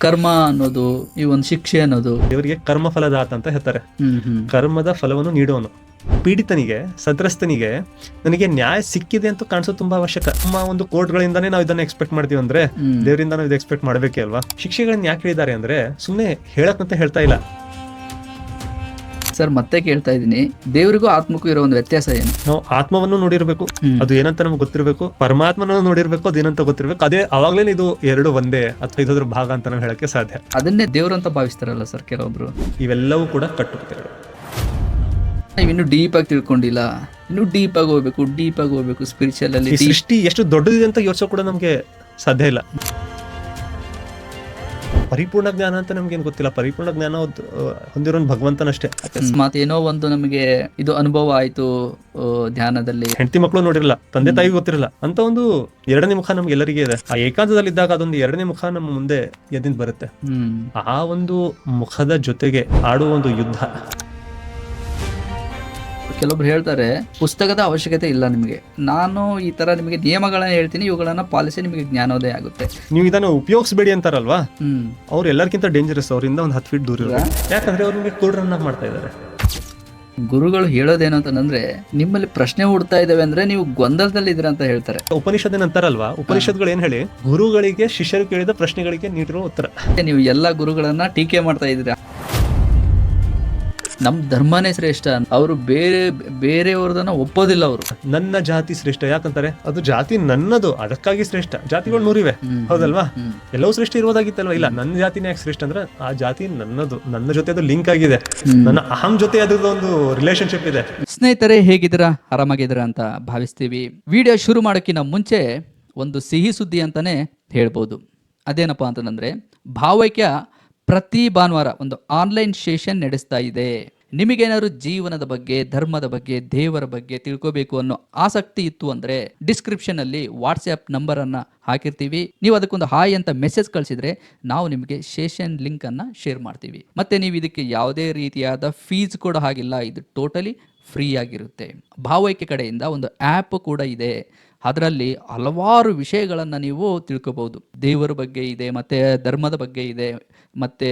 ಕರ್ಮ ಅನ್ನೋದು, ಈ ಒಂದು ಶಿಕ್ಷೆ ಅನ್ನೋದು, ದೇವರಿಗೆ ಕರ್ಮ ಫಲದಾತ ಅಂತ ಹೇಳ್ತಾರೆ. ಹ್ಮ್ ಕರ್ಮದ ಫಲವನ್ನು ನೀಡುವನು. ಪೀಡಿತನಿಗೆ, ಸಂತ್ರಸ್ತನಿಗೆ ನನಗೆ ನ್ಯಾಯ ಸಿಕ್ಕಿದೆ ಅಂತ ಕಾಣಿಸೋದು ತುಂಬಾ ಅವಶ್ಯಕ. ನಮ್ಮ ಒಂದು ಕೋರ್ಟ್ಗಳಿಂದಾನೇ ನಾವು ಇದನ್ನ ಎಕ್ಸ್ಪೆಕ್ಟ್ ಮಾಡ್ತೀವಿ ಅಂದ್ರೆ ದೇವರಿಂದ ನಾವು ಇದು ಎಕ್ಸ್ಪೆಕ್ಟ್ ಮಾಡ್ಬೇಕೇ ಅಲ್ವಾ? ಶಿಕ್ಷೆಗಳನ್ನ ಯಾಕೆ ಹೇಳಿದ್ದಾರೆ ಅಂದ್ರೆ ಸುಮ್ಮನೆ ಹೇಳಕ್ಕಂತ ಹೇಳ್ತಾ ಇಲ್ಲ. ಸರ್, ಮತ್ತೆ ಕೇಳ್ತಾ ಇದ್ದೀನಿ, ದೇವರಿಗೂ ಆತ್ಮಕ್ಕೂ ಇರೋ ಒಂದು ವ್ಯತ್ಯಾಸ ಏನು? ನಾವು ಆತ್ಮವನ್ನು ನೋಡಿರ್ಬೇಕು, ಅದು ಏನಂತ ನಮ್ಗೆ ಗೊತ್ತಿರ್ಬೇಕು. ಪರಮಾತ್ಮನನ್ನು ನೋಡಿರ್ಬೇಕು, ಅದೇನಂತ ಗೊತ್ತಿರ್ಬೇಕು. ಅದೇ ಅವಾಗ್ಲೇ ಇದು ಎರಡು ಒಂದೇ ಅಥವಾ ಇದರ ಭಾಗ ಅಂತ ನಾವು ಹೇಳಕ್ಕೆ ಸಾಧ್ಯ. ಅದನ್ನೇ ದೇವ್ರು ಅಂತ ಭಾವಿಸ್ತಾರಲ್ಲ ಸರ್ ಕೆಲವೊಬ್ರು. ಇವೆಲ್ಲವೂ ಕೂಡ ಕಟ್ಟುಕತೆಗಳು. ನೀವು ಇನ್ನೂ ಡೀಪ್ ಆಗಿ ತಿಳ್ಕೊಂಡಿಲ್ಲ, ಇನ್ನೂ ಡೀಪ್ ಆಗಿ ಹೋಗ್ಬೇಕು ಸ್ಪಿರಿಚುವಲ್ ಅಲ್ಲಿ. ಈ ಸೃಷ್ಟಿ ಎಷ್ಟು ದೊಡ್ಡದಿದೆ ಅಂತ ಯೋಚಿಸೋ ಕೂಡ ನಮ್ಗೆ ಸಾಧ್ಯ ಇಲ್ಲ. ಪರಿಪೂರ್ಣ ಜ್ಞಾನ ಅಂತ ನಮ್ಗೇನು ಗೊತ್ತಿಲ್ಲ. ಪರಿಪೂರ್ಣ ಜ್ಞಾನ ಹೊಂದಿರೋನ್ ಭಗವಂತನಷ್ಟೇ. ಅಕಸ್ಮಾತ್ ಏನೋ ಒಂದು ನಮಗೆ ಇದು ಅನುಭವ ಆಯ್ತು ಧ್ಯಾನದಲ್ಲಿ, ಹೆಂಡತಿ ಮಕ್ಕಳು ನೋಡಿರಲ್ಲ, ತಂದೆ ತಾಯಿಗೂ ಗೊತ್ತಿರಲ್ಲ ಅಂತ ಒಂದು ಎರಡನೇ ಮುಖ ನಮ್ಗೆ ಎಲ್ಲರಿಗೆ ಇದೆ. ಆ ಏಕಾಂತದಲ್ಲಿದ್ದಾಗ ಅದೊಂದು ಎರಡನೇ ಮುಖ ನಮ್ಮ ಮುಂದೆ ಎದ್ದಿಂದ ಬರುತ್ತೆ. ಆ ಒಂದು ಮುಖದ ಜೊತೆಗೆ ಆಡುವ ಒಂದು ಯುದ್ಧ. ಕೆಲವೊಬ್ರು ಹೇಳ್ತಾರೆ ಪುಸ್ತಕದ ಅವಶ್ಯಕತೆ ಇಲ್ಲ ನಿಮಗೆ, ನಾನು ಈ ತರ ನಿಮಗೆ ನಿಯಮಗಳನ್ನ ಹೇಳ್ತೀನಿ, ಇವುಗಳನ್ನ ಪಾಲಿಸಿ ನಿಮಗೆ ಜ್ಞಾನೋದಯ ಆಗುತ್ತೆ, ನೀವು ಇದನ್ನ ಉಪಯೋಗಿಸಬೇಡಿ ಅಂತಾರಲ್ವಾ? ಅವ್ರು ಎಲ್ಲರಿಗಿಂತ ಡೇಂಜರಸ್. ಅವರಿಂದ ಒಂದು 10 ಫೀಟ್ ದೂರ ಇರಬೇಕು. ಯಾಕಂದ್ರೆ ಅವ್ರು ನಿಮಗೆ ಕುರುಡರನ್ನ ಮಾಡ್ತಾ ಇದ್ದಾರೆ. ಗುರುಗಳು ಹೇಳೋದೇನು ಅಂತಂದ್ರೆ, ನಿಮ್ಮಲ್ಲಿ ಪ್ರಶ್ನೆ ಹುಡ್ತಾ ಇದಾವೆ ಅಂದ್ರೆ ನೀವು ಗೊಂದಲದಲ್ಲಿ ಇದ್ದೀರಾ ಅಂತ ಹೇಳ್ತಾರೆ. ಉಪನಿಷತ್ತಿನ ಅಂತಾರಲ್ವಾ, ಉಪನಿಷತ್ಗಳು ಏನ್ ಹೇಳಿ, ಗುರುಗಳಿಗೆ ಶಿಷ್ಯರು ಕೇಳಿದ ಪ್ರಶ್ನೆಗಳಿಗೆ ನೀಡಿರೋ ಉತ್ತರ. ನೀವು ಎಲ್ಲಾ ಗುರುಗಳನ್ನ ಟೀಕೆ ಮಾಡ್ತಾ ಇದ್ದೀರಾ. ನಮ್ ಧರ್ಮನೇ ಶ್ರೇಷ್ಠ, ಅವರು ಬೇರೆಯವ್ರದನ್ನ ಒಪ್ಪೋದಿಲ್ಲ. ಅವರು ನನ್ನ ಜಾತಿ ಶ್ರೇಷ್ಠ ಯಾಕಂತಾರೆ, ಅದು ಜಾತಿ ನನ್ನದು, ಅದಕ್ಕಾಗಿ ಶ್ರೇಷ್ಠ. ಜಾತಿಗಳು 100 ಹೌದಲ್ವಾ? ಎಲ್ಲವೂ ಶ್ರೇಷ್ಠ ಇರೋದಾಗಿತ್ತಲ್ವಾ? ಇಲ್ಲ, ನನ್ನ ಜಾತಿನೇ ಯಾಕೆ ಶ್ರೇಷ್ಠ ಅಂದ್ರೆ ಆ ಜಾತಿ ನನ್ನದು, ನನ್ನ ಜೊತೆ ಅದು ಲಿಂಕ್ ಆಗಿದೆ, ನನ್ನ ಅಹಂ ಜೊತೆ ಅದ್ರದ್ದು ಒಂದು ರಿಲೇಶನ್ಶಿಪ್ ಇದೆ. ಸ್ನೇಹಿತರೆ, ಹೇಗಿದ್ದೀರಾ? ಆರಾಮಾಗಿದ್ದೀರಾ ಅಂತ ಭಾವಿಸ್ತೀವಿ. ವಿಡಿಯೋ ಶುರು ಮಾಡೋಕ್ಕಿಂತ ಮುಂಚೆ ಒಂದು ಸಿಹಿ ಸುದ್ದಿ ಅಂತಾನೆ ಹೇಳ್ಬೋದು. ಅದೇನಪ್ಪಾ ಅಂತಂದ್ರೆ, ಭಾವೈಕ್ಯ ಪ್ರತಿ ಭಾನುವಾರ ಒಂದು ಆನ್ಲೈನ್ ಸೆಷನ್ ನಡೆಸ್ತಾ ಇದೆ. ನಿಮಗೇನಾದ್ರು ಜೀವನದ ಬಗ್ಗೆ, ಧರ್ಮದ ಬಗ್ಗೆ, ದೇವರ ಬಗ್ಗೆ ತಿಳ್ಕೋಬೇಕು ಅನ್ನೋ ಆಸಕ್ತಿ ಇತ್ತು ಅಂದ್ರೆ ಡಿಸ್ಕ್ರಿಪ್ಷನ್ ಅಲ್ಲಿ ವಾಟ್ಸ್ಆ್ಯಪ್ ನಂಬರ್ ಅನ್ನ ಹಾಕಿರ್ತೀವಿ. ನೀವು ಅದಕ್ಕೊಂದು ಹಾಯ್ ಅಂತ ಮೆಸೇಜ್ ಕಳಿಸಿದ್ರೆ ನಾವು ನಿಮಗೆ ಸೆಷನ್ ಲಿಂಕ್ ಅನ್ನ ಶೇರ್ ಮಾಡ್ತೀವಿ. ಮತ್ತೆ ನೀವು ಇದಕ್ಕೆ ಯಾವುದೇ ರೀತಿಯಾದ ಫೀಸ್ ಕೂಡ ಹಾಗಿಲ್ಲ, ಇದು ಟೋಟಲಿ ಫ್ರೀ ಆಗಿರುತ್ತೆ. ಭಾವೈಕ್ಯ ಕಡೆಯಿಂದ ಒಂದು ಆ್ಯಪ್ ಕೂಡ ಇದೆ. ಅದರಲ್ಲಿ ಹಲವಾರು ವಿಷಯಗಳನ್ನು ನೀವು ತಿಳ್ಕೋಬಹುದು. ದೇವರ ಬಗ್ಗೆ ಇದೆ, ಮತ್ತೆ ಧರ್ಮದ ಬಗ್ಗೆ ಇದೆ, ಮತ್ತೆ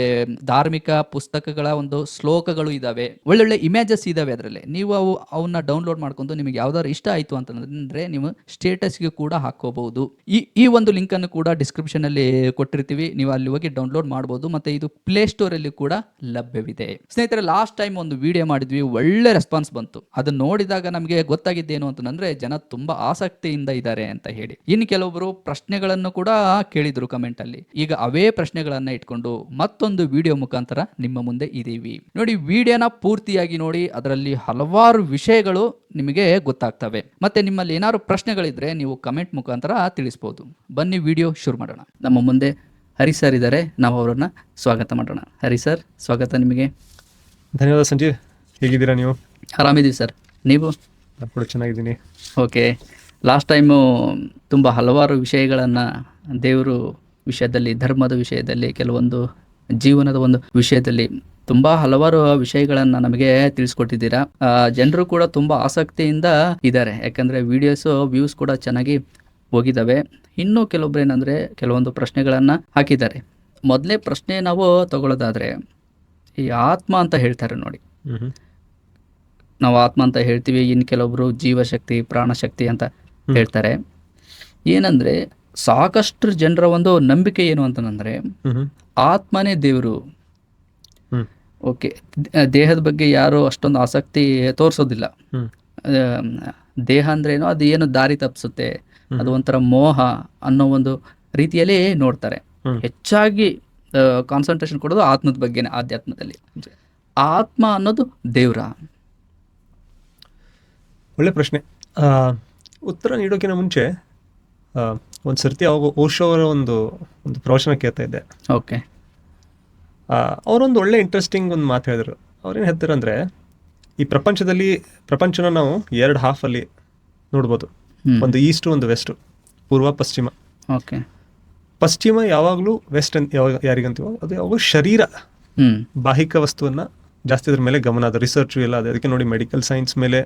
ಧಾರ್ಮಿಕ ಪುಸ್ತಕಗಳ ಒಂದು ಶ್ಲೋಕಗಳು ಇದಾವೆ, ಒಳ್ಳೊಳ್ಳೆ ಇಮೇಜಸ್ ಇದಾವೆ. ಅದರಲ್ಲಿ ನೀವು ಅವನ್ನ ಡೌನ್ಲೋಡ್ ಮಾಡ್ಕೊಂಡು ನಿಮಗೆ ಯಾವ್ದಾದ್ರು ಇಷ್ಟ ಆಯ್ತು ಅಂತಂದ್ರೆ ನೀವು ಸ್ಟೇಟಸ್ಗೆ ಕೂಡ ಹಾಕೋಬಹುದು. ಈ ಒಂದು ಲಿಂಕ್ ಅನ್ನು ಕೂಡ ಡಿಸ್ಕ್ರಿಪ್ಷನ್ ಅಲ್ಲಿ ಕೊಟ್ಟಿರ್ತೀವಿ, ನೀವು ಅಲ್ಲಿ ಹೋಗಿ ಡೌನ್ಲೋಡ್ ಮಾಡಬಹುದು. ಮತ್ತೆ ಇದು ಪ್ಲೇ ಸ್ಟೋರ್ ಅಲ್ಲಿ ಕೂಡ ಲಭ್ಯವಿದೆ. ಸ್ನೇಹಿತರೆ, ಲಾಸ್ಟ್ ಟೈಮ್ ಒಂದು ವಿಡಿಯೋ ಮಾಡಿದ್ವಿ, ಒಳ್ಳೆ ರೆಸ್ಪಾನ್ಸ್ ಬಂತು. ಅದನ್ನ ನೋಡಿದಾಗ ನಮಗೆ ಗೊತ್ತಾಗಿದ್ದೇನು ಅಂತಂದ್ರೆ, ಜನ ತುಂಬಾ ಆಸಕ್ತಿಯಿಂದ ಇದ್ದಾರೆ ಅಂತ ಹೇಳಿ. ಇನ್ನು ಕೆಲವೊಬ್ಬರು ಪ್ರಶ್ನೆಗಳನ್ನು ಕೂಡ ಕೇಳಿದ್ರು ಕಮೆಂಟ್ ಅಲ್ಲಿ. ಈಗ ಅವೇ ಪ್ರಶ್ನೆಗಳನ್ನ ಇಟ್ಕೊಂಡು ಮತ್ತೊಂದು ವಿಡಿಯೋ ಮುಖಾಂತರ ನಿಮ್ಮ ಮುಂದೆ ಇದೀವಿ. ನೋಡಿ, ವಿಡಿಯೋನ ಪೂರ್ತಿಯಾಗಿ ನೋಡಿ, ಅದರಲ್ಲಿ ಹಲವಾರು ವಿಷಯಗಳು ನಿಮಗೆ ಗೊತ್ತಾಗ್ತವೆ. ಮತ್ತೆ ನಿಮ್ಮಲ್ಲಿ ಏನಾದ್ರು ಪ್ರಶ್ನೆಗಳಿದ್ರೆ ನೀವು ಕಮೆಂಟ್ ಮುಖಾಂತರ ತಿಳಿಸಬಹುದು. ಬನ್ನಿ ವಿಡಿಯೋ ಶುರು ಮಾಡೋಣ. ನಮ್ಮ ಮುಂದೆ ಹರಿ ಸರ್ ಇದ್ದಾರೆ, ನಾವು ಅವರನ್ನ ಸ್ವಾಗತ ಮಾಡೋಣ. ಹರಿ ಸರ್, ಸ್ವಾಗತ ನಿಮಗೆ. ಧನ್ಯವಾದ ಸಂಜೀವ್. ಹೇಗಿದ್ದೀರಾ ನೀವು? ಆರಾಮಿದ್ದೀವಿ ಸರ್, ನೀವು? ನಾನು ಕೂಡ ಚೆನ್ನಾಗಿದ್ದೀನಿ. ಓಕೆ, ಲಾಸ್ಟ್ ಟೈಮು ತುಂಬ ಹಲವಾರು ವಿಷಯಗಳನ್ನು ದೇವರು ವಿಷಯದಲ್ಲಿ, ಧರ್ಮದ ವಿಷಯದಲ್ಲಿ, ಕೆಲವೊಂದು ಜೀವನದ ಒಂದು ವಿಷಯದಲ್ಲಿ ತುಂಬ ಹಲವಾರು ವಿಷಯಗಳನ್ನು ನಮಗೆ ತಿಳಿಸ್ಕೊಟ್ಟಿದ್ದೀರಾ. ಜನರು ಕೂಡ ತುಂಬ ಆಸಕ್ತಿಯಿಂದ ಇದ್ದಾರೆ, ಯಾಕಂದರೆ ವಿಡಿಯೋಸು ವ್ಯೂಸ್ ಕೂಡ ಚೆನ್ನಾಗಿ ಹೋಗಿದ್ದಾವೆ. ಇನ್ನೂ ಕೆಲವೊಬ್ರು ಏನಂದರೆ ಕೆಲವೊಂದು ಪ್ರಶ್ನೆಗಳನ್ನು ಹಾಕಿದ್ದಾರೆ. ಮೊದಲನೇ ಪ್ರಶ್ನೆ ನಾವು ತಗೊಳ್ಳೋದಾದರೆ, ಈ ಆತ್ಮ ಅಂತ ಹೇಳ್ತಾರೆ ನೋಡಿ, ನಾವು ಆತ್ಮ ಅಂತ ಹೇಳ್ತೀವಿ, ಇನ್ನು ಕೆಲವೊಬ್ರು ಜೀವಶಕ್ತಿ, ಪ್ರಾಣಶಕ್ತಿ ಅಂತ ಹೇಳ್ತಾರೆ. ಏನಂದ್ರೆ ಸಾಕಷ್ಟು ಜನರ ಒಂದು ನಂಬಿಕೆ ಏನು ಅಂತಂದ್ರೆ ಆತ್ಮನೇ ದೇವರು. ಓಕೆ, ದೇಹದ ಬಗ್ಗೆ ಯಾರು ಅಷ್ಟೊಂದು ಆಸಕ್ತಿ ತೋರಿಸೋದಿಲ್ಲ. ದೇಹ ಅಂದ್ರೆ ಏನೋ, ಅದು ಏನು ದಾರಿ ತಪ್ಪಿಸುತ್ತೆ, ಅದು ಒಂಥರ ಮೋಹ ಅನ್ನೋ ಒಂದು ರೀತಿಯಲ್ಲಿ ನೋಡ್ತಾರೆ. ಹೆಚ್ಚಾಗಿ ಕಾನ್ಸಂಟ್ರೇಷನ್ ಕೊಡೋದು ಆತ್ಮದ ಬಗ್ಗೆನೇ. ಆಧ್ಯಾತ್ಮದಲ್ಲಿ ಆತ್ಮ ಅನ್ನೋದು ದೇವ್ರ? ಒಳ್ಳೆ ಪ್ರಶ್ನೆ. ಉತ್ತರ ನೀಡೋಕ್ಕಿಂತ ಮುಂಚೆ ಒಂದು ಸರ್ತಿ ಅವಾಗ ಓಶೋ ಅವರ ಒಂದು ಪ್ರವಚನ ಕೇಳ್ತಾ ಇದ್ದೆ. ಓಕೆ, ಅವರೊಂದು ಒಳ್ಳೆ ಇಂಟ್ರೆಸ್ಟಿಂಗ್ ಒಂದು ಮಾತು ಹೇಳಿದ್ರು. ಅವ್ರೇನು ಹೇಳ್ತಾರೆ ಅಂದರೆ, ಈ ಪ್ರಪಂಚನ ನಾವು 2 ಹಾಫಲ್ಲಿ ನೋಡ್ಬೋದು. ಒಂದು ಈಸ್ಟ್, ಒಂದು ವೆಸ್ಟ್, ಪೂರ್ವ ಪಶ್ಚಿಮ. ಓಕೆ, ಪಶ್ಚಿಮ ಯಾವಾಗಲೂ ವೆಸ್ಟ್ ಅಂತ ಯಾರಿಗಂತೀವೋ ಅದು ಯಾವಾಗಲೂ ಶರೀರ, ಬಾಹಿಕ ವಸ್ತುವನ್ನ ಜಾಸ್ತಿ ಅದ್ರ ಮೇಲೆ ಗಮನ. ಅದು ರಿಸರ್ಚ್ ಎಲ್ಲ ಅದೇ. ಅದಕ್ಕೆ ನೋಡಿ, ಮೆಡಿಕಲ್ ಸೈನ್ಸ್ ಮೇಲೆ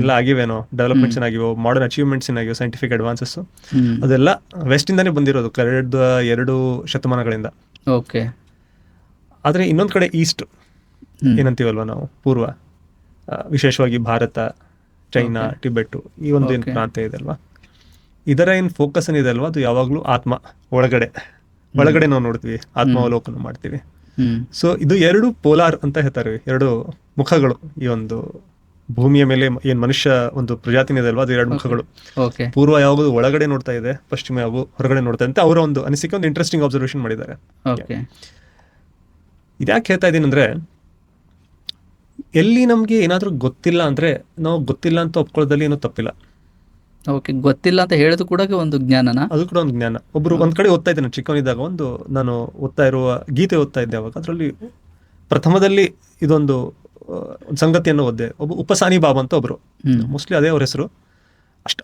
ಎಲ್ಲ ಆಗಿವೇನೋ ಡೆವಲಪ್ಮೆಂಟ್ಸ್ ಏನಾಗಿವೋ, ಮಾಡರ್ನ್ ಅಚೀವ್ಮೆಂಟ್ಸ್ ಏನಾಗಿವೋ, ಸೈಂಟಿಫಿಕ್ ಅಡ್ವಾನ್ಸಸ್, ಅದೆಲ್ಲ ವೆಸ್ಟ್ ಇಂದಾನೇ ಬಂದಿರೋದು ಕಳೆದ 2 ಶತಮಾನಗಳಿಂದ. ಓಕೆ. ಆದರೆ ಇನ್ನೊಂದು ಕಡೆ ಈಸ್ಟ್ ಏನಂತೀವಲ್ವ ನಾವು, ಪೂರ್ವ, ವಿಶೇಷವಾಗಿ ಭಾರತ, ಚೈನಾ, ಟಿಬೆಟ್, ಈ ಒಂದು ಏನು ಪ್ರಾಂತ್ಯ ಇದೆ ಅಲ್ವಾ, ಇದರ ಏನು ಫೋಕಸ್ ಏನಿದೆ ಅಲ್ವಾ, ಅದು ಯಾವಾಗಲೂ ಆತ್ಮ ಒಳಗಡೆ ನಾವು ನೋಡ್ತೀವಿ, ಆತ್ಮಾವಲೋಕನ ಮಾಡ್ತೀವಿ. ಸೊ ಇದು ಎರಡು ಪೋಲಾರ್ ಅಂತ ಹೇಳ್ತಾರೆ, ಎರಡು ಮುಖಗಳು. ಈ ಒಂದು ಭೂಮಿಯ ಮೇಲೆ ಏನ್ ಮನುಷ್ಯ ಒಂದು ಪ್ರಜಾತಿನ ಇದೆ ಅಲ್ವಾ, ಅದು ಎರಡು ಮುಖಗಳು. ಪೂರ್ವ ಯಾವಾಗಲೂ ಒಳಗಡೆ ನೋಡ್ತಾ ಇದೆ, ಪಶ್ಚಿಮ ಯಾವಾಗೂ ಹೊರಗಡೆ ನೋಡ್ತಾ ಇದೆ. ಅವರ ಒಂದು ಅನಿಸಿಕೆ, ಒಂದು ಇಂಟ್ರೆಸ್ಟಿಂಗ್ ಅಬ್ಸರ್ವೇಷನ್ ಮಾಡಿದ್ದಾರೆ. ಇದ್ಯಾಕೆ ಹೇಳ್ತಾ ಇದ್ದೀನಿ ಅಂದ್ರೆ, ಎಲ್ಲಿ ನಮ್ಗೆ ಏನಾದ್ರೂ ಗೊತ್ತಿಲ್ಲ ಅಂದ್ರೆ ನಾವು ಗೊತ್ತಿಲ್ಲ ಅಂತ ಒಪ್ಕೊಳ್ಳೋದ್ರಲ್ಲಿ ಏನೂ ತಪ್ಪಿಲ್ಲ. ಓಕೆ, ಗೊತ್ತಿಲ್ಲ ಅಂತ ಹೇಳೋದು ಕೂಡ ಒಂದು ಜ್ಞಾನನ, ಅದು ಕೂಡ ಒಂದು ಜ್ಞಾನ. ಒಬ್ರು ಒಂದ್ ಕಡೆ ಓದ್ತಾ ಇದ್ದೆ, ಚಿಕ್ಕವನಿದ್ದಾಗ ನಾನು ಓದ್ತಾ ಇರುವ ಗೀತೆ ಓದ್ತಾ ಇದ್ದೆ. ಅವಾಗ ಅದರಲ್ಲಿ ಪ್ರಥಮದಲ್ಲಿ ಇದೊಂದು ಸಂಗತಿಯನ್ನು ಓದ್ದೆ. ಒಬ್ಬ ಉಪಸಾನಿ ಬಾಬಾ ಅಂತ ಒಬ್ರು, ಮೋಸ್ಟ್ಲಿ ಅದೇ ಅವ್ರ ಹೆಸರು.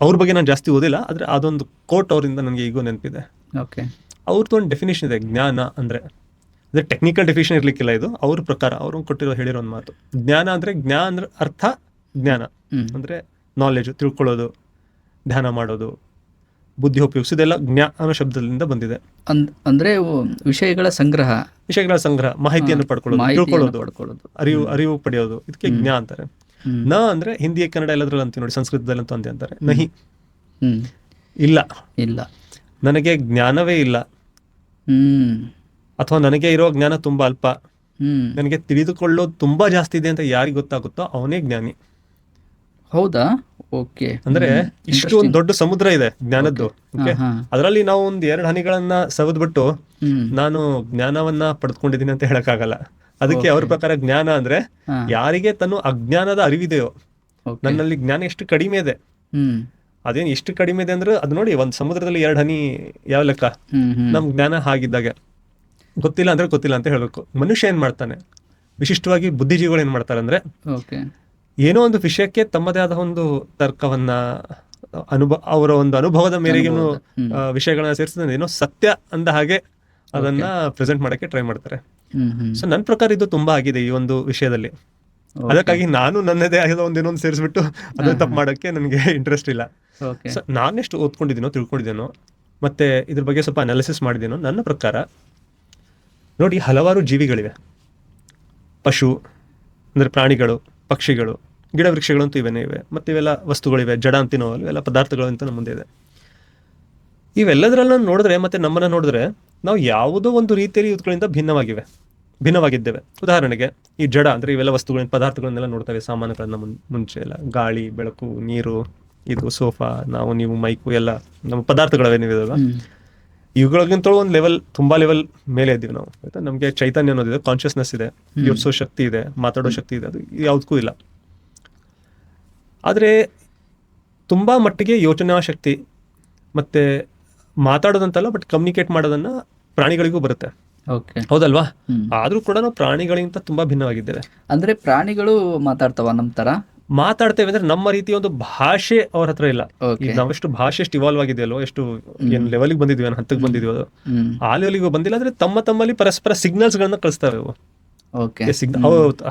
ಅವ್ರ ಬಗ್ಗೆ ನಾನು ಜಾಸ್ತಿ ಓದಿಲ್ಲ, ಆದ್ರೆ ಅದೊಂದು ಕೋಟ್ ಅವರಿಂದ ನನಗೆ ಈಗೋ ನೆನಪಿದೆ. ಅವ್ರದ್ದು ಒಂದು ಡೆಫಿನೇಷನ್ ಇದೆ ಜ್ಞಾನ ಅಂದ್ರೆ. ಅದೇ ಟೆಕ್ನಿಕಲ್ ಡೆಫಿನೇಷನ್ ಇರ್ಲಿಕ್ಕಿಲ್ಲ, ಇದು ಅವ್ರ ಪ್ರಕಾರ ಅವರು ಹೇಳಿರೋ ಒಂದು ಮಾತು. ಜ್ಞಾನ ಅಂದ್ರೆ ಅರ್ಥ ಜ್ಞಾನ ಅಂದ್ರೆ ನಾಲೆಜ್, ತಿಳ್ಕೊಳ್ಳೋದು, ಧ್ಯಾನ ಮಾಡೋದು, ಬುದ್ಧಿ ಉಪಯೋಗಿಸೋದೆಲ್ಲ ಅನ್ನೋ ಶಬ್ದದಿಂದ ಬಂದಿದೆ. ಅಂದ್ರೆ ವಿಷಯಗಳ ಸಂಗ್ರಹ, ಮಾಹಿತಿಯನ್ನು ಪಡ್ಕೊಳ್ಳೋದು, ತಿಳ್ಕೊಳ್ಳೋದು, ಅರಿವು ಪಡೆಯೋದು, ಇದಕ್ಕೆ ಜ್ಞಾನ ಅಂತಾರೆ. ನ ಅಂದ್ರೆ ಹಿಂದಿ, ಕನ್ನಡ ಎಲ್ಲದ್ರಲ್ಲಿ ಅಂತೀವಿ ನೋಡಿ, ಸಂಸ್ಕೃತದಲ್ಲಿ ಅಂತ ಅಂತಾರೆ ನಹಿ, ಇಲ್ಲ, ನನಗೆ ಜ್ಞಾನವೇ ಇಲ್ಲ, ಅಥವಾ ನನಗೆ ಇರೋ ಜ್ಞಾನ ತುಂಬಾ ಅಲ್ಪ, ನನಗೆ ತಿಳಿದುಕೊಳ್ಳೋದು ತುಂಬಾ ಜಾಸ್ತಿ ಇದೆ ಅಂತ ಯಾರಿಗೆ ಗೊತ್ತಾಗುತ್ತೋ ಅವನೇ ಜ್ಞಾನಿ. ಹೌದಾ? ಓಕೆ. ಅಂದ್ರೆ ಇಷ್ಟು ಒಂದು ದೊಡ್ಡ ಸಮುದ್ರ ಇದೆ ಜ್ಞಾನದ್ದು. ಅದರಲ್ಲಿ ನಾವು ಒಂದ್ 2 ಹನಿಗಳನ್ನ ಸವದ್ಬಿಟ್ಟು ನಾನು ಜ್ಞಾನವನ್ನ ಪಡೆದುಕೊಂಡಿದ್ದೀನಿ ಅಂತ ಹೇಳಕ್ಕಾಗಲ್ಲ. ಅದಕ್ಕೆ ಅವ್ರ ಪ್ರಕಾರ ಜ್ಞಾನ ಅಂದ್ರೆ ಯಾರಿಗೆ ತನ್ನ ಅಜ್ಞಾನದ ಅರಿವಿದೆಯೋ, ನನ್ನಲ್ಲಿ ಜ್ಞಾನ ಎಷ್ಟು ಕಡಿಮೆ ಇದೆ, ಅದೇನು ಎಷ್ಟು ಕಡಿಮೆ ಇದೆ ಅಂದ್ರೆ ಅದು ನೋಡಿ, ಒಂದ್ ಸಮುದ್ರದಲ್ಲಿ 2 ಹನಿ ಯಾವ ಲೆಕ್ಕ, ನಮ್ ಜ್ಞಾನ ಹಾಗಿದ್ದಾಗ. ಗೊತ್ತಿಲ್ಲ ಅಂದ್ರೆ ಗೊತ್ತಿಲ್ಲ ಅಂತ ಹೇಳ್ಬೇಕು. ಮನುಷ್ಯ ಏನ್ ಮಾಡ್ತಾನೆ, ವಿಶಿಷ್ಟವಾಗಿ ಬುದ್ಧಿಜೀವಿಗಳು ಏನ್ ಮಾಡ್ತಾರೆ ಅಂದ್ರೆ, ಏನೋ ಒಂದು ವಿಷಯಕ್ಕೆ ತಮ್ಮದೇ ಆದ ಒಂದು ತರ್ಕವನ್ನ, ಅವರ ಒಂದು ಅನುಭವದ ಮೇರೆಗೆ ವಿಷಯಗಳನ್ನ ಸೇರಿಸಿದ್ರೆ ಏನೋ ಸತ್ಯ ಅಂದ ಹಾಗೆ ಅದನ್ನ ಪ್ರೆಸೆಂಟ್ ಮಾಡಕ್ಕೆ ಟ್ರೈ ಮಾಡ್ತಾರೆ. ಸೊ ನನ್ನ ಪ್ರಕಾರ ಇದು ತುಂಬಾ ಆಗಿದೆ ಈ ಒಂದು ವಿಷಯದಲ್ಲಿ. ಅದಕ್ಕಾಗಿ ನಾನು ನನ್ನದೇ ಆದ ಒಂದೇನೊಂದು ಸೇರಿಸ್ಬಿಟ್ಟು ಅದನ್ನ ತಪ್ಪು ಮಾಡಕ್ಕೆ ನನಗೆ ಇಂಟ್ರೆಸ್ಟ್ ಇಲ್ಲ. ಸೊ ನಾನೆಷ್ಟು ಓದ್ಕೊಂಡಿದ್ದೀನೋ, ತಿಳ್ಕೊಂಡಿದ್ದೀನೋ, ಮತ್ತೆ ಇದ್ರ ಬಗ್ಗೆ ಸ್ವಲ್ಪ ಅನಾಲಿಸಿಸ್ ಮಾಡಿದ್ದೀನೋ, ನನ್ನ ಪ್ರಕಾರ ನೋಡಿ, ಹಲವಾರು ಜೀವಿಗಳಿವೆ. ಪಶು ಅಂದ್ರೆ ಪ್ರಾಣಿಗಳು, ಪಕ್ಷಿಗಳು, ಗಿಡ ವೃಕ್ಷಗಳಂತೂ ಇವೇನೇ ಇವೆ, ಮತ್ತೆ ಇವೆಲ್ಲ ವಸ್ತುಗಳಿವೆ, ಜಡ ಅಂತಿನೋ ಇವೆಲ್ಲ ಪದಾರ್ಥಗಳು ಅಂತ ನಮ್ಮ ಮುಂದೆ ಇದೆ. ಇವೆಲ್ಲದರಲ್ಲ ನೋಡಿದ್ರೆ, ಮತ್ತೆ ನಮ್ಮನ್ನ ನೋಡಿದ್ರೆ, ನಾವು ಯಾವುದೋ ಒಂದು ರೀತಿಯಲ್ಲಿ ಇವುಗಳಿಂದ ಭಿನ್ನವಾಗಿದ್ದೇವೆ. ಉದಾಹರಣೆಗೆ ಈ ಜಡ ಅಂದ್ರೆ ಇವೆಲ್ಲ ವಸ್ತುಗಳಿಂದ, ಪದಾರ್ಥಗಳನ್ನೆಲ್ಲ ನೋಡ್ತೇವೆ, ಸಾಮಾನುಗಳನ್ನ ಮುಂಚೆ ಎಲ್ಲ, ಗಾಳಿ, ಬೆಳಕು, ನೀರು, ಇದು ಸೋಫಾ, ನಾವು ನೀವು, ಮೈಕು, ಎಲ್ಲ ನಮ್ಮ ಪದಾರ್ಥಗಳೇನಿವೆಲ್ಲ, ಇವುಗಳಿಗಿಂತ ಒಂದು ಲೆವೆಲ್, ತುಂಬಾ ಲೆವೆಲ್ ಮೇಲೆ ಇದ್ದೀವಿ ನಾವು. ಆಯ್ತಾ, ನಮಗೆ ಚೈತನ್ಯ ಅನ್ನೋದಿದೆ, ಕಾನ್ಷಿಯಸ್ನೆಸ್ ಇದೆ, ಯೋಚಿಸೋ ಶಕ್ತಿ ಇದೆ, ಮಾತಾಡೋ ಶಕ್ತಿ ಇದೆ, ಅದು ಯಾವುದಕ್ಕೂ ಇಲ್ಲ. ಆದರೆ ತುಂಬಾ ಮಟ್ಟಿಗೆ ಯೋಚನಾ ಶಕ್ತಿ ಮತ್ತೆ ಮಾತಾಡೋದಂತಲ್ಲ, ಬಟ್ ಕಮ್ಯುನಿಕೇಟ್ ಮಾಡೋದನ್ನ ಪ್ರಾಣಿಗಳಿಗೂ ಬರುತ್ತೆ. ಹೌದಲ್ವಾ? ಆದ್ರೂ ಕೂಡ ನಾವು ಪ್ರಾಣಿಗಳಿಗಿಂತ ತುಂಬಾ ಭಿನ್ನವಾಗಿದ್ದೇವೆ. ಅಂದ್ರೆ ಪ್ರಾಣಿಗಳು ಮಾತಾಡ್ತಾವ ನಮ್ ತರ? ಮಾತಾಡ್ತೇವೆ ಅಂದ್ರೆ ನಮ್ಮ ರೀತಿಯ ಒಂದು ಭಾಷೆ ಅವ್ರ ಹತ್ರ ಇಲ್ಲ. ನಾವೆಷ್ಟು ಭಾಷೆ ಎಷ್ಟು ಇವಾಲ್ವ್ ಆಗಿದೆಯಲ್ಲೋ, ಎಷ್ಟು ಏನ್ ಲೆವೆಲ್ಗೆ ಬಂದಿದ್ವಿ, ಹಂತಕ್ಕೆ ಬಂದಿದ್ವಿ, ಅದು ಆ ಲೆವೆಲ್ಗೆ ಬಂದಿಲ್ಲ. ಆದ್ರೆ ತಮ್ಮಲ್ಲಿ ಪರಸ್ಪರ ಸಿಗ್ನಲ್ಸ್ ಗಳನ್ನ ಕಳಿಸ್ತವೆ ಅವು.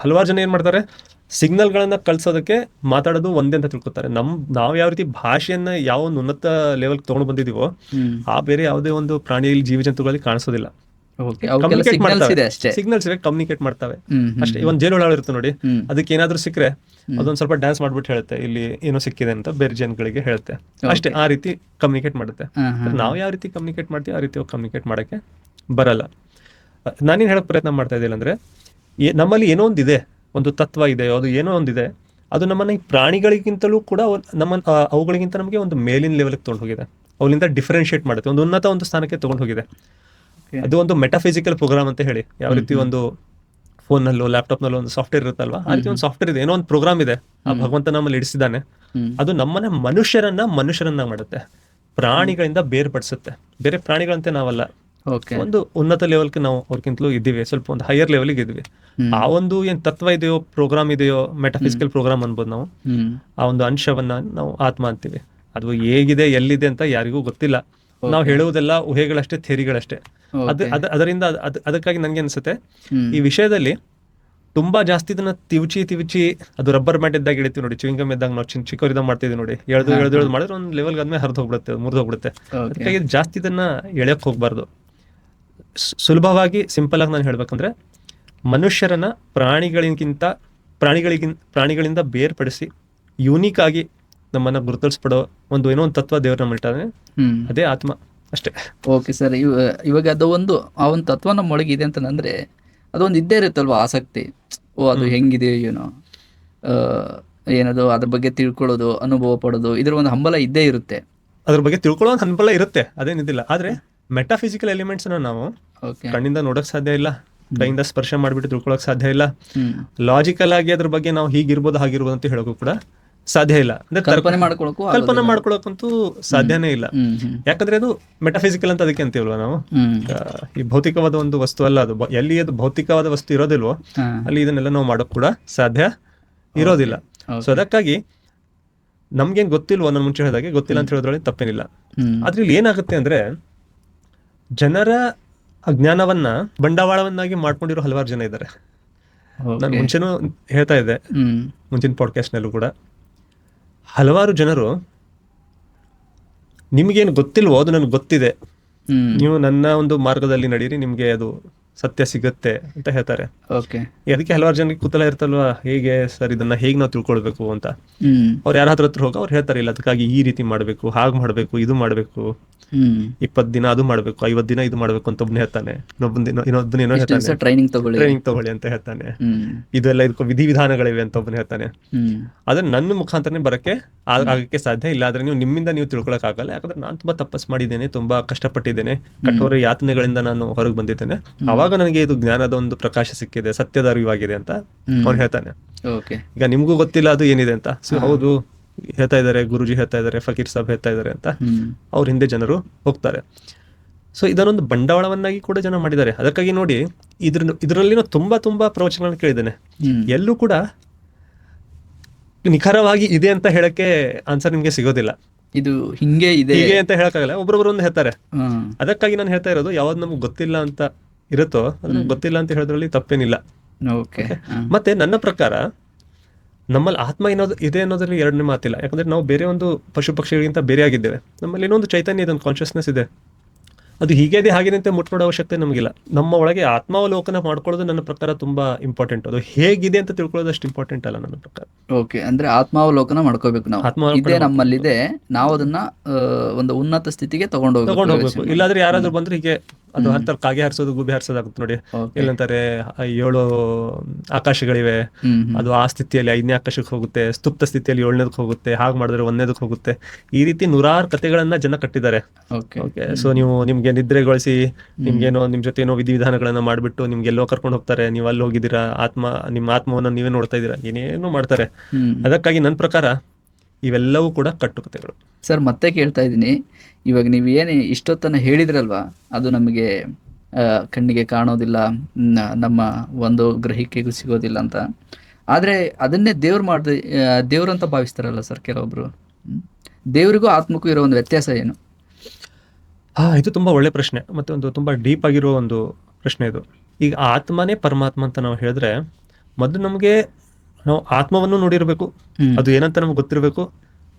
ಹಲವಾರು ಜನ ಏನ್ ಮಾಡ್ತಾರೆ, ಸಿಗ್ನಲ್ ಗಳನ್ನ ಕಳ್ಸೋದಕ್ಕೆ ಮಾತಾಡೋದು ಒಂದೇ ಅಂತ ತಿಳ್ಕೊತಾರೆ. ನಾವ್ ಯಾವ ರೀತಿ ಭಾಷೆಯನ್ನ ಯಾವ ಒಂದು ಉನ್ನತ ಲೆವೆಲ್ ತಗೊಂಡು ಬಂದಿದೀವೋ, ಆ ಬೇರೆ ಯಾವುದೇ ಒಂದು ಪ್ರಾಣಿ, ಜೀವ ಜಂತುಗಳಲ್ಲಿ ಕಾಣಿಸೋದಿಲ್ಲ. ಸಿಗ್ನಲ್ಸ್ ಇವೆ, ಕಮ್ಯುನಿಕೇಟ್ ಮಾಡ್ತವೆ ಅಷ್ಟೇ. ಒಂದ್ ಜೇನುಹುಳ ಇರುತ್ತೆ ನೋಡಿ, ಅದಕ್ಕೆ ಏನಾದ್ರೂ ಸಿಕ್ಕರೆ ಅದೊಂದ್ ಸ್ವಲ್ಪ ಡ್ಯಾನ್ಸ್ ಮಾಡ್ಬಿಟ್ಟು ಹೇಳುತ್ತೆ, ಇಲ್ಲಿ ಏನೋ ಸಿಕ್ಕಿದೆ ಅಂತ ಬೇರೆ ಜನಗಳಿಗೆ ಹೇಳುತ್ತೆ ಅಷ್ಟೇ. ಆ ರೀತಿ ಕಮ್ಯುನಿಕೇಟ್ ಮಾಡುತ್ತೆ. ನಾವ್ ಯಾವ ರೀತಿ ಕಮ್ಯುನಿಕೇಟ್ ಮಾಡ್ತೀವಿ ಆ ರೀತಿ ಕಮ್ಯುನಿಕೇಟ್ ಮಾಡಕ್ಕೆ ಬರಲ್ಲ. ನಾನೇನ್ ಹೇಳಕ್ ಪ್ರಯತ್ನ ಮಾಡ್ತಾ ಇದ್ದಿಲ್ಲ ಅಂದ್ರೆ, ನಮ್ಮಲ್ಲಿ ಏನೋ ಒಂದಿದೆ, ಒಂದು ತತ್ವ ಇದೆ, ಅದು ಏನೋ ಒಂದಿದೆ, ಅದು ನಮ್ಮನ್ನ ಈ ಪ್ರಾಣಿಗಳಿಗಿಂತಲೂ ಕೂಡ ಅವುಗಳಿಗಿಂತ ನಮಗೆ ಒಂದು ಮೇಲಿನ ಲೆವೆಲ್ಗೆ ತಗೊಂಡು ಹೋಗಿದೆ. ಅವುಗಳಿಂದ ಡಿಫ್ರೆನ್ಶಿಯೇಟ್ ಮಾಡುತ್ತೆ, ಒಂದು ಉನ್ನತ ಒಂದು ಸ್ಥಾನಕ್ಕೆ ತಗೊಂಡು ಹೋಗಿದೆ. ಅದು ಒಂದು ಮೆಟಾಫಿಸಿಕಲ್ ಪ್ರೋಗ್ರಾಮ್ ಅಂತ ಹೇಳಿ, ಯಾವ ರೀತಿ ಒಂದು ಫೋನ್ ನಲ್ಲೋ ಲ್ಯಾಪ್ಟಾಪ್ ನಲ್ಲೋ ಒಂದು ಸಾಫ್ಟ್ವೇರ್ ಇರುತ್ತಲ್ವಾ, ಆ ರೀತಿ ಒಂದು ಸಾಫ್ಟ್ವೇರ್ ಇದೆ, ಏನೋ ಒಂದು ಪ್ರೋಗ್ರಾಮ್ ಇದೆ, ಆ ಭಗವಂತ ನಮ್ಮಲ್ಲಿ ಇಡಿಸಿದ್ದಾನೆ. ಅದು ನಮ್ಮನ್ನ ಮನುಷ್ಯರನ್ನ ಮಾಡುತ್ತೆ, ಪ್ರಾಣಿಗಳಿಂದ ಬೇರ್ಪಡಿಸುತ್ತೆ. ಬೇರೆ ಪ್ರಾಣಿಗಳಂತೆ ನಾವಲ್ಲ, ಒಂದು ಉನ್ನತ ಲೆವೆಲ್ಗೆ ನಾವು ಅವ್ರಿಗಿಂತಲೂ ಇದ್ದೀವಿ, ಸ್ವಲ್ಪ ಒಂದು ಹೈಯರ್ ಲೆವೆಲ್ಗೆ ಇದ್ವಿ. ಆ ಒಂದು ಏನ್ ತತ್ವ ಇದೆಯೋ, ಪ್ರೋಗ್ರಾಮ್ ಇದೆಯೋ, ಮೆಟಾಫಿಸಿಕಲ್ ಪ್ರೋಗ್ರಾಮ್ ಅನ್ಬೋದು ನಾವು. ಆ ಒಂದು ಅಂಶವನ್ನ ನಾವು ಆತ್ಮ ಅಂತೀವಿ. ಅದು ಹೇಗಿದೆ, ಎಲ್ಲಿದೆ ಅಂತ ಯಾರಿಗೂ ಗೊತ್ತಿಲ್ಲ. ನಾವು ಹೇಳುವುದೆಲ್ಲ ಊಹೆಗಳಷ್ಟೇ, ಥಿಯರಿಗಳಷ್ಟೇ. ಅದರಿಂದ ಅದಕ್ಕಾಗಿ ನನ್ಗೆ ಅನ್ಸುತ್ತೆ, ಈ ವಿಷಯದಲ್ಲಿ ತುಂಬಾ ಜಾಸ್ತಿ ಇದನ್ನ ತಿವಿಚಿ ಅದು ರಬ್ಬರ್ ಬ್ಯಾಂಡ್ ಇದ್ದಾಗ ಇಳಿತೀವಿ ನೋಡಿ, ಚಿವಿಂಗಮ್ ಇದ್ದಾಗ ನಾವು ಚಿಕ್ಕವರಿದ್ದಾಗ ಮಾಡ್ತಿದ್ವಿ ನೋಡಿ, ಎಳ್ದು ಮಾಡಿದ್ರೆ ಒಂದು ಲೆವೆಲ್ ಆದ್ಮೇಲೆ ಮುರಿದು ಹೋಗ್ಬಿಡುತ್ತೆ. ಅದಕ್ಕಾಗಿ ಜಾಸ್ತಿ ಇದನ್ನ ಎಳೆಯಕ್ ಹೋಗ್ಬಾರ್ದು. ಸುಲಭವಾಗಿ ಸಿಂಪಲ್ ಆಗಿ ನಾನು ಹೇಳ್ಬೇಕಂದ್ರೆ ಮನುಷ್ಯರನ್ನ ಪ್ರಾಣಿಗಳಿಂದ ಬೇರ್ಪಡಿಸಿ ಯೂನಿಕ್ ಆಗಿ ನಮ್ಮನ್ನ ಗುರುತಿಸ್ಪಡೋ ಏನೋ ಒಂದು ತತ್ವ ದೇವ್ರ ನಮ್ಮಿಟ್ಟಾನೆ, ಅದೇ ಆತ್ಮ ಅಷ್ಟೇ. ಓಕೆ ಸರ್, ಇವಾಗ ಅದು ಆ ಒಂದು ತತ್ವ ನಮ್ಮೊಳಗೆ ಇದೆ ಅಂತಂದ್ರೆ ಅದೊಂದು ಇದ್ದೇ ಇರುತ್ತಲ್ವ ಆಸಕ್ತಿ. ಅದು ಹೆಂಗಿದೆ ಏನೋ ಏನದು ಅದ್ರ ಬಗ್ಗೆ ತಿಳ್ಕೊಳ್ಳೋದು, ಅನುಭವ ಪಡೋದು, ಇದ್ರ ಒಂದು ಹಂಬಲ ಇದ್ದೇ ಇರುತ್ತೆ. ಅದ್ರ ಬಗ್ಗೆ ತಿಳ್ಕೊಳ್ಳೋ ಒಂದು ಹಂಬಲ ಇರುತ್ತೆ, ಅದೇನಿದಿಲ್ಲ. ಆದ್ರೆ ಮೆಟಾಫಿಸಿಕಲ್ ಎಲಿಮೆಂಟ್ಸ್ ನಾವು ಕಣ್ಣಿಂದ ನೋಡಕ್ ಸಾಧ್ಯ ಇಲ್ಲ, ಕೈಯಿಂದ ಸ್ಪರ್ಶ ಮಾಡ್ಬಿಟ್ಟು ತಿಳ್ಕೊಳಕ್ ಸಾಧ್ಯ ಇಲ್ಲ. ಲಾಜಿಕಲ್ ಆಗಿ ಅದ್ರ ಬಗ್ಗೆ ನಾವು ಹೀಗಿರ್ಬೋದು ಹಾಗಿರ್ಬೋದು ಅಂತ ಹೇಳೋಕು ಕೂಡ ಸಾಧ್ಯ ಇಲ್ಲ. ಅಂದ್ರೆ ಕಲ್ಪನೆ ಮಾಡ್ಕೊಳಕ್ಕಂತೂ ಸಾಧ್ಯನೇ ಇಲ್ಲ. ಯಾಕಂದ್ರೆ ಅದು ಮೆಟಾಫಿಸಿಕಲ್ ಅಂತ ಅದಕ್ಕೆ ಅಂತೀವಲ್ವ ನಾವು. ಈ ಭೌತಿಕವಾದ ಒಂದು ವಸ್ತು ಅಲ್ಲ ಅದು. ಎಲ್ಲಿ ಅದು ಭೌತಿಕವಾದ ವಸ್ತು ಇರೋದಿಲ್ವೋ ಅಲ್ಲಿ ಇದನ್ನೆಲ್ಲ ನಾವು ಮಾಡೋಕ್ ಕೂಡ ಸಾಧ್ಯ ಇರೋದಿಲ್ಲ. ಸೊ ಅದಕ್ಕಾಗಿ ನಮ್ಗೇನ್ ಗೊತ್ತಿಲ್ವೋ, ನಾನು ಮುಂಚೆ ಹೇಳಿದಾಗೆ ಗೊತ್ತಿಲ್ಲ ಅಂತ ಹೇಳೋದ್ರಲ್ಲಿ ತಪ್ಪೇನಿಲ್ಲ. ಆದ್ರೆ ಇಲ್ಲಿ ಏನಾಗುತ್ತೆ ಅಂದ್ರೆ ಜನರ ಅಜ್ಞಾನವನ್ನ ಬಂಡವಾಳವನ್ನಾಗಿ ಮಾಡ್ಕೊಂಡಿರೋ ಹಲವಾರು ಜನ ಇದ್ದಾರೆ. ನಾನು ಮುಂಚೆನೂ ಹೇಳ್ತಾ ಇದ್ದೆ, ಮುಂಚಿನ ಪಾಡ್ಕಾಸ್ಟ್ ನಲ್ಲೂ ಕೂಡ ಹಲವಾರು ಜನರು ನಿಮ್ಗೇನು ಗೊತ್ತಿಲ್ವೋ ಅದು ನನಗೆ ಗೊತ್ತಿದೆ, ನೀವು ನನ್ನ ಒಂದು ಮಾರ್ಗದಲ್ಲಿ ನಡೀರಿ, ನಿಮ್ಗೆ ಅದು ಸತ್ಯ ಸಿಗುತ್ತೆ ಅಂತ ಹೇಳ್ತಾರೆ. ಅದಕ್ಕೆ ಹಲವಾರು ಜನರಿಗೆ ಕುತೂಹಲ ಇರ್ತಲ್ವಾ, ಹೇಗೆ ಸರ್ ಇದನ್ನ ಹೇಗೆ ನಾವು ತಿಳ್ಕೊಳ್ಬೇಕು ಅಂತ. ಅವ್ರು ಯಾರ ಹತ್ರ ಹೋಗ ಅವ್ರು ಹೇಳ್ತಾರೆ, ಇಲ್ಲ ಅದಕ್ಕಾಗಿ ಈ ರೀತಿ ಮಾಡ್ಬೇಕು, ಹಾಗೆ ಮಾಡ್ಬೇಕು, ಇದು ಮಾಡ್ಬೇಕು, 20 ದಿನ ಅದು ಮಾಡ್ಬೇಕು, 50 ದಿನ ಇದು ಮಾಡ್ಬೇಕು ಅಂತ ಒಬ್ಬನೇ ಹೇಳ್ತಾನೆ. ಇನ್ನೊಬ್ಬನ ಏನೋ ಹೇಳ್ತಾನೆ, ಟ್ರೈನಿಂಗ್ ತಗೊಳ್ಳಿ ಅಂತ ಹೇಳ್ತಾನೆ. ಇದೆಲ್ಲ ಇದಕ್ಕೂ ವಿಧಿವಿಧಾನಗಳಿವೆ ಅಂತ ಒಬ್ಬನ ಹೇಳ್ತಾನೆ. ಆದ್ರೆ ನನ್ನ ಮುಖಾಂತರನೇ ಬರಕ್ಕೆ ಆಗಕ್ಕೆ ಸಾಧ್ಯ ಇಲ್ಲ. ಆದ್ರೆ ನಿಮ್ಮಿಂದ ನೀವು ತಿಳ್ಕೊಳಕ್ ಆಗಲ್ಲ. ಯಾಕಂದ್ರೆ ನಾನು ತುಂಬಾ ತಪಸ್ ಮಾಡಿದ್ದೇನೆ, ತುಂಬಾ ಕಷ್ಟಪಟ್ಟಿದ್ದೇನೆ, ಕಠೋರ ಯಾತನೆಗಳಿಂದ ನಾನು ಹೊರಗೆ ಬಂದಿದ್ದೇನೆ. ಅವಾಗ ನನಗೆ ಇದು ಜ್ಞಾನದ ಒಂದು ಪ್ರಕಾಶ ಸಿಕ್ಕಿದೆ, ಸತ್ಯದ ಅರಿವಾಗಿದೆ ಅಂತ ಅವ್ನು ಹೇಳ್ತಾನೆ. ಈಗ ನಿಮ್ಗೂ ಗೊತ್ತಿಲ್ಲ ಅದು ಏನಿದೆ ಅಂತ. ಹೌದು ಹೇಳ್ತಾ ಇದಾರೆ, ಗುರುಜಿ ಹೇಳ್ತಾ ಇದಾರೆ, ಫಕೀರ್ ಸಾಬ್ ಹೇಳ್ತಾ ಇದಾರೆ ಅಂತ ಅವ್ರ ಹಿಂದೆ ಜನರು ಹೋಗ್ತಾರೆ. ಸೊ ಇದನ್ನೊಂದು ಬಂಡವಾಳವನ್ನಾಗಿ ಕೂಡ ಜನ ಮಾಡಿದ್ದಾರೆ. ಅದಕ್ಕಾಗಿ ನೋಡಿ ಇದರಲ್ಲಿ ತುಂಬಾ ಪ್ರವಚನಗಳನ್ನು ಕೇಳಿದ್ದೇನೆ. ಎಲ್ಲೂ ಕೂಡ ನಿಖರವಾಗಿ ಇದೆ ಅಂತ ಹೇಳಕ್ಕೆ ಆನ್ಸರ್ ನಿಮ್ಗೆ ಸಿಗೋದಿಲ್ಲ. ಇದು ಹಿಂಗೆ ಇದೆ ಅಂತ ಹೇಳಕ್ಕಾಗಲ್ಲ, ಒಬ್ಬೊಬ್ರು ಒಂದು ಹೇಳ್ತಾರೆ. ಅದಕ್ಕಾಗಿ ನಾನು ಹೇಳ್ತಾ ಇರೋದು, ಯಾವ್ದು ನಮ್ಗೆ ಗೊತ್ತಿಲ್ಲ ಅಂತ ಇರುತ್ತೋ ಅದನ್ನ ಗೊತ್ತಿಲ್ಲ ಅಂತ ಹೇಳೋದ್ರಲ್ಲಿ ತಪ್ಪೇನಿಲ್ಲ. ಮತ್ತೆ ನನ್ನ ಪ್ರಕಾರ ನಮ್ಮಲ್ಲಿ ಆತ್ಮ ಇದೆ ಅನ್ನೋದ್ರಲ್ಲಿ ಎರಡನೇ ಮಾತಿಲ್ಲ. ಯಾಕಂದ್ರೆ ನಾವು ಬೇರೆ ಒಂದು ಪಶು ಪಕ್ಷಿಗಳಿಗಿಂತ ಬೇರೆ ಆಗಿದ್ದೇವೆ. ನಮ್ಮಲ್ಲಿ ಇನ್ನೊಂದು ಚೈತನ್ಯ ಇದೆ, ಒಂದು ಕಾನ್ಷಿಯಸ್ನೆಸ್ ಇದೆ. ಅದು ಹೀಗಿದೆ ಹಾಗೆ ಅಂತ ಮುಟ್ಬಿಡೋ ಅವಶ್ಯಕತೆ ನಮಗಿಲ್ಲ. ನಮ್ಮ ಒಳಗೆ ಆತ್ಮಾವಲೋಕನ ಮಾಡ್ಕೊಳ್ಳೋದು ನನ್ನ ಪ್ರಕಾರ ತುಂಬಾ ಇಂಪಾರ್ಟೆಂಟ್. ಅದು ಹೇಗಿದೆ ಅಂತ ತಿಳ್ಕೊಳ್ಳೋದು ಅಷ್ಟು ಇಂಪಾರ್ಟೆಂಟ್ ಅಲ್ಲ ನನ್ನ ಪ್ರಕಾರ. ಅಂದ್ರೆ ಆತ್ಮಾವಲೋಕನ ಮಾಡ್ಕೋಬೇಕು ನಾವು. ಇದೇ ನಮ್ಮಲ್ಲಿದೆ, ನಾವು ಅದನ್ನ ಒಂದು ಉನ್ನತ ಸ್ಥಿತಿಗೆ ತಗೊಂಡು ಹೋಗ್ಬೇಕು. ಇಲ್ಲಾದ್ರೆ ಯಾರಾದ್ರೂ ಬಂದ್ರೆ ಹೀಗೆ ಅದು ಹತ್ತರ ಕಾಗೆ ಹಾರಿಸೋದು, ಗುಬಿ ಹಾರಿಸೋದಾಗುತ್ತೆ ನೋಡಿ. ಎಲ್ಲಂತಾರೆ 7 ಆಕಾಶಗಳಿವೆ, ಅದು ಆ ಸ್ಥಿತಿಯಲ್ಲಿ 5ನೇ ಆಕಾಶಕ್ಕೆ ಹೋಗುತ್ತೆ, ಸುಪ್ತ ಸ್ಥಿತಿಯಲ್ಲಿ 7ನೇದಕ್ಕೆ ಹೋಗುತ್ತೆ, ಹಾಗೆ ಮಾಡಿದ್ರೆ 1ನೇದಕ್ಕೆ ಹೋಗುತ್ತೆ. ಈ ರೀತಿ 100 ಕಥೆಗಳನ್ನ ಜನ ಕಟ್ಟಿದ್ದಾರೆ. ಸೊ ನಿಮ್ಗೆ ನಿದ್ರೆಗೊಳಿಸಿ, ನಿಮ್ಗೇನೋ ನಿಮ್ ಜೊತೆ ಏನೋ ವಿಧಿವಿಧಾನಗಳನ್ನ ಮಾಡ್ಬಿಟ್ಟು ನಿಮ್ಗೆಲ್ಲೋ ಕರ್ಕೊಂಡು ಹೋಗ್ತಾರೆ. ನೀವು ಅಲ್ಲಿ ಹೋಗಿದ್ದೀರಾ, ನಿಮ್ಮ ಆತ್ಮವನ್ನ ನೀವೇ ನೋಡ್ತಾ ಇದ್ದೀರಾ, ಏನೇನೋ ಮಾಡ್ತಾರೆ. ಅದಕ್ಕಾಗಿ ನನ್ನ ಪ್ರಕಾರ ಇವೆಲ್ಲವೂ ಕೂಡ ಕಟ್ಟುಕತೆಗಳು. ಸರ್ ಮತ್ತೆ ಕೇಳ್ತಾ ಇದ್ದೀನಿ, ಇವಾಗ ನೀವು ಏನು ಇಷ್ಟೊತ್ತನ ಹೇಳಿದ್ರಲ್ವಾ, ಅದು ನಮಗೆ ಕಣ್ಣಿಗೆ ಕಾಣೋದಿಲ್ಲ, ನಮ್ಮ ಒಂದು ಗ್ರಹಿಕೆಗೂ ಸಿಗೋದಿಲ್ಲ ಅಂತ. ಆದರೆ ಅದನ್ನೇ ದೇವ್ರು ಅಂತ ಭಾವಿಸ್ತಾರಲ್ಲ ಸರ್ ಕೆಲವೊಬ್ರು. ದೇವ್ರಿಗೂ ಆತ್ಮಕ್ಕೂ ಇರೋ ಒಂದು ವ್ಯತ್ಯಾಸ ಏನು? ಇದು ತುಂಬಾ ಒಳ್ಳೆ ಪ್ರಶ್ನೆ, ಮತ್ತೆ ಒಂದು ತುಂಬಾ ಡೀಪ್ ಆಗಿರೋ ಒಂದು ಪ್ರಶ್ನೆ ಇದು. ಈಗ ಆತ್ಮನೇ ಪರಮಾತ್ಮ ಅಂತ ನಾವು ಹೇಳಿದ್ರೆ, ಮೊದಲು ನಾವು ಆತ್ಮವನ್ನು ನೋಡಿರ್ಬೇಕು, ಅದು ಏನಂತ ನಮ್ಗೆ ಗೊತ್ತಿರ್ಬೇಕು.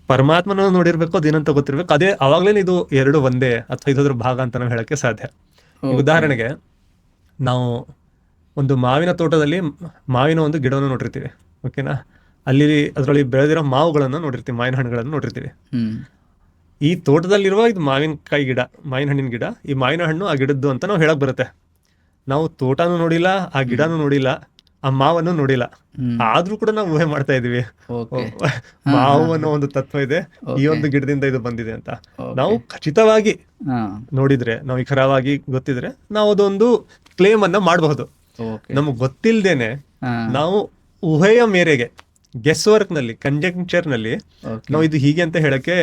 ಪರಮಾತ್ಮನ ನೋಡಿರ್ಬೇಕು, ಅದು ಏನಂತ ಗೊತ್ತಿರ್ಬೇಕು. ಅದೇ ಅವಾಗ್ಲೇ ಇದು ಎರಡು ಒಂದೇ ಅಥವಾ ಇದರ ಭಾಗ ಅಂತ ನಾವು ಹೇಳಕ್ಕೆ ಸಾಧ್ಯ. ಉದಾಹರಣೆಗೆ ನಾವು ಒಂದು ಮಾವಿನ ತೋಟದಲ್ಲಿ ಮಾವಿನ ಒಂದು ಗಿಡವನ್ನು ನೋಡಿರ್ತೀವಿ, ಓಕೆನಾ. ಅದರಲ್ಲಿ ಬೆಳೆದಿರೋ ಮಾವುಗಳನ್ನು ನೋಡಿರ್ತೀವಿ, ಮಾವಿನ ಹಣ್ಣುಗಳನ್ನು ನೋಡಿರ್ತೀವಿ. ಈ ತೋಟದಲ್ಲಿರುವ ಇದು ಮಾವಿನಕಾಯಿ ಗಿಡ, ಮಾವಿನ ಹಣ್ಣಿನ ಗಿಡ. ಈ ಮಾವಿನ ಹಣ್ಣು ಆ ಗಿಡದ್ದು ಅಂತ ನಾವು ಹೇಳಕ್ ಬರುತ್ತೆ. ನಾವು ತೋಟನೂ ನೋಡಿಲ್ಲ, ಆ ಗಿಡನೂ ನೋಡಿಲ್ಲ, ಆ ಮಾವನ್ನು ನೋಡಿಲ್ಲ, ಆದ್ರೂ ಕೂಡ ನಾವು ಊಹೆ ಮಾಡ್ತಾ ಇದೀವಿ ಮಾವು ಅನ್ನೋ ಒಂದು ತತ್ವ ಇದೆ, ಈ ಒಂದು ಗಿಡದಿಂದ ಇದು ಬಂದಿದೆ ಅಂತ. ನಾವು ಖಚಿತವಾಗಿ ನೋಡಿದ್ರೆ, ನಾವು ನಿಖರವಾಗಿ ಗೊತ್ತಿದ್ರೆ ನಾವು ಅದೊಂದು ಕ್ಲೇಮ್ ಅನ್ನ ಮಾಡಬಹುದು. ನಮಗ್ ಗೊತ್ತಿಲ್ದೇನೆ ನಾವು ಊಹೆಯ ಮೇರೆಗೆ, ಗೆಸ್ ವರ್ಕ್ ನಲ್ಲಿ, ಕಂಜಂಕ್ಚರ್ ನಲ್ಲಿ ನಾವು ಇದು ಹೀಗೆ ಅಂತ ಹೇಳಕ್ಕೆ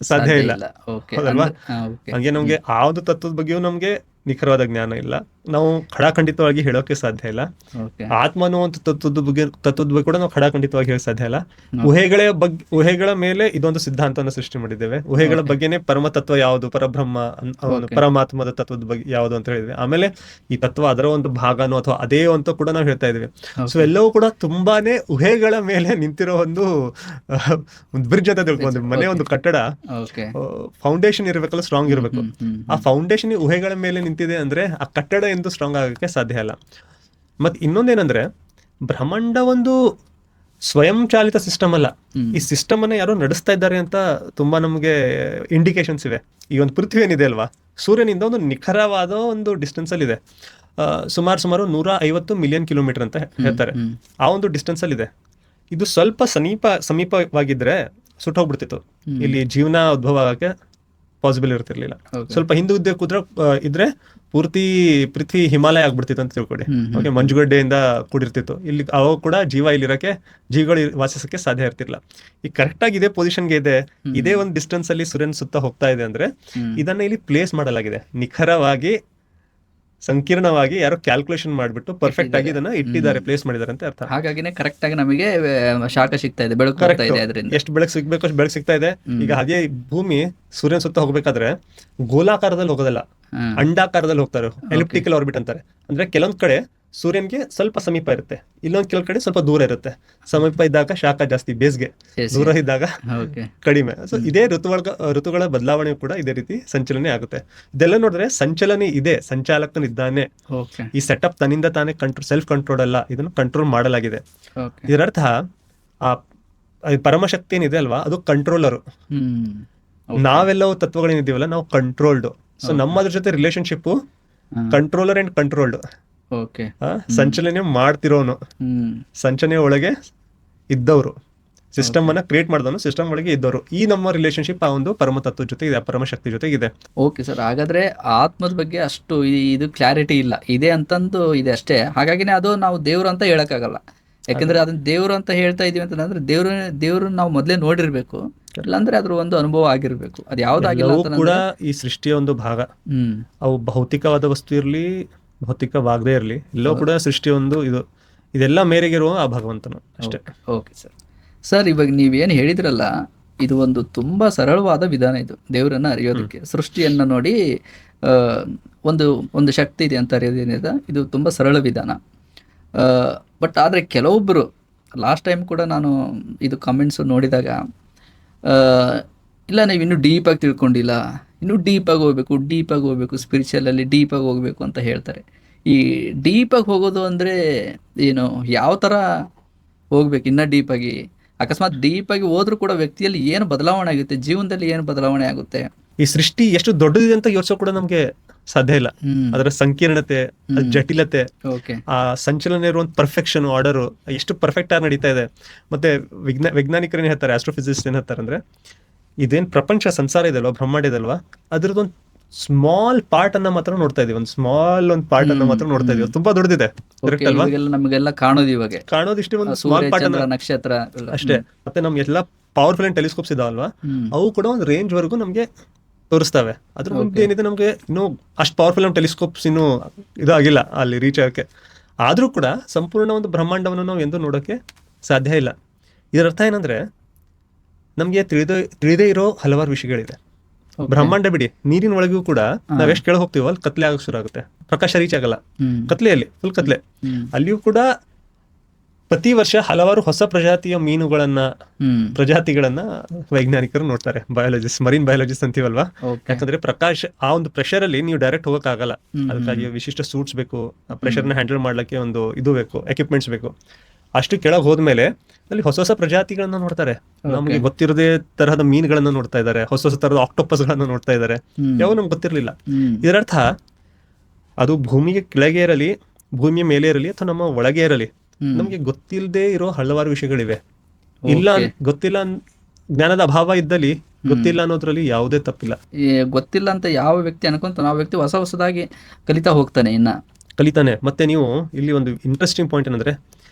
ಸಾಧ್ಯ ಇಲ್ಲ, ಹೌದಲ್ವಾ? ಹಂಗೆ ನಮ್ಗೆ ಯಾವ್ದು ತತ್ವದ ಬಗ್ಗೆಯೂ ನಮ್ಗೆ ನಿಖರವಾದ ಜ್ಞಾನ ಇಲ್ಲ. ನಾವು ಖಡಾಖಂಡಿತವಾಗಿ ಹೇಳೋಕೆ ಸಾಧ್ಯ ಇಲ್ಲ. ಓಕೆ. ಆತ್ಮ ಅನ್ನುವಂಥ ತತ್ವದ ಬಗ್ಗೆ ಕೂಡ ನಾವು ಖಡಾಖಂಡಿತವಾಗಿ ಹೇಳಕ್ ಸಾಧ್ಯ ಇಲ್ಲ. ಊಹೆಗಳ ಮೇಲೆ ಇದೊಂದು ಸಿದ್ಧಾಂತವನ್ನು ಸೃಷ್ಟಿ ಮಾಡಿದ್ದೇವೆ. ಊಹೆಗಳ ಬಗ್ಗೆನೇ ಪರಮ ತತ್ವ ಯಾವುದು, ಪರಬ್ರಹ್ಮ ಪರಮಾತ್ಮದ ತತ್ವದ ಬಗ್ಗೆ ಯಾವುದು ಅಂತ ಹೇಳಿದ್ವಿ. ಆಮೇಲೆ ಈ ತತ್ವ ಅದರ ಒಂದು ಭಾಗನೋ ಅಥವಾ ಅದೇ ಅಂತ ಕೂಡ ನಾವು ಹೇಳ್ತಾ ಇದ್ವಿ. ಸೊ ಎಲ್ಲವೂ ಕೂಡ ತುಂಬಾನೇ ಊಹೆಗಳ ಮೇಲೆ ನಿಂತಿರೋ ಒಂದು ಬ್ರಿಡ್ಜ್ ಅಂತ ತಿಳ್ಕೊಂಡು, ಮನೆ ಒಂದು ಕಟ್ಟಡ ಫೌಂಡೇಶನ್ ಇರಬೇಕಲ್ಲ, ಸ್ಟ್ರಾಂಗ್ ಇರಬೇಕು. ಆ ಫೌಂಡೇಶನ್ ಊಹೆಗಳ ಮೇಲೆ ನಿಂತಿದೆ ಅಂದ್ರೆ ಆ ಕಟ್ಟಡ ಎಂದು ಸ್ಟ್ರಾಂಗ್ ಆಗಕ್ಕೆ ಸಾಧ್ಯ ಇಲ್ಲ. ಮತ್ತೆ ಇನ್ನೊಂದೇನಂದ್ರೆ, ಬ್ರಹ್ಮಾಂಡ ಒಂದು ಸ್ವಯಂ ಚಾಲಿತ ಸಿಸ್ಟಮ್ ಅಲ್ಲ. ಈ ಸಿಸ್ಟಮ್ ಅನ್ನ ಯಾರೋ ನಡೆಸ್ತಾ ಇದ್ದಾರೆ ಅಂತ ತುಂಬಾ ನಮಗೆ ಇಂಡಿಕೇಶನ್ಸ್ ಇವೆ. ಈ ಒಂದು ಪೃಥ್ವಿ ಏನಿದೆ ಅಲ್ವಾ, ಸೂರ್ಯನಿಂದ ಒಂದು ನಿಖರವಾದ ಒಂದು ಡಿಸ್ಟೆನ್ಸ್ ಅಲ್ಲಿ ಇದೆ. ಸುಮಾರು 150 ಮಿಲಿಯನ್ ಕಿಲೋಮೀಟರ್ ಅಂತ ಹೇಳ್ತಾರೆ. ಆ ಒಂದು ಡಿಸ್ಟೆನ್ಸ್ ಅಲ್ಲಿ ಇದೆ. ಇದು ಸ್ವಲ್ಪ ಸಮೀಪವಾಗಿದ್ರೆ ಸುಟ್ಟೋಗ್ಬಿಡ್ತಿತ್ತು. ಇಲ್ಲಿ ಜೀವನ ಉದ್ಭವ ಆಗಕ್ಕೆ ಪಾಸಿಬಲ್ ಇರ್ತಿರ್ಲಿಲ್ಲ. ಸ್ವಲ್ಪ ಹಿಂದೆ ಇದ್ರೆ ಪೂರ್ತಿ ಪೃಥ್ವಿ ಹಿಮಾಲಯ ಆಗ್ಬಿಡ್ತಿತ್ತು ಅಂತ ತಿಳ್ಕೊಡಿ. ಓಕೆ, ಮಂಜುಗಡ್ಡೆಯಿಂದ ಕೂಡಿರ್ತಿತ್ತು. ಇಲ್ಲಿ ಅವಾಗ ಕೂಡ ಜೀವಿಗಳು ವಾಸಿಸಕ್ಕೆ ಸಾಧ್ಯ ಇರ್ತಿರ್ಲಿಲ್ಲ. ಈಗ ಕರೆಕ್ಟ್ ಆಗಿ ಇದೇ ಪೊಸಿಷನ್ಗೆ ಇದೆ, ಇದೇ ಒಂದು ಡಿಸ್ಟೆನ್ಸ್ ಅಲ್ಲಿ ಸೂರ್ಯನ ಸುತ್ತ ಹೋಗ್ತಾ ಇದೆ ಅಂದ್ರೆ ಇದನ್ನ ಇಲ್ಲಿ ಪ್ಲೇಸ್ ಮಾಡಲಾಗಿದೆ. ನಿಖರವಾಗಿ ಸಂಕೀರ್ಣವಾಗಿ ಯಾರೋ ಕ್ಯಾಲ್ಕುಲೇಷನ್ ಮಾಡ್ಬಿಟ್ಟು ಪರ್ಫೆಕ್ಟ್ ಆಗಿ ಇದನ್ನ ಇಟ್ಟಿದ್ದಾರೆ, ಪ್ಲೇಸ್ ಮಾಡಿದ್ದಾರೆ ಅಂತ ಅರ್ಥ. ಹಾಗಾಗಿನೇ ಕರೆಕ್ಟ್ ಆಗಿ ನಮಗೆ ಶಾಖ ಸಿಗ್ತಾ ಇದೆ, ಬೆಳಕು ಬರ್ತಾ ಇದೆ. ಅದರಿಂದ ಎಷ್ಟು ಬೆಳಕು ಸಿಗ್ಬೇಕು ಅಷ್ಟು ಬೆಳಕು ಸಿಗ್ತಾ ಇದೆ. ಈಗ ಹಾಗೆ ಭೂಮಿ ಸೂರ್ಯನ ಸುತ್ತ ಹೋಗ್ಬೇಕಾದ್ರೆ ಗೋಲಾಕಾರದಲ್ಲಿ ಹೋಗೋದಲ್ಲ, ಅಂಡಾಕಾರದಲ್ಲಿ ಹೋಗ್ತಾರೆ. ಎಲಿಪ್ಟಿಕಲ್ ಆರ್ಬಿಟ್ ಅಂತಾರೆ. ಅಂದ್ರೆ ಕೆಲವೊಂದ್ ಕಡೆ ಸೂರ್ಯನ್ಗೆ ಸ್ವಲ್ಪ ಸಮೀಪ ಇರುತ್ತೆ, ಇನ್ನೊಂದ್ ಕೆಲವು ಕಡೆ ಸ್ವಲ್ಪ ದೂರ ಇರುತ್ತೆ. ಸಮೀಪ ಇದ್ದಾಗ ಶಾಖ ಜಾಸ್ತಿ, ಬೇಸಿಗೆ. ದೂರ ಇದ್ದಾಗ ಕಡಿಮೆ. ಸೊ ಇದೇ ಋತುಗಳ ಬದಲಾವಣೆ ಕೂಡ ಇದೇ ರೀತಿ ಸಂಚಲನೆ ಆಗುತ್ತೆ. ಇದೆಲ್ಲ ನೋಡಿದ್ರೆ ಸಂಚಲನೆ ಇದೆ, ಸಂಚಾಲಕನಿದ್ದಾನೆ. ಈ ಸೆಟಪ್ ತನ್ನಿಂದ ತಾನೇ ಸೆಲ್ಫ್ ಕಂಟ್ರೋಲ್ ಅಲ್ಲ, ಇದನ್ನು ಕಂಟ್ರೋಲ್ ಮಾಡಲಾಗಿದೆ. ಇದರರ್ಥ ಆ ಪರಮಶಕ್ತಿ ಏನಿದೆ ಅಲ್ವಾ, ಅದು ಕಂಟ್ರೋಲರು. ನಾವೆಲ್ಲವೂ ತತ್ವಗಳೇನಿದೀವಲ್ಲ, ನಾವು ಕಂಟ್ರೋಲ್ಡ್. ಸೊ ನಮ್ಮದ್ರ ಜೊತೆ ರಿಲೇಶನ್ಶಿಪ್ ಕಂಟ್ರೋಲರ್ ಅಂಡ್ ಕಂಟ್ರೋಲ್ಡ್. ಸಂಚಲನೆ ಮಾಡ್ತಿರೋನು, ಸಂಚಲನೆ ಒಳಗೆ ಇದ್ದವರು, ಸಿಸ್ಟಮ್ ಅನ್ನ ಕ್ರಿಯೇಟ್ ಮಾಡಿದವನು, ಸಿಸ್ಟಮ್ ಒಳಗೆ ಇದ್ದವರು. ಈ ನಮ್ಮ ರಿಲೇಶನ್ಶಿಪ್ ಆ ಒಂದು ಪರಮ ತತ್ವ ಜೊತೆ ಇದೆ, ಪರಮಶಕ್ತಿ ಜೊತೆ ಇದೆ. ಓಕೆ ಸರ್, ಹಾಗಾದ್ರೆ ಆತ್ಮದ ಬಗ್ಗೆ ಅಷ್ಟು ಇದು ಕ್ಲಾರಿಟಿ ಇಲ್ಲ, ಇದೆ ಅಂತಂದು ಇದೆ ಅಷ್ಟೇ. ಹಾಗಾಗಿನೇ ಅದು ನಾವು ದೇವ್ರು ಅಂತ ಹೇಳಕ್ಕಾಗಲ್ಲ. ಯಾಕಂದ್ರೆ ಅದನ್ನ ದೇವ್ರು ಅಂತ ಹೇಳ್ತಾ ಇದೀವಿ ಅಂತಂದ್ರೆ ದೇವ್ರನ್ನ ನಾವು ಮೊದಲೇ ನೋಡಿರ್ಬೇಕು, ಇಲ್ಲಾಂದ್ರೆ ಅದ್ರ ಒಂದು ಅನುಭವ ಆಗಿರ್ಬೇಕು. ಅದು ಯಾವ್ದಾಗಿಲ್ಲ ಕೂಡ ಈ ಸೃಷ್ಟಿಯ ಒಂದು ಭಾಗ. ಅವು ಭೌತಿಕವಾದ ವಸ್ತು ಇರ್ಲಿ, ಭೌತಿಕವಾಗದೇ ಇರಲಿ, ಎಲ್ಲವೂ ಕೂಡ ಸೃಷ್ಟಿ ಒಂದು ಇದೆಲ್ಲ ಮೇರೆಗಿರುವ ಆ ಭಗವಂತನು ಅಷ್ಟೇ. ಓಕೆ ಸರ್, ಇವಾಗ ನೀವೇನು ಹೇಳಿದ್ರಲ್ಲ, ಇದು ಒಂದು ತುಂಬಾ ಸರಳವಾದ ವಿಧಾನ. ಇದು ದೇವರನ್ನ ಅರಿಯೋದಕ್ಕೆ, ಸೃಷ್ಟಿಯನ್ನ ನೋಡಿ ಒಂದು ಶಕ್ತಿ ಇದೆ ಅಂತ ಅರಿಯೋದೇನಿದೆ, ಇದು ತುಂಬಾ ಸರಳ ವಿಧಾನ. ಬಟ್ ಆದರೆ ಕೆಲವೊಬ್ಬರು, ಲಾಸ್ಟ್ ಟೈಮ್ ಕೂಡ ನಾನು ಇದು ಕಮೆಂಟ್ಸು ನೋಡಿದಾಗ, ಇಲ್ಲ ನೀವು ಇನ್ನೂ ಡೀಪಾಗಿ ತಿಳ್ಕೊಂಡಿಲ್ಲ, ಇನ್ನೂ ಡೀಪಾಗಿ ಹೋಗ್ಬೇಕು, ಸ್ಪಿರಿಚುವಲಲ್ಲಿ ಡೀಪಾಗಿ ಹೋಗ್ಬೇಕು ಅಂತ ಹೇಳ್ತಾರೆ. ಈ ಡೀಪಾಗಿ ಹೋಗೋದು ಅಂದರೆ ಏನು, ಯಾವ ಥರ ಹೋಗ್ಬೇಕು ಇನ್ನೂ ಡೀಪಾಗಿ? ಅಕಸ್ಮಾತ್ ಡೀಪಾಗಿ ಹೋದ್ರೂ ಕೂಡ ವ್ಯಕ್ತಿಯಲ್ಲಿ ಏನು ಬದಲಾವಣೆ ಆಗುತ್ತೆ, ಜೀವನದಲ್ಲಿ ಏನು ಬದಲಾವಣೆ ಆಗುತ್ತೆ? ಈ ಸೃಷ್ಟಿ ಎಷ್ಟು ದೊಡ್ಡದಿದೆ ಅಂತ ಯೋಚಿಸೋ ಕೂಡ ನಮ್ಗೆ ಸಾಧ್ಯ ಇಲ್ಲ. ಅದರ ಸಂಕೀರ್ಣತೆ, ಜಟಿಲತೆ, ಆ ಸಂಚಲನ ಇರುವಂತ ಪರ್ಫೆಕ್ಷನ್, ಆರ್ಡರ್ ಎಷ್ಟು ಪರ್ಫೆಕ್ಟ್ ಆಗಿ ನಡೀತಾ ಇದೆ. ಮತ್ತೆ ವೈಜ್ಞಾನಿಕರು ಏನ್ ಹೇಳ್ತಾರೆ, ಆಸ್ಟ್ರೋಫಿಸಿಸ್ಟ್ ಏನ್ ಹೇಳ್ತಾರೆ ಅಂದ್ರೆ, ಇದೇನ್ ಪ್ರಪಂಚ ಸಂಸಾರ ಇದಲ್ವಾ, ಬ್ರಹ್ಮಾಂಡ ಇದಲ್ವಾ, ಅದ್ರದ್ದೊಂದು ಸ್ಮಾಲ್ ಪಾರ್ಟ್ ಅನ್ನ ಮಾತ್ರ ನೋಡ್ತಾ ಇದೀವಿ. ಒಂದು ಪಾರ್ಟ್ ಅನ್ನ ಮಾತ್ರ ನೋಡ್ತಾ ಇದೀವಿ. ತುಂಬಾ ದೊಡ್ಡದಿದೆ, ನಮಗೆಲ್ಲ ಕಾಣೋದು ಇಷ್ಟೇ ಒಂದು ಸ್ಮಾಲ್ ಪಾರ್ಟ್ ಅನ್ನ, ನಕ್ಷತ್ರ ಅಷ್ಟೇ. ಮತ್ತೆ ನಮ್ಗೆ ಎಲ್ಲ ಪವರ್ಫುಲ್ ಅಂಡ್ ಟೆಲಿಸ್ಕೋಪ್ಸ್ ಇದಾವಲ್ವಾ, ಅವು ಕೂಡ ಒಂದು ರೇಂಜ್ ವರೆಗೂ ನಮ್ಗೆ ತೋರಿಸ್ತವೆ. ಅದ್ರ ಮುಂದೆ ಏನಿದೆ, ನಮ್ಗೆ ಇನ್ನೂ ಅಷ್ಟು ಪವರ್ಫುಲ್ ಅಂಡ್ ಟೆಲಿಸ್ಕೋಪ್ಸ್ ಇನ್ನೂ ಇದಾಗಿಲ್ಲ ಅಲ್ಲಿ ರೀಚ್ ಆಗಕ್ಕೆ. ಆದ್ರೂ ಕೂಡ ಸಂಪೂರ್ಣ ಒಂದು ಬ್ರಹ್ಮಾಂಡವನ್ನು ನಾವು ಎಂದೂ ನೋಡೋಕೆ ಸಾಧ್ಯ ಇಲ್ಲ. ಇದರ ಅರ್ಥ ಏನಂದ್ರೆ, ನಮ್ಗೆ ತಿಳಿದೇ ಇರೋ ಹಲವಾರು ವಿಷಯಗಳಿದೆ. ಬ್ರಹ್ಮಾಂಡ ಬಿಡಿ, ನೀರಿನ ಒಳಗೂ ಕೂಡ ನಾವ್ ಎಷ್ಟು ಕೆಳಗೆ ಹೋಗ್ತೀವೋ ಅಲ್ಲಿ ಕತ್ಲೆ ಆಗಕ್ಕೆ ಶುರು ಆಗುತ್ತೆ. ಪ್ರಕಾಶ ರೀಚ್ ಆಗಲ್ಲ, ಕತ್ಲೆಯಲ್ಲಿ ಫುಲ್ ಕತ್ಲೆ. ಅಲ್ಲಿಯೂ ಕೂಡ ಪ್ರತಿ ವರ್ಷ ಹಲವಾರು ಹೊಸ ಪ್ರಜಾತಿಯ ಪ್ರಜಾತಿಗಳನ್ನ ವೈಜ್ಞಾನಿಕರು ನೋಡ್ತಾರೆ. ಮರೀನ್ ಬಯಾಲಜಿಸ್ಟ್ ಅಂತೀವಲ್ವಾ. ಯಾಕಂದ್ರೆ ಪ್ರಕಾಶ ಆ ಒಂದು ಪ್ರೆಷರ್ ಅಲ್ಲಿ ನೀವು ಡೈರೆಕ್ಟ್ ಹೋಗಕ್ ಆಗಲ್ಲ. ಅದಕ್ಕಾಗಿ ವಿಶಿಷ್ಟ ಸೂಟ್ಸ್ ಬೇಕು, ಆ ಪ್ರೆಷರ್ ನ ಹ್ಯಾಂಡಲ್ ಮಾಡ್ಲಿಕ್ಕೆ ಒಂದು ಇದು ಬೇಕು, ಎಕ್ವಿಪ್ಮೆಂಟ್ಸ್ ಬೇಕು. ಅಷ್ಟು ಕೆಳಗೆ ಹೋದ್ಮೇಲೆ ಅಲ್ಲಿ ಹೊಸ ಪ್ರಜಾತಿಗಳನ್ನ ನೋಡ್ತಾರೆ. ನಮ್ಗೆ ಗೊತ್ತಿರದೇ ತರಹದ ಮೀನುಗಳನ್ನ ನೋಡ್ತಾ ಇದ್ದಾರೆ, ಹೊಸ ತರಹದ ಆಕ್ಟೋಪಸ್ ಗಳನ್ನ ನೋಡ್ತಾ ಇದ್ದಾರೆ, ಯಾವ ನಮ್ಗೆ ಗೊತ್ತಿರ್ಲಿಲ್ಲ. ಇದರರ್ಥ ಅದು ಭೂಮಿಗೆ ಕೆಳಗೆ ಇರಲಿ, ಭೂಮಿಯ ಮೇಲೆ ಇರಲಿ, ಅಥವಾ ನಮ್ಮ ಒಳಗೆ ಇರಲಿ, ನಮ್ಗೆ ಗೊತ್ತಿಲ್ಲದೆ ಇರೋ ಹಲವಾರು ವಿಷಯಗಳಿವೆ. ಗೊತ್ತಿಲ್ಲ, ಜ್ಞಾನದ ಅಭಾವ ಇದ್ದಲ್ಲಿ ಗೊತ್ತಿಲ್ಲ ಅನ್ನೋದ್ರಲ್ಲಿ ಯಾವುದೇ ತಪ್ಪಿಲ್ಲ. ಗೊತ್ತಿಲ್ಲ ಅಂತ ಯಾವ ವ್ಯಕ್ತಿ ಅನ್ಕೊಂತ ಆ ವ್ಯಕ್ತಿ ಹೊಸದಾಗಿ ಕಲಿತಾನೆ. ಮತ್ತೆ ನೀವು ಇಲ್ಲಿ ಒಂದು ಇಂಟ್ರೆಸ್ಟಿಂಗ್ ಪಾಯಿಂಟ್ ಏನಂದ್ರೆ,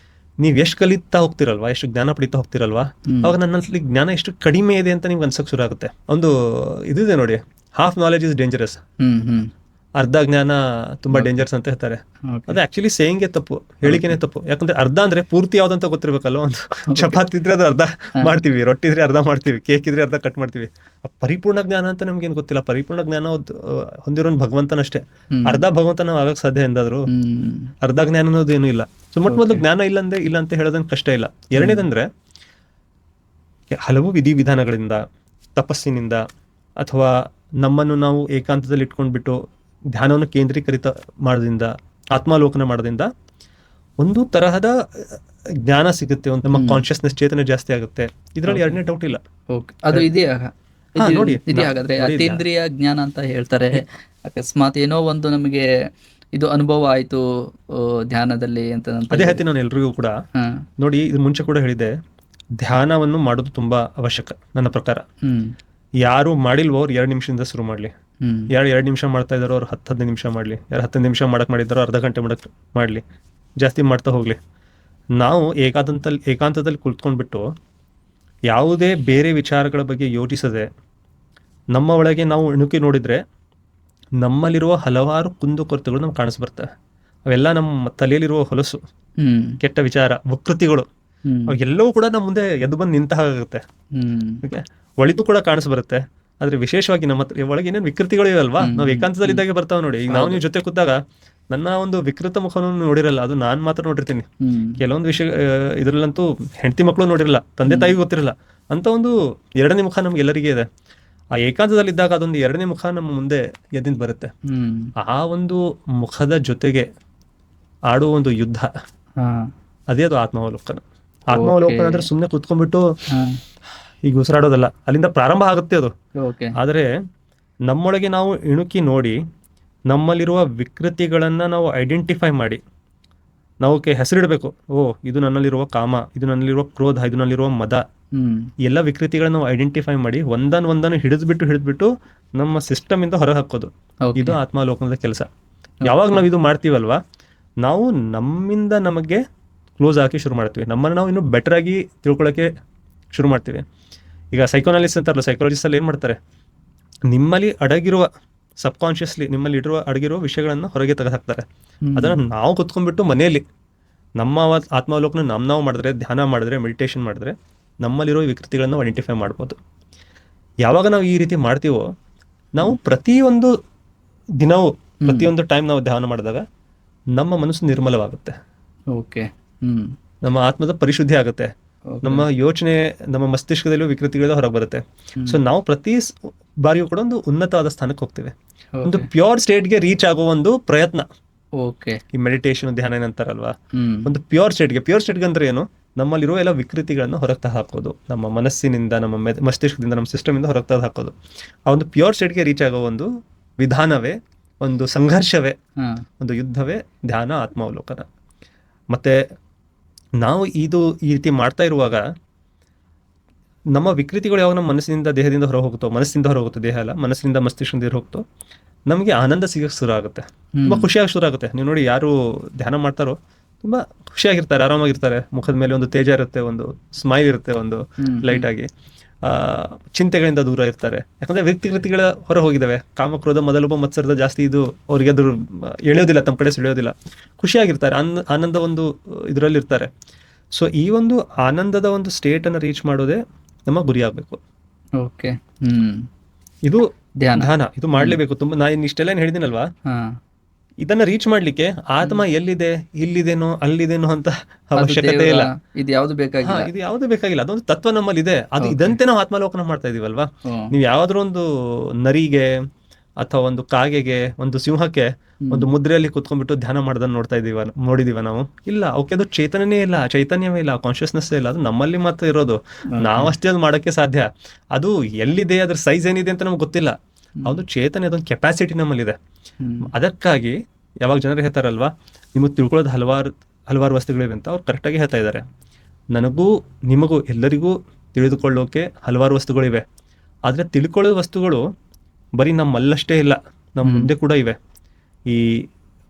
ನೀವ್ ಎಷ್ಟು ಕಲಿತಾ ಹೋಗ್ತಿರಲ್ವಾ, ಎಷ್ಟು ಜ್ಞಾನ ಪಡಿತಾ ಹೋಗ್ತಿರಲ್ವಾ, ಅವಾಗ ನನ್ನಲ್ಲಿ ಜ್ಞಾನ ಎಷ್ಟು ಕಡಿಮೆ ಇದೆ ಅಂತ ನಿಮ್ಗೆ ಅನ್ಸಕ್ ಶುರು ಆಗುತ್ತೆ. ಒಂದು ಇದಿದೆ ನೋಡಿ, ಹಾಫ್ ನಾಲೆಜ್ ಇಸ್ ಡೇಂಜರಸ್. ಅರ್ಧ ಜ್ಞಾನ ತುಂಬಾ ಡೇಂಜರ್ಸ್ ಅಂತ ಹೇಳ್ತಾರೆ. ಅದು ಆಕ್ಚುಲಿ ಸೇಯಿಂಗೇ ತಪ್ಪು, ಹೇಳಿಕೆನೆ ತಪ್ಪು. ಯಾಕಂದ್ರೆ ಅರ್ಧ ಅಂದ್ರೆ ಪೂರ್ತಿ ಯಾವ್ದಂತ ಗೊತ್ತಿರ್ಬೇಕಲ್ಲ. ಒಂದು ಚಪಾತಿ ಇದ್ರೆ ಅದು ಅರ್ಧ ಮಾಡ್ತೀವಿ, ರೊಟ್ಟಿ ಇದ್ರೆ ಅರ್ಧ ಮಾಡ್ತೀವಿ, ಕೇಕ್ ಇದ್ರೆ ಅರ್ಧ ಕಟ್ ಮಾಡ್ತೀವಿ. ಪರಿಪೂರ್ಣ ಜ್ಞಾನ ಅಂತ ನಮ್ಗೇನು ಗೊತ್ತಿಲ್ಲ. ಪರಿಪೂರ್ಣ ಜ್ಞಾನ ಹೊಂದಿರೋನ್ ಭಗವಂತನಷ್ಟೇ. ಅರ್ಧ ಭಗವಂತ ನಾವು ಆಗಕ್ ಸಾಧ್ಯ ಎಂದಾದ್ರು? ಅರ್ಧ ಜ್ಞಾನ ಅನ್ನೋದು ಏನು ಇಲ್ಲ. ಸೊ ಮೊದಲು ಜ್ಞಾನ ಇಲ್ಲ ಅಂತ ಹೇಳೋದನ್ ಕಷ್ಟ ಇಲ್ಲ. ಎರಡನೇದಂದ್ರೆ ಹಲವು ವಿಧಿವಿಧಾನಗಳಿಂದ, ತಪಸ್ಸಿನಿಂದ, ಅಥವಾ ನಮ್ಮನ್ನು ನಾವು ಏಕಾಂತದಲ್ಲಿ ಇಟ್ಕೊಂಡ್ಬಿಟ್ಟು ಧ್ಯಾನವನ್ನು ಕೇಂದ್ರೀಕರಿತ ಮಾಡೋದ್ರಿಂದ, ಆತ್ಮಾವಲೋಕನ ಮಾಡೋದ್ರಿಂದ ಒಂದು ತರಹದ ಜ್ಞಾನ ಸಿಗುತ್ತೆ. ಒಂದು ನಮ್ಮ ಕಾನ್ಶಿಯಸ್ನೆಸ್, ಚೇತನ ಜಾಸ್ತಿ ಆಗುತ್ತೆ. ಇದ್ರಲ್ಲಿ ಎರಡನೇ ಡೌಟ್ ಇಲ್ಲ. ಅದು ಇದೆಯಾ? ನೋಡಿ, ಹಾಗಾದ್ರೆ ಅತೀಂದ್ರಿಯ ಜ್ಞಾನ ಅಂತ ಹೇಳ್ತಾರೆ. ಅಕಸ್ಮಾತ್ ಏನೋ ಒಂದು ನಮಗೆ ಇದು ಅನುಭವ ಆಯ್ತು ಧ್ಯಾನದಲ್ಲಿ ಅಂತ. ಅದೇ ಹೇಳ್ತೀನಿ ನಾನು ಎಲ್ರಿಗೂ ಕೂಡ. ನೋಡಿ, ಇದು ಮುಂಚೆ ಕೂಡ ಹೇಳಿದೆ, ಧ್ಯಾನವನ್ನು ಮಾಡೋದು ತುಂಬಾ ಅವಶ್ಯಕ ನನ್ನ ಪ್ರಕಾರ. ಯಾರು ಮಾಡಿಲ್ವೋ ಅವ್ರು 2 ನಿಮಿಷದಿಂದ ಶುರು ಮಾಡ್ಲಿ. ಯಾರು 2 ನಿಮಿಷ ಮಾಡ್ತಾ ಇದಾರೋ ಅವ್ರು 10-15 ನಿಮಿಷ ಮಾಡ್ಲಿ. ಯಾರು 15 ನಿಮಿಷ ಮಾಡಕ್ ಮಾಡಿದಾರೋ ಅರ್ಧ ಗಂಟೆ ಮಾಡಕ್ ಮಾಡ್ಲಿ. ಜಾಸ್ತಿ ಮಾಡ್ತಾ ಹೋಗ್ಲಿ. ನಾವು ಏಕಾಂತದಲ್ಲಿ ಕುಳಿತ್ಕೊಂಡ್ಬಿಟ್ಟು ಯಾವುದೇ ಬೇರೆ ವಿಚಾರಗಳ ಬಗ್ಗೆ ಯೋಚಿಸದೆ ನಮ್ಮ ಒಳಗೆ ನಾವು ಇಣುಕಿ ನೋಡಿದ್ರೆ ನಮ್ಮಲ್ಲಿರುವ ಹಲವಾರು ಕುಂದುಕೊರತೆಗಳು ನಮ್ಗೆ ಕಾಣಿಸ್ಬರ್ತವೆ. ಅವೆಲ್ಲ ನಮ್ಮ ತಲೆಯಲ್ಲಿರುವ ಹೊಲಸು, ಕೆಟ್ಟ ವಿಚಾರ, ವಿಕೃತಿಗಳು ಎಲ್ಲವೂ ಕೂಡ ನಮ್ಮ ಮುಂದೆ ಎದ್ದು ಬಂದು ನಿಂತ ಹಾಗಾಗುತ್ತೆ. ಒಳಿತು ಕೂಡ ಕಾಣಿಸ್ಬರುತ್ತೆ. ಆದ್ರೆ ವಿಶೇಷವಾಗಿ ನಮ್ಮ ಒಳಗೆ ಏನೇನು ವಿಕೃತಿಗಳು ಇವೆಲ್ವಾ, ನಾವು ಏಕಾಂತದಲ್ಲಿದ್ದಾಗೆ ಬರ್ತಾವ ನೋಡಿ. ಈಗ ನಾವು ನೀವು ಜೊತೆ ಕೂತಾಗ ನನ್ನ ಒಂದು ವಿಕೃತ ಮುಖವನ್ನು ನೋಡಿರಲ್ಲ, ಅದು ನಾನ್ ಮಾತ್ರ ನೋಡಿರ್ತೀನಿ. ಕೆಲವೊಂದು ವಿಷಯ ಇದ್ರಲ್ಲಂತೂ ಹೆಂಡತಿ ಮಕ್ಕಳು ನೋಡಿರಲ್ಲ, ತಂದೆ ತಾಯಿ ಗೊತ್ತಿರಲ್ಲ ಅಂತ ಒಂದು ಎರಡನೇ ಮುಖ ನಮ್ಗೆ ಎಲ್ಲರಿಗೆ ಇದೆ. ಆ ಏಕಾಂತದಲ್ಲಿದ್ದಾಗ ಅದೊಂದು ಎರಡನೇ ಮುಖ ನಮ್ಮ ಮುಂದೆ ಎದ್ದಿಂದ ಬರುತ್ತೆ. ಆ ಒಂದು ಮುಖದ ಜೊತೆಗೆ ಆಡುವ ಒಂದು ಯುದ್ಧ, ಅದೇ ಅದು ಆತ್ಮಾವಲೋಕನ. ಆತ್ಮಾವಲೋಕನ ಅಂದ್ರೆ ಸುಮ್ಮನೆ ಕುತ್ಕೊಂಡ್ಬಿಟ್ಟು ಈಗ ಉಸಿರಾಡೋದಲ್ಲ, ಅಲ್ಲಿಂದ ಪ್ರಾರಂಭ ಆಗುತ್ತೆ ಅದು. ಆದರೆ ನಮ್ಮೊಳಗೆ ನಾವು ಇಣುಕಿ ನೋಡಿ ನಮ್ಮಲ್ಲಿರುವ ವಿಕೃತಿಗಳನ್ನ ನಾವು ಐಡೆಂಟಿಫೈ ಮಾಡಿ ನಾವಕ್ಕೆ ಹೆಸರಿಡಬೇಕು. ಇದು ನನ್ನಲ್ಲಿರುವ ಕಾಮ, ಇದು ನನ್ನಲ್ಲಿರುವ ಕ್ರೋಧ, ಇದು ನನ್ನಲ್ಲಿರುವ ಮದ, ಎಲ್ಲ ವಿಕೃತಿಗಳನ್ನ ನಾವು ಐಡೆಂಟಿಫೈ ಮಾಡಿ ಒಂದನ್ನು ಹಿಡಿದ್ಬಿಟ್ಟು ನಮ್ಮ ಸಿಸ್ಟಮ್ ಇಂದ ಹೊರ ಹಾಕೋದು. ಇದು ಆತ್ಮಾವಲೋಕನದ ಕೆಲಸ. ಯಾವಾಗ ನಾವು ಇದು ಮಾಡ್ತೀವಲ್ವಾ, ನಾವು ನಮ್ಮಿಂದ ನಮಗೆ ಕ್ಲೋಸ್ ಹಾಕಿ ಶುರು ಮಾಡ್ತೀವಿ. ನಮ್ಮನ್ನು ನಾವು ಇನ್ನೂ ಬೆಟರ್ ಆಗಿ ತಿಳ್ಕೊಳಕ್ಕೆ ಶುರು ಮಾಡ್ತೀವಿ. ಈಗ ಸೈಕೋನಾಲಿಸ್ಟ್ ಅಂತಾರಲ್ಲ, ಸೈಕಾಲಜಿಸ್ಟ್ ಅಲ್ಲಿ ಏನ್ ಮಾಡ್ತಾರೆ, ನಿಮ್ಮಲ್ಲಿ ಅಡಗಿರುವ ಸಬ್ಕಾನ್ಶಿಯಸ್ಲಿ ನಿಮ್ಮಲ್ಲಿ ಅಡಗಿರುವ ವಿಷಯಗಳನ್ನ ಹೊರಗೆ ತೆಗೆದುಹಾಕ್ತಾರೆ. ಅದನ್ನ ನಾವು ಕುತ್ಕೊಂಡ್ಬಿಟ್ಟು ಮನೆಯಲ್ಲಿ ನಮ್ಮ ಆತ್ಮಾವಲೋಕನ ನಾವು ಮಾಡಿದ್ರೆ, ಧ್ಯಾನ ಮಾಡಿದ್ರೆ, ಮೆಡಿಟೇಷನ್ ಮಾಡಿದ್ರೆ ನಮ್ಮಲ್ಲಿರೋ ವಿಕೃತಿಗಳನ್ನ ಐಡೆಂಟಿಫೈ ಮಾಡ್ಬೋದು. ಯಾವಾಗ ನಾವು ಈ ರೀತಿ ಮಾಡ್ತೀವೋ, ನಾವು ಪ್ರತಿಯೊಂದು ದಿನವೂ ಪ್ರತಿಯೊಂದು ಟೈಮ್ ನಾವು ಧ್ಯಾನ ಮಾಡಿದಾಗ ನಮ್ಮ ಮನಸ್ಸು ನಿರ್ಮಲವಾಗುತ್ತೆ. ನಮ್ಮ ಆತ್ಮದ ಪರಿಶುದ್ಧಿ ಆಗುತ್ತೆ. ನಮ್ಮ ಯೋಚನೆ, ನಮ್ಮ ಮಸ್ತಿಷ್ಕದಲ್ಲೂ ವಿಕೃತಿಗಳು ಹೊರಗೆ ಬರುತ್ತೆ. ಸೊ ನಾವು ಪ್ರತಿ ಬಾರಿಯೂ ಕೂಡ ಒಂದು ಉನ್ನತವಾದ ಸ್ಥಾನಕ್ಕೆ ಹೋಗ್ತೇವೆ. ಒಂದು ಪ್ಯೂರ್ ಸ್ಟೇಟ್ಗೆ ರೀಚ್ ಆಗೋ ಒಂದು ಪ್ರಯತ್ನ ಈ ಮೆಡಿಟೇಷನ್, ಧ್ಯಾನ ಏನಂತಾರಲ್ವಾ, ಒಂದು ಪ್ಯೂರ್ ಸ್ಟೇಟ್ಗೆ ಅಂದ್ರೆ ಏನು, ನಮ್ಮಲ್ಲಿರುವ ಎಲ್ಲ ವಿಕೃತಿಗಳನ್ನ ಹೊರಗೆ ಹಾಕೋದು, ನಮ್ಮ ಮನಸ್ಸಿನಿಂದ, ನಮ್ಮ ಮಸ್ತಿಷ್ಕದಿಂದ, ನಮ್ಮ ಸಿಸ್ಟಮ್ ಇಂದ ಹೊರಗೆ ಹಾಕೋದು. ಆ ಒಂದು ಪ್ಯೂರ್ ಸ್ಟೇಟ್ಗೆ ರೀಚ್ ಆಗೋ ಒಂದು ವಿಧಾನವೇ, ಒಂದು ಸಂಘರ್ಷವೇ, ಒಂದು ಯುದ್ಧವೇ ಧ್ಯಾನ, ಆತ್ಮಾವಲೋಕನ. ಮತ್ತೆ ನಾವು ಈ ರೀತಿ ಮಾಡ್ತಾ ಇರುವಾಗ ನಮ್ಮ ವಿಕೃತಿಗಳು ಯಾವಾಗ ನಮ್ಮ ಮನಸ್ಸಿನಿಂದ, ದೇಹದಿಂದ ಹೊರ ಹೋಗುತ್ತೋ, ಮನಸ್ಸಿಂದ ಹೊರ ಹೋಗುತ್ತೋ, ದೇಹ ಅಲ್ಲ, ಮನಸ್ಸಿನಿಂದ ಮಸ್ತಿಷ್ಕದಿಂದ ಹೋಗುತ್ತೋ, ನಮಗೆ ಆನಂದ ಸಿಗಕ್ಕೆ ಶುರು ಆಗುತ್ತೆ. ತುಂಬ ಖುಷಿಯಾಗಿ ಶುರು ಆಗುತ್ತೆ. ನೀವು ನೋಡಿ, ಯಾರು ಧ್ಯಾನ ಮಾಡ್ತಾರೋ ತುಂಬ ಖುಷಿಯಾಗಿರ್ತಾರೆ, ಆರಾಮಾಗಿರ್ತಾರೆ. ಮುಖದ ಮೇಲೆ ಒಂದು ತೇಜ ಇರುತ್ತೆ, ಒಂದು ಸ್ಮೈಲ್ ಇರುತ್ತೆ, ಒಂದು ಲೈಟ್ ಆಗಿ. ಚಿಂತೆಗಳಿಂದ ದೂರ ಇರ್ತಾರೆ. ಯಾಕಂದ್ರೆ ವಿಕೃತಿಗಳ ಹೊರ ಹೋಗಿದ್ದಾವೆ. ಕಾಮಕ್ರೋಧ, ಮೊದಲೊಬ್ಬ ಮತ್ಸರದ ಜಾಸ್ತಿ ಇದು ಅವ್ರಿಗೆ ಅದು ಎಳೆಯೋದಿಲ್ಲ, ತಮ್ಮ ಕಡೆ ಸೆಳೆಯೋದಿಲ್ಲ. ಖುಷಿಯಾಗಿರ್ತಾರೆ, ಆನಂದ ಒಂದು ಇದರಲ್ಲಿ ಇರ್ತಾರೆ. ಸೊ ಈ ಒಂದು ಆನಂದದ ಒಂದು ಸ್ಟೇಟ್ ಅನ್ನು ರೀಚ್ ಮಾಡೋದೇ ನಮ್ಮ ಗುರಿ ಆಗ್ಬೇಕು. ಇದು ಧ್ಯಾನ, ಇದು ಮಾಡ್ಲೇಬೇಕು. ತುಂಬಾ ನಾನು ಇಷ್ಟೆಲ್ಲ ಹೇಳಿದಿನಲ್ವಾ, ಇದನ್ನ ರೀಚ್ ಮಾಡ್ಲಿಕ್ಕೆ ಆತ್ಮ ಎಲ್ಲಿದೆ, ಇಲ್ಲಿದೇನೋ, ಅಲ್ಲಿದೇನೋ ಅಂತ ಅವಶ್ಯಕತೆ ಇಲ್ಲ. ಇದು ಯಾವ್ದು ಬೇಕಾಗಿಲ್ಲ. ಅದೊಂದು ತತ್ವ ನಮ್ಮಲ್ಲಿ ಇದೆ. ಅದು ಇದಂತೆ ನಾವು ಆತ್ಮಾವಲೋಕನ ಮಾಡ್ತಾ ಇದೀವಲ್ವಾ. ನೀವು ಯಾವ್ದಾದ್ರು ಒಂದು ನರಿಗೆ ಅಥವಾ ಒಂದು ಕಾಗೆಗೆ, ಒಂದು ಸಿಂಹಕ್ಕೆ ಒಂದು ಮುದ್ರೆಯಲ್ಲಿ ಕುತ್ಕೊಂಡ್ಬಿಟ್ಟು ಧ್ಯಾನ ಮಾಡೋದನ್ನ ನೋಡಿದೀವ ನಾವು? ಇಲ್ಲ. ಅವಕ್ಕೆ ಅದು ಚೈತನ್ಯವೇ ಇಲ್ಲ, ಕಾನ್ಶಿಯಸ್ನೆಸ್ ಇಲ್ಲ. ಅದು ನಮ್ಮಲ್ಲಿ ಮಾತ್ರ ಇರೋದು. ನಾವಷ್ಟೇ ಅದು ಮಾಡಕ್ಕೆ ಸಾಧ್ಯ. ಅದು ಎಲ್ಲಿದೆ, ಅದ್ರ ಸೈಜ್ ಏನಿದೆ ಅಂತ ನಮ್ಗೆ ಗೊತ್ತಿಲ್ಲ. ಅದು ಚೇತನ, ಅದೊಂದು ಕೆಪಾಸಿಟಿ ನಮ್ಮಲ್ಲಿದೆ. ಅದಕ್ಕಾಗಿ ಯಾವಾಗ ಜನರು ಹೇಳ್ತಾರಲ್ವಾ, ನಿಮಗೆ ತಿಳ್ಕೊಳ್ಳೋದು ಹಲವಾರು ವಸ್ತುಗಳಿವೆ ಅಂತ, ಅವ್ರು ಕರೆಕ್ಟಾಗಿ ಹೇಳ್ತಾ ಇದ್ದಾರೆ. ನನಗೂ ನಿಮಗೂ ಎಲ್ಲರಿಗೂ ತಿಳಿದುಕೊಳ್ಳೋಕೆ ಹಲವಾರು ವಸ್ತುಗಳಿವೆ. ಆದರೆ ತಿಳ್ಕೊಳ್ಳೋ ವಸ್ತುಗಳು ಬರೀ ನಮ್ಮಲ್ಲಷ್ಟೇ ಇಲ್ಲ, ನಮ್ಮ ಮುಂದೆ ಕೂಡ ಇವೆ. ಈ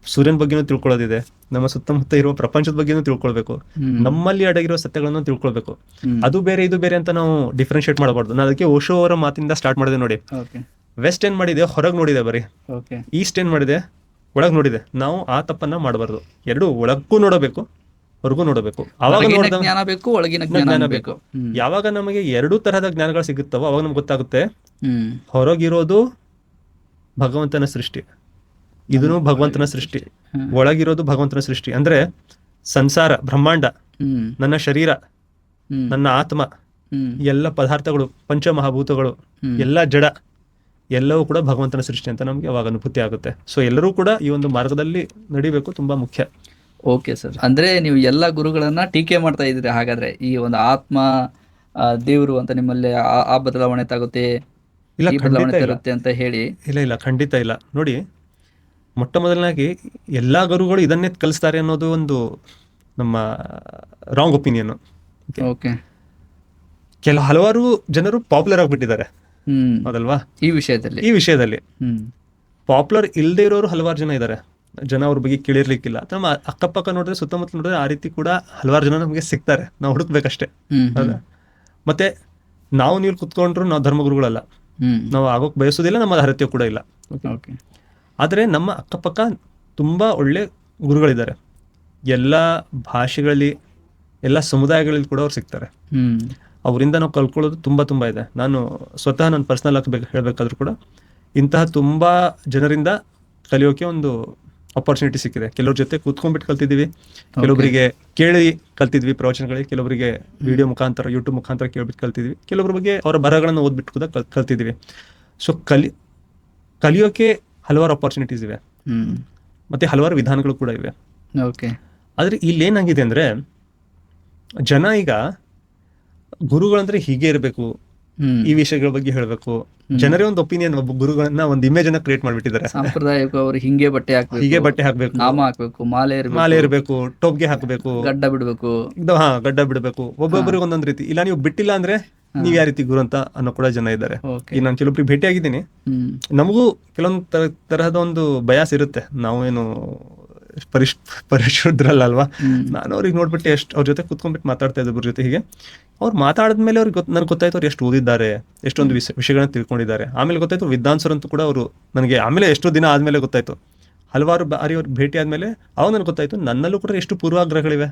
ಸೂರ್ಯನ ಬಗ್ಗೆನೂ ತಿಳ್ಕೊಳ್ಳೋದಿದೆ, ನಮ್ಮ ಸುತ್ತಮುತ್ತ ಇರುವ ಪ್ರಪಂಚದ ಬಗ್ಗೆನೂ ತಿಳ್ಕೊಳ್ಬೇಕು, ನಮ್ಮಲ್ಲಿ ಅಡಗಿರೋ ಸತ್ಯಗಳನ್ನು ತಿಳ್ಕೊಳ್ಬೇಕು. ಅದು ಬೇರೆ, ಇದು ಬೇರೆ ಅಂತ ನಾವು ಡಿಫ್ರೆನ್ಶಿಯೇಟ್ ಮಾಡಬಾರ್ದು. ನಾನು ಅದಕ್ಕೆ ಓಶೋ ಅವರ ಮಾತಿಂದ ಸ್ಟಾರ್ಟ್ ಮಾಡಿದೆ ನೋಡಿ. ವೆಸ್ಟ್ ಏನ್ ಮಾಡಿದೆ, ಹೊರಗೆ ನೋಡಿದೆ ಬರೀ. ಓಕೆ. ಈಸ್ಟ್ ಏನ್ ಮಾಡಿದೆ, ಒಳಗೆ ನೋಡಿದೆ. ನಾವು ಆ ತಪ್ಪನ್ನ ಮಾಡಬಾರ್ದು. ಎರಡು ಒಳಕ್ಕೂ ನೋಡಬೇಕು, ಹೊರಗೂ ನೋಡಬೇಕು. ಅವಾಗ ಹೊರಗಿನ ನೋಡಿದ ಜ್ಞಾನ ಬೇಕು, ಒಳಗಿನ ಜ್ಞಾನ ಜ್ಞಾನ ಬೇಕು. ಬೇಕು. ಯಾವಾಗ ನಮಗೆ ಎರಡೂ ತರಹದ ಜ್ಞಾನಗಳು ಸಿಗುತ್ತವೋ ಅವಾಗ ನಮ್ಗೆ ಗೊತ್ತಾಗುತ್ತೆ ಹ್ಮ್. ಹೊರಗಿರೋದು ಭಗವಂತನ ಸೃಷ್ಟಿ, ಇದನ್ನು ಭಗವಂತನ ಸೃಷ್ಟಿ, ಒಳಗಿರೋದು ಭಗವಂತನ ಸೃಷ್ಟಿ. ಅಂದ್ರೆ ಸಂಸಾರ, ಬ್ರಹ್ಮಾಂಡ, ಹ್ಮ್. ನನ್ನ ಶರೀರ, ಹ್ಮ್. ನನ್ನ ಆತ್ಮ, ಹ್ಮ್. ಎಲ್ಲ ಪದಾರ್ಥಗಳು, ಪಂಚಮಹಾಭೂತಗಳು, ಎಲ್ಲ ಜಡ, ಎಲ್ಲವೂ ಕೂಡ ಭಗವಂತನ ಸೃಷ್ಟಿ ಅಂತ ನಮ್ಗೆ ಅವಾಗ ಅನುಭೂತಿ ಆಗುತ್ತೆ. ಸೊ ಎಲ್ಲರೂ ಕೂಡ ಈ ಒಂದು ಮಾರ್ಗದಲ್ಲಿ ನಡಿಬೇಕು, ತುಂಬಾ ಮುಖ್ಯ. Okay sir. ಅಂದ್ರೆ ನೀವು ಎಲ್ಲ ಗುರುಗಳನ್ನ ಟೀಕೆ ಮಾಡ್ತಾ ಇದ್ದೀರಿ ಹಾಗಾದ್ರೆ, ಈ ಒಂದು ಆತ್ಮ ದೇವರು ಅಂತ ನಿಮ್ಮಲ್ಲಿ ಆ ಬದಲಾವಣೆ ತಾಗುತ್ತೆ, ಇಲ್ಲ, ಈ ಖಂಡಿತ ಬದಲಾವಣೆ ಇಲ್ಲ. ತರುತ್ತೆ ಅಂತ ಹೇಳಿ. ಇಲ್ಲ, ಖಂಡಿತ ಇಲ್ಲ. ನೋಡಿ, ಮೊಟ್ಟ ಮೊದಲನಾಗಿ ಎಲ್ಲಾ ಗುರುಗಳು ಇದನ್ನೇ ಕಲಿಸ್ತಾರೆ ಅನ್ನೋದು ಒಂದು ನಮ್ಮ ರಾಂಗ್ ಒಪಿನಿಯನ್. ಓಕೆ. ಹಲವಾರು ಜನರು ಪಾಪ್ಯುಲರ್ ಆಗ್ಬಿಟ್ಟಿದ್ದಾರೆ, ಹ್ಮ್. ಹೌದಲ್ವಾ? ಈ ವಿಷಯದಲ್ಲಿ ಹ್ಮ್. ಪಾಪ್ಯುಲರ್ ಇಲ್ಲದೆ ಇರೋರು ಹಲವಾರು ಜನ ಇದ್ದಾರೆ. ಜನ ಅವ್ರ ಬಗ್ಗೆ ಕೇಳಿರ್ಲಿಕ್ಕಿಲ್ಲ. ನಮ್ಮ ಅಕ್ಕಪಕ್ಕ ನೋಡಿದ್ರೆ, ಸುತ್ತಮುತ್ತ ನೋಡಿದ್ರೆ ಆ ರೀತಿ ಕೂಡ ಹಲವಾರು ಜನ ನಮಗೆ ಸಿಗ್ತಾರೆ. ನಾವು ಹುಡುಕ್ಬೇಕಷ್ಟೇ. ಹೌದಾ? ಮತ್ತೆ ನಾವು ನೀವು ಕುತ್ಕೊಂಡ್ರು ನಾವು ಧರ್ಮಗುರುಗಳಲ್ಲ, ನಾವು ಆಗೋಕ್ ಬಯಸೋದಿಲ್ಲ, ನಮ್ಮ ಅರ್ಹತೆ ಕೂಡ ಇಲ್ಲ. ಓಕೆ. ಆದರೆ ನಮ್ಮ ಅಕ್ಕಪಕ್ಕ ತುಂಬಾ ಒಳ್ಳೆ ಗುರುಗಳಿದ್ದಾರೆ. ಎಲ್ಲ ಭಾಷೆಗಳಲ್ಲಿ, ಎಲ್ಲ ಸಮುದಾಯಗಳಲ್ಲಿ ಕೂಡ ಅವ್ರು ಸಿಗ್ತಾರೆ. ಅವರಿಂದ ನಾವು ಕಲ್ಕೊಳ್ಳೋದು ತುಂಬಾ ಇದೆ. ನಾನು ಸ್ವತಃ ನನ್ನ ಪರ್ಸನಲ್ ಆಗಿ ಹೇಳ್ಬೇಕಾದ್ರೂ ಕೂಡ ಇಂತಹ ತುಂಬಾ ಜನರಿಂದ ಕಲಿಯೋಕೆ ಒಂದು ಅಪರ್ಚುನಿಟಿ ಸಿಕ್ಕಿದೆ. ಕೆಲವ್ರ ಜೊತೆ ಕೂತ್ಕೊಂಡ್ಬಿಟ್ಟು ಕಲ್ತಿದ್ದೀವಿ, ಕೆಲವೊಬ್ಬರಿಗೆ ಕೇಳಿ ಕಲ್ತಿದ್ವಿ ಪ್ರವಚನಗಳಿಗೆ, ಕೆಲವೊಬ್ಬರಿಗೆ ವಿಡಿಯೋ ಮುಖಾಂತರ, ಯೂಟ್ಯೂಬ್ ಮುಖಾಂತರ ಕೇಳ್ಬಿಟ್ಟು ಕಲ್ತಿದ್ವಿ, ಕೆಲವೊಬ್ಬರ ಬಗ್ಗೆ ಅವರ ಬರಹಗಳನ್ನು ಓದ್ಬಿಟ್ಟು ಕೂಡ ಕಲ್ತಿದ್ದೀವಿ. ಸೊ ಕಲಿಯೋಕೆ ಹಲವಾರು ಅಪರ್ಚುನಿಟೀಸ್ ಇವೆ, ಮತ್ತೆ ಹಲವಾರು ವಿಧಾನಗಳು ಕೂಡ ಇವೆ. ಆದ್ರೆ ಇಲ್ಲಿ ಏನಾಗಿದೆ ಅಂದ್ರೆ, ಜನ ಈಗ ಗುರುಗಳಂದ್ರೆ ಹೀಗೆ ಇರಬೇಕು, ಈ ವಿಷಯಗಳ ಬಗ್ಗೆ ಹೇಳ್ಬೇಕು, ಜನರೇ ಒಂದು ಒಪಿನಿಯನ್, ಒಬ್ಬ ಗುರುಗಳನ್ನ ಒಂದು ಇಮೇಜ್ ಅನ್ನ ಕ್ರಿಯೇಟ್ ಮಾಡ್ಬಿಟ್ಟಿದ್ದಾರೆ. ಸಾಂಪ್ರದಾಯಿಕ ಅವರು ಹೀಗೆ ಬಟ್ಟೆ ಹಾಕ್ಬೇಕು, ನಾಮ ಹಾಕ್ಬೇಕು, ಮಾಲೆ ಇರಬೇಕು, ಟೋಪ್ಗೆ ಹಾಕ್ಬೇಕು, ಗಡ್ಡ ಬಿಡ್ಬೇಕು, ಗಡ್ಡ ಬಿಡಬೇಕು. ಒಬ್ಬೊಬ್ಬರಿಗೆ ಒಂದೊಂದ್ ರೀತಿ. ಇಲ್ಲ ನೀವು ಬಿಟ್ಟಿಲ್ಲ ಅಂದ್ರೆ ನೀವ್ ಯಾವ ರೀತಿ ಗುರು ಅಂತ ಅನ್ನೋ ಕೂಡ ಜನ ಇದ್ದಾರೆ. ಈಗ ನಾನು ಕೆಲವೊಬ್ರಿಗೆ ಭೇಟಿ ಆಗಿದ್ದೀನಿ. ನಮಗೂ ಕೆಲವೊಂದು ತರಹದ ಒಂದು ಬಯಾಸ್ ಇರುತ್ತೆ. ನಾವೇನು ಪರಿಶುದ್ಧರಲ್ಲ. ನಾನು ಅವ್ರಿಗೆ ನೋಡ್ಬಿಟ್ಟು ಅವ್ರ ಜೊತೆ ಕುತ್ಕೊಂಡ್ಬಿಟ್ಟು ಮಾತಾಡ್ತಾ ಇದ್ದೆ, ಗುರು ಜೊತೆ. ಹೀಗೆ ಅವ್ರು ಮಾತಾಡಿದ್ಮೇಲೆ ಅವ್ರಿಗೆ ನನ್ಗೆ ಗೊತ್ತಾಯ್ತು ಅವ್ರು ಎಷ್ಟು ಓದಿದ್ದಾರೆ, ಎಷ್ಟೊಂದು ವಿಷಯಗಳನ್ನ ತಿಳ್ಕೊಂಡಿದ್ದಾರೆ. ಆಮೇಲೆ ಗೊತ್ತಾಯ್ತು ವಿದ್ವಾಂಸರಂತೂ ಕೂಡ ಅವರು ನನಗೆ ಆಮೇಲೆ ಎಷ್ಟೋ ದಿನ ಆದ್ಮೇಲೆ ಗೊತ್ತಾಯ್ತು. ಹಲವಾರು ಬಾರಿ ಅವ್ರಿಗೆ ಭೇಟಿ ಆದ್ಮೇಲೆ ಅವಾಗ ನನಗೆ ಗೊತ್ತಾಯ್ತು ನನ್ನಲ್ಲೂ ಕೂಡ ಎಷ್ಟು ಪೂರ್ವಾಗ್ರಹಗಳಿವೆ.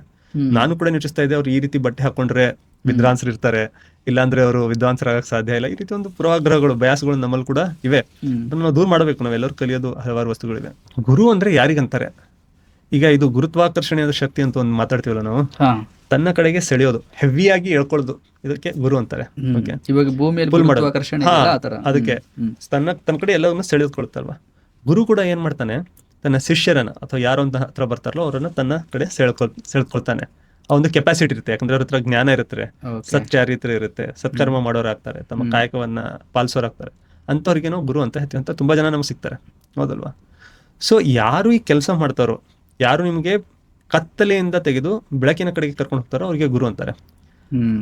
ನಾನು ಕೂಡ ಯೋಚಿಸ್ತಾ ಇದ್ದೆ, ಅವ್ರು ಈ ರೀತಿ ಬಟ್ಟೆ ಹಾಕೊಂಡ್ರೆ ವಿದ್ವಾಂಸರು ಇರ್ತಾರೆ, ಇಲ್ಲಾಂದ್ರೆ ಅವರು ವಿದ್ವಾಂಸರಾಗಕ್ಕೆ ಸಾಧ್ಯ ಇಲ್ಲ. ಈ ರೀತಿ ಒಂದು ಪೂರ್ವಾಗ್ರಹಗಳು, ಬಯಾಸ್ಗಳು ನಮ್ಮಲ್ಲಿ ಕೂಡ ಇವೆ. ನಾವು ದೂರ ಮಾಡಬೇಕು. ನಾವೆಲ್ಲರೂ ಕಲಿಯೋದು ಹಲವಾರು ವಸ್ತುಗಳಿವೆ. ಗುರು ಅಂದ್ರೆ ಯಾರಿಗಂತಾರೆ? ಈಗ ಇದು ಗುರುತ್ವಾಕರ್ಷಣೆಯ ಶಕ್ತಿ ಅಂತ ಒಂದು ಮಾತಾಡ್ತೀವಲ್ಲ ನಾವು, ತನ್ನ ಕಡೆಗೆ ಸೆಳೆಯೋದು, ಹೆವಿಯಾಗಿ ಹೇಳ್ಕೊಳ್ಳೋದು, ಇದಕ್ಕೆ ಗುರು ಅಂತಾರೆ. ಅದಕ್ಕೆ ತನ್ನ ಕಡೆ ಎಲ್ಲವನ್ನ ಸೆಳೆದುಕೊಳ್ತಲ್ವಾ. ಗುರು ಕೂಡ ಏನ್ ಮಾಡ್ತಾನೆ, ತನ್ನ ಶಿಷ್ಯರನ್ನ ಅಥವಾ ಯಾರೋ ಅಂತ ಹತ್ರ ಬರ್ತಾರಲ್ಲ ಅವರನ್ನ ತನ್ನ ಕಡೆ ಸೆಳೆದುಕೊಳ್ತಾನೆ. ಆ ಒಂದು ಕೆಪಾಸಿಟಿ ಇರುತ್ತೆ, ಯಾಕಂದ್ರೆ ಅವ್ರ ಹತ್ರ ಜ್ಞಾನ ಇರುತ್ತೆ, ಸಚ್ಚಾರಿತ್ರ್ಯ ಇರುತ್ತೆ, ಸತ್ಕರ್ಮ ಮಾಡೋರಾಗ್ತಾರೆ, ತಮ್ಮ ಕಾಯಕವನ್ನ ಪಾಲಿಸೋರಾಗ್ತಾರೆ. ಅಂಥವ್ರಿಗೇನೋ ಗುರು ಅಂತ ಹೇಳ್ತೀವಿ. ಅಂತ ತುಂಬಾ ಜನ ನಮ್ಗೆ ಸಿಗ್ತಾರೆ, ಹೌದಲ್ವಾ? ಸೊ ಯಾರು ಈ ಕೆಲಸ ಮಾಡ್ತಾರೋ, ಯಾರು ನಿಮ್ಗೆ ಕತ್ತಲೆಯಿಂದ ತೆಗೆದು ಬೆಳಕಿನ ಕಡೆಗೆ ಕರ್ಕೊಂಡು ಹೋಗ್ತಾರೋ ಅವ್ರಿಗೆ ಗುರು ಅಂತಾರೆ,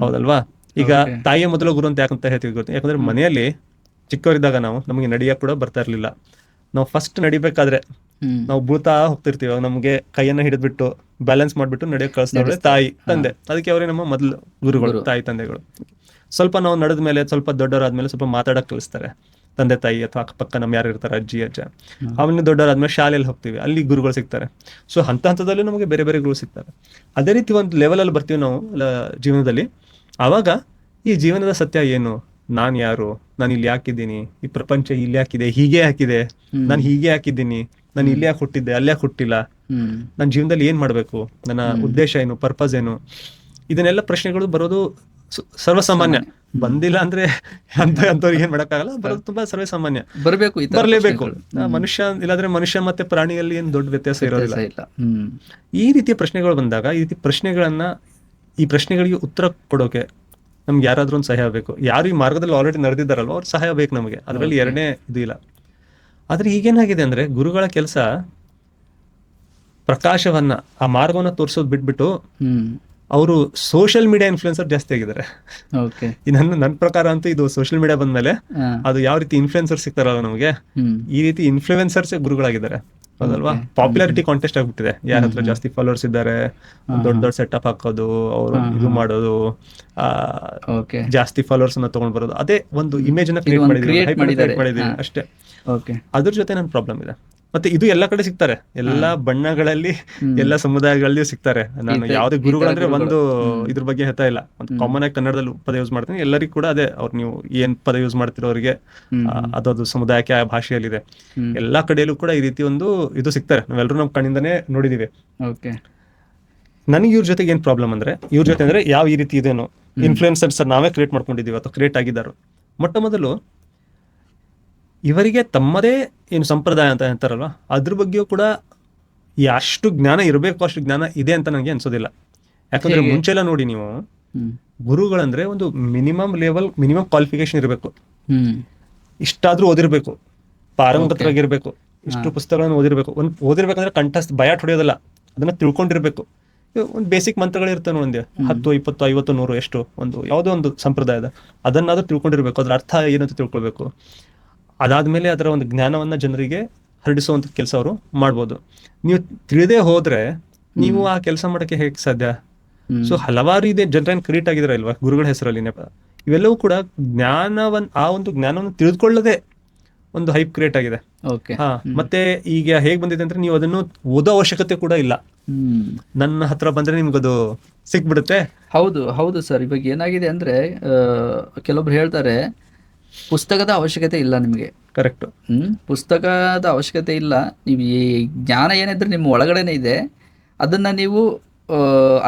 ಹೌದಲ್ವಾ? ಈಗ ತಾಯಿಯ ಮೊದಲ ಗುರು ಅಂತ ಯಾಕಂತ ಹೇಳ್ತೀವಿ ಗೊತ್ತು? ಯಾಕಂದ್ರೆ ಮನೆಯಲ್ಲಿ ಚಿಕ್ಕವರಿದ್ದಾಗ ನಮಗೆ ನಡಿಯಕ್ಕೆ ಕೂಡ ಬರ್ತಾ ಇರ್ಲಿಲ್ಲ. ನಾವು ಫಸ್ಟ್ ನಡಿಬೇಕಾದ್ರೆ ನಾವು ಬೂತಾ ಹೋಗ್ತಿರ್ತೀವಿ, ನಮ್ಗೆ ಕೈಯನ್ನ ಹಿಡಿದ್ಬಿಟ್ಟು ಬ್ಯಾಲೆನ್ಸ್ ಮಾಡ್ಬಿಟ್ಟು ನಡೆಯಕ್ಕೆ ಕಳಿಸ್ತಾರೆ ತಾಯಿ ತಂದೆ. ಅದಕ್ಕೆ ಅವರೇ ನಮ್ಮ ಮೊದಲು ಗುರುಗಳು, ತಾಯಿ ತಂದೆಗಳು. ಸ್ವಲ್ಪ ನಾವು ನಡೆದ ಮೇಲೆ, ಸ್ವಲ್ಪ ದೊಡ್ಡವರಾದ್ಮೇಲೆ ಸ್ವಲ್ಪ ಮಾತಾಡಕ್ ಕಲಿಸ್ತಾರೆ ತಂದೆ ತಾಯಿ ಅಥವಾ ಅಕ್ಕಪಕ್ಕ ನಮ್ಮ ಯಾರು ಇರ್ತಾರೆ, ಅಜ್ಜಿ ಅಜ್ಜ. ಆಮೇಲೆ ದೊಡ್ಡವರಾದ್ಮೇಲೆ ಶಾಲೆಯಲ್ಲಿ ಹೋಗ್ತೀವಿ, ಅಲ್ಲಿ ಗುರುಗಳು ಸಿಗ್ತಾರೆ. ಸೊ ಹಂತದಲ್ಲೂ ನಮಗೆ ಬೇರೆ ಬೇರೆ ಗುರು ಸಿಗ್ತಾರೆ. ಅದೇ ರೀತಿ ಒಂದು ಲೆವೆಲ್ ಅಲ್ಲಿ ಬರ್ತೀವಿ ನಾವು ಜೀವನದಲ್ಲಿ. ಆವಾಗ ಈ ಜೀವನದ ಸತ್ಯ ಏನು, ನಾನ್ ಯಾರು, ನಾನು ಇಲ್ಲಿ ಯಾಕಿದ್ದೀನಿ, ಈ ಪ್ರಪಂಚ ಇಲ್ಲಿ ಯಾಕಿದೆ, ಹೀಗೆ ಹಾಕಿದೆ, ನಾನು ಹೀಗೆ ಹಾಕಿದ್ದೀನಿ, ನಾನು ಇಲ್ಲಿ ಯಾಕೆ ಹುಟ್ಟಿದ್ದೆ, ಅಲ್ಲಿ ಯಾಕೆ ಹುಟ್ಟಿಲ್ಲ, ನನ್ನ ಜೀವನದಲ್ಲಿ ಏನ್ ಮಾಡ್ಬೇಕು, ನನ್ನ ಉದ್ದೇಶ ಏನು, ಪರ್ಪಸ್ ಏನು, ಇದನ್ನೆಲ್ಲ ಪ್ರಶ್ನೆಗಳು ಬರೋದು ಸರ್ವಸಾಮಾನ್ಯ. ಬಂದಿಲ್ಲ ಅಂದ್ರೆ ಅಂತವ್ರಿಗೆ ಏನ್ ಮಾಡಕ್ಕಾಗಲ್ಲ, ಬರೋದು ತುಂಬಾ ಸರ್ವಸಾಮಾನ್ಯ. ಬರಲೇಬೇಕು. ಮನುಷ್ಯ ಇಲ್ಲಾಂದ್ರೆ ಮನುಷ್ಯ ಮತ್ತೆ ಪ್ರಾಣಿಯಲ್ಲಿ ಏನ್ ದೊಡ್ಡ ವ್ಯತ್ಯಾಸ ಇರೋದಿಲ್ಲ. ಈ ರೀತಿಯ ಪ್ರಶ್ನೆಗಳು ಬಂದಾಗ ಈ ಪ್ರಶ್ನೆಗಳಿಗೆ ಉತ್ತರ ಕೊಡೋಕೆ ನಮ್ಗೆ ಯಾರಾದ್ರೂ ಒಂದು ಸಹಾಯ ಬೇಕು. ಯಾರು ಈ ಮಾರ್ಗದಲ್ಲಿ ಆಲ್ರೆಡಿ ನಡೆದಿದ್ದಾರಲ್ವ ಅವ್ರ ಸಹಾಯ ಬೇಕು ನಮಗೆ. ಅದರಲ್ಲಿ ಎರಡನೇ ಇದು ಇಲ್ಲ. ಆದ್ರೆ ಈಗೇನಾಗಿದೆ ಅಂದ್ರೆ, ಗುರುಗಳ ಕೆಲಸ ಪ್ರಕಾಶವನ್ನ, ಆ ಮಾರ್ಗವನ್ನ ತೋರಿಸೋದು ಬಿಟ್ಬಿಟ್ಟು ಅವರು ಸೋಷಿಯಲ್ ಮೀಡಿಯಾ ಇನ್ಫ್ಲುಯೆನ್ಸರ್ ಜಾಸ್ತಿ ಆಗಿದ್ದಾರೆ. ನನ್ನ ಪ್ರಕಾರ ಅಂತೂ ಇದು ಸೋಷಿಯಲ್ ಮೀಡಿಯಾ ಬಂದ್ಮೇಲೆ ಅದು ಯಾವ ರೀತಿ ಇನ್ಫ್ಲುಯೆನ್ಸರ್ ಸಿಗ್ತಾರಲ್ಲ ನಮಗೆ, ಈ ರೀತಿ ಇನ್ಫ್ಲುಯೆನ್ಸರ್ಸ್ ಗುರುಗಳಾಗಿದ್ದಾರೆ. ಹೌದಲ್ವಾ? ಪಾಪ್ಯುಲಾರಿಟಿ ಕಾಂಟೆಸ್ಟ್ ಆಗ್ಬಿಟ್ಟಿದೆ, ಯಾರ ಹತ್ರ ಜಾಸ್ತಿ ಫಾಲೋವರ್ಸ್ ಇದ್ದಾರೆ, ದೊಡ್ಡ ದೊಡ್ಡ ಸೆಟಪ್ ಹಾಕೋದು, ಅವರು ಇದು ಮಾಡೋದು, ಓಕೆ ಜಾಸ್ತಿ ಫಾಲೋವರ್ಸ್ ಅನ್ನ ತಗೊಂಡ್ ಬರೋದು, ಅದೇ ಒಂದು ಇಮೇಜ್ ಅನ್ನ ಕ್ರಿಯೇಟ್ ಮಾಡಿದೀವಿ ಅಷ್ಟೇ. ಓಕೆ. ಅದ್ರ ಜೊತೆ ನನ್ನ ಪ್ರಾಬ್ಲಮ್ ಇದೆ. ಮತ್ತೆ ಇದು ಎಲ್ಲ ಕಡೆ ಸಿಗ್ತಾರೆ, ಎಲ್ಲಾ ಬಣ್ಣಗಳಲ್ಲಿ, ಎಲ್ಲ ಸಮುದಾಯಗಳಲ್ಲಿಯೂ ಸಿಗ್ತಾರೆ. ನಾನು ಯಾವ್ದೇ ಗುರುಗಳಂದ್ರೆ ಒಂದು ಇದ್ರ ಬಗ್ಗೆ ಹೇಳ್ತಾ ಇಲ್ಲ, ಒಂದು ಕಾಮನ್ ಆಗಿ ಕನ್ನಡದಲ್ಲಿ ಪದ ಯೂಸ್ ಮಾಡ್ತೀನಿ, ಎಲ್ಲರಿಗೂ ಕೂಡ ಅದೇ, ಅವ್ರು ನೀವು ಏನ್ ಪದ ಯೂಸ್ ಮಾಡ್ತಿರೋ ಅವ್ರಿಗೆ ಅದೊಂದು ಸಮುದಾಯಕ್ಕೆ ಆ ಭಾಷೆಯಲ್ಲಿದೆ. ಎಲ್ಲಾ ಕಡೆಯಲ್ಲೂ ಕೂಡ ಈ ರೀತಿ ಒಂದು ಇದು ಸಿಗ್ತಾರೆ, ನಾವೆಲ್ಲರೂ ನಮ್ಮ ಕಣ್ಣಿಂದನೇ ನೋಡಿದೀವಿ. ಓಕೆ. ನನಗೆ ಇವ್ರ ಜೊತೆಗೆ ಏನ್ ಪ್ರಾಬ್ಲಮ್ ಅಂದ್ರೆ, ಇವ್ರ ಜೊತೆ ಅಂದ್ರೆ ಯಾವ ಈ ರೀತಿ ಇದೇನೋ ಇನ್ಫ್ಲುಯೆನ್ಸರ್ಸ್ ನಾವೇ ಕ್ರಿಯೇಟ್ ಮಾಡ್ಕೊಂಡಿದೀವಿ ಅಥವಾ ಕ್ರಿಯೇಟ್ ಆಗಿದ್ದಾರೋ, ಮೊಟ್ಟ ಮೊದಲು ಇವರಿಗೆ ತಮ್ಮದೇ ಏನು ಸಂಪ್ರದಾಯ ಅಂತ ಅಂತಾರಲ್ವ, ಅದ್ರ ಬಗ್ಗೆಯೂ ಕೂಡ ಎಷ್ಟು ಜ್ಞಾನ ಇರಬೇಕು ಅಷ್ಟು ಜ್ಞಾನ ಇದೆ ಅಂತ ನನಗೆ ಅನ್ಸೋದಿಲ್ಲ. ಯಾಕಂದ್ರೆ ಮುಂಚೆ ಎಲ್ಲ ನೋಡಿ ನೀವು, ಗುರುಗಳಂದ್ರೆ ಒಂದು ಮಿನಿಮಮ್ ಕ್ವಾಲಿಫಿಕೇಶನ್ ಇರಬೇಕು, ಇಷ್ಟಾದ್ರೂ ಓದಿರ್ಬೇಕು, ಪಾರಂಗತರಾಗಿರ್ಬೇಕು, ಇಷ್ಟು ಪುಸ್ತಕಗಳನ್ನು ಓದಿರ್ಬೇಕು. ಓದಿರ್ಬೇಕಂದ್ರೆ ಕಂಠಸ್ಥ ಬಯಾಟ್ ಹೊಡೆಯೋದಲ್ಲ, ಅದನ್ನ ತಿಳ್ಕೊಂಡಿರ್ಬೇಕು. ಒಂದು ಬೇಸಿಕ್ ಮಂತ್ರಗಳಿರ್ತಾವೆ ಒಂದೇ 10, 20, 50, 100 ಎಷ್ಟು ಒಂದು ಯಾವುದೋ ಒಂದು ಸಂಪ್ರದಾಯದ, ಅದನ್ನಾದ್ರೂ ತಿಳ್ಕೊಂಡಿರ್ಬೇಕು, ಅದ್ರ ಅರ್ಥ ಏನಂತ ತಿಳ್ಕೊಳ್ಬೇಕು. ಅದಾದ್ಮೇಲೆ ಅದರ ಒಂದು ಜ್ಞಾನವನ್ನ ಜನರಿಗೆ ಹರಡಿಸುವಂತ ಕೆಲಸ ಅವರು ಮಾಡ್ಬೋದು. ನೀವು ತಿಳಿದೇ ಹೋದ್ರೆ ನೀವು ಆ ಕೆಲಸ ಮಾಡಕ್ಕೆ ಹೇಗೆ ಸಾಧ್ಯ? ಸೊ ಹಲವಾರು ಇದೆ ಜನರನ್ನು ಕ್ರಿಯೇಟ್ ಆಗಿದಾರೆ ಅಲ್ವಾ ಗುರುಗಳ ಹೆಸರಲ್ಲಿ. ಇವೆಲ್ಲವೂ ಕೂಡ ಆ ಒಂದು ಜ್ಞಾನವನ್ನು ತಿಳಿದುಕೊಳ್ಳದೆ ಒಂದು ಹೈಪ್ ಕ್ರಿಯೇಟ್ ಆಗಿದೆ. ಮತ್ತೆ ಈಗ ಹೇಗ್ ಬಂದಿದೆ ಅಂದ್ರೆ, ನೀವು ಅದನ್ನು ಓದೋ ಅವಶ್ಯಕತೆ ಕೂಡ ಇಲ್ಲ, ನನ್ನ ಹತ್ರ ಬಂದ್ರೆ ನಿಮ್ಗದು ಸಿಕ್ಬಿಡುತ್ತೆ. ಹೌದು ಸರ್. ಇವಾಗ ಏನಾಗಿದೆ ಅಂದ್ರೆ, ಕೆಲವೊಬ್ರು ಹೇಳ್ತಾರೆ ಪುಸ್ತಕದ ಅವಶ್ಯಕತೆ ಇಲ್ಲ ನಿಮಗೆ. ಕರೆಕ್ಟ್. ಪುಸ್ತಕದ ಅವಶ್ಯಕತೆ ಇಲ್ಲ, ನೀವು ಈ ಜ್ಞಾನ ಏನಿದ್ರೆ ನಿಮ್ಮ ಒಳಗಡೆನೆ ಇದೆ, ಅದನ್ನ ನೀವು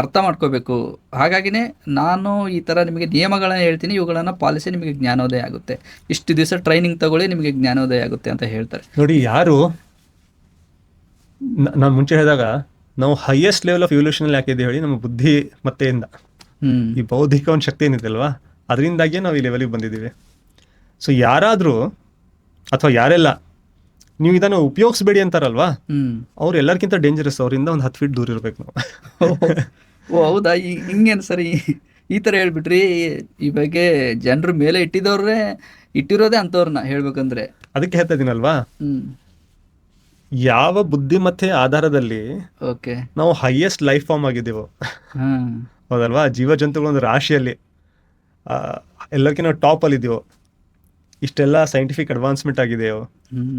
ಅರ್ಥ ಮಾಡ್ಕೋಬೇಕು. ಹಾಗಾಗಿನೇ ನಾನು ಈ ಥರ ನಿಮಗೆ ನಿಯಮಗಳನ್ನ ಹೇಳ್ತೀನಿ, ಇವುಗಳನ್ನು ಪಾಲಿಸಿ ನಿಮಗೆ ಜ್ಞಾನೋದಯ ಆಗುತ್ತೆ, ಇಷ್ಟು ದಿವಸ ಟ್ರೈನಿಂಗ್ ತಗೊಳ್ಳಿ ನಿಮಗೆ ಜ್ಞಾನೋದಯ ಆಗುತ್ತೆ ಅಂತ ಹೇಳ್ತಾರೆ. ನೋಡಿ, ಯಾರು ನಾನು ಮುಂಚೆ ಹೇಳಿದಾಗ ನಾವು ಹೈಯೆಸ್ಟ್ ಲೆವೆಲ್ ಆಫ್ ಇವ್ಲ್ಯೂಷನ್ ಯಾಕಿದೆ ಹೇಳಿ, ನಮ್ಮ ಬುದ್ಧಿ ಮತ್ತೆಯಿಂದ ಈ ಬೌದ್ಧಿಕ ಒಂದು ಶಕ್ತಿ ಏನಿದೆ ಅಲ್ವಾ, ಅದರಿಂದಾಗಿಯೇ ನಾವು ಈ ಲೆವೆಲಿಗೆ ಬಂದಿದ್ದೀವಿ. ಸೊ ಯಾರಾದರೂ ಅಥವಾ ಯಾರೆಲ್ಲ ನೀವು ಇದನ್ನು ಉಪಯೋಗಿಸ್ಬೇಡಿ ಅಂತಾರಲ್ವಾ, ಅವ್ರು ಎಲ್ಲರಿಗಿಂತ ಡೇಂಜರಸ್, ಅವರಿಂದ ಒಂದು 10 ಫೀಟ್ ದೂರ ಇರ್ಬೇಕು ನಾವು. ಓ ಹೌದಾ? ಹಿಂಗೇನು ಸರಿ ಈ ಥರ ಹೇಳ್ಬಿಟ್ರಿ. ಈ ಬಗ್ಗೆ ಜನರ ಮೇಲೆ ಇಟ್ಟಿರೋದೇ ಅಂಥವ್ರನ್ನ ಹೇಳ್ಬೇಕಂದ್ರೆ. ಅದಕ್ಕೆ ಹೇಳ್ತಾ ಇದೀನಲ್ವಾ, ಯಾವ ಬುದ್ಧಿಮತ್ತೆ ಆಧಾರದಲ್ಲಿ ನಾವು ಹೈಯೆಸ್ಟ್ ಲೈಫ್ ಫಾರ್ಮ್ ಆಗಿದ್ದೀವೋ, ಹೌದಲ್ವಾ, ಜೀವ ಜಂತುಗಳ ಒಂದು ರಾಶಿಯಲ್ಲಿ ಎಲ್ಲರಿಗಿಂತ ಟಾಪ್ ಅಲ್ಲಿ ಇದೀವೋ, ಇಷ್ಟೆಲ್ಲ ಸೈಂಟಿಫಿಕ್ ಅಡ್ವಾನ್ಸ್ಮೆಂಟ್ ಆಗಿದೆಯೋ,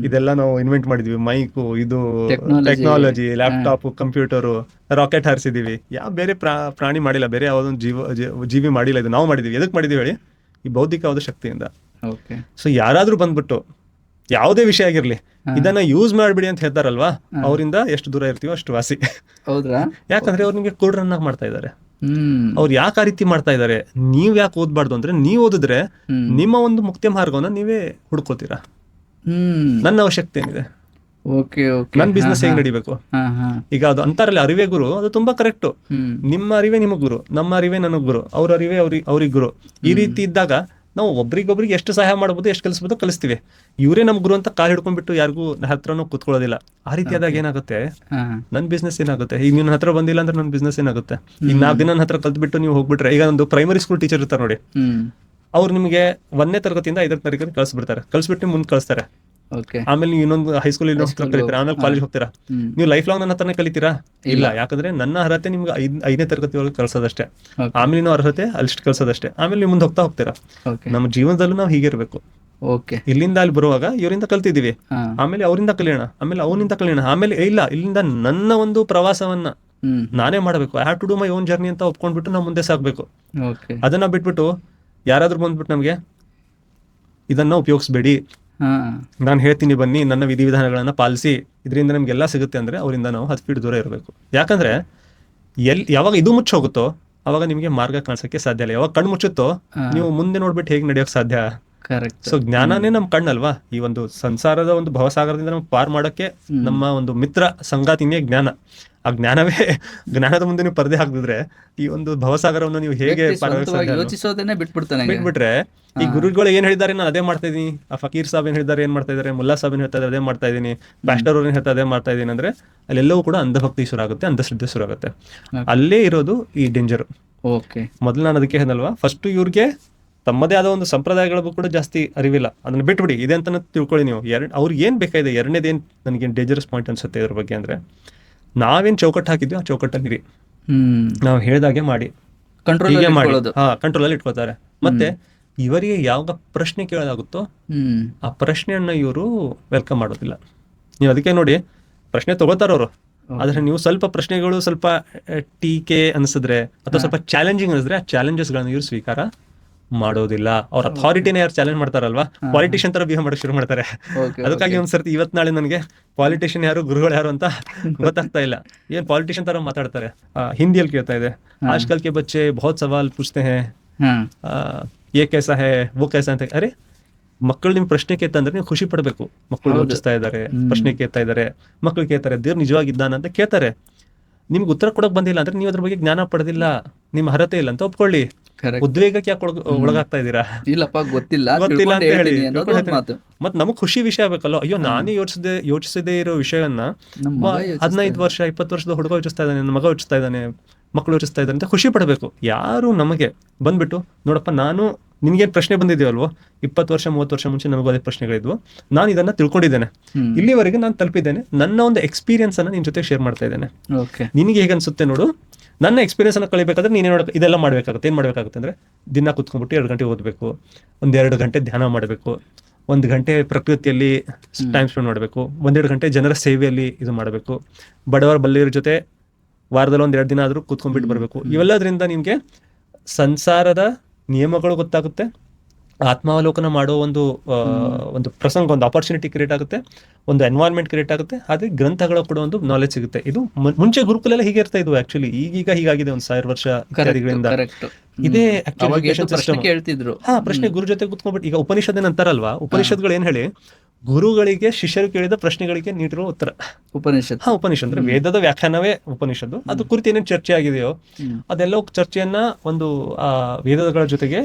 ಇದೆಲ್ಲ ನಾವು ಇನ್ವೆಂಟ್ ಮಾಡಿದ್ವಿ, ಮೈಕು, ಇದು ಟೆಕ್ನಾಲಜಿ, ಲ್ಯಾಪ್ಟಾಪ್, ಕಂಪ್ಯೂಟರು, ರಾಕೆಟ್ ಹಾರಿಸಿದೀವಿ. ಯಾವ ಬೇರೆ ಪ್ರಾಣಿ ಮಾಡಿಲ್ಲ, ಬೇರೆ ಯಾವುದೊಂದು ಜೀವಿ ಮಾಡಿಲ್ಲ, ಇದು ನಾವು ಮಾಡಿದೀವಿ. ಎದಕ್ಕೆ ಮಾಡಿದೀವಿ ಹೇಳಿ? ಈ ಬೌದ್ಧಿಕವಾದ ಶಕ್ತಿಯಿಂದ. ಸೊ ಯಾರಾದ್ರೂ ಬಂದ್ಬಿಟ್ಟು ಯಾವುದೇ ವಿಷಯ ಆಗಿರ್ಲಿ, ಇದನ್ನ ಯೂಸ್ ಮಾಡ್ಬಿಡಿ ಅಂತ ಹೇಳ್ತಾರಲ್ವಾ, ಅವರಿಂದ ಎಷ್ಟು ದೂರ ಇರ್ತೀವೋ ಅಷ್ಟು ವಾಸಿ. ಹೌದ್ರಾ? ಯಾಕಂದ್ರೆ ಅವ್ರು ನಿಮ್ಗೆ ಕೂಡ್ರನ್ನ ಮಾಡ್ತಾ ಇದ್ದಾರೆ. ಅವ್ರು ಯಾಕೆ ಆ ರೀತಿ ಮಾಡ್ತಾ ಇದ್ದಾರೆ? ನೀವ್ ಯಾಕೆ ಓದ್ಬಾರ್ದು ಅಂದ್ರೆ, ನೀವ್ ಓದಿದ್ರೆ ನಿಮ್ಮ ಒಂದು ಮುಕ್ತಿ ಮಾರ್ಗವನ್ನ ನೀವೇ ಹುಡ್ಕೋತೀರಾ. ನನ್ನ ಅವಶ್ಯಕತೆ ಏನಿದೆ? ನನ್ ಬಿಸ್ನೆಸ್ ಹೇಗ್ ನಡಿಬೇಕು? ಈಗ ಅದು ಅಂತಾರಲ್ಲ, ಅರಿವೇ ಗುರು, ಅದು ತುಂಬಾ ಕರೆಕ್ಟ್. ನಿಮ್ಮ ಅರಿವೇ ನಿಮಗ್ ಗುರು, ನಮ್ಮ ಅರಿವೇ ನನಗ್ ಗುರು, ಅವ್ರ ಅರಿವೇ ಅವ್ರಿಗೆ ಗುರು. ಈ ರೀತಿ ಇದ್ದಾಗ ನಾವು ಒಬ್ರಿಗೊಬ್ರಿಗೆ ಎಷ್ಟು ಸಹಾಯ ಮಾಡ್ಬೋದು, ಎಷ್ಟು ಕಲಿಸ್ಬೋದು ಕಲಿಸ್ತೀವಿ. ಇವರೇ ನಮ್ ಗುರು ಅಂತ ಕಾಲ್ ಹಿಡ್ಕೊಂಡ್ಬಿಟ್ಟು ಯಾರಿಗೂ ಹತ್ರನೂ ಕುತ್ಕೊಳ್ಳೋದಿಲ್ಲ. ಆ ರೀತಿ ಆದಾಗ ಏನಾಗುತ್ತೆ, ನನ್ ಬಿಸ್ನೆಸ್ ಏನಾಗುತ್ತೆ? ಈಗ ನಿನ್ನ ಹತ್ರ ಬಂದಿಲ್ಲ ಅಂದ್ರೆ ನನ್ ಬಿಸ್ನೆಸ್ ಏನಾಗುತ್ತೆ? ಈಗ 4 ದಿನ ನನ್ನ ಹತ್ರ ಕಲ್ತ್ಬಿಟ್ಟು ನೀವು ಹೋಗ್ಬಿಟ್ರೆ, ಈಗ ಒಂದು ಪ್ರೈಮರಿ ಸ್ಕೂಲ್ ಟೀಚರ್ ಇರ್ತಾರೆ ನೋಡಿ, ಅವ್ರು ನಿಮಗೆ 1ನೇ ತರಗತಿಯಿಂದ 5ನೇ ತರಗತಿ ಕಳಿಸ್ಬಿಡ್ತಾರೆ, ಕಳಿಸ್ಬಿಟ್ಟು ಮುಂದೆ ಕಳಿಸ್ತಾರೆ. ಆಮೇಲೆ ನೀವು ಇನ್ನೊಂದು ಹೈಸ್ಕೂಲ್ ಕಲಿತೀರಾ, ಆಮೇಲೆ ಕಾಲೇಜ್ ಹೋಗ್ತೀರಾ. ನೀವು ಲೈಫ್ ಲಾಂಗ್ ನನ್ನ ಹತ್ರನೇ ಕಲಿತೀರಾ? ಇಲ್ಲ. ಯಾಕಂದ್ರೆ ನನ್ನ ಅರ್ಹತೆ ನಿಮ್ಗೆ 5ನೇ ತರಗತಿ ಒಳಗೆ ಕಳ್ಸೋದಷ್ಟೇ, ಆಮೇಲೆ ನಾವು ಅರ್ಹತೆ ಅಲ್ಲಿಷ್ಟು ಕಳ್ಸೋದಷ್ಟೇ, ಆಮೇಲೆ ನೀವು ಮುಂದೆ ಹೋಗ್ತಾ ಹೋಗ್ತೀರಾ. ನಮ್ಮ ಜೀವನದಲ್ಲೂ ನಾವು ಹೀಗಿರ್ಬೇಕು. ಇಲ್ಲಿಂದ ಅಲ್ಲಿ ಬರುವಾಗ ಇವರಿಂದ ಕಲ್ತಿದೀವಿ, ಆಮೇಲೆ ಅವರಿಂದ ಕಲಿಯೋಣ, ಆಮೇಲೆ ಅವನಿಂದ ಕಲಿಯೋಣ, ಆಮೇಲೆ ಇಲ್ಲ, ಇಲ್ಲಿಂದ ನನ್ನ ಒಂದು ಪ್ರವಾಸವನ್ನ ನಾನೇ ಮಾಡಬೇಕು. I have to do my own journey ಅಂತ ಒಪ್ಕೊಂಡ್ಬಿಟ್ಟು ನಾವು ಮುಂದೆ ಸಾಗ್ಬೇಕು. ಅದನ್ನ ಬಿಟ್ಬಿಟ್ಟು ಯಾರಾದ್ರೂ ಬಂದ್ಬಿಟ್ಟು ನಮ್ಗೆ ಇದನ್ನ ಉಪಯೋಗಿಸ್ಬೇಡಿ, ನಾನು ಹೇಳ್ತೀನಿ ಬನ್ನಿ, ನನ್ನ ವಿಧಿವಿಧಾನಗಳನ್ನ ಪಾಲಿಸಿ, ಇದರಿಂದ ನಮ್ಗೆಲ್ಲ ಸಿಗುತ್ತೆ ಅಂದ್ರೆ, ಅವರಿಂದ ನಾವು 10 ಫೀಟ್ ದೂರ ಇರಬೇಕು. ಯಾಕಂದ್ರೆ ಯಾವಾಗ ಇದು ಮುಚ್ಚ ಹೋಗುತ್ತೋ ಅವಾಗ ನಿಮ್ಗೆ ಮಾರ್ಗ ಕಾಣಿಸಕ್ಕೆ ಸಾಧ್ಯ ಇಲ್ಲ. ಯಾವಾಗ ಕಣ್ಣು ಮುಚ್ಚುತ್ತೋ ನೀವು ಮುಂದೆ ನೋಡ್ಬಿಟ್ಟು ಹೇಗೆ ನಡೆಯೋಕ್ ಸಾಧ್ಯ? ಸೊ ಜ್ಞಾನನೇ ನಮ್ ಕಣ್ಣಲ್ವಾ? ಈ ಒಂದು ಸಂಸಾರದ ಒಂದು ಭವಸಾಗರದಿಂದ ನಮ್ಗೆ ಪಾರ್ ಮಾಡಕ್ಕೆ ನಮ್ಮ ಒಂದು ಮಿತ್ರ ಸಂಗಾತಿನೇ ಜ್ಞಾನ. ಆ ಜ್ಞಾನದ ಮುಂದೆ ನೀವು ಪರದೆ ಹಾಕಿದ್ರೆ ಈ ಒಂದು ಭವಸಾಗರವನ್ನು ನೀವು ಹೇಗೆ ಬಿಟ್ಬಿಟ್ರೆ, ಈ ಗುರುಗಳು ಏನ್ ಹೇಳಿದಾರೆ ನಾನು ಅದೇ ಮಾಡ್ತಾ ಇದೀನಿ, ಆ ಫಕೀರ್ ಸಾಬ್ ಏನ್ ಹೇಳಿದಾರೆ ಏನ್ ಮಾಡ್ತಾ ಇದಾರೆ, ಮುಲ್ಲಾ ಸಾಬ್ ಏನ್ ಹೇಳ್ತಾ ಇದ್ದಾರೆ ಅದೇ ಮಾಡ್ತಾ ಇದೀನಿ, ಪ್ಯಾಸ್ಟರ್ ಅವ್ರು ಏನ್ ಹೇಳ್ತಾ ಅದೇ ಮಾಡ್ತಾ ಇದೀನಿ ಅಂದ್ರೆ, ಅಲ್ಲೆಲ್ಲವೂ ಕೂಡ ಅಂಧಭಕ್ತಿ ಶುರು ಆಗುತ್ತೆ, ಅಂಧಶ್ರದ್ಧೆ ಶುರು ಆಗುತ್ತೆ. ಅಲ್ಲೇ ಇರೋದು ಈ ಡೇಂಜರ್. ಮೊದಲು ನಾನು ಅದಕ್ಕೆ ಹೇಳಿದಲ್ವಾ, ಫಸ್ಟ್ ಇವ್ರಿಗೆ ತಮ್ಮದೇ ಆದ ಒಂದು ಸಂಪ್ರದಾಯಗಳಿಗೂ ಕೂಡ ಜಾಸ್ತಿ ಅರಿವಿಲ್ಲ. ಅದನ್ನ ಬಿಟ್ಬಿಡಿ, ಇದೆ ಅಂತ ತಿಳ್ಕೊಳ್ಳಿ ನೀವು. ಅವ್ರಿಗೆ ಏನು ಬೇಕಾಗಿದೆ, ಎರಡನೇದೇನು ನನಗೇನು ಡೇಂಜರಸ್ ಪಾಯಿಂಟ್ ಅನ್ಸುತ್ತೆ ಇದ್ರ ಬಗ್ಗೆ ಅಂದರೆ, ನಾವೇನು ಚೌಕಟ್ಟು ಹಾಕಿದ್ವಿ ಆ ಚೌಕಟ್ಟಲ್ಲಿರಿ, ನಾವು ಹೇಳ್ದಾಗೆ ಮಾಡಿ, ಹೀಗೆ ಮಾಡಿ, ಕಂಟ್ರೋಲಲ್ಲಿ ಇಟ್ಕೋತಾರೆ. ಮತ್ತೆ ಇವರಿಗೆ ಯಾವಾಗ ಪ್ರಶ್ನೆ ಕೇಳೋದಾಗುತ್ತೋ ಆ ಪ್ರಶ್ನೆಯನ್ನ ಇವರು ವೆಲ್ಕಮ್ ಮಾಡೋದಿಲ್ಲ. ನೀವು ಅದಕ್ಕೆ ನೋಡಿ, ಪ್ರಶ್ನೆ ತಗೋತಾರ ಅವರು, ಆದ್ರೆ ನೀವು ಸ್ವಲ್ಪ ಪ್ರಶ್ನೆಗಳು ಸ್ವಲ್ಪ ಟೀಕೆ ಅನ್ಸಿದ್ರೆ ಅಥವಾ ಸ್ವಲ್ಪ ಚಾಲೆಂಜಿಂಗ್ ಅನಿಸಿದ್ರೆ ಆ ಚಾಲೆಂಜಸ್ಗಳನ್ನ ಇವ್ರು ಸ್ವೀಕಾರ ಮಾಡೋದಿಲ್ಲ. ಅವ್ರ ಅಥಾರಿಟಿನ ಯಾರು ಚಾಲೆಂಜ್ ಮಾಡ್ತಾರಲ್ವಾ, ಪಾಲಿಟಿಷಿಯನ್ ತರ ಬಿಹೇವ್ ಮಾಡಕ್ ಶುರು ಮಾಡ್ತಾರೆ. ಅದಕ್ಕಾಗಿ ಒಂದ್ಸರ್ತಿ ಇವತ್ ನಾಳೆ ನನಗೆ ಪಾಲಿಟಿಷಿಯನ್ ಯಾರು, ಗುರುಗಳು ಯಾರು ಅಂತ ಗೊತ್ತಾಗ್ತಾ ಇಲ್ಲ. ಏನ್ ಪಾಲಿಟಿಷಿಯನ್ ತರ ಮಾತಾಡ್ತಾರೆ. ಹಿಂದಿಯಲ್ಲಿ ಕೇಳ್ತಾ ಇದೆ, ಆಜ್ಕಲ್ ಕೆ ಬಚ್ಚೆ ಬಹುತ್ ಸವಾಲ್ ಪೂछते हैं, ये कैसा है वो कैसा ಅಂತ. ಅರೆ, ಮಕ್ಕಳು ನಿಮ್ ಪ್ರಶ್ನೆ ಕೇಳ್ತಂದ್ರೆ ನೀವು ಖುಷಿ ಪಡ್ಬೇಕು. ಮಕ್ಕಳು ಯೋಚಿಸ್ತಾ ಇದಾರೆ, ಪ್ರಶ್ನೆ ಕೇಳ್ತಾ ಇದಾರೆ, ಮಕ್ಕಳು ಕೇಳ್ತಾರೆ ದೇವ್ರು ನಿಜವಾಗಿದ್ದಾನ ಅಂತ ಕೇಳ್ತಾರೆ. ನಿಮ್ಗೆ ಉತ್ತರ ಕೊಡಕ್ ಬಂದಿಲ್ಲ ಅಂದ್ರೆ ನೀವು ಅದ್ರ ಬಗ್ಗೆ ಜ್ಞಾನ ಪಡೆದಿಲ್ಲ, ನಿಮ್ಮ ಅರ್ಹತೆ ಇಲ್ಲ ಅಂತ ಒಪ್ಕೊಳ್ಳಿ. ಉದ್ವೇಗಕ್ಕೆ ಯಾಕೆ ಒಳಗಾಗ್ತಾ ಇದ್ದೀರಾ? ಇಲ್ಲಪ್ಪ, ಗೊತ್ತಿಲ್ಲ ಅಂತ ಹೇಳಿ. ಮತ್ ನಮಗ್ ಖುಷಿ ವಿಷಯ ಆಗ್ಬೇಕಲ್ಲ. ಅಯ್ಯೋ, ನಾನೇ ಯೋಚಿಸದೇ ಇರೋ ವಿಷಯವನ್ನ 15 ವರ್ಷ 20 ವರ್ಷದ ಹುಡುಗ ಯೋಚಿಸ್ತಾ ಇದ್ದಾನೆ, ನನ್ನ ಮಗ ಯೋಚಿಸ್ತಾ ಇದ್ದಾನೆ, ಮಕ್ಕಳು ಯೋಚಿಸ್ತಾ ಇದ್ದಾರೆ ಅಂತ ಖುಷಿ ಪಡಬೇಕು. ಯಾರು ನಮಗೆ ಬಂದ್ಬಿಟ್ಟು ನೋಡಪ್ಪ, ನಾನು ನಿನ್ಗೇನ್ ಪ್ರಶ್ನೆ ಬಂದಿದ್ದೀವಲ್ವೋ, 20 ವರ್ಷ 30 ವರ್ಷ ಮುಂಚೆ ನಮಗೂ ಅದೇ ಪ್ರಶ್ನೆಗಳಿದ್ವು, ನಾನು ಇದನ್ನ ತಿಳ್ಕೊಂಡಿದ್ದೇನೆ, ಇಲ್ಲಿವರೆಗೆ ನಾನು ತಲುಪಿದ್ದೇನೆ, ನನ್ನ ಒಂದು ಎಕ್ಸ್ಪೀರಿಯನ್ಸ್ ಅನ್ನ ನಿನ್ ಜೊತೆ ಶೇರ್ ಮಾಡ್ತಾ ಇದ್ದೇನೆ. ನಿನಗೆ ಹೇಗೆ ಅನ್ಸುತ್ತೆ ನೋಡು, ನನ್ನ ಎಕ್ಸ್ಪೀರಿಯನ್ಸ್ ಅನ್ನ ಕಳಿಬೇಕಾದ್ರೆ ನೀನೇ ಇದೆಲ್ಲ ಮಾಡ್ಬೇಕಾಗುತ್ತೆ. ಏನ್ ಮಾಡ್ಬೇಕಾಗುತ್ತೆ ಅಂದ್ರೆ, ದಿನ ಕುತ್ಕೊಂಡ್ಬಿಟ್ಟು 2 ಗಂಟೆ ಓದಬೇಕು, 1-2 ಗಂಟೆ ಧ್ಯಾನ ಮಾಡಬೇಕು, 1 ಗಂಟೆ ಪ್ರಕೃತಿಯಲ್ಲಿ ಟೈಮ್ ಸ್ಪೆಂಡ್ ಮಾಡಬೇಕು, 1-2 ಗಂಟೆ ಜನರ ಸೇವೆಯಲ್ಲಿ ಇದು ಮಾಡಬೇಕು, ಬಡವರ ಬಲ್ಲಿಯರ ಜೊತೆ ವಾರದಲ್ಲಿ 1-2 ದಿನ ಆದ್ರೂ ಕೂತ್ಕೊಂಡ್ಬಿಟ್ಟು ಬರಬೇಕು. ಇವೆಲ್ಲದ್ರಿಂದ ನಿಮ್ಗೆ ಸಂಸಾರದ ನಿಯಮಗಳು ಗೊತ್ತಾಗುತ್ತೆ, ಆತ್ಮಾವಲೋಕನ ಮಾಡೋ ಒಂದು ಪ್ರಸಂಗ, ಒಂದು ಆಪರ್ಚುನಿಟಿ ಕ್ರಿಯೇಟ್ ಆಗುತ್ತೆ, ಒಂದು ಎನ್ವೈರನ್ಮೆಂಟ್ ಕ್ರಿಯೇಟ್ ಆಗುತ್ತೆ. ಅದೇ ಗ್ರಂಥಗಳ ಕೂಡ ಒಂದು ನಾಲೆಜ್ ಸಿಗುತ್ತೆ. ಇದು ಮುಂಚೆ ಗುರುಕುಲೆಲ್ಲ ಹೀಗೆ ಇರ್ತಾ ಇದ್ವು. ಆಕ್ಚುಲಿ ಈಗೀಗ ಹೀಗಾಗಿದೆ, 1000 ವರ್ಷ ಇತ್ಯಾದಿಗಳಿಂದ. ಇದೇ ಕೇಳ್ತಿದ್ರು. ಪ್ರಶ್ನೆ ಗುರು ಜೊತೆ ಕುತ್ಕೊಂಡ್ಬಿಟ್ಟು. ಈಗ ಉಪನಿಷತ್ ಅಂತಾರಲ್ವಾ, ಉಪನಿಷತ್ಗಳು ಏನ್ ಹೇಳಿ, ಗುರುಗಳಿಗೆ ಶಿಷ್ಯರು ಕೇಳಿದ ಪ್ರಶ್ನೆಗಳಿಗೆ ನೀಡಿರೋ ಉತ್ತರ ಉಪನಿಷತ್. ಉಪನಿಷತ್ ಅಂದ್ರೆ ವೇದದ ವ್ಯಾಖ್ಯಾನವೇ ಉಪನಿಷತ್ತು. ಅದು ಕುರಿತು ಏನೇನು ಚರ್ಚೆ ಆಗಿದೆಯೋ ಅದೆಲ್ಲ ಚರ್ಚೆಯನ್ನ ಒಂದು ವೇದಗಳ ಜೊತೆಗೆ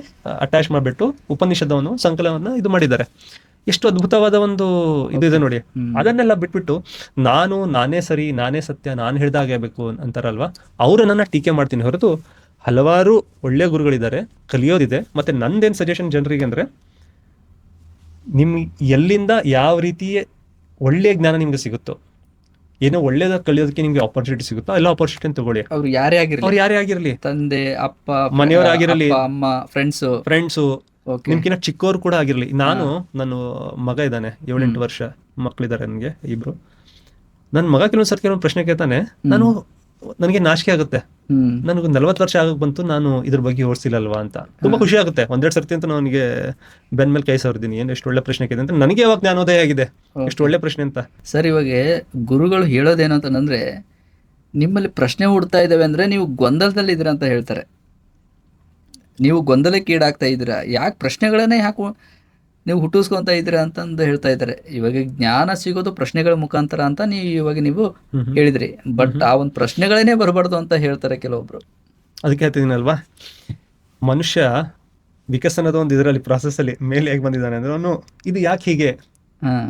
ಅಟ್ಯಾಚ್ ಮಾಡಿಬಿಟ್ಟು ಉಪನಿಷದವನ್ನು ಸಂಕಲನವನ್ನ ಇದು ಮಾಡಿದ್ದಾರೆ. ಎಷ್ಟು ಅದ್ಭುತವಾದ ಒಂದು ಇದೆ ನೋಡಿ. ಅದನ್ನೆಲ್ಲ ಬಿಟ್ಬಿಟ್ಟು ನಾನೇ ಸರಿ, ನಾನೇ ಸತ್ಯ, ನಾನು ಹೇಳ್ದಾಗೆ ಆಗ್ಬೇಕು ಅಂತಾರಲ್ವಾ, ಅವರನ್ನ ಟೀಕೆ ಮಾಡ್ತೀನಿ ಹೊರತು, ಹಲವಾರು ಒಳ್ಳೆ ಗುರುಗಳಿದ್ದಾರೆ, ಕಲಿಯೋದಿದೆ. ಮತ್ತೆ ನಂದೇನ್ ಸಜೆಷನ್ ಜನರಿಗೆ ಅಂದ್ರೆ, ನಿಮ್ಗೆ ಎಲ್ಲಿಂದ ಯಾವ ರೀತಿ ಒಳ್ಳೆಯ ಜ್ಞಾನ ನಿಮ್ಗೆ ಸಿಗುತ್ತೋ, ಏನೋ ಒಳ್ಳೇದ ಕಲಿಯೋದಕ್ಕೆ ನಿಮ್ಗೆ ಆಪರ್ಚುನಿಟಿ ಸಿಗುತ್ತೋ ಎಲ್ಲ ಆಪರ್ಚುನಿಟಿ ತಗೊಳ್ಳಿ. ಅವ್ರು ಯಾರೇ ಆಗಿರ್ಲಿ, ತಂದೆ, ಅಪ್ಪ, ಮನೆಯವರಾಗಿರಲಿ, ಅಮ್ಮ, ಫ್ರೆಂಡ್ಸು, ನಿಮ್ಗಿನ್ನ ಚಿಕ್ಕವ್ರು ಕೂಡ ಆಗಿರ್ಲಿ. ನನ್ನ ಮಗ ಇದ್ದಾನೆ, 7-8 ವರ್ಷ ಮಕ್ಳಿದ್ದಾರೆ ನನಗೆ, 2. ನನ್ನ ಮಗ ಕೆಲವೊಂದ್ಸರ್ತಿ ಕೆಲವೊಂದು ಪ್ರಶ್ನೆ ಕೇಳ್ತಾನೆ, ನನಗೆ ನಾಚಿಕೆ ಆಗುತ್ತೆ. ನನಗೆ 40 ವರ್ಷ ಆಗಕ್ ಬಂತು, ನಾನು ಇದ್ರ ಬಗ್ಗೆ ಯೋಚಿಸಿಲ್ಲಲ್ವಾ ಅಂತ. ತುಂಬಾ ಖುಷಿ ಆಗುತ್ತೆ. 1-2 ಸರ್ತಿ ಅಂತ ನನಗೆ ಬೆನ್ ಮೇಲೆ ಕೈ ಸವರ್ತೀನಿ, ಎಷ್ಟು ಒಳ್ಳೆ ಪ್ರಶ್ನೆ ಕೇಳಿದೆ ಅಂತ. ನನಗೆ ಯಾವಾಗ ಜ್ಞಾನೋದಯ ಆಗಿದೆ, ಎಷ್ಟು ಒಳ್ಳೆ ಪ್ರಶ್ನೆ ಅಂತ. ಸರ್, ಇವಾಗ ಗುರುಗಳು ಹೇಳೋದೇನು ಅಂತಂದ್ರೆ, ನಿಮ್ಮಲ್ಲಿ ಪ್ರಶ್ನೆ ಹುಡ್ತಾ ಇದ್ದಾವೆ ಅಂದ್ರೆ ನೀವು ಗೊಂದಲದಲ್ಲಿ ಇದ್ದೀರಾ ಅಂತ ಹೇಳ್ತಾರೆ. ನೀವು ಗೊಂದಲಕ್ಕೆ ಈಡಾಗ್ತಾ ಇದ್ದೀರಾ, ಯಾಕೆ ಪ್ರಶ್ನೆಗಳನ್ನೇ ಯಾಕೆ ನೀವು ಹುಟ್ಟಿಸ್ಕೊಂತ ಇದ್ದೀರಾ ಅಂತಂದು ಹೇಳ್ತಾ ಇದ್ದಾರೆ. ಇವಾಗ ಜ್ಞಾನ ಸಿಗೋದು ಪ್ರಶ್ನೆಗಳ ಮುಖಾಂತರ ಅಂತ ನೀವು ಹೇಳಿದ್ರಿ. ಬಟ್ ಆ ಒಂದು ಪ್ರಶ್ನೆಗಳನ್ನೇ ಬರಬಾರ್ದು ಅಂತ ಹೇಳ್ತಾರೆ ಕೆಲವೊಬ್ರು. ಅದಕ್ಕೆ ಹೇಳ್ತಿದ್ದೀನಲ್ವಾ, ಮನುಷ್ಯ ವಿಕಸನದ ಒಂದು ಇದರಲ್ಲಿ ಪ್ರಾಸೆಸ್ ಅಲ್ಲಿ ಮೇಲೆ ಹೇಗೆ ಬಂದಿದ್ದಾನೆ ಅಂದ್ರೆ, ಅವನು ಇದು ಯಾಕೆ ಹೀಗೆ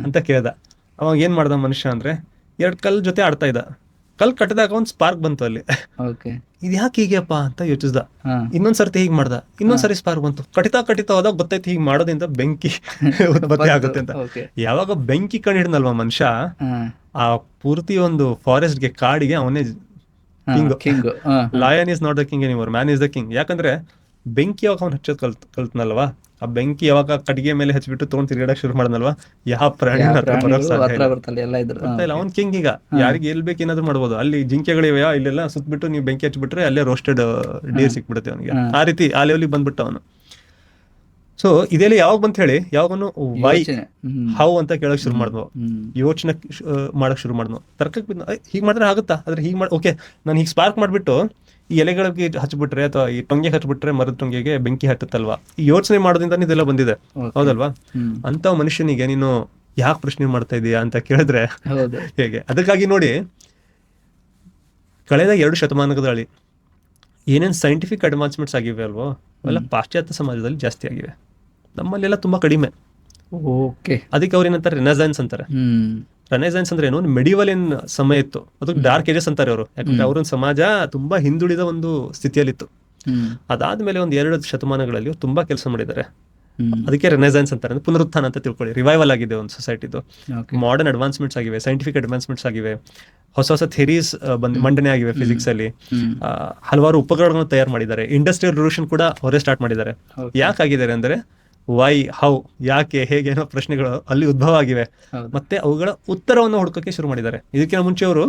ಅಂತ ಕೇಳ್ದ. ಅವಾಗ ಏನ್ ಮಾಡ್ದ ಮನುಷ್ಯ ಅಂದ್ರೆ, 2 ಕಲ್ ಜೊತೆ ಆಡ್ತಾ ಇದ್ದ. ಕಲ್ ಕಟ್ಟಿದಾಗ ಒಂದು ಸ್ಪಾರ್ಕ್ ಬಂತು ಅಲ್ಲಿ. ಇದು ಯಾಕೆ ಹೀಗೆಪ್ಪ ಅಂತ ಯೋಚಿಸ್ದ. ಇನ್ನೊಂದ್ಸರ್ತಿ ಹೀಗೆ ಮಾಡ್ದ, ಇನ್ನೊಂದ್ಸರಿ ಸ್ಪಾರ್ಕ್ ಬಂತು. ಕಟಿತಾ ಹೋದಾಗ ಗೊತ್ತಾಯ್ತು, ಹೀಗೆ ಮಾಡೋದ್ರಿಂದ ಬೆಂಕಿ ಉತ್ಪತ್ತಿ ಆಗುತ್ತೆ ಅಂತ. ಯಾವಾಗ ಬೆಂಕಿ ಕಂಡು ಹಿಡಿದಲ್ವಾ ಮನುಷ್ಯ, ಆ ಪೂರ್ತಿ ಒಂದು ಫಾರೆಸ್ಟ್ಗೆ, ಕಾಡಿಗೆ ಅವನೇ king. Lion is not the king anymore, man is the king. ಯಾಕಂದ್ರೆ ಬೆಂಕಿ ಯಾವಾಗ ಅವ್ನು ಹಚ್ಚೋದ್ ಕಲ್ತ್ನಲ್ವಾ, ಆ ಬೆಂಕಿ ಯಾವಾಗ ಕಟ್ಟಿಗೆ ಮೇಲೆ ಹಚ್ಬಿಟ್ಟು ತೊಗೊಂಡ್ ತಿರ್ಗಾಡಕ್ ಶುರು ಮಾಡನಲ್ವಾ, ಯಾವ ಪ್ರಾಣಿ ಅವ್ನ್ ಕಿಂಗ್. ಈಗ ಯಾರಿಗೆ ಎಲ್ ಬೇಕು ಏನಾದ್ರು ಮಾಡ್ಬೋದು. ಅಲ್ಲಿ ಜಿಂಕೆಗಳಿವೆ, ಇಲ್ಲೆಲ್ಲ ಸುತ್ಬಿಟ್ಟು ನೀವು ಬೆಂಕಿ ಹಚ್ಬಿಟ್ರೆ ಅಲ್ಲೇ ರೋಸ್ಟೆಡ್ ಡೀರ್ ಸಿಕ್ಬಿಡುತ್ತೆ ಅವನಿಗೆ. ಆ ರೀತಿ ಆ ಲೆವೆಲಿಗೆ ಬಂದ್ಬಿಟ್ಟ ಅವನು. ಸೊ ಇದೆಲ್ಲ ಯಾವಾಗ ಬಂತ ಹೇಳಿ, ಯಾವಾಗನು ವೈ ಹೌ ಅಂತ ಕೇಳಕ್ ಶುರು ಮಾಡಿದ್ವು, ಯೋಚನೆ ಮಾಡಕ್ ಶುರು ಮಾಡಿದ್ವು. ತರ್ಕಕ್ ಹೀಗ್ ಮಾಡಿದ್ರೆ ಆಗುತ್ತಾ, ಆದ್ರೆ ಹೀಗ್ ಮಾಡಿ ಓಕೆ, ನಾನು ಹೀಗೆ ಸ್ಪಾರ್ಕ್ ಮಾಡ್ಬಿಟ್ಟು ಈ ಎಲೆಗಳಿಗೆ ಹಚ್ಬಿಟ್ರೆ ಅಥವಾ ಈ ಟೊಂಗೆ ಹಚ್ಬಿಟ್ರೆ ಮರದ ಟೊಂಗೆಗೆ ಬೆಂಕಿ ಹತ್ತಲ್ವಾ, ಈ ಯೋಚನೆ ಮಾಡೋದ್ರಿಂದ ಇದೆಲ್ಲ ಬಂದಿದೆ, ಹೌದಲ್ವಾ? ಅಂತ ಮನುಷ್ಯನಿಗೆ ನೀನು ಯಾಕೆ ಪ್ರಶ್ನೆ ಮಾಡ್ತಾ ಇದೀಯಾ ಅಂತ ಕೇಳಿದ್ರೆ ಹೇಗೆ? ಅದಕ್ಕಾಗಿ ನೋಡಿ, ಕಳೆದ 2 ಶತಮಾನಗಳಲ್ಲಿ ಏನೇನು ಸೈಂಟಿಫಿಕ್ ಅಡ್ವಾನ್ಸ್ಮೆಂಟ್ಸ್ ಆಗಿವೆ ಅಲ್ವೋ, ಅವೆಲ್ಲ ಪಾಶ್ಚಾತ್ಯ ಸಮಾಜದಲ್ಲಿ ಜಾಸ್ತಿ ಆಗಿವೆ, ನಮ್ಮಲ್ಲೆಲ್ಲ ತುಂಬಾ ಕಡಿಮೆ. ಅದಕ್ಕೆ ಅವ್ರು ಏನಂತಾರೆ, ರೆನೆಸಾನ್ಸ್ ಅಂತಾರೆ. ರೆನೆಸಾನ್ಸ್ ಅಂದ್ರೆ ಏನು, ಮೆಡಿವಲ್ ಏನ್ ಸಮಯ ಇತ್ತು, ಅದಕ್ಕೆ ಡಾರ್ಕ್ ಏಜಸ್ ಅಂತಾರೆ ಅವರು. ಯಾಕಂದ್ರೆ ಅವ್ರೊಂದು ಸಮಾಜ ತುಂಬಾ ಹಿಂದುಳಿದ ಒಂದು ಸ್ಥಿತಿಯಲ್ಲಿತ್ತು. ಹ್ಮ್ ಅದಾದ್ಮೇಲೆ ಒಂದು 2 ಶತಮಾನಗಳಲ್ಲಿ ತುಂಬಾ ಕೆಲಸ ಮಾಡಿದ್ದಾರೆ. ಹ್ಮ್ ಅದಕ್ಕೆ ರೆನೆಸೆನ್ಸ್ ಅಂತಾರೆ, ಅಂದ್ರೆ ಪುನರುತ್ಥಾನ ಅಂತ ತಿಳ್ಕೊಳ್ಳಿ. ರಿವೈವಲ್ ಆಗಿದೆ ಒಂದು ಸೊಸೈಟಿದು. ಓಕೆ ಮಾಡರ್ನ್ ಅಡ್ವಾನ್ಸ್ಮೆಂಟ್ಸ್ ಆಗಿವೆ, ಸೈಂಟಿಫಿಕ್ ಅಡ್ವಾನ್ಸ್ಮೆಂಟ್ಸ್ ಆಗಿವೆ, ಹೊಸ ಹೊಸ ಥಿಯರೀಸ್ ಮಂಡನೆ ಆಗಿವೆ ಫಿಸಿಕ್ಸ್ ಅಲ್ಲಿ. ಹ್ಮ್ ಹಲವಾರು ಉಪಕರಣಗಳನ್ನು ತಯಾರು ಮಾಡಿದ್ದಾರೆ. ಇಂಡಸ್ಟ್ರಿಯಲ್ ರೆವಲ್ಯೂಷನ್ ಕೂಡ ಅವರೇ ಸ್ಟಾರ್ಟ್ ಮಾಡಿದ್ದಾರೆ. Okay. ಯಾಕಾಗಿದ್ದಾರೆ ಅಂದ್ರೆ ವೈ, ಹೌ, ಯಾಕೆ, ಹೇಗೆ ಅನ್ನೋ ಪ್ರಶ್ನೆಗಳು ಅಲ್ಲಿ ಉದ್ಭವ ಆಗಿವೆ. ಹೌದು. ಮತ್ತೆ ಅವುಗಳ ಉತ್ತರವನ್ನು ಹುಡುಕಕ್ಕೆ ಶುರು ಮಾಡಿದ್ದಾರೆ. ಇದಕ್ಕಿಂತ ಮುಂಚೆ ಅವರು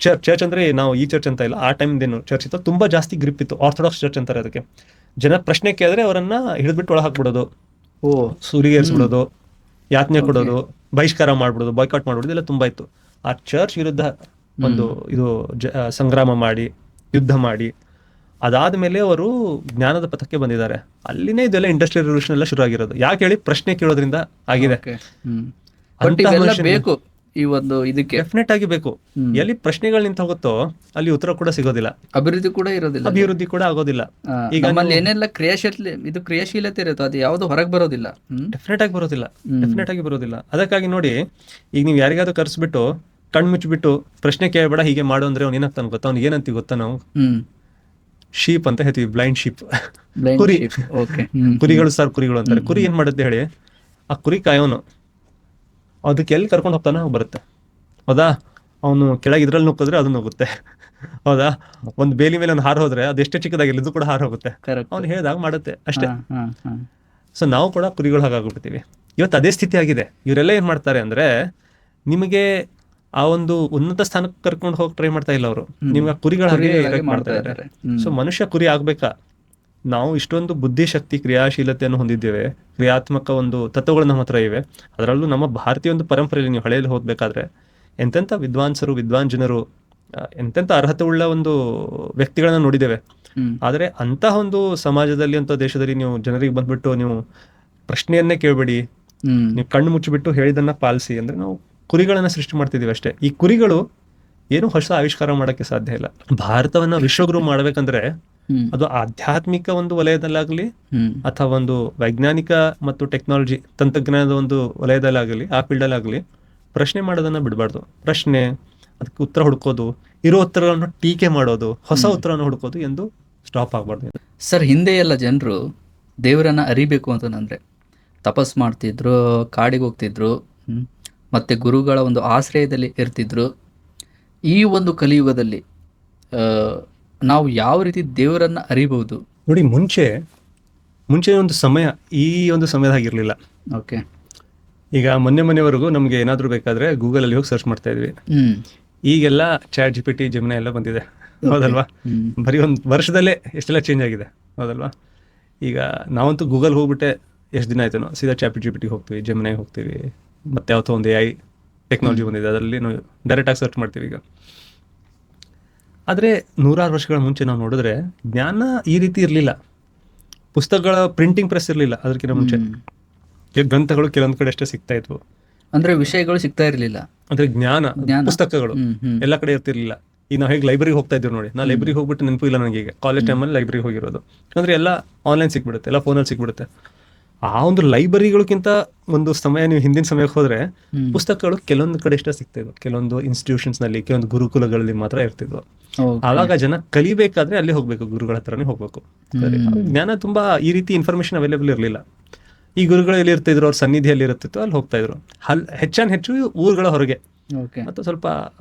ಚರ್ಚ್ ಅಂದ್ರೆ ನಾವು ಈ ಚರ್ಚ್ ಅಂತ ಇಲ್ಲ, ಆ ಟೈಮ್ದೇನು ಚರ್ಚ್ ಇತ್ತು, ತುಂಬಾ ಜಾಸ್ತಿ ಗ್ರಿಪ್ ಇತ್ತು. ಆರ್ಥೋಡಾಕ್ಸ್ ಚರ್ಚ್ ಅಂತಾರೆ ಅದಕ್ಕೆ. ಜನ ಪ್ರಶ್ನೆ ಕೇಳಿದ್ರೆ ಅವರನ್ನ ಹಿಡಿದ್ಬಿಟ್ಟು ಒಳ ಹಾಕ್ಬಿಡೋದು, ಸೂರಿಗೇರಿಸ್ಬಿಡೋದು, ಯಾತನೆ ಕೊಡೋದು, ಬಹಿಷ್ಕಾರ ಮಾಡ್ಬಿಡೋದು, ಬಾಯ್ಕಾಟ್ ಮಾಡ್ಬಿಡೋದು, ಎಲ್ಲ ತುಂಬಾ ಇತ್ತು. ಆ ಚರ್ಚ್ ವಿರುದ್ಧ ಒಂದು ಇದು ಸಂಗ್ರಾಮ ಮಾಡಿ, ಯುದ್ಧ ಮಾಡಿ, ಅದಾದ್ಮೇಲೆ ಅವರು ಜ್ಞಾನದ ಪಥಕ್ಕೆ ಬಂದಿದ್ದಾರೆ. ಅಲ್ಲಿನೇ ಇದೆಲ್ಲ ಇಂಡಸ್ಟ್ರಿಯಲ್ ರೆವಲ್ಯೂಷನ್ ಎಲ್ಲ ಶುರು ಆಗಿರೋದು. ಯಾಕೆ ಹೇಳಿ, ಪ್ರಶ್ನೆ ಕೇಳೋದ್ರಿಂದ ಆಗಿದೆ. Okay. ಹ್ಮ್ ಬಟ್ ಇವೆಲ್ಲ ಬೇಕು ಈ ಒಂದು ಇದಕ್ಕೆ. ಡೆಫಿನೆಟ್ ಆಗಿ ಬೇಕು. ಎಲ್ಲಿ ಪ್ರಶ್ನೆಗಳು ನಿಂತ ಹೋಗುತ್ತೋ ಅಲ್ಲಿ ಉತ್ತರ ಕೂಡ ಸಿಗೋದಿಲ್ಲ, ಅಭಿವೃದ್ಧಿ ಕೂಡ ಇರೋದಿಲ್ಲ, ಅಭಿವೃದ್ಧಿ ಕೂಡ ಆಗೋದಿಲ್ಲ. ಈಗ ನಮ್ಮಲ್ಲಿ ಏನೆಲ್ಲ ಕ್ರಿಯಾಶೀಲತೆ ಇರುತ್ತೆ ಅದು ಯಾವುದು ಹೊರಗೆ ಬರೋದಿಲ್ಲ. ಡೆಫಿನೆಟ್ ಆಗಿ ಬರೋದಿಲ್ಲ, ಡೆಫಿನೆಟ್ ಆಗಿ ಬರೋದಿಲ್ಲ. ಅದಕ್ಕಾಗಿ ನೋಡಿ, ಈಗ ನೀವು ಯಾರಿಗಾದ್ರೂ ಕರೆಸ್ಬಿಟ್ಟು ಕಣ್ ಮುಚ್ಚಿಬಿಟ್ಟು ಪ್ರಶ್ನೆ ಕೇಳಬೇಡ ಹೀಗೆ ಮಾಡು ಅಂದ್ರೆ ಅವ್ನು ಏನಾಗ್ತಾನೆ ಗೊತ್ತಾ? ಅವ್ನಿಗೆ ಏನಂತೀವಿ ಗೊತ್ತಾ ನಾವು? ಶೀಪ್ ಅಂತ ಹೇಳ್ತೀವಿ, ಬ್ಲೈಂಡ್ ಶೀಪ್. ಕುರಿ, ಕುರಿಗಳು ಸರ್ ಕುರಿಗಳು ಅಂತಾರೆ. ಕುರಿ ಏನ್ ಮಾಡುತ್ತೆ ಹೇಳಿ? ಆ ಕುರಿ ಕಾಯೋನು ಅದಕ್ಕೆ ಎಲ್ಲಿ ಕರ್ಕೊಂಡು ಹೋಗ್ತಾನೆ ಬರುತ್ತೆ. ಹೌದಾ? ಅವನು ಕೆಳಗೆ ಇದ್ರಲ್ಲಿ ನುಗ್ಗಿದ್ರೆ ಅದು ನುಗ್ಗುತ್ತೆ. ಹೌದಾ? ಒಂದು ಬೇಲಿ ಮೇಲೆ ಒಂದು ಹಾರ ಹೋದ್ರೆ ಅದು ಎಷ್ಟೇ ಚಿಕ್ಕದಾಗಿಲ್ಲ ಇದು ಕೂಡ ಹಾರ ಹೋಗುತ್ತೆ. ಅವ್ನು ಹೇಳಿದಾಗ ಮಾಡುತ್ತೆ ಅಷ್ಟೇ. ಸೊ ನಾವು ಕೂಡ ಕುರಿಗಳು ಹಾಗಾಗ್ಬಿಡ್ತೀವಿ. ಇವತ್ತು ಅದೇ ಸ್ಥಿತಿ ಆಗಿದೆ. ಇವರೆಲ್ಲ ಏನ್ ಮಾಡ್ತಾರೆ ಅಂದ್ರೆ, ನಿಮಗೆ ಆ ಒಂದು ಉನ್ನತ ಸ್ಥಾನಕ್ಕೆ ಕರ್ಕೊಂಡು ಹೋಗಿ ಟ್ರೈ ಮಾಡ್ತಾ ಇಲ್ಲ ಅವರು, ನಿಮ್ಗೆ ಕುರಿಗಳ ಹಾಗೆ ಮಾಡ್ತಾ ಇದ್ದಾರೆ. ಸೊ ಮನುಷ್ಯ ಕುರಿ ಆಗ್ಬೇಕಾ? ನಾವು ಇಷ್ಟೊಂದು ಬುದ್ಧಿಶಕ್ತಿ, ಕ್ರಿಯಾಶೀಲತೆಯನ್ನು ಹೊಂದಿದ್ದೇವೆ, ಕ್ರಿಯಾತ್ಮಕ ಒಂದು ತತ್ವಗಳು ನಮ್ಮ ಹತ್ರ ಇವೆ. ಅದರಲ್ಲೂ ನಮ್ಮ ಭಾರತೀಯ ಒಂದು ಪರಂಪರೆಯಲ್ಲಿ ನೀವು ಹಳೆಯಲ್ಲಿ ಹೋಗ್ಬೇಕಾದ್ರೆ ಎಂತೆಂಥ ವಿದ್ವಾಂಸರು, ವಿದ್ವಾನ್ ಜನರು, ಎಂತೆಂಥ ಅರ್ಹತೆ ಉಳ್ಳ ಒಂದು ವ್ಯಕ್ತಿಗಳನ್ನ ನೋಡಿದ್ದೇವೆ. ಆದರೆ ಅಂತಹ ಒಂದು ಸಮಾಜದಲ್ಲಿ, ಅಂತ ದೇಶದಲ್ಲಿ ನೀವು ಜನರಿಗೆ ಬಂದ್ಬಿಟ್ಟು ನೀವು ಪ್ರಶ್ನೆಯನ್ನೇ ಕೇಳಬೇಡಿ, ನೀವು ಕಣ್ಣು ಮುಚ್ಚಿಬಿಟ್ಟು ಹೇಳಿದನ್ನ ಪಾಲಿಸಿ ಅಂದ್ರೆ ನಾವು ಕುರಿಗಳನ್ನ ಸೃಷ್ಟಿ ಮಾಡ್ತಿದೀವಿ ಅಷ್ಟೇ. ಈ ಕುರಿಗಳು ಏನು ಹೊಸ ಆವಿಷ್ಕಾರ ಮಾಡಕ್ಕೆ ಸಾಧ್ಯ ಇಲ್ಲ. ಭಾರತವನ್ನ ವಿಶ್ವಗುರು ಮಾಡ್ಬೇಕಂದ್ರೆ ಅದು ಆಧ್ಯಾತ್ಮಿಕ ಒಂದು ವಲಯದಲ್ಲಾಗಲಿ ಅಥವಾ ಒಂದು ವೈಜ್ಞಾನಿಕ ಮತ್ತು ಟೆಕ್ನಾಲಜಿ ತಂತ್ರಜ್ಞಾನದ ಒಂದು ವಲಯದಲ್ಲಾಗಲಿ, ಆ ಫೀಲ್ಡಲ್ಲಾಗಲಿ ಪ್ರಶ್ನೆ ಮಾಡೋದನ್ನ ಬಿಡಬಾರ್ದು. ಪ್ರಶ್ನೆ, ಅದಕ್ಕೆ ಉತ್ತರ ಹುಡುಕೋದು, ಇರೋ ಉತ್ತರಗಳನ್ನು ಟೀಕೆ ಮಾಡೋದು, ಹೊಸ ಉತ್ತರವನ್ನು ಹುಡುಕೋದು ಎಂದು ಸ್ಟಾಪ್ ಆಗಬಾರ್ದು. ಸರ್, ಹಿಂದೆ ಎಲ್ಲ ಜನರು ದೇವರನ್ನ ಅರಿಬೇಕು ಅಂತಂದ್ರೆ ತಪಸ್ ಮಾಡ್ತಿದ್ರು, ಕಾಡಿಗೆ ಹೋಗ್ತಿದ್ರು, ಮತ್ತೆ ಗುರುಗಳ ಒಂದು ಆಶ್ರಯದಲ್ಲಿ ಇರ್ತಿದ್ರು. ಈ ಒಂದು ಕಲಿಯುಗದಲ್ಲಿ ನಾವು ಯಾವ ರೀತಿ ದೇವರನ್ನ ಅರಿಬಹುದು? ನೋಡಿ, ಮುಂಚೆ ಒಂದು ಸಮಯ ಈ ಒಂದು ಸಮಯದಾಗಿರ್ಲಿಲ್ಲ. ಓಕೆ. ಈಗ ಮೊನ್ನೆವರೆಗೂ ನಮ್ಗೆ ಏನಾದ್ರು ಬೇಕಾದ್ರೆ ಗೂಗಲ್ ಅಲ್ಲಿ ಹೋಗಿ ಸರ್ಚ್ ಮಾಡ್ತಾ ಇದ್ವಿ. ಈಗೆಲ್ಲ ಚಾಟ್ GPT, ಜೆಮಿನಿ ಎಲ್ಲ ಬಂದಿದೆ, ಹೌದಲ್ವಾ? ಬರೀ ಒಂದು ವರ್ಷದಲ್ಲೇ ಎಷ್ಟೆಲ್ಲ ಚೇಂಜ್ ಆಗಿದೆ, ಹೌದಲ್ವಾ? ಈಗ ನಾವಂತೂ ಗೂಗಲ್ ಹೋಗ್ಬಿಟ್ಟೆ ಎಷ್ಟು ದಿನ ಆಯ್ತು, ಸೀದಾ ಚಾಟ್ GPT ಹೋಗ್ತೀವಿ, ಜೆಮಿನಿ ಹೋಗ್ತೀವಿ, ಮತ್ತೆ ಯಾವತ್ತೋ ಒಂದು AI ಟೆಕ್ನಾಲಜಿ ಬಂದಿದೆ, ಅದರಲ್ಲಿ ನಾವು ಡೈರೆಕ್ಟಾಗಿ ಸರ್ಚ್ ಮಾಡ್ತೀವಿ ಈಗ. ಆದರೆ 100 ವರ್ಷಗಳ ಮುಂಚೆ ನಾವು ನೋಡಿದ್ರೆ ಜ್ಞಾನ ಈ ರೀತಿ ಇರಲಿಲ್ಲ. ಪುಸ್ತಕಗಳ ಪ್ರಿಂಟಿಂಗ್ ಪ್ರೆಸ್ ಇರಲಿಲ್ಲ. ಅದಕ್ಕಿಂತ ಮುಂಚೆ ಗ್ರಂಥಗಳು ಕೆಲವೊಂದು ಕಡೆ ಅಷ್ಟೇ ಸಿಗ್ತಾ ಇದ್ವು, ಅಂದ್ರೆ ವಿಷಯಗಳು ಸಿಗ್ತಾ ಇರಲಿಲ್ಲ. ಅಂದ್ರೆ ಜ್ಞಾನ ಪುಸ್ತಕಗಳು ಎಲ್ಲ ಕಡೆ ಇರ್ತಿರ್ಲಿಲ್ಲ. ಈಗ ನಾವು ಹೇಗೆ ಲೈಬ್ರರಿಗೆ ಹೋಗ್ತಾ ಇದ್ದೀವಿ ನೋಡಿ, ನಾ ಲೈಬ್ರರಿಗೆ ಹೋಗ್ಬಿಟ್ಟು ನೆನಪು ಇಲ್ಲ ನನಗೆ. ಈಗ ಕಾಲೇಜ್ ಟೈಮಲ್ಲಿ ಲೈಬ್ರರಿಗೆ ಹೋಗಿರೋದು, ಅಂದ್ರೆ ಎಲ್ಲ ಆನ್ಲೈನ್ ಸಿಕ್ಬಿಡುತ್ತೆ, ಎಲ್ಲ ಫೋನಲ್ಲಿ ಸಿಕ್ಬಿಡುತ್ತೆ. ಆ ಒಂದು ಲೈಬ್ರರಿಗಳಿಗಿಂತ ಒಂದು ಸಮಯ, ನೀವು ಹಿಂದಿನ ಸಮಯಕ್ಕೆ ಹೋದ್ರೆ ಪುಸ್ತಕಗಳು ಕೆಲವೊಂದು ಕಡೆ ಅಷ್ಟೇ ಸಿಗ್ತಾ ಇದ್ವು, ಕೆಲವೊಂದು ಇನ್ಸ್ಟಿಟ್ಯೂಷನ್ಸ್ ನಲ್ಲಿ, ಕೆಲವೊಂದು ಗುರುಕುಲಗಳಲ್ಲಿ ಮಾತ್ರ ಇರ್ತಿದ್ವು. ಆವಾಗ ಜನ ಕಲಿಬೇಕಾದ್ರೆ ಅಲ್ಲಿ ಹೋಗ್ಬೇಕು, ಗುರುಗಳ ಹತ್ರನೇ ಹೋಗ್ಬೇಕು. ಜ್ಞಾನ ತುಂಬಾ ಈ ರೀತಿ ಇನ್ಫಾರ್ಮೇಶನ್ ಅವೈಲೇಬಲ್ ಇರಲಿಲ್ಲ. ಈ ಗುರುಗಳು ಎಲ್ಲಿ ಇರ್ತಿದ್ರು, ಅವ್ರ ಸನ್ನಿಧಿಯಲ್ಲಿ ಇರುತ್ತಿತ್ತು, ಅಲ್ಲಿ ಹೋಗ್ತಾ ಇದ್ರು. ಹೆಚ್ಚು ಊರುಗಳ ಹೊರಗೆ ಮತ್ತು ಸ್ವಲ್ಪ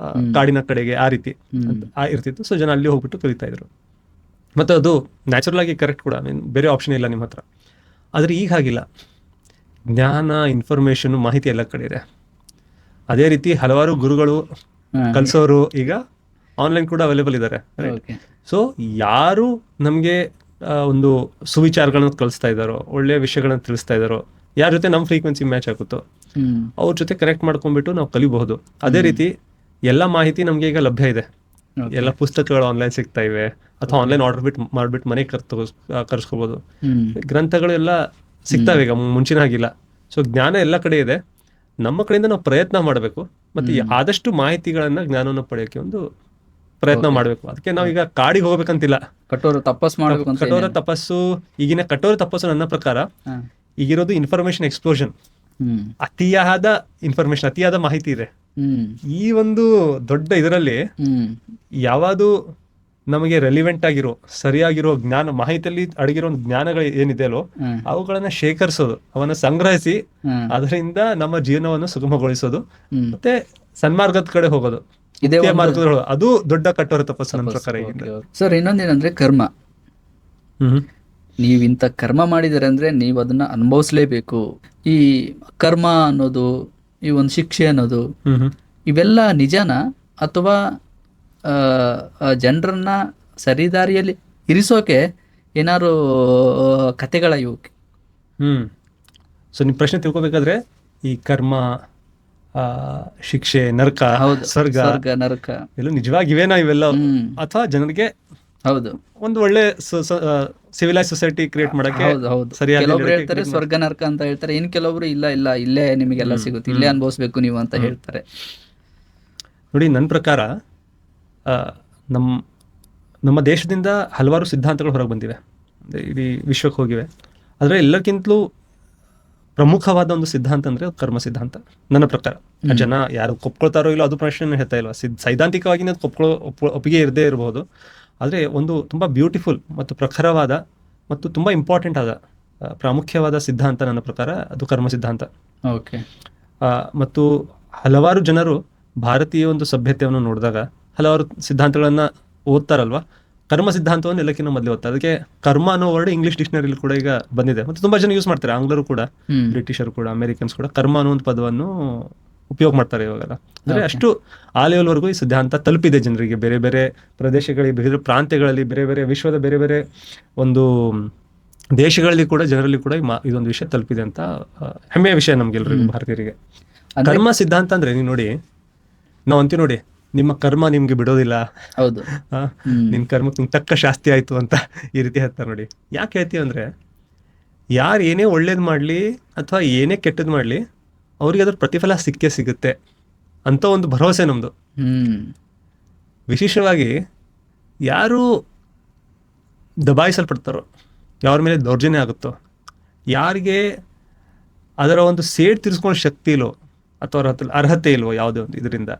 ಕಾಡಿನ ಕಡೆಗೆ ಆ ರೀತಿ ಇರ್ತಿತ್ತು. ಸೊ ಜನ ಅಲ್ಲಿ ಹೋಗ್ಬಿಟ್ಟು ಕಲಿತಾ ಇದ್ರು. ಮತ್ತು ಅದು ನ್ಯಾಚುರಲ್ ಆಗಿ ಕರೆಕ್ಟ್ ಕೂಡ, ಬೇರೆ ಆಪ್ಷನ್ ಇಲ್ಲ ನಿಮ್ಮ ಹತ್ರ. ಆದರೆ ಈಗ ಹಾಗಿಲ್ಲ. ಜ್ಞಾನ, ಇನ್ಫಾರ್ಮೇಶನ್, ಮಾಹಿತಿ ಎಲ್ಲ ಕಡೆ ಇದೆ. ಅದೇ ರೀತಿ ಹಲವಾರು ಗುರುಗಳು, ಕಲಿಸೋರು ಈಗ ಆನ್ಲೈನ್ ಕೂಡ ಅವೈಲೇಬಲ್ ಇದ್ದಾರೆ. ಸೊ ಯಾರು ನಮಗೆ ಒಂದು ಸುವಿಚಾರಗಳನ್ನ ಕಲಿಸ್ತಾ ಇದ್ದಾರೋ, ಒಳ್ಳೆಯ ವಿಷಯಗಳನ್ನ ತಿಳಿಸ್ತಾ ಇದ್ದಾರೋ, ಯಾರ ಜೊತೆ ನಮ್ಮ ಫ್ರೀಕ್ವೆನ್ಸಿ ಮ್ಯಾಚ್ ಆಗುತ್ತೋ ಅವ್ರ ಜೊತೆ ಕರೆಕ್ಟ್ ಮಾಡ್ಕೊಂಡ್ಬಿಟ್ಟು ನಾವು ಕಲಿಬಹುದು. ಅದೇ ರೀತಿ ಎಲ್ಲ ಮಾಹಿತಿ ನಮ್ಗೆ ಈಗ ಲಭ್ಯ ಇದೆ. ಎಲ್ಲ ಪುಸ್ತಕಗಳು ಆನ್ಲೈನ್ ಸಿಗ್ತಾ ಇವೆ, ಅಥವಾ ಆನ್ಲೈನ್ ಆರ್ಡರ್ ಮಾಡ್ಬಿಟ್ಟು ಮನೆಗೆ ಕರ್ಸ್ಕೋಬಹುದು. ಗ್ರಂಥಗಳು ಎಲ್ಲ ಸಿಗ್ತಾವೆ ಈಗ, ಮುಂಚಿನ ಹಾಗಿಲ್ಲ. ಸೊ ಜ್ಞಾನ ಎಲ್ಲ ಕಡೆ ಇದೆ. ನಮ್ಮ ಕಡೆಯಿಂದ ನಾವು ಪ್ರಯತ್ನ ಮಾಡಬೇಕು, ಮತ್ತೆ ಆದಷ್ಟು ಮಾಹಿತಿಗಳನ್ನ, ಜ್ಞಾನವನ್ನು ಪಡೆಯೋಕೆ ಒಂದು ಪ್ರಯತ್ನ ಮಾಡಬೇಕು. ಅದಕ್ಕೆ ನಾವೀಗ ಕಾಡಿಗೆ ಹೋಗ್ಬೇಕಂತಿಲ್ಲ, ಕಠೋರ ತಪಸ್ಸು. ಈಗಿನ ಕಠೋರ ತಪಸ್ಸು ನನ್ನ ಪ್ರಕಾರ ಈಗಿರೋದು ಇನ್ಫಾರ್ಮೇಶನ್ ಎಕ್ಸ್ಪ್ಲೋಷನ್. ಅತಿಯಾದ ಇನ್ಫಾರ್ಮೇಶನ್, ಅತಿಯಾದ ಮಾಹಿತಿ ಇದೆ. ಈ ಒಂದು ದೊಡ್ಡ ಇದರಲ್ಲಿ ಯಾವುದು ನಮಗೆ ರೆಲಿವೆಂಟ್ ಆಗಿರೋ ಸರಿಯಾಗಿರೋ ಜ್ಞಾನ ಮಾಹಿತಿಯಲ್ಲಿ ಅಡಗಿರೋ ಜ್ಞಾನಗಳು ಏನಿದೆ ಅಲ್ಲೋ ಹ್ಮ್. ಅವುಗಳನ್ನ ಶೇಖರಿಸೋದು, ಅವನ್ನ ಸಂಗ್ರಹಿಸಿ ಹ್ಮ್. ಅದರಿಂದ ನಮ್ಮ ಜೀವನವನ್ನು ಸುಗಮಗೊಳಿಸೋದು ಹ್ಮ್. ಮತ್ತೆ ಸನ್ಮಾರ್ಗದ ಕಡೆ ಹೋಗೋದು, ಇದೇ ಮುಕ್ತಿಯ ಒಂದು- ಮಾರ್ಗದಲ್ಲಿ ಹೋಗೋದು. ಅದು ದೊಡ್ಡ ಕಟ್ಟೋರ ತಪಸ್ಸು ನನ್ನ ಪ್ರಕಾರ ಈಗಿಂದ. ಸರ್ ಇನ್ನೊಂದೇನಂದ್ರೆ ಕರ್ಮ. ಹ್ಮ್ ನೀವು ಇಂಥ ಕರ್ಮ ಮಾಡಿದರೆ ಅಂದರೆ ನೀವು ಅದನ್ನು ಅನುಭವಿಸ್ಲೇಬೇಕು. ಈ ಕರ್ಮ ಅನ್ನೋದು, ಈ ಒಂದು ಶಿಕ್ಷೆ ಅನ್ನೋದು, ಹ್ಮ್ ಹ್ಮ್ ಇವೆಲ್ಲ ನಿಜನಾ ಅಥವಾ ಜನರನ್ನ ಸರಿದಾರಿಯಲ್ಲಿ ಇರಿಸೋಕೆ ಏನಾದ್ರು ಕತೆಗಳ ಇವು? ಹ್ಮ್ ಸೊ ನಿಮ್ ಪ್ರಶ್ನೆ ತಿಳ್ಕೊಬೇಕಾದ್ರೆ ಈ ಕರ್ಮ, ಶಿಕ್ಷೆ, ನರಕ, ಹೌದು, ಸ್ವರ್ಗ ಸ್ವರ್ಗ ನರಕ ಎಲ್ಲ ನಿಜವಾಗಿವೇನಾ ಇವೆಲ್ಲ, ಹ್ಮ್. ಅಥವಾ ಜನರಿಗೆ ಹೌದು ಒಂದು ಒಳ್ಳೆ ಸಿವಿಲೈಸ್ ಸೊಸೈಟಿ ಕ್ರಿಯೇಟ್ ಮಾಡಕ್ಕೆ ಹೌದು ಹೌದು. ಸರಿಯಾಗಿ ಕೆಲವೊಬ್ರು ಹೇಳ್ತಾರೆ ಸ್ವರ್ಗ ನರಕ ಅಂತ ಹೇಳ್ತಾರೆ, ಇನ್ ಕೆಲವೊಬ್ರು ಇಲ್ಲ ಇಲ್ಲ ಇಲ್ಲೇ ನಿಮಗೆಲ್ಲ ಸಿಗುತ್ತೆ, ಇಲ್ಲೇ ಅನುಭವಿಸ್ಬೇಕು ನೀವು ಅಂತ ಹೇಳ್ತಾರೆ. ನೋಡಿ, ನನ್ನ ಪ್ರಕಾರ ನಮ್ಮ ದೇಶದಿಂದ ಹಲವಾರು ಸಿದ್ಧಾಂತಗಳು ಹೊರಗೆ ಬಂದಿವೆ, ಇಡೀ ವಿಶ್ವಕ್ಕೆ ಹೋಗಿವೆ. ಆದರೆ ಎಲ್ಲಕ್ಕಿಂತಲೂ ಪ್ರಮುಖವಾದ ಒಂದು ಸಿದ್ಧಾಂತ ಅಂದರೆ ಕರ್ಮ ಸಿದ್ಧಾಂತ ನನ್ನ ಪ್ರಕಾರ. ಆ ಜನ ಯಾರು ಒಪ್ಕೊಳ್ತಾರೋ ಇಲ್ಲೋ ಅದು ಪ್ರಶ್ನೆ ಹೇಳ್ತಾ ಇಲ್ವಾ, ಸೈದ್ಧಾಂತಿಕವಾಗಿ ಒಪ್ಪಿಗೆ ಇರದೇ ಇರಬಹುದು. ಆದರೆ ಒಂದು ತುಂಬ ಬ್ಯೂಟಿಫುಲ್ ಮತ್ತು ಪ್ರಖರವಾದ ಮತ್ತು ತುಂಬ ಇಂಪಾರ್ಟೆಂಟ್ ಆದ ಪ್ರಾಮುಖ್ಯವಾದ ಸಿದ್ಧಾಂತ ನನ್ನ ಪ್ರಕಾರ ಅದು ಕರ್ಮ ಸಿದ್ಧಾಂತ. ಓಕೆ. ಮತ್ತು ಹಲವಾರು ಜನರು ಭಾರತೀಯ ಒಂದು ಸಭ್ಯತೆಯನ್ನು ನೋಡಿದಾಗ ಹಲವಾರು ಸಿದ್ಧಾಂತಗಳನ್ನ ಓದ್ತಾರಲ್ವಾ, ಕರ್ಮ ಸಿದ್ಧಾಂತವನ್ನು ಎಲ್ಲಕ್ಕಿಂತ ಮೊದಲು ಓದ್ತಾರೆ. ಅದಕ್ಕೆ ಕರ್ಮ ಅನ್ನೋ ವರ್ಡ್ ಇಂಗ್ಲಿಷ್ ಡಿಕ್ಷನರಿಲಿ ಕೂಡ ಈಗ ಬಂದಿದೆ, ಮತ್ತು ತುಂಬಾ ಜನ ಯೂಸ್ ಮಾಡ್ತಾರೆ. ಆಂಗ್ಲರು ಕೂಡ, ಬ್ರಿಟಿಷರು ಕೂಡ, ಅಮೆರಿಕನ್ಸ್ ಕೂಡ ಕರ್ಮ ಅನ್ನೋ ಒಂದು ಪದವನ್ನು ಉಪಯೋಗ ಮಾಡ್ತಾರೆ ಇವಾಗೆಲ್ಲ. ಅಂದ್ರೆ ಅಷ್ಟು ಆ ಲೆವೆಲ್ವರೆಗೂ ಈ ಸಿದ್ಧಾಂತ ತಲುಪಿದೆ ಜನರಿಗೆ. ಬೇರೆ ಬೇರೆ ಪ್ರದೇಶಗಳಿಗೆ, ಬೇರೆ ಪ್ರಾಂತ್ಯಗಳಲ್ಲಿ, ಬೇರೆ ಬೇರೆ ವಿಶ್ವದ ಬೇರೆ ಬೇರೆ ಒಂದು ದೇಶಗಳಲ್ಲಿ ಕೂಡ ಜನರಲ್ಲಿ ಕೂಡ ಇದೊಂದು ವಿಷಯ ತಲುಪಿದೆ ಅಂತ ಹೆಮ್ಮೆಯ ವಿಷಯ ನಮ್ಗೆಲ್ರಿಗೂ ಭಾರತೀಯರಿಗೆ. ಕರ್ಮ ಸಿದ್ಧಾಂತ ಅಂದ್ರೆ ನೀವು ನೋಡಿ, ನಾವು ಅಂತೀವಿ ನೋಡಿ, ನಿಮ್ಮ ಕರ್ಮ ನಿಮ್ಗೆ ಬಿಡೋದಿಲ್ಲ, ಹೌದು, ನಿನ್ ಕರ್ಮಕ್ಕೆ ನಿಮ್ಗೆ ತಕ್ಕ ಶಾಸ್ತಿ ಆಯ್ತು ಅಂತ ಈ ರೀತಿ ಹೇಳ್ತಾರೆ ನೋಡಿ. ಯಾಕೆ ಹೇಳ್ತೀವಿ ಅಂದ್ರೆ, ಯಾರು ಏನೇ ಒಳ್ಳೇದು ಮಾಡಲಿ ಅಥವಾ ಏನೇ ಕೆಟ್ಟದ್ದು ಮಾಡಲಿ ಅವ್ರಿಗೆ ಅದ್ರ ಪ್ರತಿಫಲ ಸಿಕ್ಕೇ ಸಿಗುತ್ತೆ ಅಂತ ಒಂದು ಭರವಸೆ ನಮ್ದು. ವಿಶೇಷವಾಗಿ ಯಾರು ದಬಾಯಿಸಲ್ಪಡ್ತಾರೋ, ಯಾರ ಮೇಲೆ ದೌರ್ಜನ್ಯ ಆಗುತ್ತೋ, ಯಾರಿಗೆ ಅದರ ಒಂದು ಸೇಡ್ ತೀರಿಸ್ಕೊಳ್ಳೋ ಶಕ್ತಿ ಇಲ್ವೋ ಅಥವಾ ಅರ್ಹತೆ ಇಲ್ವೋ ಯಾವುದೇ ಒಂದು ಇದರಿಂದ,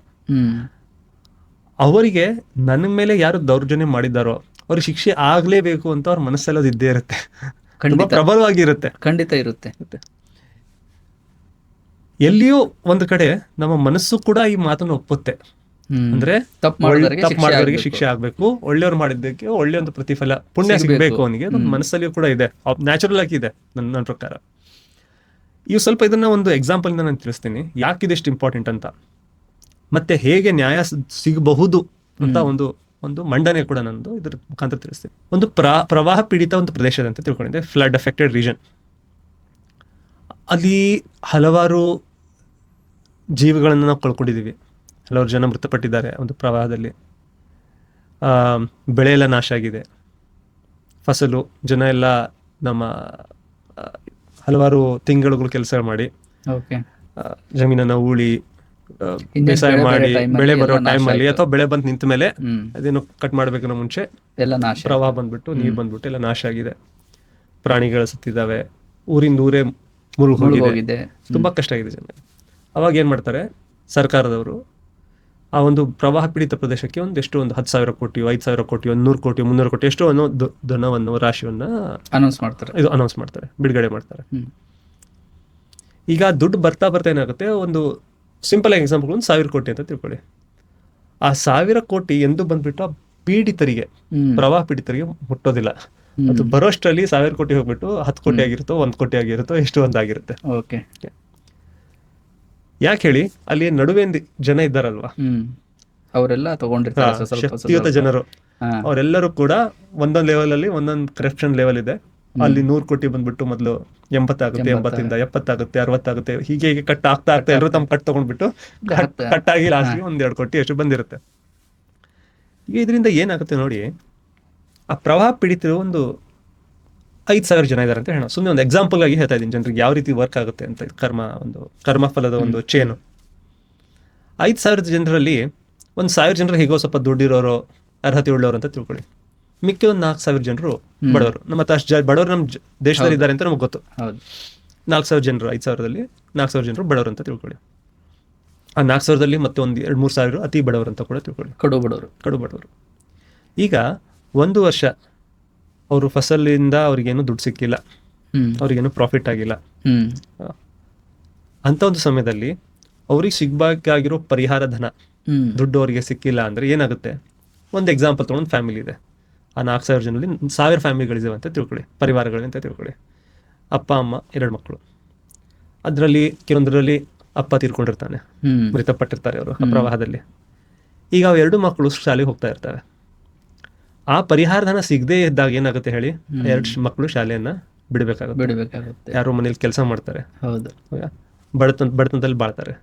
ಅವರಿಗೆ ನನ್ನ ಮೇಲೆ ಯಾರು ದೌರ್ಜನ್ಯ ಮಾಡಿದ್ದಾರೋ ಅವ್ರಿಗೆ ಶಿಕ್ಷೆ ಆಗ್ಲೇಬೇಕು ಅಂತ ಅವ್ರ ಮನಸ್ಸೆಲ್ಲ ಇದ್ದೇ ಇರುತ್ತೆ, ತುಂಬಾ ಪ್ರಬಲವಾಗಿರುತ್ತೆ. ಖಂಡಿತ ಇರುತ್ತೆ. ಎಲ್ಲಿಯೂ ಒಂದು ಕಡೆ ನಮ್ಮ ಮನಸ್ಸು ಕೂಡ ಈ ಮಾತನ್ನು ಒಪ್ಪುತ್ತೆ. ಅಂದ್ರೆ ತಪ್ಪು ಮಾಡಿದವರಿಗೆ ಶಿಕ್ಷೆ ಆಗ್ಬೇಕು, ಒಳ್ಳೆಯವ್ರು ಮಾಡಿದ್ದಕ್ಕೆ ಒಳ್ಳೆ ಒಂದು ಪ್ರತಿಫಲ, ಪುಣ್ಯ ಸಿಗ್ಬೇಕು ಅವನಿಗೆ, ನಮ್ಮ ಮನಸ್ಸಲ್ಲಿಯೂ ಕೂಡ ಇದೆ, ನ್ಯಾಚುರಲ್ ಆಗಿ ಇದೆ ನನ್ನ ಪ್ರಕಾರ. ಇವು ಸ್ವಲ್ಪ ಇದನ್ನ ಒಂದು ಎಕ್ಸಾಂಪಲ್ ಇಂದ ನಾನು ತಿಳಿಸ್ತೀನಿ ಯಾಕಿದೆಷ್ಟು ಇಂಪಾರ್ಟೆಂಟ್ ಅಂತ, ಮತ್ತೆ ಹೇಗೆ ನ್ಯಾಯ ಸಿಗಬಹುದು ಅಂತ ಒಂದು ಮಂಡನೆ ಕೂಡ ನಂದು ಇದ್ರ ಮುಖಾಂತರ ತಿಳಿಸ್ತೀನಿ. ಒಂದು ಪ್ರವಾಹ ಪೀಡಿತ ಒಂದು ಪ್ರದೇಶದ ಅಂತ ತಿಳ್ಕೊಂಡಿದ್ದೆ, ಫ್ಲಡ್ ಅಫೆಕ್ಟೆಡ್ ರೀಜನ್. ಅಲ್ಲಿ ಹಲವಾರು ಜೀವಿಗಳನ್ನು ನಾವು ಕಳ್ಕೊಂಡಿದ್ದೀವಿ, ಹಲವಾರು ಜನ ಮೃತಪಟ್ಟಿದ್ದಾರೆ ಒಂದು ಪ್ರವಾಹದಲ್ಲಿ. ಬೆಳೆ ಎಲ್ಲ ನಾಶ ಆಗಿದೆ, ಫಸಲು, ಜನ ಎಲ್ಲ ನಮ್ಮ ಹಲವಾರು ತಿಂಗಳುಗಳು ಕೆಲಸ ಮಾಡಿ ಜಮೀನನ್ನ ಉಳಿ ಬೇಸಾಯ ಮಾಡಿ ಬೆಳೆ ಬರೋ ಟೈಮಲ್ಲಿ ಅಥವಾ ಬೆಳೆ ಬಂದು ನಿಂತ ಮೇಲೆ ಅದೇನು ಕಟ್ ಮಾಡ್ಬೇಕನ್ನೋ ಮುಂಚೆ ಎಲ್ಲ ನಾಶ, ಪ್ರವಾಹ ಬಂದ್ಬಿಟ್ಟು, ನೀರು ಬಂದ್ಬಿಟ್ಟು ಎಲ್ಲ ನಾಶ ಆಗಿದೆ, ಪ್ರಾಣಿಗಳು ಸತ್ತಿದ್ದಾವೆ, ಊರಿಂದ ಊರೇ ಮುಳುಗೋಗಿದೆ, ತುಂಬಾ ಕಷ್ಟ ಆಗಿದೆ ಜನ. ಅವಾಗ ಏನ್ ಮಾಡ್ತಾರೆ ಸರ್ಕಾರದವರು, ಆ ಒಂದು ಪ್ರವಾಹ ಪೀಡಿತ ಪ್ರದೇಶಕ್ಕೆ ಒಂದು 10,000 ಕೋಟಿ, 5,000 ಕೋಟಿ, 100 ಕೋಟಿ, 300 ಕೋಟಿ ಎಷ್ಟೋ ಅನ್ನೋ ಧನವನ್ನು, ರಾಶಿಯನ್ನ ಅನೌನ್ಸ್ ಮಾಡ್ತಾರೆ, ಬಿಡುಗಡೆ ಮಾಡ್ತಾರೆ. ಈಗ ದುಡ್ಡು ಬರ್ತಾ ಏನಾಗುತ್ತೆ, ಒಂದು ಸಿಂಪಲ್ ಎಕ್ಸಾಂಪಲ್, 1,000 ಕೋಟಿ ಅಂತ ತಿಳ್ಕೊಳ್ಳಿ. ಆ 1,000 ಕೋಟಿ ಎಂದು ಬಂದ್ಬಿಟ್ಟು ಆ ಪೀಡಿತರಿಗೆ, ಪ್ರವಾಹ ಪೀಡಿತರಿಗೆ ಮುಟ್ಟೋದಿಲ್ಲ. ಅದು ಬರೋಷ್ಟರಲ್ಲಿ 1,000 ಕೋಟಿ ಹೋಗ್ಬಿಟ್ಟು 10 ಕೋಟಿ ಆಗಿರುತ್ತೋ, 1 ಕೋಟಿ ಆಗಿರುತ್ತೋ, ಎಷ್ಟು ಒಂದಾಗಿರುತ್ತೆ. ಯಾಕೆ ಹೇಳಿ, ಅಲ್ಲಿ ನಡುವೆ ಜನ ಇದ್ದಾರಲ್ವಾ, ಅವರೆಲ್ಲ ತಗೊಂಡಿರ್ತಾರೆ, ಶಕ್ತಿಯುತ ಜನರು, ಅವರೆಲ್ಲರೂ ಕೂಡ ಒಂದೊಂದು ಲೆವೆಲ್ ಅಲ್ಲಿ ಒಂದೊಂದು ಕರಪ್ಷನ್ ಲೆವೆಲ್ ಇದೆ. ಅಲ್ಲಿ 100 ಕೋಟಿ ಬಂದ್ಬಿಟ್ಟು ಮೊದಲು 80 ಆಗುತ್ತೆ, 80ಇಂದ 70 ಆಗುತ್ತೆ, 60 ಆಗುತ್ತೆ, ಹೀಗೆ ಕಟ್ ಆಗ್ತಾ ಎಲ್ಲರೂ ತಮ್ಮ ಕಟ್ ತಗೊಂಡ್ಬಿಟ್ಟು ಕಟ್ ಆಗಿ ಲಾಸ್ಟ್ಗೆ 1-2 ಕೋಟಿ ಎಷ್ಟು ಬಂದಿರುತ್ತೆ. ಈಗ ಇದರಿಂದ ಏನಾಗುತ್ತೆ ನೋಡಿ, ಆ ಪ್ರವಾಹ ಪೀಡಿತರು ಒಂದು 5,000 ಜನ ಇದಾರೆ ಅಂತ ಹೇಳೋಣ, ಸುಮ್ಮನೆ ಒಂದು ಎಕ್ಸಾಂಪಲ್ ಆಗಿ ಹೇಳ್ತಾ ಇದ್ದೀನಿ ಜನರಿಗೆ ಯಾವ ರೀತಿ ವರ್ಕ್ ಆಗುತ್ತೆ ಅಂತ. ಕರ್ಮಫಲದ ಒಂದು ಚೇನು. 5,000 ಜನರಲ್ಲಿ 1,000 ಜನರು ಹೇಗೋ ಸ್ವಲ್ಪ ದುಡ್ಡಿರೋರು, ಅರ್ಹತೆ ಉಳ್ಳವರು ಅಂತ ತಿಳ್ಕೊಳ್ಳಿ. ಮಿಕ್ಕಿ ಒಂದು 4,000 ಜನರು ಬಡವರು. ನಮ್ಮ ಅಷ್ಟು ಬಡವರು ನಮ್ಮ ದೇಶದಲ್ಲಿ ಇದ್ದಾರೆ ಅಂತ ನಮ್ಗೆ ಗೊತ್ತು. 4,000 ಜನರು, 5,000ದಲ್ಲಿ 4,000 ಜನರು ಬಡವರು ಅಂತ ತಿಳ್ಕೊಳ್ಳಿ. ಆ 4,000ದಲ್ಲಿ ಮತ್ತೆ ಒಂದು 2-3 ಸಾವಿರ ಅತಿ ಬಡವರು ಅಂತ ಕೂಡ ತಿಳ್ಕೊಳ್ಳಿ, ಕಡು ಬಡವರು. ಈಗ 1 ವರ್ಷ ಅವರು ಫಸಲಿಂದ ಅವ್ರಿಗೇನು ದುಡ್ಡು ಸಿಕ್ಕಿಲ್ಲ, ಅವ್ರಿಗೇನು ಪ್ರಾಫಿಟ್ ಆಗಿಲ್ಲ. ಅಂತ ಒಂದು ಸಮಯದಲ್ಲಿ ಅವ್ರಿಗೆ ಸಿಗ್ಬೇಕಾಗಿರೋ ಪರಿಹಾರ ಧನ ದುಡ್ಡು ಅವರಿಗೆ ಸಿಕ್ಕಿಲ್ಲ ಅಂದ್ರೆ ಏನಾಗುತ್ತೆ? ಒಂದು ಎಕ್ಸಾಂಪಲ್ ತೊಗೊಂಡು ಫ್ಯಾಮಿಲಿ ಇದೆ, ಆ 4,000 ಜನರಲ್ಲಿ 1,000 ಫ್ಯಾಮಿಲಿಗಳಿವೆ ಅಂತ ತಿಳ್ಕೊಳ್ಳಿ, ಪರಿವಾರಗಳಿವೆ ಅಂತ ತಿಳ್ಕೊಳ್ಳಿ. ಅಪ್ಪ ಅಮ್ಮ 2 ಮಕ್ಕಳು. ಅದರಲ್ಲಿ ಕೆಲವೊಂದರಲ್ಲಿ ಅಪ್ಪ ತೀರ್ಕೊಂಡಿರ್ತಾನೆ, ಮೃತಪಟ್ಟಿರ್ತಾರೆ ಅವರು ಪ್ರವಾಹದಲ್ಲಿ. ಈಗ ಅವು 2 ಮಕ್ಕಳು ಶಾಲೆಗೆ ಹೋಗ್ತಾ ಇರ್ತವೆ. ಆ ಪರಿಹಾರ ಧನ ಸಿಗದೇ ಇದ್ದಾಗ ಏನಾಗುತ್ತೆ ಹೇಳಿ? 2 ಮಕ್ಕಳು ಶಾಲೆಯನ್ನ ಬಿಡಬೇಕಾಗುತ್ತೆ. ಯಾರೋ ಮನೇಲಿ ಕೆಲಸ ಮಾಡ್ತಾರೆ, ಬಡತನದಲ್ಲಿ ಬಾಳ್ತಾರೆ.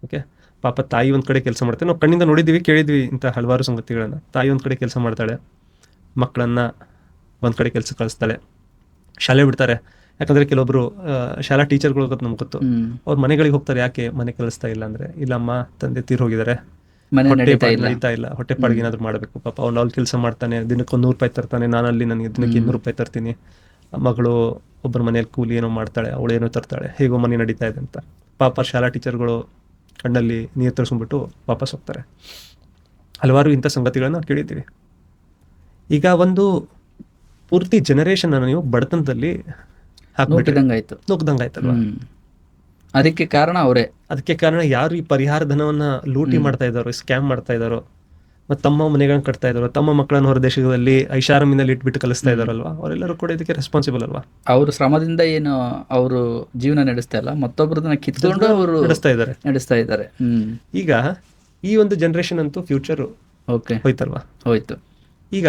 ಓಕೆ, ಪಾಪ ತಾಯಿ ಒಂದ್ ಕಡೆ ಕೆಲಸ ಮಾಡ್ತಾರೆ. ನಾವು ಕಣ್ಣಿಂದ ನೋಡಿದ್ವಿ, ಕೇಳಿದ್ವಿ ಇಂಥ ಹಲವಾರು ಸಂಗತಿಗಳನ್ನ. ತಾಯಿ ಒಂದ್ ಕಡೆ ಕೆಲಸ ಮಾಡ್ತಾಳೆ, ಮಕ್ಕಳನ್ನ ಒಂದ್ ಕಡೆ ಕೆಲಸ ಕಳಿಸ್ತಾಳೆ, ಶಾಲೆ ಬಿಡ್ತಾರೆ. ಯಾಕಂದ್ರೆ ಕೆಲವೊಬ್ರು ಶಾಲಾ ಟೀಚರ್ಗಳು ನಮ್ಗೆ ಗೊತ್ತು, ಅವ್ರ ಮನೆಗಳಿಗೆ ಹೋಗ್ತಾರೆ. ಯಾಕೆ ಮನೆ ಕಳಿಸ್ತಾ ಇಲ್ಲ ಅಂದ್ರೆ, ಇಲ್ಲಮ್ಮ ತಂದೆ ತೀರ್ ಹೋಗಿದ್ದಾರೆ, ನಡೀತಾ ಇಲ್ಲ, ಹೊಟ್ಟೆ ಪಾಡಿಗೆ ಏನಾದ್ರು ಮಾಡಬೇಕು. ಪಾಪ ಅವ್ನು ಕೆಲಸ ಮಾಡ್ತಾನೆ, ದಿನಕ್ಕೆ 100 ರೂಪಾಯಿ ತರ್ತಾನೆ, ನಾನಲ್ಲಿ ನನಗೆ ದಿನಕ್ಕೆ 200 ರೂಪಾಯಿ ತರ್ತೀನಿ. ಮಗಳು ಒಬ್ಬರ ಮನೆಯಲ್ಲಿ ಕೂಲಿ ಏನೋ ಮಾಡ್ತಾಳೆ, ಅವಳು ಏನೋ ತರ್ತಾಳೆ, ಹೇಗೋ ಮನೆ ನಡೀತಾ ಇದೆ ಅಂತ. ಪಾಪ ಶಾಲಾ ಟೀಚರ್ಗಳು ಕಣ್ಣಲ್ಲಿ ನೀರು ತರಿಸ್ಕೊಂಡ್ಬಿಟ್ಟು ವಾಪಸ್ ಹೋಗ್ತಾರೆ. ಹಲವಾರು ಇಂಥ ಸಂಗತಿಗಳನ್ನ ನಾವು ಕೇಳಿದ್ದೀವಿ. ಈಗ ಒಂದು ಪೂರ್ತಿ ಜನರೇಷನ್ ಅನ್ನು ನೀವು ಬಡತನದಲ್ಲಿ ನುಗ್ದಂಗಾಯ್ತಲ್ವಾ? ಅದಕ್ಕೆ ಕಾರಣ ಅವರೇ. ಅದಕ್ಕೆ ಕಾರಣ ಯಾರು ಈ ಪರಿಹಾರ ಧನವನ್ನ ಲೂಟಿ ಮಾಡ್ತಾ ಇದ್ದಾರೋ, ಸ್ಕ್ಯಾಮ್ ಮಾಡ್ತಾ ಇದ್ದಾರೋ, ಮತ್ತು ತಮ್ಮ ಮನೆಗಳನ್ನ ಕಟ್ತಾ ಇದ್ದಾರೋ, ತಮ್ಮ ಮಕ್ಕಳನ್ನ ಹೊರ ದೇಶದಲ್ಲಿ ಐಷಾರಾಮಿನಲ್ಲಿ ಇಟ್ಬಿಟ್ಟು ಕಲಿಸ್ತಾ ಇದ್ದಾರಲ್ವಾ, ಅವರೆಲ್ಲರೂ ಕೂಡ ಇದಕ್ಕೆ ರೆಸ್ಪಾನ್ಸಿಬಲ್ ಅಲ್ವಾ? ಅವರು ಶ್ರಮದಿಂದ ಏನು ಅವರು ಜೀವನ ನಡೆಸ್ತಾ ಇಲ್ಲ, ಮತ್ತೊಬ್ಬರದನ್ನ ಕಿತ್ಕೊಂಡು ಅವರು ನಡೆಸ್ತಾ ಇದ್ದಾರೆ. ಈಗ ಈ ಒಂದು ಜನರೇಷನ್ ಅಂತೂ ಫ್ಯೂಚರ್ ಹೋಯ್ತು. ಈಗ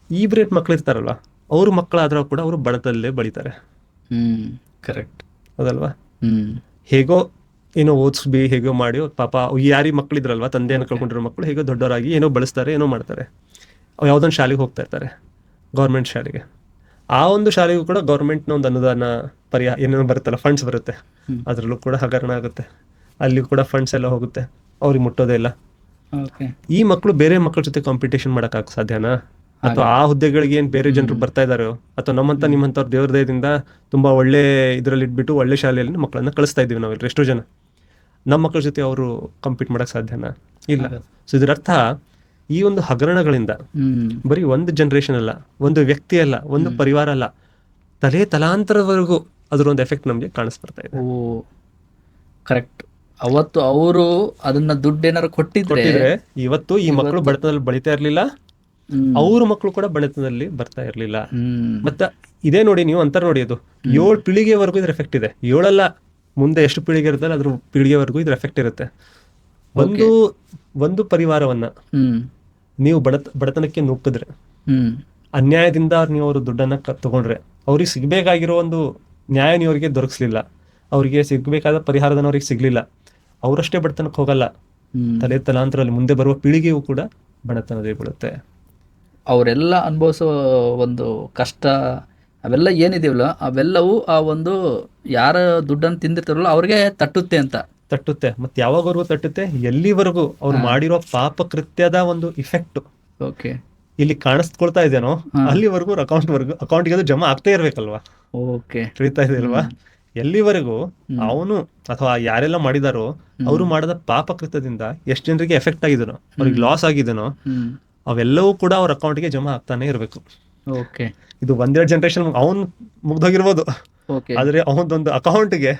ಈ ಬ್ರೇಟ್ ಮಕ್ಳು ಇರ್ತಾರಲ್ವಾ, ಅವ್ರ ಮಕ್ಕಳಾದ್ರೂ ಕೂಡ ಅವರು ಬಡತನದಲ್ಲೇ ಬೆಳಿತಾರೆ. ಕರೆಕ್ಟ್, ಹೌದಲ್ವಾ? ಹೇಗೋ ಏನೋ ಓದಿಸ್ಬಿ, ಹೇಗೋ ಮಾಡಿ ಪಾಪ ಯಾರಿ ಮಕ್ಕಳಿದ್ರಲ್ವಾ, ತಂದೆಯನ್ನು ಕಳ್ಕೊಂಡಿರೋ ಮಕ್ಕಳು ಹೇಗೋ ದೊಡ್ಡವರಾಗಿ ಏನೋ ಬಳಸ್ತಾರೆ, ಏನೋ ಮಾಡ್ತಾರೆ. ಅವು ಯಾವುದೊಂದು ಶಾಲೆಗೆ ಹೋಗ್ತಾ ಇರ್ತಾರೆ, ಗೌರ್ಮೆಂಟ್ ಶಾಲೆಗೆ. ಆ ಒಂದು ಶಾಲೆಗೂ ಕೂಡ ಗೌರ್ಮೆಂಟ್ನ ಒಂದು ಅನುದಾನ ಪರಿಹಾರ ಏನೇನೋ ಬರುತ್ತಲ್ಲ, ಫಂಡ್ಸ್ ಬರುತ್ತೆ, ಅದರಲ್ಲೂ ಕೂಡ ಹಗರಣ ಆಗುತ್ತೆ. ಅಲ್ಲಿ ಕೂಡ ಫಂಡ್ಸ್ ಎಲ್ಲ ಹೋಗುತ್ತೆ, ಅವ್ರಿಗೆ ಮುಟ್ಟೋದೇ ಇಲ್ಲ. ಈ ಮಕ್ಕಳು ಬೇರೆ ಮಕ್ಕಳ ಜೊತೆ ಕಾಂಪಿಟೇಷನ್ ಮಾಡೋಕ್ಕಾಗ ಸಾಧ್ಯನಾ? ಅಥವಾ ಆ ಹುದ್ದೆಗಳಿಗೆ ಏನ್ ಬೇರೆ ಜನರು ಬರ್ತಾ ಇದಾರೋ, ಅಥವಾ ನಮ್ಮಂತ ನಿಮ್ಮಂತವ್ರ ದೇವ್ರ ದಯದಿಂದ ತುಂಬಾ ಒಳ್ಳೆ ಇದ್ರಲ್ಲಿ ಇಟ್ಬಿಟ್ಟು ಒಳ್ಳೆ ಶಾಲೆಯಲ್ಲಿ ಮಕ್ಕಳನ್ನ ಕಳಿಸ್ತಾ ಇದೀವಿ ನಾವೆಲ್ಲ ಎಷ್ಟೋ ಜನ. ನಮ್ಮ ಮಕ್ಕಳ ಜೊತೆ ಅವರು ಕಂಪೀಟ್ ಮಾಡಕ್ ಸಾಧ್ಯನಾ? ಇಲ್ಲ. ಸೊ ಇದರ ಅರ್ಥ ಈ ಒಂದು ಹಗರಣಗಳಿಂದ ಬರೀ ಒಂದು ಜನರೇಷನ್ ಅಲ್ಲ, ಒಂದು ವ್ಯಕ್ತಿ ಅಲ್ಲ, ಒಂದು ಪರಿವಾರ ಅಲ್ಲ, ತಲಾಂತರವರೆಗೂ ಅದರ ಒಂದು ಎಫೆಕ್ಟ್ ನಮ್ಗೆ ಕಾಣಿಸ್ಬರ್ತಾ ಇದೆ. ಕರೆಕ್ಟ್. ಅವತ್ತು ಅವರು ಅದನ್ನ ದುಡ್ಡೇನಾರು ಕೊಟ್ಟಿದ್ರೆ ಇವತ್ತು ಈ ಮಕ್ಕಳು ಬಡತನದಲ್ಲಿ ಬೆಳಿತಾ ಇರ್ಲಿಲ್ಲ, ಅವ್ರ ಮಕ್ಕಳು ಕೂಡ ಬಡತನದಲ್ಲಿ ಬರ್ತಾ ಇರ್ಲಿಲ್ಲ. ಮತ್ತೆ ಇದೇ ನೋಡಿ, ನೀವು ಅಂತರ ನೋಡಿ, ಅದು 7 ಪೀಳಿಗೆವರೆಗೂ ಇದ್ರ ಎಫೆಕ್ಟ್ ಇದೆ. 7 ಅಲ್ಲ, ಮುಂದೆ ಎಷ್ಟು ಪೀಳಿಗೆ ಇರುತ್ತಲ್ಲ ಅದ್ರ ಪೀಳಿಗೆವರೆಗೂ ಇದ್ರ ಎಫೆಕ್ಟ್ ಇರುತ್ತೆ. ಒಂದು ಪರಿವಾರವನ್ನ ನೀವು ಬಡತನಕ್ಕೆ ನುಗ್ಗಿದ್ರೆ, ಅನ್ಯಾಯದಿಂದ ನೀವು ಅವ್ರ ದುಡ್ಡನ್ನ ತಗೊಂಡ್ರೆ, ಅವ್ರಿಗೆ ಸಿಗ್ಬೇಕಾಗಿರೋ ಒಂದು ನ್ಯಾಯ ನೀವು ಅವ್ರಿಗೆ ದೊರಕಿಸ್ಲಿಲ್ಲ, ಅವ್ರಿಗೆ ಸಿಗ್ಬೇಕಾದ ಪರಿಹಾರದನ್ನ ಅವ್ರಿಗೆ ಸಿಗ್ಲಿಲ್ಲ, ಅವರಷ್ಟೇ ಬಡತನಕ್ಕೆ ಹೋಗಲ್ಲ, ತಲಾಂತರದಲ್ಲಿ ಮುಂದೆ ಬರುವ ಪೀಳಿಗೆಯೂ ಕೂಡ ಬಡತನದೇ ಬೀಳುತ್ತೆ. ಅವರೆಲ್ಲ ಅನುಭವಿಸೋ ಒಂದು ಕಷ್ಟ ಅವೆಲ್ಲ ಏನಿದೆಯಲ್ಲ, ಅವೆಲ್ಲವೂ ಆ ಒಂದು ಯಾರ ದುಡ್ಡನ್ನು ತಿಂದಿರ್ತಾರಲ್ಲ ಅವ್ರಿಗೆ ತಟ್ಟುತ್ತೆ. ಮತ್ತೆ ಯಾವಾಗವರೆಗೂ ತಟ್ಟುತ್ತೆ? ಎಲ್ಲಿವರೆಗೂ ಅವ್ರು ಮಾಡಿರೋ ಪಾಪ ಕೃತ್ಯದ ಒಂದು ಇಫೆಕ್ಟ್ ಇಲ್ಲಿ ಕಾಣಿಸ್ಕೊಳ್ತಾ ಇದೆನೋ ಅಲ್ಲಿವರೆಗೂ ಅಕೌಂಟ್ಗೆ ಅದು ಜಮಾ ಆಗ್ತಾ ಇರ್ಬೇಕಲ್ವಾ? ತಿಳಿತಾ ಇದೆ ಅಲ್ವಾ? ಎಲ್ಲಿವರೆಗೂ ಅವನು ಅಥವಾ ಯಾರೆಲ್ಲ ಮಾಡಿದಾರೋ ಅವರು ಮಾಡಿದ ಪಾಪ ಕೃತ್ಯದಿಂದ ಎಷ್ಟು ಜನರಿಗೆ ಎಫೆಕ್ಟ್ ಆಗಿದನೋ, ಅವ್ರಿಗೆ ಲಾಸ್ ಆಗಿದನೋ, ಅವೆಲ್ಲವೂ ಕೂಡ ಅವ್ರ ಅಕೌಂಟ್ಗೆ ಜಮಾ ಆಗ್ತಾನೆ ಇರಬೇಕು. ಇದು 1-2 ಜನರೇಷನ್ ಅವನ್ ಮುಗ್ದೋಗಿರ್ಬೋದು, ಆದ್ರೆ ಅವನದೊಂದು ಅಕೌಂಟ್ಗೆ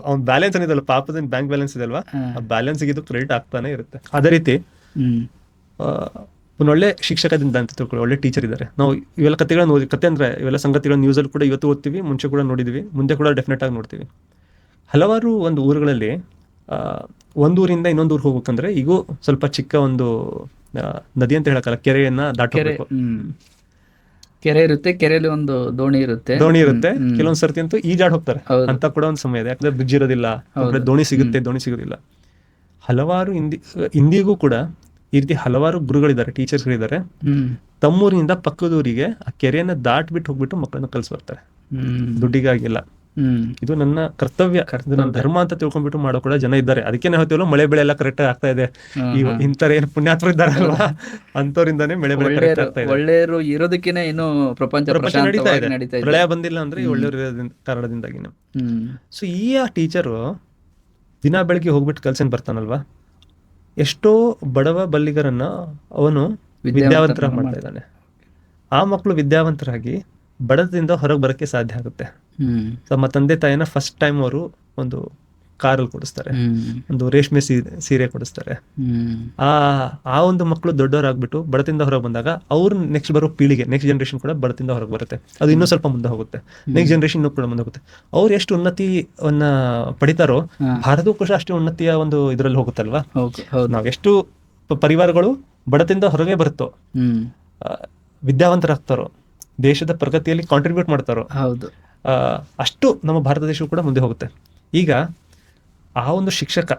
ಅವ್ನ ಬ್ಯಾಲೆನ್ಸ್ ಏನಿದಲ್ಲ, ಪಾಪದ ಬ್ಯಾಂಕ್ ಬ್ಯಾಲೆನ್ಸ್ ಇದಲ್ವಾ, ಆ ಬ್ಯಾಲೆನ್ಸ್ ಇದು ಕ್ರೆಡಿಟ್ ಆಗ್ತಾನೆ ಇರುತ್ತೆ. ಅದೇ ರೀತಿ ಒಂದು ಒಳ್ಳೆ ಶಿಕ್ಷಕದಿಂದ ಅಂತ ತಿಳ್ಕೊಳ್ಳಿ, ಒಳ್ಳೆ ಟೀಚರ್ ಇದ್ದಾರೆ. ನಾವು ಇವೆಲ್ಲ ಕಥೆಗಳನ್ನ ಕತೆ ಅಂದ್ರೆ ಇವೆಲ್ಲ ಸಂಗತಿಗಳನ್ನ ನ್ಯೂಸಲ್ಲಿ ಕೂಡ ಇವತ್ತು ಓದ್ತೀವಿ, ಮುಂಚೆ ಕೂಡ ನೋಡಿದ್ವಿ, ಮುಂದೆ ಕೂಡ ಡೆಫಿನೆಟ್ ಆಗಿ ನೋಡ್ತೀವಿ. ಹಲವಾರು ಒಂದು ಊರುಗಳಲ್ಲಿ ಒಂದು ಊರಿಂದ ಇನ್ನೊಂದು ಊರಿಗೆ ಹೋಗ್ಬೇಕಂದ್ರೆ ಈಗೂ ಸ್ವಲ್ಪ ಚಿಕ್ಕ ಒಂದು ನದಿ ಅಂತ ಹೇಳಕ್ಕಲ್ಲ, ಕೆರೆಯನ್ನ ದಾಟಬೇಕು. ಕೆರೆ ಇರುತ್ತೆ, ಕೆರೆಯಲ್ಲಿ ಒಂದು ದೋಣಿ ಇರುತ್ತೆ. ಕೆಲವೊಂದ್ ಸರ್ತಿ ಅಂತೂ ಈಜಾಡ್ ಹೋಗ್ತಾರೆ ಅಂತ ಕೂಡ ಒಂದು ಸಮಯ ಇದೆ. ಯಾಕಂದ್ರೆ ಬ್ರಿಡ್ಜ್ ಇರೋದಿಲ್ಲ, ದೋಣಿ ಸಿಗೋದಿಲ್ಲ. ಹಲವಾರು ಇಂದಿಗೂ ಕೂಡ ಈ ರೀತಿ ಹಲವಾರು ಗುರುಗಳಿದ್ದಾರೆ, ಟೀಚರ್ಸ್ಗಳಿದ್ದಾರೆ. ತಮ್ಮೂರಿನಿಂದ ಪಕ್ಕದೂರಿಗೆ ಆ ಕೆರೆಯನ್ನ ದಾಟ್ಬಿಟ್ಟು ಹೋಗ್ಬಿಟ್ಟು ಮಕ್ಕಳನ್ನ ಕಲಿಸ್ಬರ್ತಾರೆ, ದುಡ್ಡಿಗಾಗಿಲ್ಲ. ಇದು ನನ್ನ ಕರ್ತವ್ಯ, ನನ್ನ ಧರ್ಮ ಅಂತ ತಿಳ್ಕೊಂಡ್ಬಿಟ್ಟು ಮಾಡೋ ಕೂಡ ಜನ ಇದ್ದಾರೆ. ಅದಕ್ಕೆ ನಾವು ಹೇಳ್ತೀವಲ್ಲ, ಮಳೆ ಬೆಳೆ ಎಲ್ಲ ಕರೆಕ್ಟ್ ಆಗ್ತಾ ಇದೆ. ಇಂತರ ಏನು ಪುಣ್ಯಾತ್ಮರು ಇದ್ದಾರಲ್ವಾ, ಅಂತವ್ರಿಂದಾನೇ ಮಳೆ ಬೆಳೆ ಕರೆಕ್ಟ್ ಆಗ್ತಾ ಇದೆ. ಒಳ್ಳೆಯವರು ಇರೋದಕ್ಕೇನೆ ಏನು ಪ್ರಪಂಚ ನಡೀತಾ ಇದೆ. ಪ್ರಳಯ ಬಂದಿಲ್ಲ ಅಂದ್ರೆ ಈ ಒಳ್ಳೆಯವರು ಕಾರಣದಿಂದಾಗಿನೇ. ಸೊ ಈ ಆ ಟೀಚರು ದಿನ ಬೆಳಗ್ಗೆ ಹೋಗ್ಬಿಟ್ಟು ಕಲ್ಸನ್ ಬರ್ತಾನಲ್ವಾ, ಎಷ್ಟೋ ಬಡವ ಬಲ್ಲಿಗರನ್ನ ಅವನು ವಿದ್ಯಾವಂತರಾಗಿ ಮಾಡ್ತಾ ಇದ್ದಾನೆ. ಆ ಮಕ್ಕಳು ವಿದ್ಯಾವಂತರಾಗಿ ಬಡತದಿಂದ ಹೊರಗೆ ಬರೋಕ್ಕೆ ಸಾಧ್ಯ ಆಗುತ್ತೆ. ನಮ್ಮ ತಂದೆ ತಾಯಿನ ಫಸ್ಟ್ ಟೈಮ್ ಅವರು ಒಂದು ಕಾರಲ್ಲಿ ಕೊಡಿಸ್ತಾರೆ, ಒಂದು ರೇಷ್ಮೆ ಸೀರೆ ಕೊಡಿಸ್ತಾರೆ. ಆ ಒಂದು ಮಕ್ಕಳು ದೊಡ್ಡವರಾಗ್ಬಿಟ್ಟು ಬಡತಿಂದ ಹೊರಗೆ ಬಂದಾಗ ಅವ್ರು ನೆಕ್ಸ್ಟ್ ಬರೋ ಪೀಳಿಗೆ, ನೆಕ್ಸ್ಟ್ ಜನರೇಷನ್ ಕೂಡ ಬಡತಿಂದ ಹೊರಗೆ ಬರುತ್ತೆ. ಅದು ಇನ್ನೂ ಸ್ವಲ್ಪ ಮುಂದೆ ಹೋಗುತ್ತೆ, ನೆಕ್ಸ್ಟ್ ಜನರೇಷನ್ ಇನ್ನೂ ಕೂಡ ಮುಂದೆ ಹೋಗುತ್ತೆ. ಅವ್ರು ಎಷ್ಟು ಉನ್ನತಿಯನ್ನ ಪಡಿತಾರೋ ಭಾರತವೂ ಕೂಡ ಅಷ್ಟೇ ಉನ್ನತಿಯ ಒಂದು ಇದರಲ್ಲಿ ಹೋಗುತ್ತಲ್ವಾ. ನಾವ್ ಎಷ್ಟು ಪರಿವಾರಗಳು ಬಡತಿಂದ ಹೊರಗೆ ಬರುತ್ತೋ, ವಿದ್ಯಾವಂತರಾಗ್ತಾರೋ, ದೇಶದ ಪ್ರಗತಿಯಲ್ಲಿ ಕಾಂಟ್ರಿಬ್ಯೂಟ್ ಮಾಡ್ತಾರೋ, ಅಷ್ಟು ನಮ್ಮ ಭಾರತ ದೇಶವು ಕೂಡ ಮುಂದೆ ಹೋಗುತ್ತೆ. ಈಗ ಆ ಒಂದು ಶಿಕ್ಷಕ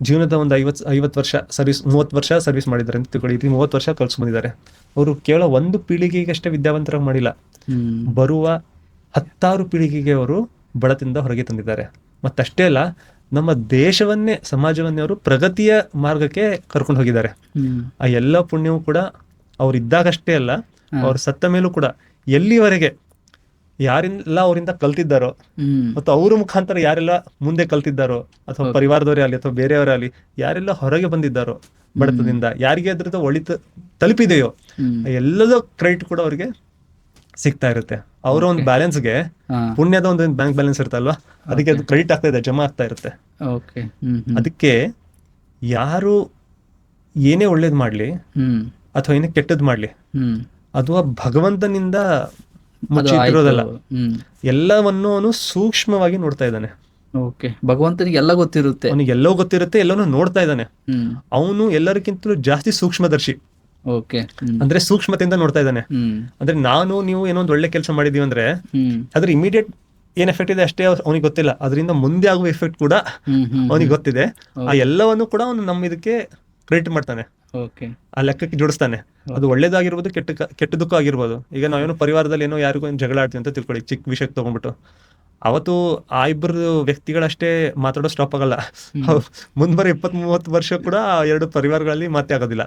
ಜೀವನದ ಒಂದು 50 ವರ್ಷ ಸರ್ವಿಸ್, 30 ವರ್ಷ ಸರ್ವಿಸ್ ಮಾಡಿದ್ದಾರೆ ಅಂತ ತಿಳ್ಕೊಳ್ಳಿ. 30 ವರ್ಷ ಕಲ್ಸ್ ಬಂದಿದ್ದಾರೆ. ಅವರು ಕೇವಲ ಒಂದು ಪೀಳಿಗೆಗೆ ಅಷ್ಟೇ ವಿದ್ಯಾವಂತರಾಗಿ ಮಾಡಿಲ್ಲ, ಬರುವ 10 ಪೀಳಿಗೆಗೆ ಅವರು ಬಡತಿಂದ ಹೊರಗೆ ತಂದಿದ್ದಾರೆ. ಮತ್ತಷ್ಟೇ ಅಲ್ಲ, ನಮ್ಮ ದೇಶವನ್ನೇ, ಸಮಾಜವನ್ನೇ ಅವರು ಪ್ರಗತಿಯ ಮಾರ್ಗಕ್ಕೆ ಕರ್ಕೊಂಡು ಹೋಗಿದ್ದಾರೆ. ಆ ಎಲ್ಲ ಪುಣ್ಯವೂ ಕೂಡ ಅವ್ರು ಇದ್ದಾಗಷ್ಟೇ ಅಲ್ಲ, ಅವ್ರು ಸತ್ತ ಮೇಲೂ ಕೂಡ ಎಲ್ಲಿವರೆಗೆ ಯಾರೆಲ್ಲ ಅವರಿಂದ ಕಲ್ತಿದ್ದಾರೋ ಮತ್ತು ಅವ್ರ ಮುಖಾಂತರ ಯಾರೆಲ್ಲ ಮುಂದೆ ಕಲ್ತಿದ್ದಾರೋ, ಅಥವಾ ಪರಿವಾರದವರೇ ಆಗಲಿ ಅಥವಾ ಬೇರೆಯವರೇ ಆಗಲಿ, ಯಾರೆಲ್ಲ ಹೊರಗೆ ಬಂದಿದ್ದಾರೋ ಬಡತದಿಂದ, ಯಾರಿಗೆ ಅದ್ರದ್ದು ಒಳಿತು ತಲುಪಿದೆಯೋ, ಎಲ್ಲದೋ ಕ್ರೆಡಿಟ್ ಕೂಡ ಅವ್ರಿಗೆ ಸಿಗ್ತಾ ಇರುತ್ತೆ. ಅವರ ಒಂದು ಬ್ಯಾಲೆನ್ಸ್ಗೆ, ಪುಣ್ಯದ ಒಂದು ಬ್ಯಾಂಕ್ ಬ್ಯಾಲೆನ್ಸ್ ಇರುತ್ತಲ್ವಾ, ಅದಕ್ಕೆ ಅದು ಕ್ರೆಡಿಟ್ ಆಗ್ತಾ ಇದೆ, ಜಮಾ ಆಗ್ತಾ ಇರುತ್ತೆ. ಅದಕ್ಕೆ ಯಾರು ಏನೇ ಒಳ್ಳೇದು ಮಾಡ್ಲಿ ಅಥವಾ ಏನೇ ಕೆಟ್ಟದ್ ಮಾಡ್ಲಿ, ಅದು ಆ ಭಗವಂತನಿಂದ ಮುಚ್ಚಿಟ್ಟಿರೋದಲ್ಲ, ಎಲ್ಲವನ್ನು ಅವನು ಸೂಕ್ಷ್ಮವಾಗಿ ನೋಡ್ತಾ ಇದ್ದಾನೆ. ಭಗವಂತನಿಗೆ ಎಲ್ಲ ಗೊತ್ತಿರುತ್ತೆ, ಅವನಿಗೆ ಎಲ್ಲವೂ ಗೊತ್ತಿರುತ್ತೆ, ಎಲ್ಲವನ್ನೂ ನೋಡ್ತಾ ಇದ್ದಾನೆ. ಅವನು ಎಲ್ಲರಿಗಿಂತಲೂ ಜಾಸ್ತಿ ಸೂಕ್ಷ್ಮದರ್ಶಿ. ಅಂದ್ರೆ ಸೂಕ್ಷ್ಮತೆಯಿಂದ ನೋಡ್ತಾ ಇದ್ದಾನೆ. ಅಂದ್ರೆ ನಾನು ನೀವು ಏನೋ ಒಂದು ಒಳ್ಳೆ ಕೆಲಸ ಮಾಡಿದೀವಿ ಅಂದ್ರೆ ಅದ್ರ ಇಮಿಡಿಯೇಟ್ ಏನ್ ಎಫೆಕ್ಟ್ ಇದೆ ಅಷ್ಟೇ ಅವನಿಗೆ ಗೊತ್ತಿಲ್ಲ, ಅದರಿಂದ ಮುಂದೆ ಆಗುವ ಎಫೆಕ್ಟ್ ಕೂಡ ಅವನಿಗೆ ಗೊತ್ತಿದೆ. ಆ ಎಲ್ಲವನ್ನು ಕೂಡ ಅವನು ನಮ್ಮ ಇದಕ್ಕೆ ಕ್ರೆಡಿಟ್ ಮಾಡ್ತಾನೆ, ಆ ಲೆಕ್ಕಕ್ಕೆ ಜೋಡಿಸ್ತಾನೆ. ಅದು ಒಳ್ಳೇದಾಗಿರ್ಬೋದು, ಕೆಟ್ಟದಕ್ಕೂ ಆಗಿರ್ಬೋದು. ಈಗ ನಾವೇನೋ ಪರಿವಾರದಲ್ಲಿ ಏನೋ ಯಾರಿಗೂ ಜಗಳ ಆಡ್ತೀವಿ ಅಂತ ತಿಳ್ಕೊಳ್ಳಿ, ಚಿಕ್ಕ ವಿಷಯಕ್ಕೆ ತಗೊಂಡ್ಬಿಟ್ಟು, ಅವತ್ತು ಆ ಇಬ್ಬರು ವ್ಯಕ್ತಿಗಳಷ್ಟೇ ಮಾತಾಡೋ ಸ್ಟಾಪ್ ಆಗಲ್ಲ. ಮುಂದ್ಬರೋ 20-30 ವರ್ಷ ಕೂಡ ಆ 2 ಪರಿವಾರಗಳಲ್ಲಿ ಮಾತೇ ಆಗೋದಿಲ್ಲ.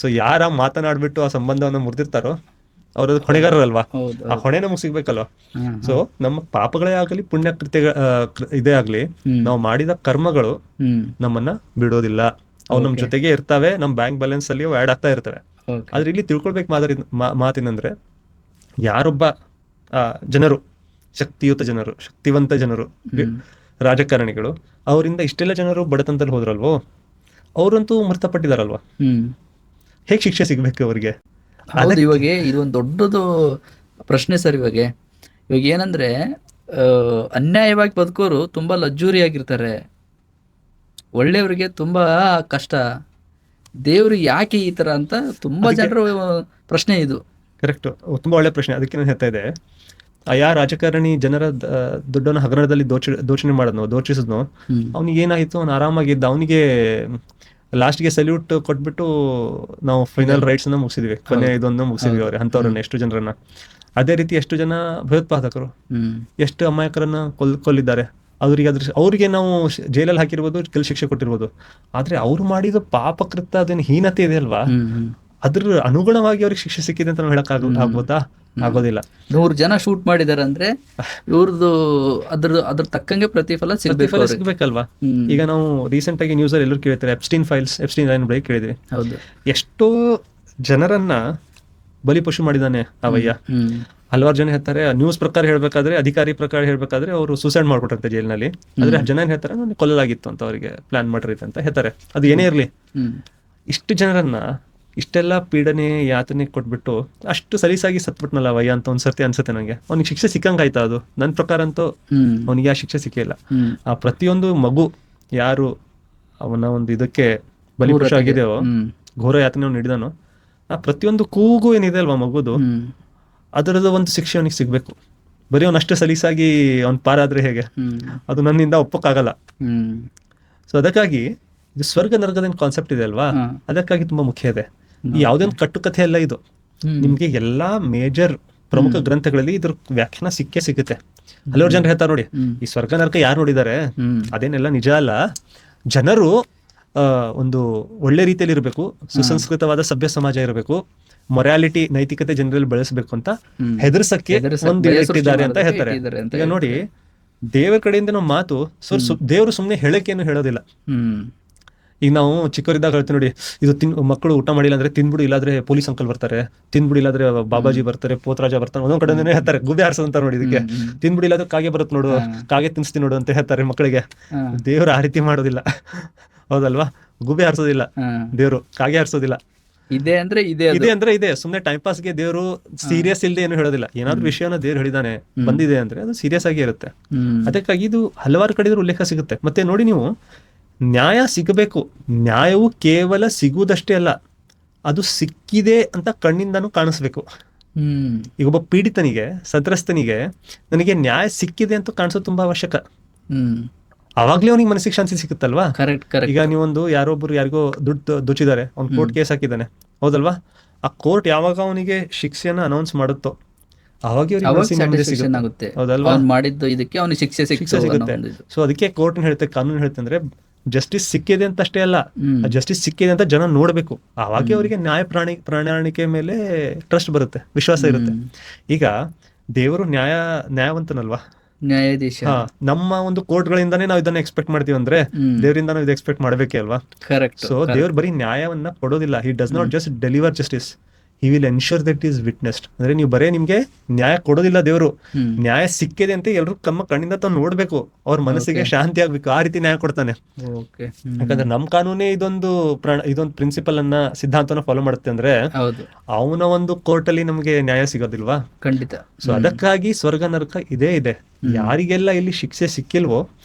ಸೊ ಯಾರ ಮಾತನಾಡ್ಬಿಟ್ಟು ಆ ಸಂಬಂಧವನ್ನು ಮುರಿದಿರ್ತಾರೋ ಅವ್ರದ್ದು ಹೊಣೆಗಾರರಲ್ವಾ, ಆ ಹೊಣೆ ನಮಗೆ ಸಿಗ್ಬೇಕಲ್ವಾ. ಸೊ ನಮ್ಮ ಪಾಪಗಳೇ ಆಗಲಿ, ಪುಣ್ಯ ಇದೇ ಆಗ್ಲಿ, ನಾವು ಮಾಡಿದ ಕರ್ಮಗಳು ನಮ್ಮನ್ನ ಬಿಡೋದಿಲ್ಲ. ಅವು ನಮ್ಮ ಜೊತೆಗೆ ಇರ್ತವೆ, ನಮ್ಮ ಬ್ಯಾಂಕ್ ಬ್ಯಾಲೆನ್ಸ್ ಅಲ್ಲಿ ಆ್ಯಡ್ ಆಗ್ತಾ ಇರ್ತವೆ. ಆದ್ರೆ ಇಲ್ಲಿ ತಿಳ್ಕೊಳ್ಬೇಕು ಮಾತಿನಂದ್ರೆ, ಯಾರೊಬ್ಬ ಜನರು, ಶಕ್ತಿಯುತ ಜನರು, ಶಕ್ತಿವಂತ ಜನರು, ರಾಜಕಾರಣಿಗಳು, ಅವರಿಂದ ಇಷ್ಟೆಲ್ಲ ಜನರು ಬಡತನದಲ್ಲಿ ಹೋದ್ರಲ್ವೋ, ಅವರಂತೂ ಮೃತಪಟ್ಟಿದಾರಲ್ವಾ, ಹೇಗೆ ಶಿಕ್ಷೆ ಸಿಗ್ಬೇಕು ಅವ್ರಿಗೆ? ಇವಾಗ ಇದೊಂದು ದೊಡ್ಡದು ಪ್ರಶ್ನೆ ಸರ್. ಇವಾಗ ಏನಂದ್ರೆ, ಅನ್ಯಾಯವಾಗಿ ಬದುಕೋರು ತುಂಬಾ ಲಜ್ಜೂರಿ ಆಗಿರ್ತಾರೆ, ಒಳ್ಳೆಯವರಿಗೆ ತುಂಬಾ ಕಷ್ಟ. ದೇವ್ರು ಯಾಕೆ ಈ ತರ ಅಂತ ತುಂಬಾ ಜನರ ಪ್ರಶ್ನೆ ಇದು. ಕರೆಕ್ಟ್, ತುಂಬಾ ಒಳ್ಳೆ ಪ್ರಶ್ನೆ. ಅದಕ್ಕೆ ನಾನು ಹೇಳ್ತಾ ಇದ್ದೆ, ಯಾ ರಾಜಕಾರಣಿ ಜನರ ದುಡ್ಡನ್ನು ಹಗರಣದಲ್ಲಿ ದೋಷಣೆ ಮಾಡೋದು, ದೋಷಿಸಿದ್ನೋ, ಅವ್ನಿಗೆ ಏನಾಯ್ತು, ಅವ್ನು ಆರಾಮಾಗಿದ್ದ, ಅವನಿಗೆ ಲಾಸ್ಟ್ಗೆ ಸಲ್ಯೂಟ್ ಕೊಟ್ಬಿಟ್ಟು ನಾವು ಫೈನಲ್ ರೈಟ್ಸ್ ಅನ್ನ ಮುಗಿಸಿದ್ವಿ, ಕೊನೆ ಇದೊಂದು ಮುಗಿಸಿದ್ವಿ ಅವ್ರೆ ಅಂಥವ್ರನ್ನ, ಎಷ್ಟು ಜನರನ್ನ. ಅದೇ ರೀತಿ ಎಷ್ಟು ಜನ ಭಯೋತ್ಪಾದಕರು, ಎಷ್ಟು ಅಮಾಯಕರನ್ನ ಕೊಲ್ಲಿದ್ದಾರೆ. ಅವ್ರಿಗೆ ನಾವು ಜೈಲಲ್ಲಿ ಹಾಕಿರ್ಬೋದು, ಕೆಲ ಶಿಕ್ಷೆ ಕೊಟ್ಟಿರ್ಬೋದು. ಆದ್ರೆ ಅವ್ರು ಮಾಡಿದ ಪಾಪಕೃತ್ಯ, ಅದೇನು ಹೀನತೆ ಇದೆ ಅಲ್ವಾ, ಅದ್ರ ಅನುಗುಣವಾಗಿ ಅವ್ರಿಗೆ ಶಿಕ್ಷೆ ಸಿಕ್ಕಿದೆ ಅಂತ ನಾವು ಹೇಳಕ್ ಆಗ್ಬೋದಾ? ಆಗೋದಿಲ್ಲ. 100 ಜನ ಶೂಟ್ ಮಾಡಿದಾರೆ ಅಂದ್ರೆ ಇವ್ರದ್ದು ಅದ್ರ ತಕ್ಕಂಗೆ ಪ್ರತಿಫಲ ಸಿಗ್ಬೇಕಲ್ವಾ. ಈಗ ನಾವು ರೀಸೆಂಟ್ ಆಗಿ ನ್ಯೂಸ್ ಅಲ್ಲಿ ಎಲ್ಲರೂ ಕೇಳ್ತಾರೆ, ಎಪ್ಸ್ಟೀನ್ ಐಲ್ಯಾಂಡ್ ಬಗ್ಗೆ ಕೇಳಿದ್ವಿ. ಎಷ್ಟೋ ಜನರನ್ನ ಬಲಿಪಶು ಮಾಡಿದಾನೆ ಅವಯ್ಯ. ಹಲವಾರು ಜನ ಹೇಳ್ತಾರೆ, ನ್ಯೂಸ್ ಪ್ರಕಾರ ಹೇಳ್ಬೇಕಾದ್ರೆ, ಅಧಿಕಾರಿ ಪ್ರಕಾರ ಹೇಳ್ಬೇಕಾದ್ರೆ ಅವರು ಸೂಸೈಡ್ ಮಾಡ್ಕೊಟ್ಟಂತೆ ಜೈಲಿನಲ್ಲಿ. ಆದ್ರೆ ಜನ ಏನ್ ಹೇಳ್ತಾರೆ, ನಾನು ಕೊಲ್ಲಲಾಗಿತ್ತು ಅಂತ, ಅವರಿಗೆ ಪ್ಲಾನ್ ಮಾಡಿರುತ್ತೆ ಅಂತ ಹೇಳ್ತಾರೆ. ಅದು ಏನೇ ಇರ್ಲಿ, ಇಷ್ಟು ಜನರನ್ನ ಇಷ್ಟೆಲ್ಲ ಪೀಡನೆ ಯಾತನೆ ಕೊಟ್ಬಿಟ್ಟು ಅಷ್ಟು ಸಲೀಸಾಗಿ ಸತ್ಬಿಟ್ನಲ್ಲ ಅವಯ್ಯ ಅಂತ ಒಂದ್ಸರ್ತಿ ಅನ್ಸುತ್ತೆ ನಂಗೆ. ಅವ್ನಿಗೆ ಶಿಕ್ಷೆ ಸಿಕ್ಕಂಗಾಯ್ತಾ? ಅದು ನನ್ನ ಪ್ರಕಾರ ಅಂತೂ ಅವನಿಗೆ ಆ ಶಿಕ್ಷೆ ಸಿಕ್ಕಿಲ್ಲ. ಆ ಪ್ರತಿಯೊಂದು ಮಗು ಯಾರು ಅವನ ಒಂದು ಇದಕ್ಕೆ ಬಲಿಪಶು ಆಗಿದೆಯೋ, ಘೋರ ಯಾತನೆ ನೀಡಿದಾನೋ, ಆ ಪ್ರತಿಯೊಂದು ಕೂಗು ಏನಿದೆ ಅಲ್ವಾ ಮಗುದು, ಅದರದ ಒಂದು ಶಿಕ್ಷೆ ಅವನಿಗೆ ಸಿಗ್ಬೇಕು. ಬರೀ ಅವನಷ್ಟು ಸಲೀಸಾಗಿ ಅವ್ನ ಪಾರಾದ್ರೆ ಹೇಗೆ? ಅದು ನನ್ನಿಂದ ಒಪ್ಪಕ್ಕಾಗಲ್ಲ. ಸೊ ಅದಕ್ಕಾಗಿ ಇದು ಸ್ವರ್ಗ ನರಕದ ಕಾನ್ಸೆಪ್ಟ್ ಇದೆ ಅಲ್ವಾ, ಅದಕ್ಕಾಗಿ ತುಂಬಾ ಮುಖ್ಯ ಇದೆ. ಈ ಯಾವುದೊಂದು ಕಟ್ಟುಕಥೆ ಎಲ್ಲ ಇದು ನಿಮ್ಗೆ ಎಲ್ಲಾ ಮೇಜರ್ ಪ್ರಮುಖ ಗ್ರಂಥಗಳಲ್ಲಿ ಇದ್ರ ವ್ಯಾಖ್ಯಾನ ಸಿಗುತ್ತೆ. ಹಲವಾರು ಜನರು ಹೇಳ್ತಾರೆ ನೋಡಿ, ಈ ಸ್ವರ್ಗ ನರಕ ಯಾರು ನೋಡಿದ್ದಾರೆ, ಅದೇನೆಲ್ಲ ನಿಜ ಅಲ್ಲ. ಜನರು ಒಂದು ಒಳ್ಳೆ ರೀತಿಯಲ್ಲಿ ಇರಬೇಕು, ಸುಸಂಸ್ಕೃತವಾದ ಸಭ್ಯ ಸಮಾಜ ಇರಬೇಕು, ಮೊರಾಲಿಟಿ ನೈತಿಕತೆ ಜನರಲ್ಲಿ ಬೆಳೆಸಬೇಕು ಅಂತ ಹೆದರ್ಸಕ್ಕೆ ಒಂದು ಇಟ್ಟಿದ್ದಾರೆ ಅಂತ ಹೇಳ್ತಾರೆ. ಈಗ ನೋಡಿ, ದೇವರ ಕಡೆಯಿಂದ ನಾವು ಮಾತು ದೇವರು ಸುಮ್ನೆ ಹೇಳಕ್ಕೇನು ಹೇಳೋದಿಲ್ಲ. ಈಗ ನಾವು ಚಿಕ್ಕವರಿದ್ದಾಗ ಹೇಳ್ತೀವಿ ನೋಡಿ, ಇದು ಮಕ್ಕಳು ಊಟ ಮಾಡಿಲ್ಲ ಅಂದ್ರೆ ತಿನ್ಬಿಡು, ಇಲ್ಲಾದ್ರೆ ಪೊಲೀಸ್ ಅಂಕಲ್ ಬರ್ತಾರೆ, ತಿನ್ಬಿಡು ಇಲ್ಲಾದ್ರೆ ಬಾಬಾಜಿ ಬರ್ತಾರೆ, ಪೋತ್ರಾಜ ಬರ್ತಾರೆ, ಒಂದೊಂದ್ ಕಡೆ ಹೇಳ್ತಾರೆ ಗುಬೆ ಹಾರಿಸೋದಂತಾರೆ ನೋಡಿ ಇದಕ್ಕೆ. ತಿನ್ಬಿಡು ಇಲ್ಲಾದ್ರೆ ಕಾಗೆ ಬರುತ್ತೆ ನೋಡು, ಕಾಗೆ ತಿನ್ಸ್ತೀನಿ ನೋಡು ಅಂತ ಹೇಳ್ತಾರೆ ಮಕ್ಕಳಿಗೆ. ದೇವ್ರು ಆ ರೀತಿ ಮಾಡೋದಿಲ್ಲ, ಹೌದಲ್ವಾ? ಗುಬೆ ಹಾರಿಸೋದಿಲ್ಲ ದೇವ್ರು, ಕಾಗೆ ಹಾರಿಸೋದಿಲ್ಲ. ಇದೆ ಅಂದ್ರೆ ಇದೆ ಸುಮ್ನೆ ಟೈಮ್ ಪಾಸ್ಗೆ ದೇವರು ಸೀರಿಯಸ್ ಇಲ್ಲದೆ ಏನು ಹೇಳೋದಿಲ್ಲ. ಏನಾದ್ರು ವಿಷಯನ ದೇವ್ರು ಹೇಳಿದಾನೆ ಬಂದಿದೆ ಅಂದ್ರೆ ಅದು ಸೀರಿಯಸ್ ಆಗಿ ಇರುತ್ತೆ. ಅದಕ್ಕಾಗಿ ಇದು ಹಲವಾರು ಕಡೆ ಉಲ್ಲೇಖ ಸಿಗುತ್ತೆ. ಮತ್ತೆ ನೋಡಿ, ನೀವು ನ್ಯಾಯ ಸಿಗಬೇಕು, ನ್ಯಾಯವು ಕೇವಲ ಸಿಗುವುದಷ್ಟೇ ಅಲ್ಲ, ಅದು ಸಿಕ್ಕಿದೆ ಅಂತ ಕಣ್ಣಿಂದನೂ ಕಾಣಿಸ್ಬೇಕು. ಈಗ ಒಬ್ಬ ಪೀಡಿತನಿಗೆ, ಸಂತ್ರಸ್ತನಿಗೆ ನನಗೆ ನ್ಯಾಯ ಸಿಕ್ಕಿದೆ ಅಂತ ಕಾಣಿಸೋದು ತುಂಬಾ ಅವಶ್ಯಕ. ಅವಾಗ್ಲೇ ಅವನಿಗೆ ಮನಸ್ಸಿಗೆ ಶಾಂತಿ ಸಿಗುತ್ತಲ್ವಾ? ಈಗ ನೀವೊಂದು ಯಾರಿಗೋ ದುಡ್ಡು ದೋಚಿದ್ದಾರೆ, ಅವ್ನು ಕೋರ್ಟ್ ಕೇಸ್ ಹಾಕಿದ್ದಾನೆ, ಹೌದಲ್ವಾ? ಆ ಕೋರ್ಟ್ ಯಾವಾಗ ಅವನಿಗೆ ಶಿಕ್ಷೆಯನ್ನ ಅನೌನ್ಸ್ ಮಾಡುತ್ತೋ ಅವಾಗ ಆಗುತ್ತೆ, ಹೌದಲ್ವಾ? ಮಾಡಿದ್ದು ಇದಕ್ಕೆ ಅವನಿಗೆ ಶಿಕ್ಷೆ ಸಿಗುತ್ತೆ. ಸೊ ಅದಕ್ಕೆ ಕೋರ್ಟ್ ಹೇಳುತ್ತೆ, ಕಾನೂನು ಹೇಳುತ್ತೆ ಅಂದ್ರೆ ಜಸ್ಟಿಸ್ ಸಿಕ್ಕಿದೆ ಅಂತ ಅಷ್ಟೇ ಅಲ್ಲ, ಜಸ್ಟಿಸ್ ಸಿಕ್ಕಿದೆ ಅಂತ ಜನ ನೋಡ್ಬೇಕು. ಅವಾಗ ಅವರಿಗೆ ಪ್ರಾಮಾಣಿಕೆ ಮೇಲೆ ಟ್ರಸ್ಟ್ ಬರುತ್ತೆ, ವಿಶ್ವಾಸ ಇರುತ್ತೆ. ಈಗ ದೇವರು ನ್ಯಾಯವಂತನಲ್ವಾ? ನ್ಯಾಯಾಧೀಶ. ನಮ್ಮ ಒಂದು ಕೋರ್ಟ್ಗಳಿಂದಾನೇ ನಾವು ಇದನ್ನ ಎಕ್ಸ್ಪೆಕ್ಟ್ ಮಾಡ್ತೀವಿ ಅಂದ್ರೆ ದೇವರಿಂದ ನಾವು ಇದು ಎಕ್ಸ್ಪೆಕ್ಟ್ ಮಾಡ್ಬೇಕೇ ಅಲ್ವಾ? ಸೊ ದೇವ್ರು ಬರೀ ನ್ಯಾಯವನ್ನ ಕೊಡೋದಿಲ್ಲ. He does not just deliver justice, he will ensure that is witnessed. ಅಂದ್ರೆ ನೀವು ಬರೇ ನಿಮ್ಗೆ ನ್ಯಾಯ ಕೊಡೋದಿಲ್ಲ ದೇವರು, ನ್ಯಾಯ ಸಿಕ್ಕಿದೆ ಅಂತ ಎಲ್ರು ತಮ್ಮ ಕಣ್ಣಿಂದ ತಾವು ನೋಡ್ಬೇಕು, ಅವ್ರ ಮನಸ್ಸಿಗೆ ಶಾಂತಿ ಆಗ್ಬೇಕು, ಆ ರೀತಿ ನ್ಯಾಯ ಕೊಡ್ತಾನೆ. ಯಾಕಂದ್ರೆ ನಮ್ ಕಾನೂನೇ ಇದೊಂದು ಪ್ರಿನ್ಸಿಪಲ್ ಅನ್ನ, ಸಿದ್ಧಾಂತನ ಫಾಲೋ ಮಾಡುತ್ತೆ ಅಂದ್ರೆ ಅವನ ಒಂದು ಕೋರ್ಟ್ ಅಲ್ಲಿ ನಮ್ಗೆ ನ್ಯಾಯ ಸಿಗೋದಿಲ್ವಾ? ಖಂಡಿತ. ಸೊ ಅದಕ್ಕಾಗಿ ಸ್ವರ್ಗ ನರಕ ಇದೆ. ಯಾರಿಗೆಲ್ಲ ಇಲ್ಲಿ ಶಿಕ್ಷೆ ಸಿಕ್ಕಿಲ್ವೋ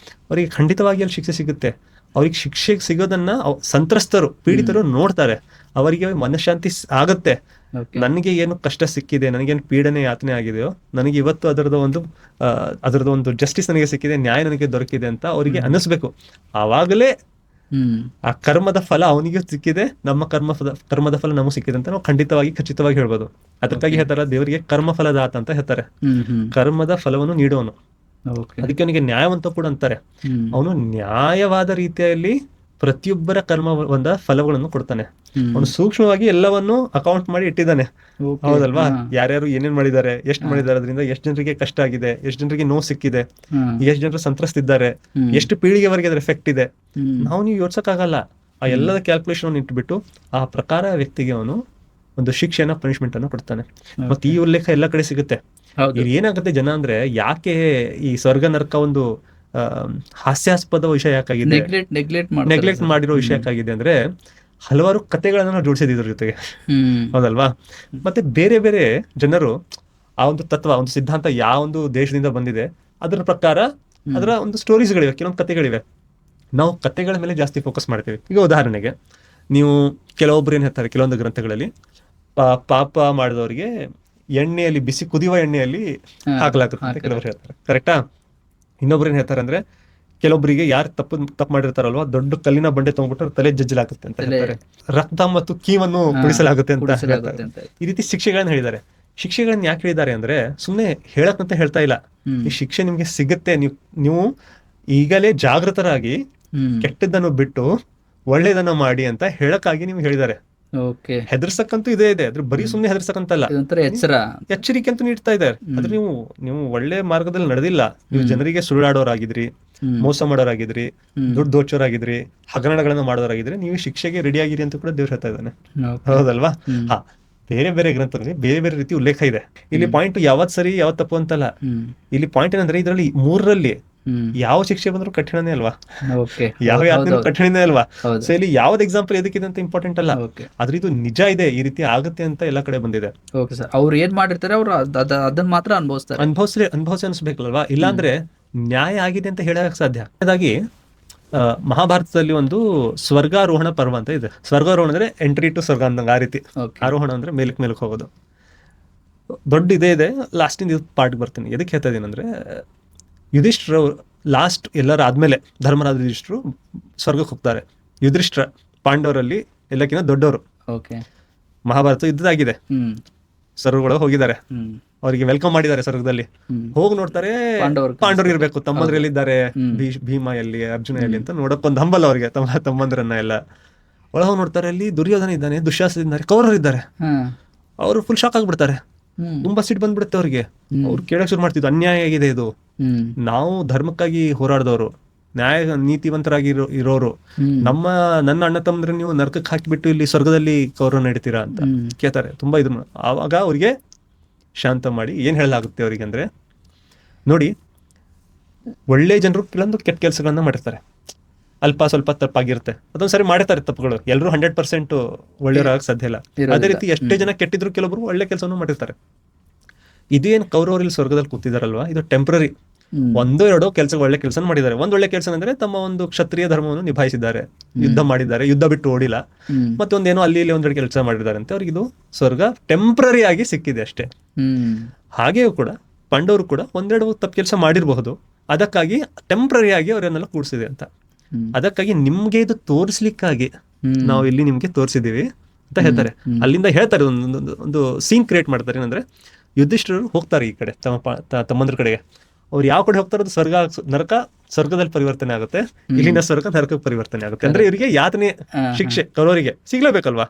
ಅವರಿಗೆ ಖಂಡಿತವಾಗಿ ಅಲ್ಲಿ ಶಿಕ್ಷೆ ಸಿಗುತ್ತೆ. ಅವ್ರಿಗೆ ಶಿಕ್ಷೆ ಸಿಗೋದನ್ನ ಸಂತ್ರಸ್ತರು, ಪೀಡಿತರು ನೋಡ್ತಾರೆ, ಅವರಿಗೆ ಮನಃಶಾಂತಿ ಆಗತ್ತೆ. ನನಗೆ ಏನು ಕಷ್ಟ ಸಿಕ್ಕಿದೆ, ನನಗೇನು ಪೀಡನೆ ಯಾತನೆ ಆಗಿದೆಯೋ, ನನಗೆ ಇವತ್ತು ಅದರದ್ದು ಒಂದು ಜಸ್ಟಿಸ್ ನನಗೆ ಸಿಕ್ಕಿದೆ, ನ್ಯಾಯ ನನಗೆ ದೊರಕಿದೆ ಅಂತ ಅವರಿಗೆ ಅನ್ನಿಸ್ಬೇಕು. ಆವಾಗಲೇ ಆ ಕರ್ಮದ ಫಲ ಅವನಿಗೆ ಸಿಕ್ಕಿದೆ, ನಮ್ಮ ಕರ್ಮದ ಫಲ ನಮಗೆ ಸಿಕ್ಕಿದೆ ಅಂತ ನಾವು ಖಚಿತವಾಗಿ ಹೇಳ್ಬೋದು. ಅದಕ್ಕಾಗಿ ಹೇಳ್ತಾರ ದೇವರಿಗೆ ಕರ್ಮಫಲದಾತ ಅಂತ ಹೇಳ್ತಾರೆ, ಕರ್ಮದ ಫಲವನ್ನು ನೀಡುವನು. ಅದಕ್ಕೆ ಅವನಿಗೆ ನ್ಯಾಯವಂತ ಕೂಡ ಅಂತಾರೆ. ಅವನು ನ್ಯಾಯವಾದ ರೀತಿಯಲ್ಲಿ ಪ್ರತಿಯೊಬ್ಬರ ಕರ್ಮದ ಫಲಗಳನ್ನು ಕೊಡ್ತಾನೆ. ಅವನು ಸೂಕ್ಷ್ಮವಾಗಿ ಎಲ್ಲವನ್ನು ಅಕೌಂಟ್ ಮಾಡಿ ಇಟ್ಟಿದ್ದಾನೆ, ಹೌದಲ್ವಾ? ಯಾರ್ಯಾರು ಏನೇನ್ ಮಾಡಿದ್ದಾರೆ, ಎಷ್ಟು ಮಾಡಿದ್ದಾರೆ, ಅದರಿಂದ ಎಷ್ಟು ಜನರಿಗೆ ಕಷ್ಟ ಆಗಿದೆ, ಎಷ್ಟು ಜನರಿಗೆ ನೋವು ಸಿಕ್ಕಿದೆ, ಎಷ್ಟು ಜನರು ಸಂತ್ರಸ್ತಿದ್ದಾರೆ, ಎಷ್ಟು ಪೀಳಿಗೆವರೆಗೆ ಅದ್ರ ಎಫೆಕ್ಟ್ ಇದೆ, ನೀವು ಯೋಚಿಸಕ್ಕಾಗಲ್ಲ. ಆ ಎಲ್ಲದ ಕ್ಯಾಲ್ಕುಲೇಷನ್ ಇಟ್ಬಿಟ್ಟು ಆ ಪ್ರಕಾರ ವ್ಯಕ್ತಿಗೆ ಅವನು ಒಂದು ಶಿಕ್ಷೆನ, ಪನಿಷ್ಮೆಂಟ್ ಅನ್ನು ಕೊಡ್ತಾನೆ. ಮತ್ತೆ ಈ ಉಲ್ಲೇಖ ಎಲ್ಲ ಕಡೆ ಸಿಗುತ್ತೆ. ಇಲ್ಲಿ ಏನಾಗುತ್ತೆ ಜನ ಅಂದ್ರೆ, ಯಾಕೆ ಈ ಸ್ವರ್ಗ ನರಕ ಒಂದು ಹಾಸ್ಯಾಸ್ಪದ ವಿಷಯ ಯಾಕಾಗಿದೆ, ನೆಗ್ಲೆಕ್ಟ್ ಮಾಡಿರೋ ವಿಷಯ ಯಾಕಾಗಿದೆ ಅಂದ್ರೆ, ಹಲವಾರು ಕಥೆಗಳನ್ನ ನಾವು ಜೋಡಿಸಿದ ಇದ್ರ ಜೊತೆಗೆ, ಹೌದಲ್ವಾ? ಮತ್ತೆ ಬೇರೆ ಬೇರೆ ಜನರು ಆ ಒಂದು ತತ್ವ, ಒಂದು ಸಿದ್ಧಾಂತ ಯಾವ ಒಂದು ದೇಶದಿಂದ ಬಂದಿದೆ ಅದರ ಪ್ರಕಾರ ಅದರ ಒಂದು ಸ್ಟೋರೀಸ್ಗಳಿವೆ, ಕೆಲವೊಂದು ಕಥೆಗಳಿವೆ. ನಾವು ಕಥೆಗಳ ಮೇಲೆ ಜಾಸ್ತಿ ಫೋಕಸ್ ಮಾಡ್ತೀವಿ. ಈಗ ಉದಾಹರಣೆಗೆ ನೀವು ಕೆಲವೊಬ್ರು ಏನ್ ಹೇಳ್ತಾರೆ, ಕೆಲವೊಂದು ಗ್ರಂಥಗಳಲ್ಲಿ ಪಾಪ ಮಾಡಿದವರಿಗೆ ಎಣ್ಣೆಯಲ್ಲಿ, ಬಿಸಿ ಕುದಿಯುವ ಎಣ್ಣೆಯಲ್ಲಿ ಹಾಕಲಾಗುತ್ತೆ ಅಂತ ಕೆಲವರು ಹೇಳ್ತಾರೆ, ಕರೆಕ್ಟಾ? ಇನ್ನೊಬ್ರು ಏನ್ ಹೇಳ್ತಾರೆ ಅಂದ್ರೆ, ಕೆಲವೊಬ್ಬರಿಗೆ ಯಾರು ತಪ್ಪು ಮಾಡಿರ್ತಾರಲ್ವಾ, ದೊಡ್ಡ ಕಲ್ಲಿನ ಬಂಡೆ ತಗೊಂಡ್ಬಿಟ್ಟು ತಲೆ ಜಜ್ಜಲಾಗುತ್ತೆ ಅಂತ ಹೇಳ್ತಾರೆ, ರಕ್ತ ಮತ್ತು ಕೀವನ್ನು ಬಿಡಿಸಲಾಗುತ್ತೆ ಅಂತ ಹೇಳ್ತಾರೆ. ಈ ರೀತಿ ಶಿಕ್ಷೆಗಳನ್ನ ಹೇಳಿದ್ದಾರೆ. ಶಿಕ್ಷೆಗಳನ್ನ ಯಾಕೆ ಹೇಳಿದ್ದಾರೆ ಅಂದ್ರೆ, ಸುಮ್ನೆ ಹೇಳಕ್ಕಂತ ಹೇಳ್ತಾ ಇಲ್ಲ, ಈ ಶಿಕ್ಷೆ ನಿಮ್ಗೆ ಸಿಗುತ್ತೆ, ನೀವು ಈಗಲೇ ಜಾಗೃತರಾಗಿ ಕೆಟ್ಟದ್ದನ್ನು ಬಿಟ್ಟು ಒಳ್ಳೇದನ್ನ ಮಾಡಿ ಅಂತ ಹೇಳಕ್ಕಾಗಿ ನಿಮ್ಗೆ ಹೇಳಿದ್ದಾರೆ. ಹೆದರ್ಸಕ್ಕಂತೂ ಇದೆ, ಅದ್ರ ಬರೀ ಸುಮ್ನೆ ಹೆದರ್ಸಕ್ಕಂತಲ್ಲ, ಎಚ್ಚರಿಕೆ ಅಂತೂ ನೀಡ್ತಾ ಇದ್ದಾರೆ. ಆದ್ರೆ ನೀವು ಒಳ್ಳೆ ಮಾರ್ಗದಲ್ಲಿ ನಡೆದಿಲ್ಲ, ನೀವು ಜನರಿಗೆ ಸುಳ್ಳಾಡೋರಾಗಿದ್ರಿ, ಮೋಸ ಮಾಡೋರಾಗಿದ್ರಿ, ದುಡ್ಡು ದೋಚೋರಾಗಿದ್ರಿ, ಹಗರಣಗಳನ್ನ ಮಾಡೋರಾಗಿದ್ರಿ, ನೀವು ಶಿಕ್ಷೆಗೆ ರೆಡಿ ಆಗಿರಿ ಅಂತ ಕೂಡ ದೇವ್ರು ಹೇಳ್ತಾ ಇದ್ದಾನೆ, ಹೌದಲ್ವಾ? ಬೇರೆ ಬೇರೆ ಗ್ರಂಥಗಳಲ್ಲಿ ಬೇರೆ ಬೇರೆ ರೀತಿ ಉಲ್ಲೇಖ ಇದೆ. ಇಲ್ಲಿ ಪಾಯಿಂಟ್ ಯಾವತ್ ಸರಿ ಯಾವತ್ ತಪ್ಪು ಅಂತಲ್ಲ. ಇಲ್ಲಿ ಪಾಯಿಂಟ್ ಏನಂದ್ರೆ, ಇದರಲ್ಲಿ 3ರಲ್ಲಿ ಯಾವ ಶಿಕ್ಷೆ ಬಂದ್ರು ಕಠಿಣನೇ ಅಲ್ವಾ, ಯಾವ ಯಾತನೆ ಕಠಿಣನೇ ಅಲ್ವಾ? ಸೊ ಇಲ್ಲಿ ಯಾವ್ದು ಎಕ್ಸಾಂಪಲ್ ಎದಕ್ಕಿದೆ ಅಂತ ಇಂಪಾರ್ಟೆಂಟ್ ಅಲ್ಲ, ಆದ್ರೆ ಇದು ನಿಜ ಇದೆ, ಈ ರೀತಿ ಆಗುತ್ತೆ ಅಂತ ಎಲ್ಲ ಕಡೆ ಬಂದಿದೆ. ಅವ್ರು ಏನ್ ಮಾಡಿರ್ತಾರೆ ಅವ್ರು ಅದನ್ನ ಮಾತ್ರ ಅನುಭವಿಸಿ ಅನ್ಸ್ಬೇಕಲ್ವಾ? ಇಲ್ಲಾಂದ್ರೆ ನ್ಯಾಯ ಆಗಿದೆ ಅಂತ ಹೇಳಕ್ ಸಾಧ್ಯ. ಹಾಗಾಗಿ ಮಹಾಭಾರತದಲ್ಲಿ ಒಂದು ಸ್ವರ್ಗಾರೋಹಣ ಪರ್ವ ಅಂತ ಇದೆ. ಸ್ವರ್ಗಾರೋಹಣ ಅಂದ್ರೆ ಎಂಟ್ರಿ ಟು ಸ್ವರ್ಗ ಅಂದಂಗ, ಆ ರೀತಿ. ಆರೋಹಣ ಅಂದ್ರೆ ಮೇಲಕ್ಕೆ ಹೋಗೋದು. ದೊಡ್ಡ ಇದೆ. ಲಾಸ್ಟಿಂದ ಇದು ಪಾರ್ಟ್ ಬರ್ತೀನಿ. ಎದಕ್ಕೆ ಹೇಳ್ತಾ ಇದೀನಿ ಅಂದ್ರೆ, ಯುಧಿಷ್ಠಿರ ಲಾಸ್ಟ್ ಎಲ್ಲರ ಆದ್ಮೇಲೆ ಧರ್ಮರಾಜ ಯುಧಿಷ್ಠಿರು ಸ್ವರ್ಗಕ್ಕೆ ಹೋಗ್ತಾರೆ. ಯುಧಿಷ್ಠಿರ ಪಾಂಡವರಲ್ಲಿ ಎಲ್ಲಕ್ಕಿಂತ ದೊಡ್ಡವರು. ಮಹಾಭಾರತ ಯುದ್ಧದಾಗಿದೆ, ಸ್ವರ್ಗಗಳು ಹೋಗಿದ್ದಾರೆ, ಅವರಿಗೆ ವೆಲ್ಕಮ್ ಮಾಡಿದ್ದಾರೆ ಸ್ವರ್ಗದಲ್ಲಿ. ಹೋಗಿ ನೋಡ್ತಾರೆ, ಪಾಂಡವರು ಇರ್ಬೇಕು, ತಮ್ಮಂದ್ರಲ್ಲಿದ್ದಾರೆ, ಭೀಮ ಎಲ್ಲಿ, ಅರ್ಜುನ ಎಲ್ಲಿ ಅಂತ ನೋಡಕ್ಕೊಂದು ಹಂಬಲ್ ಅವ್ರಿಗೆ, ತಮ್ಮಂದ್ರನ್ನ ಎಲ್ಲ. ಒಳಗೆ ನೋಡ್ತಾರೆ, ಅಲ್ಲಿ ದುರ್ಯೋಧನ ಇದ್ದಾನೆ, ದುಶ್ಯಾಸನ ಇದ್ದಾರೆ, ಕೌರವರು ಇದ್ದಾರೆ. ಅವರು ಫುಲ್ ಶಾಕ್ ಆಗ್ಬಿಡ್ತಾರೆ, ತುಂಬಾ ಸಿಟ್ಟು ಬಂದ್ಬಿಡುತ್ತೆ ಅವ್ರಿಗೆ. ಅವ್ರು ಕೇಳಕ್ ಶುರು ಮಾಡ್ತಿದ್ರು, ಅನ್ಯಾಯ ಆಗಿದೆ ಇದು, ನಾವು ಧರ್ಮಕ್ಕಾಗಿ ಹೋರಾಡಿದವರು, ನೀತಿವಂತರಾಗಿ ಇರೋರು ನನ್ನ ಅಣ್ಣ ತಮ್ಮಂದ್ರೆ ನೀವು ನರಕಕ್ಕೆ ಹಾಕಿಬಿಟ್ಟು ಇಲ್ಲಿ ಸ್ವರ್ಗದಲ್ಲಿ ಕೌರವ ನಡೀತೀರಾ ಅಂತ ಕೇಳ್ತಾರೆ. ತುಂಬಾ ಇದು ಆವಾಗ ಅವ್ರಿಗೆ ಶಾಂತ ಮಾಡಿ ಏನ್ ಹೇಳಲಾಗುತ್ತೆ ಅವ್ರಿಗೆ ಅಂದ್ರೆ, ನೋಡಿ ಒಳ್ಳೆ ಜನರು ಕೆಲವೊಂದು ಕೆಟ್ಟ ಕೆಲಸಗಳನ್ನ ಮಾಡಿರ್ತಾರೆ, ಅಲ್ಪ ಸ್ವಲ್ಪ ತಪ್ಪಾಗಿರುತ್ತೆ, ಅದೊಂದ್ ಸರಿ ಮಾಡಿರ್ತಾರೆ ತಪ್ಪುಗಳು. ಎಲ್ಲರೂ 100% ಒಳ್ಳೆಯವರಾಗಕ್ಕೆ ಸಾಧ್ಯ ಇಲ್ಲ. ಅದೇ ರೀತಿ ಎಷ್ಟೇ ಜನ ಕೆಟ್ಟಿದ್ರು ಕೆಲವೊಬ್ರು ಒಳ್ಳೆ ಕೆಲಸವನ್ನು ಮಾಡಿರ್ತಾರೆ. ಇದೇನು ಕೌರವರಲ್ಲಿ ಸ್ವರ್ಗದಲ್ಲಿ ಕೂತಿದಾರಲ್ವಾ, ಇದು ಟೆಂಪ್ರರಿ. ಒಂದೋ ಎರಡೋ ಕೆಲಸ ಒಳ್ಳೆ ಕೆಲಸ ಮಾಡಿದ್ದಾರೆ. ಒಂದ್ ಒಳ್ಳೆ ಕೆಲಸ ಅಂದ್ರೆ ತಮ್ಮ ಒಂದು ಕ್ಷತ್ರಿಯ ಧರ್ಮವನ್ನು ನಿಭಾಯಿಸಿದ್ದಾರೆ, ಯುದ್ಧ ಮಾಡಿದ್ದಾರೆ, ಯುದ್ಧ ಬಿಟ್ಟು ಓಡಿಲ್ಲ, ಮತ್ತೊಂದೇನೋ ಅಲ್ಲಿ ಇಲ್ಲಿ ಒಂದೆರಡು ಕೆಲಸ ಮಾಡಿದ್ದಾರೆ ಅಂತ ಅವ್ರಿಗೆ ಇದು ಸ್ವರ್ಗ ಟೆಂಪ್ರರಿ ಆಗಿ ಸಿಕ್ಕಿದೆ ಅಷ್ಟೇ. ಹಾಗೆಯೂ ಕೂಡ ಪಾಂಡವರು ಕೂಡ ಒಂದೆರಡು ತಪ್ಪು ಕೆಲಸ ಮಾಡಿರಬಹುದು, ಅದಕ್ಕಾಗಿ ಟೆಂಪ್ರರಿ ಆಗಿ ಅವರನ್ನೆಲ್ಲ ಕೂಡಿಸಿದೆ ಅಂತ. ಅದಕ್ಕಾಗಿ ನಿಮ್ಗೆ ಇದು ತೋರಿಸ್ಲಿಕ್ಕಾಗಿ ನಾವು ಇಲ್ಲಿ ನಿಮ್ಗೆ ತೋರಿಸಿದೀವಿ ಅಂತ ಹೇಳ್ತಾರೆ. ಅಲ್ಲಿಂದ ಹೇಳ್ತಾರೆ, ಒಂದು ಸೀನ್ ಕ್ರಿಯೇಟ್ ಮಾಡ್ತಾರೆ. ಏನಂದ್ರೆ ಯುಧಿಷ್ಠಿರರು ಹೋಗ್ತಾರೆ ಈ ಕಡೆ ತಮ್ಮಂದ್ರ ಕಡೆಗೆ. ಅವ್ರು ಯಾವ ಕಡೆ ಹೋಗ್ತಾರೋ ಅದು ನರಕ ಸ್ವರ್ಗದಲ್ಲಿ ಪರಿವರ್ತನೆ ಆಗುತ್ತೆ, ಇಲ್ಲಿನ ಸ್ವರ್ಗ ನರಕಕ್ಕೆ ಪರಿವರ್ತನೆ ಆಗುತ್ತೆ. ಅಂದ್ರೆ ಇವರಿಗೆ ಯಾತನೆ ಶಿಕ್ಷೆ ಕೌರವರಿಗೆ ಸಿಗ್ಲೇಬೇಕಲ್ವಾ.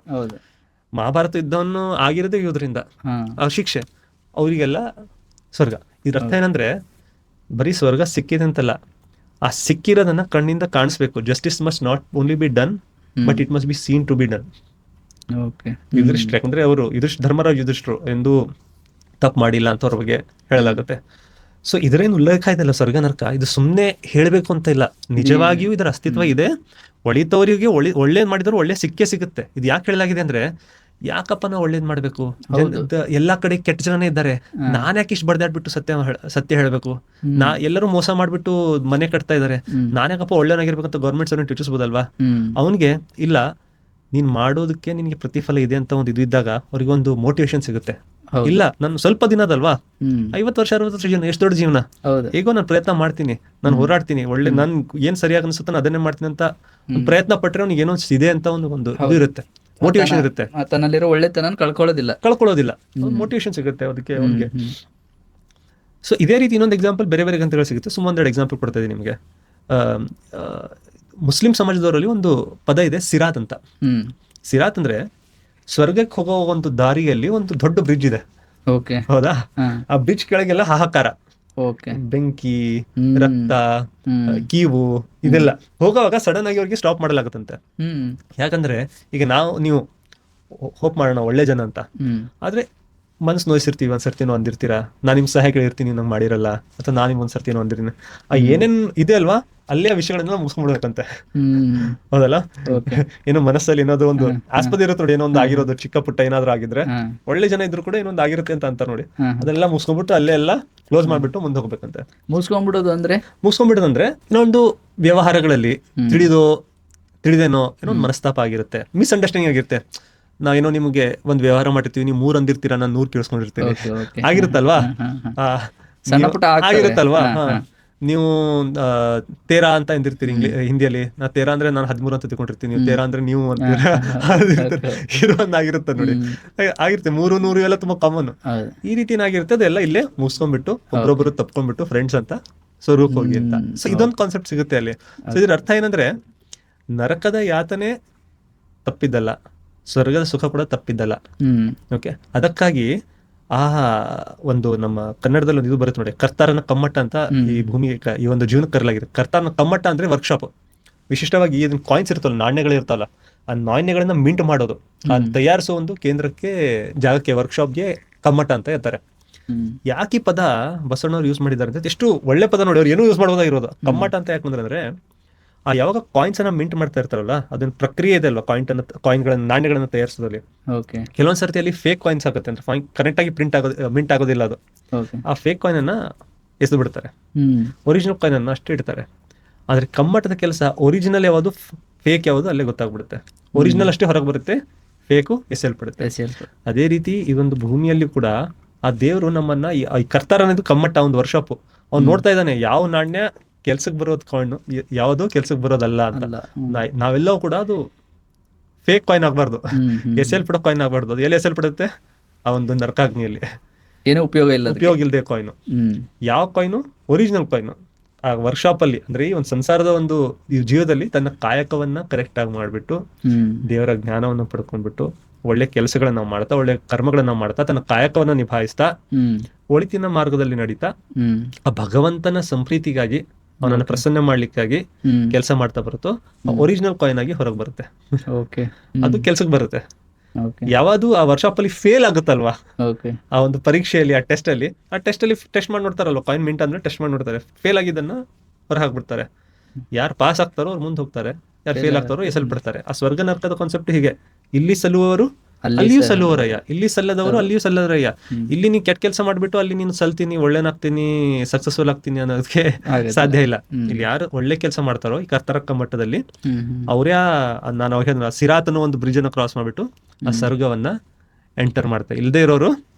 ಮಹಾಭಾರತ ಯುದ್ಧವನ್ನು ಆಗಿರೋದೇ ಇದರಿಂದ ಆ ಶಿಕ್ಷೆ ಅವರಿಗೆಲ್ಲ ಸ್ವರ್ಗ. ಇದ್ರ ಅರ್ಥ ಏನಂದ್ರೆ ಬರೀ ಸ್ವರ್ಗ ಸಿಕ್ಕಿದೆ ಅಂತಲ್ಲ, ಆ ಸಿಕ್ಕಿರೋದನ್ನ ಕಣ್ಣಿಂದ ಕಾಣಿಸ್ಬೇಕು. Justice must not only be done but it must be seen to be done. Yudhishthira ಯಾಕಂದ್ರೆ ಅವರು ಧರ್ಮರಾಜ್ ಯುಧಿಷ್ಠರು ಎಂದು ತಪ್ಪು ಮಾಡಿಲ್ಲ ಅಂತ ಅವ್ರ ಬಗ್ಗೆ ಹೇಳಲಾಗುತ್ತೆ. ಸೊ ಇದರೇನು ಉಲ್ಲೇಖ ಇದೆಲ್ಲ ಸ್ವರ್ಗ ನರಕ, ಇದು ಸುಮ್ಮನೆ ಹೇಳಬೇಕು ಅಂತ ಇಲ್ಲ, ನಿಜವಾಗಿಯೂ ಇದರ ಅಸ್ತಿತ್ವ ಇದೆ. ಒಳಿತವರಿಗೆ ಒಳ್ಳೇದ್ ಮಾಡಿದ್ರು ಒಳ್ಳೆ ಸಿಗುತ್ತೆ. ಇದು ಯಾಕೆ ಹೇಳಲಾಗಿದೆ ಅಂದ್ರೆ, ಯಾಕಪ್ಪ ನಾವು ಒಳ್ಳೇದ್ ಮಾಡ್ಬೇಕು, ಎಲ್ಲಾ ಕಡೆ ಕೆಟ್ಟ ಜನನೇ ಇದ್ದಾರೆ, ನಾನ್ ಯಾಕೆ ಇಷ್ಟು ಬಡ್ದಾಡ್ಬಿಟ್ಟು ಸತ್ಯ ಹೇಳ್ಬೇಕು, ಎಲ್ಲರೂ ಮೋಸ ಮಾಡ್ಬಿಟ್ಟು ಮನೆ ಕಟ್ತಾ ಇದಾರೆ, ನಾನ್ ಯಾಕಪ್ಪ ಒಳ್ಳೆನಾಗಿರ್ಬೇಕಂತ ಗೌರ್ಮೆಂಟ್ ಸರ್ವೆಂಟ್ ಯೋಚಿಸ್ಬೋದಲ್ವಾ. ಅವನಿಗೆ ಇಲ್ಲ, ನೀನ್ ಮಾಡೋದಕ್ಕೆ ನಿನ್ಗೆ ಪ್ರತಿಫಲ ಇದೆ ಅಂತ ಒಂದು ಇದು ಇದ್ದಾಗ ಅವ್ರಿಗೆ ಒಂದು ಮೋಟಿವೇಶನ್ ಸಿಗುತ್ತೆ. ಇಲ್ಲ ನಾನು ಸ್ವಲ್ಪ ದಿನದಲ್ವಾ, 50 ವರ್ಷ 60 ವರ್ಷ ಜೀವನ ಎಷ್ಟು ದೊಡ್ಡ ಜೀವನ, ಹೇಗೋ ನಾನು ಪ್ರಯತ್ನ ಮಾಡ್ತೀನಿ, ನಾನು ಹೋರಾಡ್ತೀನಿ, ಒಳ್ಳೆ ನನ್ ಏನ್ ಸರಿಯಾಗಿ ಅನ್ಸುತ್ತೆ ಅದನ್ನೇ ಮಾಡ್ತೀನಿ ಅಂತ ಪ್ರಯತ್ನ ಪಟ್ರೆ ಅವ್ನಿಗೆ ಏನೋ ಇದೆ ಅಂತ ಒಂದು ಇದು ಇರುತ್ತೆ, ಮೋಟಿವೇಶನ್ ಇರುತ್ತೆ. ತನ್ನಲ್ಲಿರೋ ಒಳ್ಳೆತನ ಕಳ್ಕೊಳ್ಳೋದಿಲ್ಲ, ಮೋಟಿವೇಶನ್ ಸಿಗುತ್ತೆ ಅದಕ್ಕೆ ಅವ್ನಿಗೆ. ಸೊ ಇದೇ ರೀತಿ ಇನ್ನೊಂದು ಎಕ್ಸಾಂಪಲ್ ಬೇರೆ ಬೇರೆ ಗ್ರಂಥಗಳು ಸಿಗುತ್ತೆ. ಸುಮ್ಮೊಂದೆರಡು ಎಕ್ಸಾಂಪಲ್ ಕೊಡ್ತಾ ಇದೀನಿ ನಿಮಗೆ. ಮುಸ್ಲಿಂ ಸಮಾಜದವರಲ್ಲಿ ಒಂದು ಪದ ಇದೆ, ಸಿರಾತ್ ಅಂತ. ಸಿರಾತ್ ಅಂದ್ರೆ ಸ್ವರ್ಗಕ್ಕೆ ಹೋಗೋ ಒಂದು ದಾರಿಯಲ್ಲಿ ಒಂದು ದೊಡ್ಡ ಬ್ರಿಡ್ಜ್ ಇದೆ, ಹೌದಾ. ಆ ಬ್ರಿಡ್ಜ್ ಕೆಳಗೆಲ್ಲ ಹಾಹಾಕಾರ, ಬೆಂಕಿ, ರಕ್ತ, ಕೀವು, ಇದೆಲ್ಲ ಹೋಗೋವಾಗ ಸಡನ್ ಆಗಿ ಅವ್ರಿಗೆ ಸ್ಟಾಪ್ ಮಾಡಲಾಗತ್ತಂತೆ. ಯಾಕಂದ್ರೆ ಈಗ ನೀವು ಹೋಪ್ ಮಾಡೋಣ ಒಳ್ಳೆ ಜನ ಅಂತ, ಆದ್ರೆ ಮನಸ್ಸು ನೋಯಿಸಿರ್ತೀವಿ, ಒಂದ್ಸರ್ತಿನೋ ಅಂದಿರ್ತೀರಾ, ನಾನ್ ನಿಮ್ ಸಹಾಯ ಕೇಳಿರ್ತೀನಿ, ನಂಗೆ ಮಾಡಿರಲ್ಲ, ಅಥವಾ ನಾನ್ ನಿಮ್ ಒಂದ್ಸರ್ತಿನೋ ಅಂದಿರ್ತೀನಿ. ಆ ಏನೇನ್ ಇದೆ ಅಲ್ವಾ, ಅಲ್ಲೇ ಆ ವಿಷಯಗಳನ್ನೆಲ್ಲ ಮುಗಿಸ್ಕೊಂಡ್ಬಿಡ್ಬೇಕಂತೆ, ಹೌದಲ್ಲ. ಏನೋ ಮನಸ್ಸಲ್ಲಿ ಏನಾದ್ರು ಒಂದು ಆಸ್ಪದ ಇರುತ್ತೆ ನೋಡಿ, ಏನೋ ಒಂದು ಆಗಿರೋದು ಚಿಕ್ಕ ಪುಟ್ಟ ಏನಾದ್ರು ಆಗಿದ್ರೆ, ಒಳ್ಳೆ ಜನ ಇದ್ರು ಕೂಡ ಇನ್ನೊಂದು ಆಗಿರುತ್ತೆ ಅಂತ ಅಂತಾರೆ ನೋಡಿ, ಅದೆಲ್ಲ ಮುಗಿಸ್ಕೊಂಡ್ಬಿಟ್ಟು ಅಲ್ಲೇ ಎಲ್ಲ ಕ್ಲೋಸ್ ಮಾಡ್ಬಿಟ್ಟು ಮುಂದೆ ಹೋಗ್ಬೇಕಂತೆ. ಮುಗಿಸ್ಕೊಂಡ್ಬಿಡೋದಂದ್ರೆ ಇನ್ನೊಂದು ವ್ಯವಹಾರಗಳಲ್ಲಿ ತಿಳಿದೇನೋ ಏನೋ ಒಂದು ಮನಸ್ತಾಪ ಆಗಿರುತ್ತೆ, ಮಿಸ್ಅಂಡರ್ಸ್ಟ್ಯಾಂಡಿಂಗ್ ಆಗಿರುತ್ತೆ. ನಾವೇನೋ ನಿಮ್ಗೆ ಒಂದ್ ವ್ಯವಹಾರ ಮಾಡಿರ್ತೀವಿ, ನೀವು 3 ಅಂದಿರ್ತೀರಾ, ನಾನು 100 ಕೇಳಿಸ್ಕೊಂಡಿರ್ತೀನಿ, ಆಗಿರುತ್ತಲ್ವಾ. ಆಗಿರುತ್ತಲ್ವಾ. ನೀವು ತೇರಾ ಅಂತ ಅಂದಿರ್ತೀರಿ ಹಿಂದಿಯಲ್ಲಿ, ನಾ ತೇರಾ ಅಂದ್ರೆ ನಾನು 13 ಅಂತ ತಿಳ್ಕೊಂಡಿರ್ತೀನಿ, ನೀವು ತೇರಾ ಅಂದ್ರೆ ನೀವು ಅಂತೀರಾ, ಆಗಿರುತ್ತೆ ನೋಡಿ. ಆಗಿರುತ್ತೆ 300 100 ಎಲ್ಲ ತುಂಬಾ ಕಾಮನ್. ಈ ರೀತಿ ಏನಾಗಿರುತ್ತೆ, ಅದೆಲ್ಲ ಇಲ್ಲೇ ಮುಗಿಸ್ಕೊಂಡ್ಬಿಟ್ಟು ಒಬ್ರೊಬ್ರು ತಪ್ಕೊಂಡ್ಬಿಟ್ಟು ಫ್ರೆಂಡ್ಸ್ ಅಂತ ಸ್ವರೂಪ ಹೋಗಿ ಅಂತ. ಸೊ ಇದೊಂದು ಕಾನ್ಸೆಪ್ಟ್ ಸಿಗುತ್ತೆ ಅಲ್ಲಿ. ಸೊ ಇದ್ರ ಅರ್ಥ ಏನಂದ್ರೆ, ನರಕದ ಯಾತನೆ ತಪ್ಪಿದ್ದಲ್ಲ, ಸ್ವರ್ಗದ ಸುಖ ಕೂಡ ತಪ್ಪಿದ್ದಲ್ಲ. ಓಕೆ, ಅದಕ್ಕಾಗಿ ಒಂದು ನಮ್ಮ ಕನ್ನಡದಲ್ಲಿ ಒಂದು ಇದು ಬರುತ್ತೆ ನೋಡಿ, ಕರ್ತಾರನ ಕಮ್ಮಟ ಅಂತ ಈ ಭೂಮಿಗೆ ಈ ಒಂದು ಜೀವನಕ್ಕೆ ಕರಲಾಗಿದೆ. ಕರ್ತಾರನ ಕಮ್ಮಟ ಅಂದ್ರೆ ವರ್ಕ್ಶಾಪ್. ವಿಶಿಷ್ಟವಾಗಿ ಇದನ್ನ ಕಾಯಿನ್ಸ್ ಇರ್ತಲ್ಲ, ನಾಣ್ಯಗಳಿರ್ತಲ್ಲ, ಆ ನಾಣ್ಯಗಳನ್ನ ಮಿಂಟ್ ಮಾಡೋದು, ತಯಾರಿಸೋ ಒಂದು ಕೇಂದ್ರಕ್ಕೆ, ಜಾಗಕ್ಕೆ, ವರ್ಕ್ಶಾಪ್ಗೆ ಕಮ್ಮಟ ಅಂತ ಹೇಳ್ತಾರೆ. ಯಾಕೆ ಈ ಪದ ಬಸವಣ್ಣವ್ರು ಯೂಸ್ ಮಾಡಿದ್ದಾರೆ ಅಂತ, ಎಷ್ಟು ಒಳ್ಳೆ ಪದ ನೋಡಿ, ಅವ್ರು ಏನೂ ಯೂಸ್ ಮಾಡೋದಾಗಿರೋದು. ಕಮ್ಮಟ ಅಂತ ಯಾಕೆ ಅಂದ್ರೆ, ಆ ಯಾವಾಗ ಕಾಯಿನ್ಸ್ ಅನ್ನ ಮಿಂಟ್ ಮಾಡ್ತಾ ಇರ್ತಾರಲ್ಲ, ಅದನ್ನ ಪ್ರಕ್ರಿಯೆ ಇದೆ ಅಲ್ವಾ, ಕಾಯಿನ್ಗಳನ್ನ ನಾಣ್ಯಗಳನ್ನ ತಯಾರಿಸೋದ್ರಲ್ಲಿ. ಕೆಲವೊಂದ್ ಸರ್ತಿ ಅಲ್ಲಿ ಫೇಕ್ ಕಾಯಿನ್ಸ್ ಆಗುತ್ತೆ ಅಂತ, ಕರೆಕ್ಟ್ ಆಗಿ ಮಿಂಟ್ ಆಗೋದಿಲ್ಲ ಅದು. ಆ ಫೇಕ್ ಕಾಯಿನ್ ಅನ್ನ ಎಸೆದು ಬಿಡ್ತಾರೆ, ಒರಿಜಿನಲ್ ಕಾಯಿನ್ ಅನ್ನ ಅಷ್ಟೇ ಇಡ್ತಾರೆ. ಆದ್ರೆ ಕಮ್ಮಟದ ಕೆಲಸ ಒರಿಜಿನಲ್ ಯಾವುದು ಫೇಕ್ ಯಾವುದು ಅಲ್ಲೇ ಗೊತ್ತಾಗ್ಬಿಡುತ್ತೆ. ಒರಿಜಿನಲ್ ಅಷ್ಟೇ ಹೊರಗೆ ಬರುತ್ತೆ, ಫೇಕು ಎಸೆಯಲ್ಪಡುತ್ತೆ. ಅದೇ ರೀತಿ ಈ ಒಂದು ಭೂಮಿಯಲ್ಲಿ ಕೂಡ ಆ ದೇವರು ನಮ್ಮನ್ನ, ಈ ಕರ್ತಾರ ಅನ್ನೋದು ಕಮ್ಮಟ, ಒಂದು ವರ್ಕ್ಶಾಪ್. ಅವ್ನು ನೋಡ್ತಾ ಇದ್ದಾನೆ ಯಾವ ನಾಣ್ಯ ಕೆಲ್ಸಕ್ಕೆ ಬರೋದು ಕಾಯಿನ್, ಯಾವುದು ಕೆಲ್ಸಕ್ಕೆ ಬರೋದಲ್ಲ ಅಂತ. ನಾವೆಲ್ಲವೂ ಕೂಡ ಅದು ಫೇಕ್ ಕಾಯಿನ್ ಆಗ್ಬಾರ್ದು, ಎಸೆಯಲ್ಪಡೋ ಕಾಯಿನ್ ಆಗ್ಬಾರ್ದು. ಅದು ಎಲ್ಲಿ ಎಸೆಯಲ್ಪಡುತ್ತೆ, ಆ ಒಂದು ನರಕಾಗ್ನಿಯಲ್ಲಿ. ಏನೋ ಉಪಯೋಗ ಇಲ್ಲದೆ ಕಾಯಿನು. ಯಾವ ಕಾಯಿನು? Original coin. ಆ ವರ್ಕ್ಶಾಪ್ ಅಲ್ಲಿ, ಅಂದ್ರೆ ಈ ಒಂದು ಸಂಸಾರದ ಒಂದು ಜೀವದಲ್ಲಿ ತನ್ನ ಕಾಯಕವನ್ನ ಕರೆಕ್ಟ್ ಆಗಿ ಮಾಡ್ಬಿಟ್ಟು, ದೇವರ ಜ್ಞಾನವನ್ನು ಪಡ್ಕೊಂಡ್ಬಿಟ್ಟು, ಒಳ್ಳೆ ಕೆಲಸಗಳನ್ನ ಮಾಡ್ತಾ, ಒಳ್ಳೆ ಕರ್ಮಗಳನ್ನ ಮಾಡ್ತಾ, ತನ್ನ ಕಾಯಕವನ್ನ ನಿಭಾಯಿಸ್ತಾ, ಒಳಿತಿನ ಮಾರ್ಗದಲ್ಲಿ ನಡೀತಾ, ಆ ಭಗವಂತನ ಸಂಪ್ರೀತಿಗಾಗಿ ಅವನನ್ನ ಪ್ರಸನ್ನ ಮಾಡ್ಲಿಕ್ಕಾಗಿ ಹ್ಮ್ ಕೆಲಸ ಮಾಡ್ತಾ ಬರುತ್ತೋ ಒರಿಜಿನಲ್ ಕಾಯಿನ್ ಆಗಿ ಹೊರಗೆ ಬರುತ್ತೆ. ಓಕೆ ಅದು ಕೆಲ್ಸಕ್ಕೆ ಬರುತ್ತೆ. ಓಕೆ ಯಾವುದು ಆ ವರ್ಕ್ಶಾಪ್ ಅಲ್ಲಿ ಫೇಲ್ ಆಗುತ್ತಲ್ವಾ, ಓಕೆ ಆ ಒಂದು ಪರೀಕ್ಷೆಯಲ್ಲಿ, ಆ ಟೆಸ್ಟ್ ಅಲ್ಲಿ ಟೆಸ್ಟ್ ಮಾಡಿ ನೋಡ್ತಾರಲ್ವ, ಕಾಯಿನ್ ಮಿಂಟ್ ಅಂದ್ರೆ ಟೆಸ್ಟ್ ಮಾಡಿ ನೋಡ್ತಾರೆ. ಫೇಲ್ ಆಗಿದ್ದನ್ನ ಹೊರ ಹಾಕ್ಬಿಡ್ತಾರೆ. ಯಾರು ಪಾಸ್ ಆಗ್ತಾರೋ ಅವ್ರು ಮುಂದೆ ಹೋಗ್ತಾರೆ, ಯಾರು ಫೇಲ್ ಆಗ್ತಾರೋ ಎಸಲ್ಬಿಡ್ತಾರೆ. ಆ ಸ್ವರ್ಗ ನರಕದ ಕಾನ್ಸೆಪ್ಟ್ ಹೀಗೆ, ಇಲ್ಲಿ ಸಲ್ಲುವವರು ಅಲ್ಲಿಯೂ ಸಲ್ಲುವರಯ್ಯ, ಇಲ್ಲಿ ಸಲ್ಲದವರು ಅಲ್ಲಿಯೂ ಸಲ್ಲದರಯ್ಯ. ಇಲ್ಲಿ ನೀನ್ ಕೆಟ್ಟ ಕೆಲಸ ಮಾಡ್ಬಿಟ್ಟು ಅಲ್ಲಿ ನೀನು ಸಲ್ತೀನಿ, ಒಳ್ಳೆನಾಗ್ತೀನಿ, ಸಕ್ಸಸ್ಫುಲ್ ಆಗ್ತೀನಿ ಅನ್ನೋದಕ್ಕೆ ಸಾಧ್ಯ ಇಲ್ಲ. ಇಲ್ಲಿ ಯಾರು ಒಳ್ಳೆ ಕೆಲಸ ಮಾಡ್ತಾರೋ ಈ ಕರ್ತರಕ್ಕ ಮಟ್ಟದಲ್ಲಿ ಅವರೇ ನಾನು ಅವಾಗ ಸಿರಾತ್ ಅನ್ನೋ ಒಂದು ಬ್ರಿಡ್ಜ್ ಅನ್ನು ಕ್ರಾಸ್ ಮಾಡ್ಬಿಟ್ಟು ಆ ಸ್ವರ್ಗವನ್ನ ಎಂಟರ್ ಮಾಡ್ತಾರೆ. ಇಲ್ಲದೆ ಇರೋರು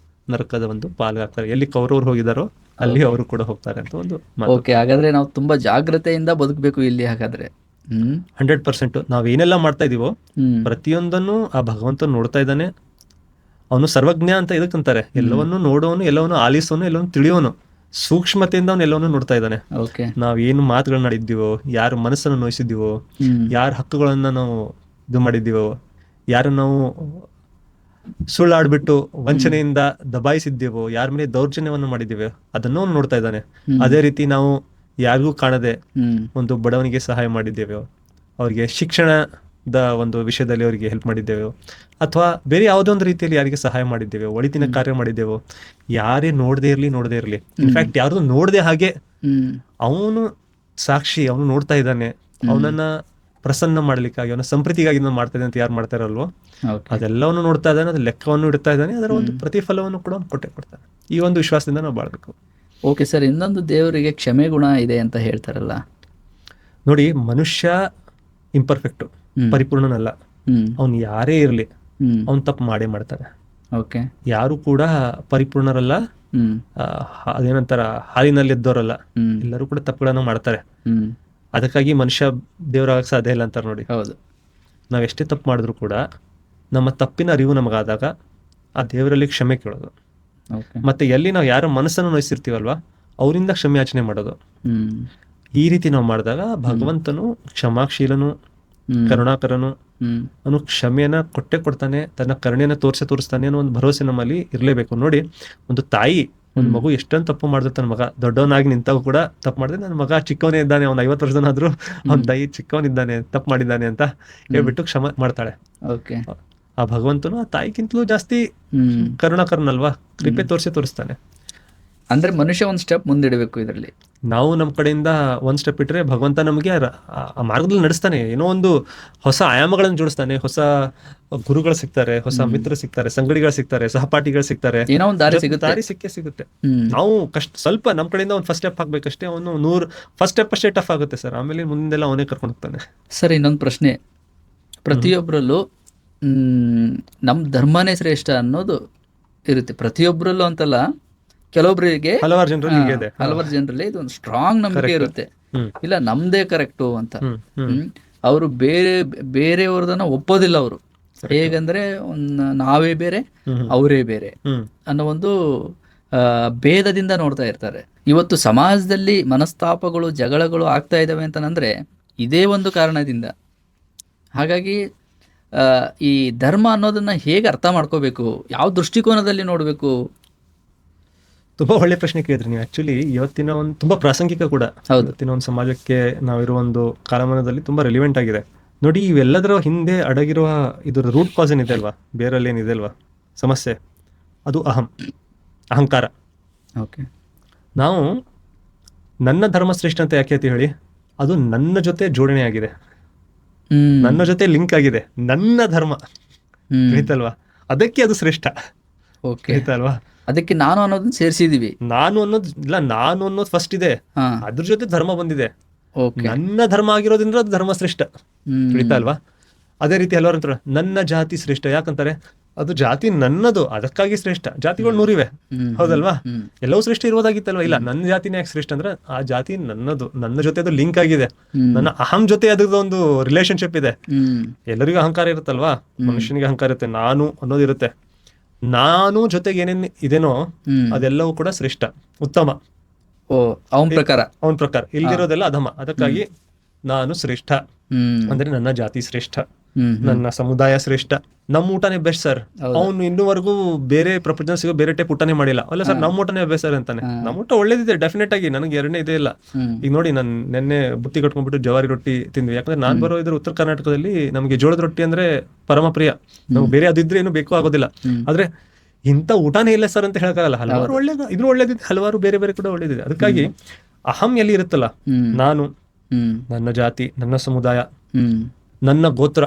ನರಕದ ಒಂದು ಪಾಲ್ಗಾಗ್ತಾರೆ. ಎಲ್ಲಿ ಕೌರವ್ರು ಹೋಗಿದಾರೋ ಅಲ್ಲಿ ಅವರು ಕೂಡ ಹೋಗ್ತಾರೆ ಅಂತ ಒಂದು ಮಾತು. ಓಕೆ, ಹಾಗಾದ್ರೆ ನಾವು ತುಂಬಾ ಜಾಗ್ರತೆಯಿಂದ ಬದುಕಬೇಕು ಇಲ್ಲಿ. ಹಾಗಾದ್ರೆ 100% ನಾವ್ ಏನೆಲ್ಲ ಮಾಡ್ತಾ ಇದೀವೋ ಪ್ರತಿಯೊಂದನ್ನು ಆ ಭಗವಂತ ನೋಡ್ತಾ ಇದ್ದಾನೆ. ಅವನು ಸರ್ವಜ್ಞ ಅಂತ ಇದಕ್ಕಂತಾರೆ. ಎಲ್ಲವನ್ನು ನೋಡೋನು, ಎಲ್ಲವನ್ನು ಆಲಿಸೋನು, ಎಲ್ಲವನ್ನು ತಿಳಿಯೋನು, ಸೂಕ್ಷ್ಮತೆಯಿಂದ ಅವನು ಎಲ್ಲವನ್ನು ನೋಡ್ತಾ ಇದ್ದಾನೆ. ಓಕೆ, ನಾವ್ ಏನು ಮಾತುಗಳನ್ನ ಆಡಿದ್ದೀವೋ, ಯಾರ ಮನಸ್ಸನ್ನು ನೋಯಿಸಿದ್ದೀವೋ, ಯಾರ ಹಕ್ಕುಗಳನ್ನ ನಾವು ಇದು ಮಾಡಿದ್ದೀವೋ, ಯಾರು ನಾವು ಸುಳ್ಳಾಡ್ಬಿಟ್ಟು ವಂಚನೆಯಿಂದ ದಬಾಯಿಸಿದ್ದೇವೋ, ಯಾರ ಮೇಲೆ ದೌರ್ಜನ್ಯವನ್ನು ಮಾಡಿದ್ದೀವೋ ಅದನ್ನು ಅವನು ನೋಡ್ತಾ ಇದ್ದಾನೆ. ಅದೇ ರೀತಿ ನಾವು ಯಾರಿಗೂ ಕಾಣದೆ ಒಂದು ಬಡವನಿಗೆ ಸಹಾಯ ಮಾಡಿದ್ದೇವೆ, ಅವ್ರಿಗೆ ಶಿಕ್ಷಣದ ಒಂದು ವಿಷಯದಲ್ಲಿ ಅವರಿಗೆ ಹೆಲ್ಪ್ ಮಾಡಿದ್ದೇವೆ, ಅಥವಾ ಬೇರೆ ಯಾವುದೋ ಒಂದು ರೀತಿಯಲ್ಲಿ ಯಾರಿಗೆ ಸಹಾಯ ಮಾಡಿದ್ದೇವೆ, ಒಳಿತಿನ ಕಾರ್ಯ ಮಾಡಿದ್ದೇವೋ, ಯಾರೇ ನೋಡದೇ ಇರ್ಲಿ ಇನ್ಫ್ಯಾಕ್ಟ್ ಯಾರ್ದು ನೋಡದೆ ಹಾಗೆ ಅವನು ಸಾಕ್ಷಿ, ಅವನು ನೋಡ್ತಾ ಇದ್ದಾನೆ, ಅವನನ್ನ ಪ್ರಸನ್ನ ಮಾಡ್ಲಿಕ್ಕಾಗಿ, ಅವನ ಸಂಪ್ರೀತಿಗಾಗಿ ನಾನು ಮಾಡ್ತಾ ಇದ್ದಾನೆ ಅಂತ ಯಾರು ಮಾಡ್ತಾರಲ್ವೋ ಅದೆಲ್ಲವನ್ನು ನೋಡ್ತಾ ಇದ್ದಾನೆ, ಅದ್ರ ಲೆಕ್ಕವನ್ನು ಇಡ್ತಾ ಇದ್ದಾನೆ, ಅದರ ಒಂದು ಪ್ರತಿಫಲವನ್ನು ಕೂಡ ಕೊಟ್ಟೆ ಕೊಡ್ತಾನೆ. ಈ ಒಂದು ವಿಶ್ವಾಸದಿಂದ ನಾವು ಬಾಳ್ಬೇಕು. ಓಕೆ ಸರ್, ಇನ್ನೊಂದು ದೇವರಿಗೆ ಕ್ಷಮೆ ಗುಣ ಇದೆ ಅಂತ ಹೇಳ್ತಾರಲ್ಲ. ನೋಡಿ, ಮನುಷ್ಯ ಇಂಪರ್ಫೆಕ್ಟ್, ಪರಿಪೂರ್ಣನಲ್ಲ. ಅವ್ನು ಯಾರೇ ಇರ್ಲಿ ಅವ್ನು ತಪ್ಪು ಮಾಡೇ ಮಾಡ್ತಾನೆ. ಓಕೆ, ಯಾರು ಕೂಡ ಪರಿಪೂರ್ಣರಲ್ಲ, ಅದೇನಂತಾರ ಹಾಲಿನಲ್ಲಿ ಎದ್ದವರಲ್ಲ, ಎಲ್ಲರೂ ಕೂಡ ತಪ್ಪುಗಳನ್ನ ಮಾಡ್ತಾರೆ. ಅದಕ್ಕಾಗಿ ಮನುಷ್ಯ ದೇವರಾಗಕ್ಕೆ ಸಾಧ್ಯ ಇಲ್ಲ ಅಂತಾರೆ ನೋಡಿ. ಹೌದು, ನಾವೆಷ್ಟೇ ತಪ್ಪು ಮಾಡಿದ್ರು ಕೂಡ ನಮ್ಮ ತಪ್ಪಿನ ಅರಿವು ನಮಗಾದಾಗ ಆ ದೇವರಲ್ಲಿ ಕ್ಷಮೆ ಕೇಳೋದು, ಮತ್ತೆ ಎಲ್ಲಿ ನಾವು ಯಾರ ಮನಸ್ಸನ್ನು ನೋಯಿಸಿರ್ತೀವಲ್ವಾ ಅವರಿಂದ ಕ್ಷಮೆ ಯಾಚನೆ ಮಾಡೋದು. ಈ ರೀತಿ ನಾವು ಮಾಡಿದಾಗ ಭಗವಂತನು ಕ್ಷಮಾಶೀಲನು, ಕರುಣಾಕರನು, ಅವನು ಕ್ಷಮೆಯನ್ನ ಕೊಟ್ಟೆ ಕೊಡ್ತಾನೆ, ತನ್ನ ಕರುಣೆಯನ್ನ ತೋರಿಸ್ತಾನೆ ಅನ್ನೋ ಒಂದು ಭರವಸೆ ನಮ್ಮಲ್ಲಿ ಇರಲೇಬೇಕು. ನೋಡಿ, ಒಂದು ತಾಯಿ ಒಂದು ಮಗು ಎಷ್ಟೊಂದು ತಪ್ಪು ಮಾಡಿದ್ರೆ ತನ್ನ ಮಗ ದೊಡ್ಡವನಾಗಿ ನಿಂತಾಗ ಕೂಡ ತಪ್ಪು ಮಾಡಿದ್ರೆ, ನನ್ನ ಮಗ ಚಿಕ್ಕವನೇ ಇದ್ದಾನೆ, ಅವ್ನು 50 ವರ್ಷದನಾದ್ರೂ ಅವ್ನ ತಾಯಿ ಚಿಕ್ಕವನಿದ್ದಾನೆ, ತಪ್ಪು ಮಾಡಿದ್ದಾನೆ ಅಂತ ಹೇಳ್ಬಿಟ್ಟು ಕ್ಷಮೆ ಮಾಡ್ತಾಳೆ. ಓಕೆ, ಆ ಭಗವಂತನು ಆ ತಾಯಿಗಿಂತಲೂ ಜಾಸ್ತಿ ಕರುಣಾಕರನಲ್ವಾ, ಕೃಪೆ ತೋರಿಸ್ತಾನೆ. ಅಂದ್ರೆ ಮನುಷ್ಯ ಒಂದು ಸ್ಟೆಪ್ ಮುಂದಿಡಬೇಕು ಇದರಲ್ಲಿ. ನಾವು ನಮ್ಮ ಕಡೆಯಿಂದ ಒಂದ್ ಸ್ಟೆಪ್ ಇಟ್ರೆ ಭಗವಂತ ನಮಗೆ ಆ ಮಾರ್ಗದಲ್ಲಿ ನಡೆಸ್ತಾನೆ, ಏನೋ ಒಂದು ಹೊಸ ಆಯಾಮಗಳನ್ನು ಜೋಡಿಸ್ತಾನೆ, ಹೊಸ ಗುರುಗಳು ಸಿಗ್ತಾರೆ, ಹೊಸ ಮಿತ್ರ ಸಿಗ್ತಾರೆ, ಸಂಗಡಿಗಳು ಸಿಗ್ತಾರೆ, ಸಹಪಾಠಿಗಳು ಸಿಗ್ತಾರೆ, ಏನೋ ಒಂದು ದಾರಿ ಸಿಗುತ್ತೆ. ದಾರಿ ಸಿಗುತ್ತೆ. ನಾವು ಸ್ವಲ್ಪ ನಮ್ಮ ಕಡೆಯಿಂದ ಒಂದು ಫಸ್ಟ್ ಸ್ಟೆಪ್ ಹಾಕ್ಬೇಕಷ್ಟೇ. ಅವನು 100 ಫಸ್ಟ್ ಸ್ಟೆಪ್ ಅಷ್ಟೇ ಟಫ್ ಆಗುತ್ತೆ ಸರ್, ಆಮೇಲೆ ಮುಂದೆಲ್ಲ ಅವನೇ ಕರ್ಕೊಂಡು ಹೋಗ್ತಾನೆ. ಸರ್, ಇನ್ನೊಂದು ಪ್ರಶ್ನೆ. ಪ್ರತಿಯೊಬ್ಬರಲ್ಲೂ ನಮ್ಮ ಧರ್ಮನೇ ಶ್ರೇಷ್ಠ ಅನ್ನೋದು ಇರುತ್ತೆ, ಪ್ರತಿಯೊಬ್ಬರಲ್ಲೂ ಅಂತಲ್ಲ, ಕೆಲವೊಬ್ಬರಿಗೆ ಹಲವಾರು ಜನರಲ್ಲಿ ಇದು ಒಂದು ಸ್ಟ್ರಾಂಗ್ ನಂಬಿಕೆ ಇರುತ್ತೆ, ಇಲ್ಲ ನಮ್ದೇ ಕರೆಕ್ಟು ಅಂತ. ಅವರು ಬೇರೆಯವ್ರದನ್ನ ಒಪ್ಪೋದಿಲ್ಲ. ಅವರು ಹೇಗಂದ್ರೆ ನಾವೇ ಬೇರೆ ಅವರೇ ಬೇರೆ ಅನ್ನೋ ಒಂದು ಭೇದದಿಂದ ನೋಡ್ತಾ ಇರ್ತಾರೆ. ಇವತ್ತು ಸಮಾಜದಲ್ಲಿ ಮನಸ್ತಾಪಗಳು, ಜಗಳಗಳು ಆಗ್ತಾ ಇದ್ದಾವೆ ಅಂತಂದ್ರೆ ಇದೇ ಒಂದು ಕಾರಣದಿಂದ. ಹಾಗಾಗಿ ಈ ಧರ್ಮ ಅನ್ನೋದನ್ನ ಹೇಗೆ ಅರ್ಥ ಮಾಡ್ಕೋಬೇಕು, ಯಾವ ದೃಷ್ಟಿಕೋನದಲ್ಲಿ ನೋಡಬೇಕು? ತುಂಬಾ ಒಳ್ಳೆ ಪ್ರಶ್ನೆ ಕೇಳಿದ್ರಿ ನೀವು. ಆಕ್ಚುಲಿ ಇವತ್ತಿನ ಒಂದು ತುಂಬಾ ಪ್ರಾಸಂಗಿಕ ಕೂಡ. ಇವತ್ತಿನ ಒಂದು ಸಮಾಜಕ್ಕೆ ನಾವಿರುವ ಒಂದು ಕಾಲಮಾನದಲ್ಲಿ ತುಂಬಾ ರಿಲಿವೆಂಟ್ ಆಗಿದೆ. ನೋಡಿ, ಇವೆಲ್ಲದರ ಹಿಂದೆ ಅಡಗಿರುವ ಇದರ ರೂಟ್ ಕಾಸ್ ಏನಿದೆ ಅಲ್ವಾ, ಬೇರಲ್ಲಿ ಏನಿದೆ ಅಲ್ವಾ ಸಮಸ್ಯೆ, ಅದು ಅಹಂಕಾರ. ಓಕೆ, ನಾವು ನನ್ನ ಧರ್ಮ ಶ್ರೇಷ್ಠ ಅಂತ ಯಾಕೆ ಅಂತ ಹೇಳಿ, ಅದು ನನ್ನ ಜೊತೆ ಜೋಡಣೆ ಆಗಿದೆ, ನನ್ನ ಜೊತೆ ಲಿಂಕ್ ಆಗಿದೆ. ನನ್ನ ಧರ್ಮ ಹೇಳ್ತಲ್ವಾ, ಅದಕ್ಕೆ ಅದು ಶ್ರೇಷ್ಠ ಹೇಳ್ತಲ್ವಾ. ಅದಕ್ಕೆ ನಾನು ಅನ್ನೋದನ್ನ ಸೇರಿಸಿದೀವಿ. ನಾನು ಅನ್ನೋದು ಫಸ್ಟ್ ಇದೆ, ಅದ್ರ ಜೊತೆ ಧರ್ಮ ಬಂದಿದೆ. ನನ್ನ ಧರ್ಮ ಆಗಿರೋದ್ರಿಂದ ಅದು ಧರ್ಮ ಶ್ರೇಷ್ಠ ತಿಳಿತಾ ಅಲ್ವಾ. ಅದೇ ರೀತಿ ಹಲವಾರು ಅಂತಾರೆ ನನ್ನ ಜಾತಿ ಶ್ರೇಷ್ಠ, ಯಾಕಂತಾರೆ ಅದು ಜಾತಿ ನನ್ನದು, ಅದಕ್ಕಾಗಿ ಶ್ರೇಷ್ಠ. ಜಾತಿಗಳು 100 ಇವೆ, ಹೌದಲ್ವಾ, ಎಲ್ಲವೂ ಶ್ರೇಷ್ಠ ಇರೋದಾಗಿತ್ತಲ್ವಾ. ಇಲ್ಲ, ನನ್ನ ಜಾತಿನೇ ಯಾಕೆ ಶ್ರೇಷ್ಠ ಅಂದ್ರೆ ಆ ಜಾತಿ ನನ್ನದು, ನನ್ನ ಜೊತೆ ಅದು ಲಿಂಕ್ ಆಗಿದೆ, ನನ್ನ ಅಹಂ ಜೊತೆ ಅದ್ರದ್ದು ಒಂದು ರಿಲೇಶನ್ಶಿಪ್ ಇದೆ. ಎಲ್ಲರಿಗೂ ಅಹಂಕಾರ ಇರುತ್ತಲ್ವಾ, ಮನುಷ್ಯನಿಗೆ ಅಹಂಕಾರ ಇರುತ್ತೆ, ನಾನು ಅನ್ನೋದಿರುತ್ತೆ. ನಾನು ಜೊತೆಗೆ ಏನೇನು ಇದೇನೋ ಅದೆಲ್ಲವೂ ಕೂಡ ಶ್ರೇಷ್ಠ, ಉತ್ತಮ. ಅವನ ಪ್ರಕಾರ ಇಲ್ಲಿರೋದೆಲ್ಲ ಅಧಮ. ಅದಕ್ಕಾಗಿ ನಾನು ಶ್ರೇಷ್ಠ ಅಂದ್ರೆ ನನ್ನ ಜಾತಿ ಶ್ರೇಷ್ಠ. ನನ್ನ ಸಮುದಾಯ ಶ್ರೇಷ್ಠ, ನಮ್ಮ ಊಟನೇ ಬೆಸ್ಟ್ ಸರ್. ಅವ್ನು ಇನ್ನೂವರೆಗೂ ಬೇರೆ ಪ್ರಪಂಚ ಸಿಗೋ ಬೇರೆ ಟೈಪ್ ಊಟನೇ ಮಾಡಿಲ್ಲ. ಅಲ್ಲ ಸರ್ ನಮ್ಮ ಊಟನೇ ಬೆಸ್ಟ್ ಸರ್ ಅಂತಾನೆ. ನಮ್ಮ ಊಟ ಒಳ್ಳೇದಿದೆ ಡೆಫಿನೆಟ್ ಆಗಿ, ನನಗೆ ಎರಡನೇ ಇದೇ ಇಲ್ಲ. ಈಗ ನೋಡಿ, ನಾನು ನೆನ್ನೆ ಬುತ್ತಿ ಕಟ್ಕೊಂಡ್ಬಿಟ್ಟು ಜವಾರಿ ರೊಟ್ಟಿ ತಿಂದ್ವಿ. ಯಾಕಂದ್ರೆ ನಾನ್ ಬರೋ ಇದ್ರ ಉತ್ತರ ಕರ್ನಾಟಕದಲ್ಲಿ ನಮಗೆ ಜೋಳದ ರೊಟ್ಟಿ ಅಂದ್ರೆ ಪರಮ ಪ್ರಿಯ. ನಮ್ಗೆ ಬೇರೆ ಅದಿದ್ರೆ ಏನು ಬೇಕು ಆಗೋದಿಲ್ಲ. ಆದ್ರೆ ಇಂಥ ಊಟನೇ ಇಲ್ಲ ಸರ್ ಅಂತ ಹೇಳಕ್ಕಾಗಲ್ಲ. ಹಲವಾರು ಒಳ್ಳೇದು ಇದ್ರೂ ಒಳ್ಳೇದಿದೆ, ಹಲವಾರು ಬೇರೆ ಬೇರೆ ಕೂಡ ಒಳ್ಳೇದಿದೆ. ಅದಕ್ಕಾಗಿ ಅಹಂ ಎಲ್ಲಿ ಇರುತ್ತಲ್ಲ, ನಾನು, ನನ್ನ ಜಾತಿ, ನನ್ನ ಸಮುದಾಯ, ನನ್ನ ಗೋತ್ರ,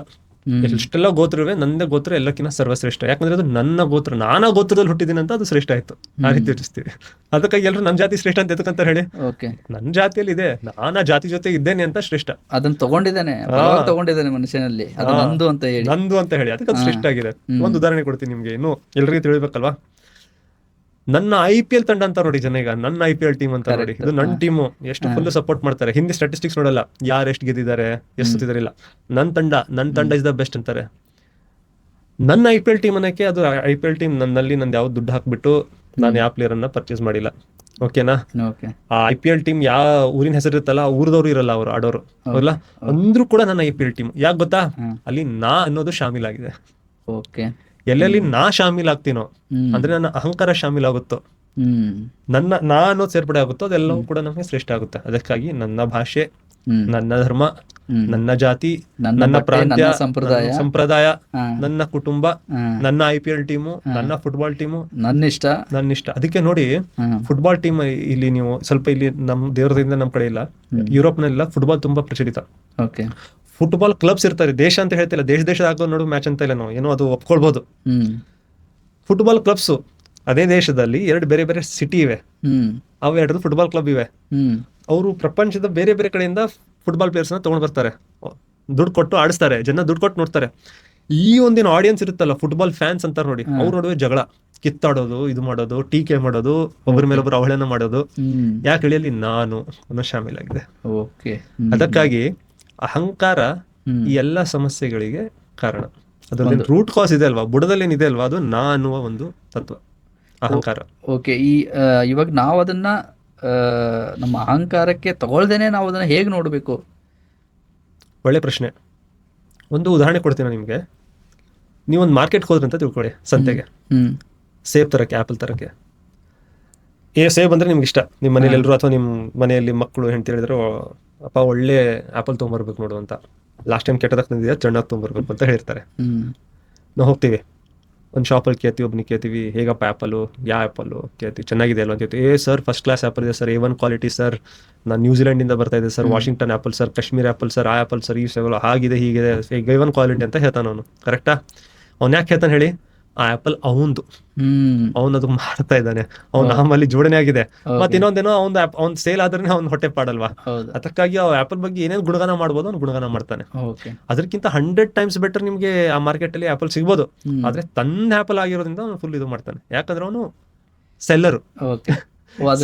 ಎಷ್ಟೆಲ್ಲ ಗೋತ್ರವೇ ನಂದೇ ಗೋತ್ರ ಎಲ್ಲಕ್ಕಿಂತ ಸರ್ವಶ್ರೇಷ್ಠ. ಯಾಕಂದ್ರೆ ಅದು ನನ್ನ ಗೋತ್ರ, ನಾನಾ ಗೋತ್ರದಲ್ಲಿ ಹುಟ್ಟಿದ್ದೀನಿ ಅಂತ ಅದು ಶ್ರೇಷ್ಠ ಆಯ್ತು. ಆ ರೀತಿ ಯೋಚಿಸ್ತೀವಿ. ಅದಕ್ಕಾಗಿ ಎಲ್ಲರೂ ನನ್ನ ಜಾತಿ ಶ್ರೇಷ್ಠ ಅಂತ ಎದಕ್ಕಂತ ಹೇಳಿ, ನನ್ನ ಜಾತಿಯಲ್ಲಿ ಇದೆ, ನಾನಾ ಜಾತಿ ಜೊತೆ ಇದ್ದೇನೆ ಅಂತ ಶ್ರೇಷ್ಠ. ಅದನ್ನ ತಗೊಂಡಿದ್ದಾನೆ ಮನುಷ್ಯನಲ್ಲಿ, ನಂದು ಅಂತ ಹೇಳಿ ಅದಕ್ಕೆ ಅದು ಶ್ರೇಷ್ಠ ಆಗಿದೆ. ಒಂದು ಉದಾಹರಣೆ ಕೊಡ್ತೀನಿ ನಿಮ್ಗೆ, ಇನ್ನು ಎಲ್ರಿಗೂ ತಿಳಿಬೇಕಲ್ವಾ. ನನ್ನ IPL ತಂಡ ಅಂತ ನೋಡಿ ಜನ, ಈಗ ನನ್ನ IPL ಟೀಮ್ ಅಂತ ನೋಡಿ, ಇದು ನನ್ನ ಟೀಮು, ಎಷ್ಟು ಫುಲ್ ಸಪೋರ್ಟ್ ಮಾಡ್ತಾರೆ. ಹಿಂದಿ ಸ್ಟಾಟಿಸ್ಟಿಕ್ಸ್ ನೋಡಲ್ಲ, ಯಾರು ಎಷ್ಟು ಗೆದ್ದಿದ್ದಾರೆ, ಎಷ್ಟು ಸುತ್ತಿದ್ದಾರೆ, ಇಲ್ಲ ನನ್ನ ತಂಡ ಇಸ್ ದ ಬೆಸ್ಟ್ ಅಂತಾರೆ. ನನ್ನ IPL ಟೀಮ್ ಅನ್ನಕ್ಕೆ ಅದು IPL ಟೀಮ್ ನನ್ನಲ್ಲಿ ನಂದು ಯಾವ ದುಡ್ಡು ಹಾಕ್ಬಿಟ್ಟು ನಾನು ಯಾವ ಪ್ಲೇಯರ್ ಅನ್ನ ಪರ್ಚೇಸ್ ಮಾಡಿಲ್ಲ. ಓಕೆನಾ? ಆ IPL ಟೀಮ್ ಯಾವ ಊರಿನ ಹೆಸರು ಇರುತ್ತಲ್ಲ, ಆ ಊರದವ್ರು ಇರಲ್ಲ, ಅವ್ರು ಆಡೋರು ಅಲ್ಲ ಅಂದ್ರೂ ಕೂಡ ನನ್ನ IPL ಟೀಮ್. ಯಾಕೆ ಗೊತ್ತಾ? ಅಲ್ಲಿ ನಾ ಅನ್ನೋದು ಶಾಮೀಲಾಗಿದೆ. ಎಲ್ಲೆಲ್ಲಿ ನಾ ಶಾಮೀಲ್ ಆಗ್ತೀನೋ, ಅಂದ್ರೆ ನನ್ನ ಅಹಂಕಾರ ಶಾಮೀಲ್ ಆಗುತ್ತೋ, ನಾ ಅನ್ನೋದು ಸೇರ್ಪಡೆ ಆಗುತ್ತೋ, ಅದೆಲ್ಲವೂ ಕೂಡ ನಮಗೆ ಶ್ರೇಷ್ಠ ಆಗುತ್ತೆ. ಅದಕ್ಕಾಗಿ ನನ್ನ ಭಾಷೆ, ನನ್ನ ಧರ್ಮ, ನನ್ನ ಜಾತಿ, ನನ್ನ ಪ್ರಾಂತ್ಯ, ಸಂಪ್ರದಾಯ, ನನ್ನ ಕುಟುಂಬ, ನನ್ನ IPL ಟೀಮು, ನನ್ನ ಫುಟ್ಬಾಲ್ ಟೀಮು ನನ್ನ ಇಷ್ಟ. ಅದಕ್ಕೆ ನೋಡಿ, ಫುಟ್ಬಾಲ್ ಟೀಮ್ ಇಲ್ಲಿ ನೀವು ಸ್ವಲ್ಪ ಇಲ್ಲಿ ನಮ್ ದೇವರದಿಂದ ನಮ್ ಕಡೆ ಇಲ್ಲ, ಯುರೋಪ್ನೆಲ್ಲ ಫುಟ್ಬಾಲ್ ತುಂಬಾ ಪ್ರಚಲಿತ. ಫುಟ್ಬಾಲ್ ಕ್ಲಬ್ಸ್ ಇರ್ತಾರೆ. ದೇಶ ಅಂತ ಹೇಳ್ತಿಲ್ಲ, ದೇಶದ ಆಗೋ ನೋಡು ಮ್ಯಾಚ್ ಅಂತ ಇಲ್ಲ, ನಾವು ಏನೋ ಅದು ಒಪ್ಕೊಳ್ಬಹುದು. ಫುಟ್ಬಾಲ್ ಕ್ಲಬ್ಸ್ ಅದೇ ದೇಶದಲ್ಲಿ ಎರಡು ಬೇರೆ ಬೇರೆ ಸಿಟಿ ಇವೆ, ಅವು ಎರಡು ಫುಟ್ಬಾಲ್ ಕ್ಲಬ್ ಇವೆ. ಅವರು ಪ್ರಪಂಚದ ಬೇರೆ ಬೇರೆ ಕಡೆಯಿಂದ ಫುಟ್ಬಾಲ್ ಪ್ಲೇಯರ್ಸ್ ನ ತಗೊಂಡ್ ಬರ್ತಾರೆ, ದುಡ್ಡು ಕೊಟ್ಟು ಆಡಿಸ್ತಾರೆ, ಜನ ದುಡ್ಡು ಕೊಟ್ಟು ನೋಡ್ತಾರೆ. ಈ ಒಂದಿನ ಆಡಿಯನ್ಸ್ ಇರುತ್ತಲ್ಲ, ಫುಟ್ಬಾಲ್ ಫ್ಯಾನ್ಸ್ ಅಂತಾರೆ ನೋಡಿ, ಅವ್ರ ನಡುವೆ ಜಗಳ, ಕಿತ್ತಾಡೋದು, ಇದು ಮಾಡೋದು, ಟೀಕೆ ಮಾಡೋದು, ಒಬ್ಬರ ಮೇಲೆ ಒಬ್ಬರು ಅವಹೇಳನ ಮಾಡೋದು. ಯಾಕೆ ಹೇಳಿಯಲ್ಲಿ ನಾನು ಅನ್ನೋ ಶಾಮೀಲಾಗಿದೆ. ಅದಕ್ಕಾಗಿ ಅಹಂಕಾರ ಈ ಎಲ್ಲ ಸಮಸ್ಯೆಗಳಿಗೆ ಕಾರಣ. ಅದ್ರಲ್ಲಿ ರೂಟ್ ಕಾಸ್ ಇದೆ ಅಲ್ವಾ, ಬುಡದಲ್ಲಿ ಏನಿದೆ ಅಲ್ವಾ, ಅದು ನಾ ಅನ್ನುವ ಒಂದು ತತ್ವ, ಅಹಂಕಾರ. ಇವಾಗ ನಾವು ಅದನ್ನ ನಮ್ಮ ಅಹಂಕಾರಕ್ಕೆ ತಗೊಳ್ದೇನೆ ನಾವು ಅದನ್ನ ಹೇಗೆ ನೋಡ್ಬೇಕು? ಒಳ್ಳೆ ಪ್ರಶ್ನೆ. ಒಂದು ಉದಾಹರಣೆ ಕೊಡ್ತೀನಿ ನಿಮ್ಗೆ. ನೀವೊಂದು ಮಾರ್ಕೆಟ್ಗೆ ಹೋದ್ರಿ ಅಂತ ತಿಳ್ಕೊಳ್ಳಿ, ಸಂತೆಗೆ ಸೇಬ್ ತರಕ್ಕೆ, ಆಪಲ್ ತರಕ್ಕೆ. ಸೇಬ್ ಅಂದ್ರೆ ನಿಮ್ಗೆ ಇಷ್ಟ, ನಿಮ್ಮ ಮನೇಲಿ ಎಲ್ಲರೂ ಅಥವಾ ನಿಮ್ಮ ಮನೆಯಲ್ಲಿ ಮಕ್ಕಳು ಹೆಂಡತಿ ಹೇಳಿದ್ರು, ಅಪ್ಪ ಒಳ್ಳೆ ಆಪಲ್ ತೊಗೊಂಬರ್ಬೇಕು ನೋಡು ಅಂತ. ಲಾಸ್ಟ್ ಟೈಮ್ ಕೆಟ್ಟದಾಗ ತಂದಿದ್ಯಾ, ಚೆನ್ನಾಗಿ ತೊಗೊಂಬರ್ಬೇಕು ಅಂತ ಹೇಳ್ತಾರೆ. ನಾವು ಹೋಗ್ತೀವಿ, ಒಂದು ಶಾಪಲ್ಲಿ ಕೇಳ್ತೀವಿ, ಒಬ್ಬನಿಗೆ ಕೇಳ್ತೀವಿ, ಹೇಗಪ್ಪ ಆ್ಯಪಲು, ಯಾವ ಆ್ಯಪಲ್ಲು ಕೇಳ್ತೀವಿ, ಚೆನ್ನಾಗಿದೆ ಅಲ್ವ ಅಂತ ಹೇಳ್ತೀವಿ. ಸರ್ ಫಸ್ಟ್ ಕ್ಲಾಸ್ ಆ್ಯಪಲ್ ಇದೆ ಸರ್, A1 ಕ್ವಾಲಿಟಿ ಸರ್, ನಾನು ನ್ಯೂಜಿಲೆಂಡಿಂದ ಬರ್ತಾ ಇದೆ sir, Washington apple sir, Kashmir apple sir, ಆ ಆ್ಯಪಲ್ ಸರ್, ಈ ಸೇವಲ್ ಹಾಗಿದೆ, ಹೀಗಿದೆ, A1 ಕ್ವಾಲಿಟಿ ಅಂತ ಹೇಳ್ತಾನೆ ಅವನು. ಕರೆಕ್ಟಾ? ಅವ್ನು ಯಾಕೆ ಹೇಳ್ತಾನೆ ಹೇಳಿ? ಆ ಆ್ಯಪಲ್ ಅವನದು, ಅವನದು ಮಾಡ್ತಾ ಇದ್ದಾನೆ, ಅವ್ನ ನಮ್ಮಲ್ಲಿ ಜೋಡಣೆ ಆಗಿದೆ. ಮತ್ತೆ ಇನ್ನೊಂದೇನೋ ಅವ್ನ್ ಸೇಲ್ ಆದ್ರೆ ಅವ್ನ ಹೊಟ್ಟೆ ಪಾಡಲ್ವಾ, ಅದಕ್ಕಾಗಿ ಆ ಆ್ಯಪಲ್ ಬಗ್ಗೆ ಏನೇನು ಗುಣಗಾನ ಮಾಡ್ಬೋದು ಅವ್ನು ಗುಣಗಾನ ಮಾಡ್ತಾನೆ. ಅದಕ್ಕಿಂತ 100 times ಬೆಟರ್ ನಿಮ್ಗೆ ಆ ಮಾರ್ಕೆಟ್ ಅಲ್ಲಿ ಆ್ಯಪಲ್ ಸಿಗ್ಬೋದು. ಆದ್ರೆ ತನ್ನ ಆ್ಯಪಲ್ ಆಗಿರೋದ್ರಿಂದ ಅವ್ನು ಫುಲ್ ಇದು ಮಾಡ್ತಾನೆ. ಯಾಕಂದ್ರೆ ಅವನು ಸೆಲ್ಲರು,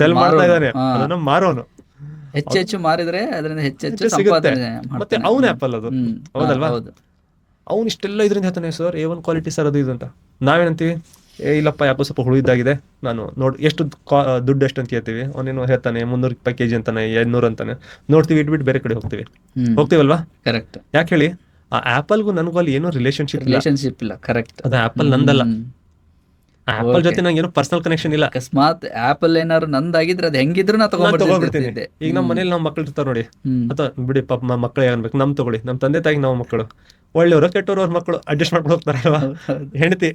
ಸೆಲ್ ಮಾಡ್ತಾ ಇದ್ದಾನೆ, ಅದನ್ನ ಮಾರೋನು. ಹೆಚ್ಚು ಮಾರಿದ್ರೆ ಅದರಿಂದ ಹೆಚ್ಚು ಸಿಗುತ್ತೆ. ಮತ್ತೆ ಅವನ ಆ್ಯಪಲ್ ಅದು, ಹೌದಲ್ವಾ? ಅವ್ನು ಇಷ್ಟೆಲ್ಲ ಇದರಿಂದ ಹೇಳ್ತಾನೆ, ಸರ್ A1 ಕ್ವಾಲಿಟಿ ಸರ್, ಅದು ಇದು ಅಂತ. ನಾವೇನಂತೀವಿ, ಇಲ್ಲಪ್ಪ ಯಾಕೋ ಸ್ವಲ್ಪ ಹುಳು ಇದ್ದಾಗಿದೆ, ನಾನು ಎಷ್ಟು ದುಡ್ಡು ಎಷ್ಟು ಅಂತ ಕೇಳ್ತೀವಿ. ಅವನೇನು ಹೇಳ್ತಾನೆ 300 ರೂಪಾಯಿ kg ಅಂತಾನೆ, 200 ಅಂತಾನೆ. ನೋಡ್ತೀವಿ, ಇಟ್ಬಿಟ್ಟು ಬೇರೆ ಕಡೆ ಹೋಗ್ತೀವಲ್ವಾ? ಕರೆಕ್ಟ್. ಯಾಕೆ ಹೇಳಿ? ಆ ಆ್ಯಪಲ್ಗೂ ನನಗೂ ಅಲ್ಲಿ ಏನೋ ರಿಲೇಶನ್ಶಿಪ್ ಇಲ್ಲ. ಕರೆಕ್ಟ್. ಅದು ಆ್ಯಪಲ್ ನಂದಲ್ಲ, ಆ್ಯಪಲ್ ಜೊತೆ ನಂಗೆ ಏನೋ ಪರ್ಸನಲ್ ಕನೆಕ್ಷನ್ ಇಲ್ಲ. ಅಕಸ್ಮಾತ್ ಆ್ಯಪಲ್ ಏನಾದ್ರು ನಂದಾಗಿದ್ರೆ ಅದು ಹೆಂಗಿದ್ರು ನಾ ತಗೊಂಡ್ಬಿಡ್ತೀನಿ. ಈಗ ನಮ್ಮ ಮನೇಲಿ ನಾವು ಮಕ್ಳು ಇರ್ತಾರೆ ನೋಡಿ, ಅಥವಾ ಬಿಡಿ ಪಾಪ ಮಕ್ಕಳು ಏನ್ಬೇಕು, ನಮ್ ತಗೊಳ್ಳಿ, ನಮ್ಮ ತಂದೆ ತಾಯಿಗೆ ನಾವು ಮಕ್ಕಳು, ಒಳ್ಳೆಯವರು ಕೆಟ್ಟವರು ಅವ್ರ ಮಕ್ಕಳು ಅಡ್ಜಸ್ಟ್ ಮಾಡ್ಕೊಂಡು ಹೋಗ್ತಾರಲ್ವಾ? ಹೆಂಡತಿ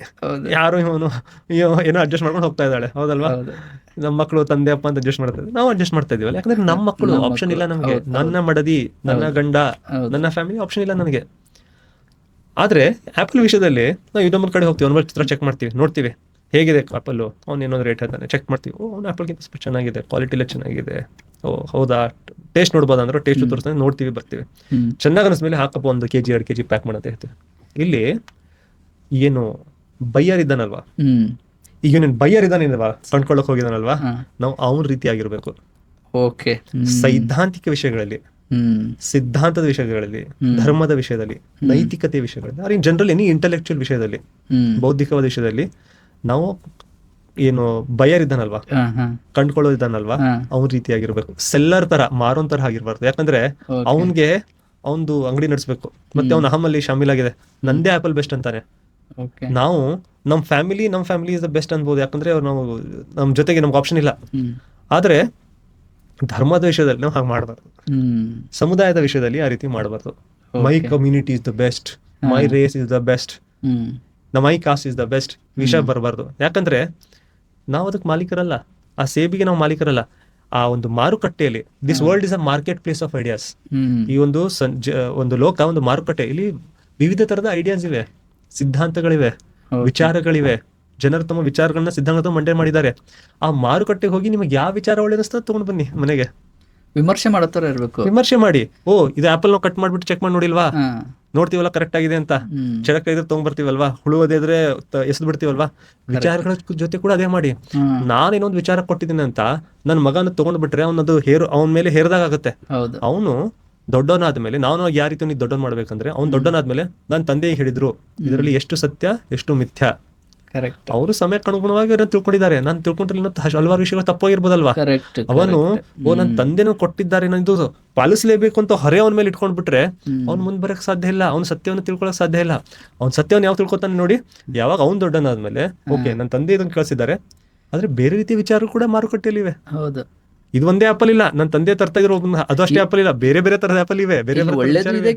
ಯಾರು ಏನೋ ಅಡ್ಜಸ್ಟ್ ಮಾಡ್ಕೊಂಡು ಹೋಗ್ತಾ ಇದ್ದಾಳೆ, ಹೌದಲ್ವಾ? ನಮ್ಮ ಮಕ್ಕಳು ತಂದೆ ಅಪ್ಪ ಅಂತ ಅಡ್ಜಸ್ಟ್ ಮಾಡ್ತಾ ಇದ್ದೀವಿ, ನಾವು ಅಡ್ಜಸ್ಟ್ ಮಾಡ್ತಾ ಇದೀವಲ್ಲ. ಯಾಕಂದ್ರೆ ನಮ್ಮ ಮಕ್ಕಳು ಆಪ್ಷನ್ ಇಲ್ಲ ನಮಗೆ, ನನ್ನ ಮಡದಿ, ನನ್ನ ಗಂಡ, ನನ್ನ ಫ್ಯಾಮಿಲಿ ಆಪ್ಷನ್ ಇಲ್ಲ ನನಗೆ. ಆದ್ರೆ ಆ್ಯಪಲ್ ವಿಷಯದಲ್ಲಿ ನಾವು ಇನ್ನೊಂದು ಕಡೆ ಹೋಗ್ತೀವಿ, ಒಂದ್ ಚಿತ್ರ ಚೆಕ್ ಮಾಡ್ತೀವಿ, ನೋಡ್ತೀವಿ ಹೇಗಿದೆ ಆ್ಯಪಲ್ಲು, ಅವ್ನು ಏನೋ ರೇಟ್ ಹೇಳ್ತಾನೆ, ಚೆಕ್ ಮಾಡ್ತೀವಿ, ಅವ್ನು ಆ್ಯಪಲ್ಗಿಂತ ಸ್ವಲ್ಪ ಚೆನ್ನಾಗಿದೆ, ಕ್ವಾಲಿಟಿ ಎಲ್ಲ ಚೆನ್ನಾಗಿದೆ, ಓ ಹೌದಾ, ಟೇಸ್ಟ್ ನೋಡ್ಬೋದು ಅಂದ್ರೆ ಟೇಸ್ಟ್ ತೋರಿಸ್ತಾನೆ, ನೋಡ್ತೀವಿ, ಬರ್ತೀವಿ, ಚೆನ್ನಾಗಿ ಅನಿಸ್ಮೇಲೆ ಹಾಕಪ್ಪ 1 kg 2 kg ಪ್ಯಾಕ್ ಮಾಡಂತ ಹೇಳ್ತೀವಿ. ಇಲ್ಲಿ ಏನು ಬೈಯರ್ ಇದ್ದಾನಲ್ವಾ, ಈಗ ನೀನು ಬೈಯರ್ ಇದ್ದಾನಿಲ್ವಾ, ಕೊಂಡ್ಕೊಳ್ಳೋಕೆ ಹೋಗಿದ್ದಾನಲ್ವಾ, ನಾವು ಅವನ ರೀತಿ ಆಗಿರ್ಬೇಕು. ಸೈದ್ಧಾಂತಿಕ ವಿಷಯಗಳಲ್ಲಿ, ಸಿದ್ಧಾಂತದ ವಿಷಯಗಳಲ್ಲಿ, ಧರ್ಮದ ವಿಷಯದಲ್ಲಿ, ನೈತಿಕತೆ ವಿಷಯಗಳಲ್ಲಿ, or in general any intellectual ವಿಷಯದಲ್ಲಿ, ಬೌದ್ಧಿಕವಾದ ವಿಷಯದಲ್ಲಿ ನಾವು ಏನು ಬಯರ್ ಇದ್ದಾನಲ್ವಾ, ಕಂಡ್ಕೊಳ್ಳೋದಿದ್ದಾನಲ್ವಾ, ಅವನ ರೀತಿಯಾಗಿರ್ಬೇಕು. ಸೆಲ್ಲರ್ ತರ, ಮಾರೋನ್ ತರ ಆಗಿರ್ಬಾರ್ದು. ಯಾಕಂದ್ರೆ ಅವನ್ಗೆ ಅವನದು ಅಂಗಡಿ ನಡೆಸಬೇಕು, ಮತ್ತೆ ಅವ್ನ ಅಹಮಲ್ಲಿ ಶಾಮಿಲಾಗಿದೆ, ನಂದೇ ಆಪಲ್ ಬೆಸ್ಟ್ ಅಂತಾನೆ. ಓಕೆ. ನಾವು ನಮ್ಮ ಫ್ಯಾಮಿಲಿ ಇಸ್ ದ ಬೆಸ್ಟ್ ಅನ್ಬೋದು, ಯಾಕಂದ್ರೆ ಅವ್ರು ನಾವು ನಮ್ಮ ಜೊತೆಗೆ ನಮ್ಗೆ ಆಪ್ಷನ್ ಇಲ್ಲ. ಆದ್ರೆ ಧರ್ಮದ ವಿಷಯದಲ್ಲಿ ನಾವು ಹಾಗೆ ಮಾಡಬಾರ್ದು, ಸಮುದಾಯದ ವಿಷಯದಲ್ಲಿ ಆ ರೀತಿ ಮಾಡಬಾರ್ದು. My community is the best, my race is the best, my caste is the best ವಿಷಯ ಬರಬಾರ್ದು. ಯಾಕಂದ್ರೆ ನಾವು ಅದಕ್ಕೆ ಮಾಲೀಕರಲ್ಲ, ಆ ಸೇಬಿಗೆ ನಾವು ಮಾಲೀಕರಲ್ಲ. ಆ ಒಂದು ಮಾರುಕಟ್ಟೆಯಲ್ಲಿ this world is a market place of ideas. ಈ ಒಂದು ಲೋಕ ಒಂದು ಮಾರುಕಟ್ಟೆ, ಇಲ್ಲಿ ವಿವಿಧ ತರದ ಐಡಿಯಾಸ್ ಇವೆ, ಸಿದ್ಧಾಂತಗಳಿವೆ, ವಿಚಾರಗಳಿವೆ. ಜನರು ತಮ್ಮ ವಿಚಾರಗಳನ್ನ ಸಿದ್ಧಾಂತ ಮಂಡನೆ ಮಾಡಿದ್ದಾರೆ. ಆ ಮಾರುಕಟ್ಟೆಗೆ ಹೋಗಿ ನಿಮಗೆ ಯಾವ ವಿಚಾರ ಒಳ್ಳೆ ಅನಿಸ್ತೋ ತಗೊಂಡು ಬನ್ನಿ ಮನೆಗೆ, ವಿಮರ್ಶೆ ಮಾಡತ್ತರ ಇರ್ಬೇಕು. ವಿಮರ್ಶೆ ಮಾಡಿ, ಓ ಇದು ಆಪಲ್ ನಾವು ಕಟ್ ಮಾಡ್ಬಿಟ್ಟು ಚೆಕ್ ಮಾಡಿ ನೋಡಿಲ್ವಾ, ನೋಡ್ತೀವಲ್ಲ ಕರೆಕ್ಟ್ ಆಗಿದೆ ಅಂತ, ಚಳಕ ಇದ್ರೆ ತಗೊಂಡ್ಬರ್ತೀವಲ್ವಾ, ಹುಳುವುದಿದ್ರೆ ಎಸ್ದು ಬಿಡ್ತೀವಲ್ವಾ. ವಿಚಾರಗಳ ಜೊತೆ ಕೂಡ ಅದೇ ಮಾಡಿ. ನಾನೇನೊಂದು ವಿಚಾರ ಕೊಟ್ಟಿದ್ದೀನಿ ಅಂತ ನನ್ನ ಮಗನ ತಗೊಂಡ್ ಬಿಟ್ರೆ ಅವನ ಮೇಲೆ ಹೇರದಾಗ ಆಗುತ್ತೆ. ಅವನು ದೊಡ್ಡವನಾದ್ಮೇಲೆ ನಾನು ಯಾವ ರೀತಿ ನೀವು ದೊಡ್ಡವನ್ ಮಾಡ್ಬೇಕಂದ್ರೆ, ಅವ್ನು ದೊಡ್ಡವನಾದ್ಮೇಲೆ ನನ್ನ ತಂದೆ ಹೇಳಿದ್ರು ಇದರಲ್ಲಿ ಎಷ್ಟು ಸತ್ಯ ಎಷ್ಟು ಮಿಥ್ಯ, ಕರೆಕ್ಟ್. ಅವರು ಸಮಯಕ್ಕೆ ಅನುಗುಣವಾಗಿ ಅದನ್ನ ತಿಳ್ಕೊಂಡಿದ್ದಾರೆ. ನಾನು ತಿಳ್ಕೊಂಡ್ರೆ ಹಲವಾರು ವಿಷಯಗಳು ತಪ್ಪಾಗಿರ್ಬೋದಲ್ವಾ. ಅವನು ನನ್ನ ತಂದೆನೂ ಕೊಟ್ಟಿದ್ದಾರೆ, ನಾನು ಇದು ಪಾಲಿಸಲೇಬೇಕು ಅಂತ ಹೊರೆ ಅವನ ಮೇಲೆ ಇಟ್ಕೊಂಡ್ಬಿಟ್ರೆ ಅವ್ನು ಮುಂದ್ ಬರಕ್ ಸಾಧ್ಯ ಇಲ್ಲ, ಅವ್ನ ಸತ್ಯವನ್ನು ತಿಳ್ಕೊಳಕ್ ಸಾಧ್ಯ ಇಲ್ಲ. ಅವ್ನ ಸತ್ಯವನ್ನು ಯಾವ ತಿಳ್ಕೊತಾನೆ ನೋಡಿ, ಯಾವಾಗ ಅವ್ನು ದೊಡ್ಡನಾದ್ಮೇಲೆ ಓಕೆ ನನ್ನ ತಂದೆ ಇದನ್ನ ಕಳ್ಸಿದ್ದಾರೆ, ಆದ್ರೆ ಬೇರೆ ರೀತಿಯ ವಿಚಾರ ಕೂಡ ಮಾರುಕಟ್ಟೆಯಲ್ಲಿ ಇವೆ. ಹೌದು, ಇದು ಒಂದೇ ಆಪಲ್ ಇಲ್ಲ, ನನ್ನ ತಂದೆ ತರ್ತಾ ಇರೋ ಅದು ಅಷ್ಟೇ ಆಪಲ್ ಇಲ್ಲ, ಬೇರೆ ಬೇರೆ ತರದ ಆಪಲ್ ಇವೆ, ಬೇರೆ ಬೇರೆ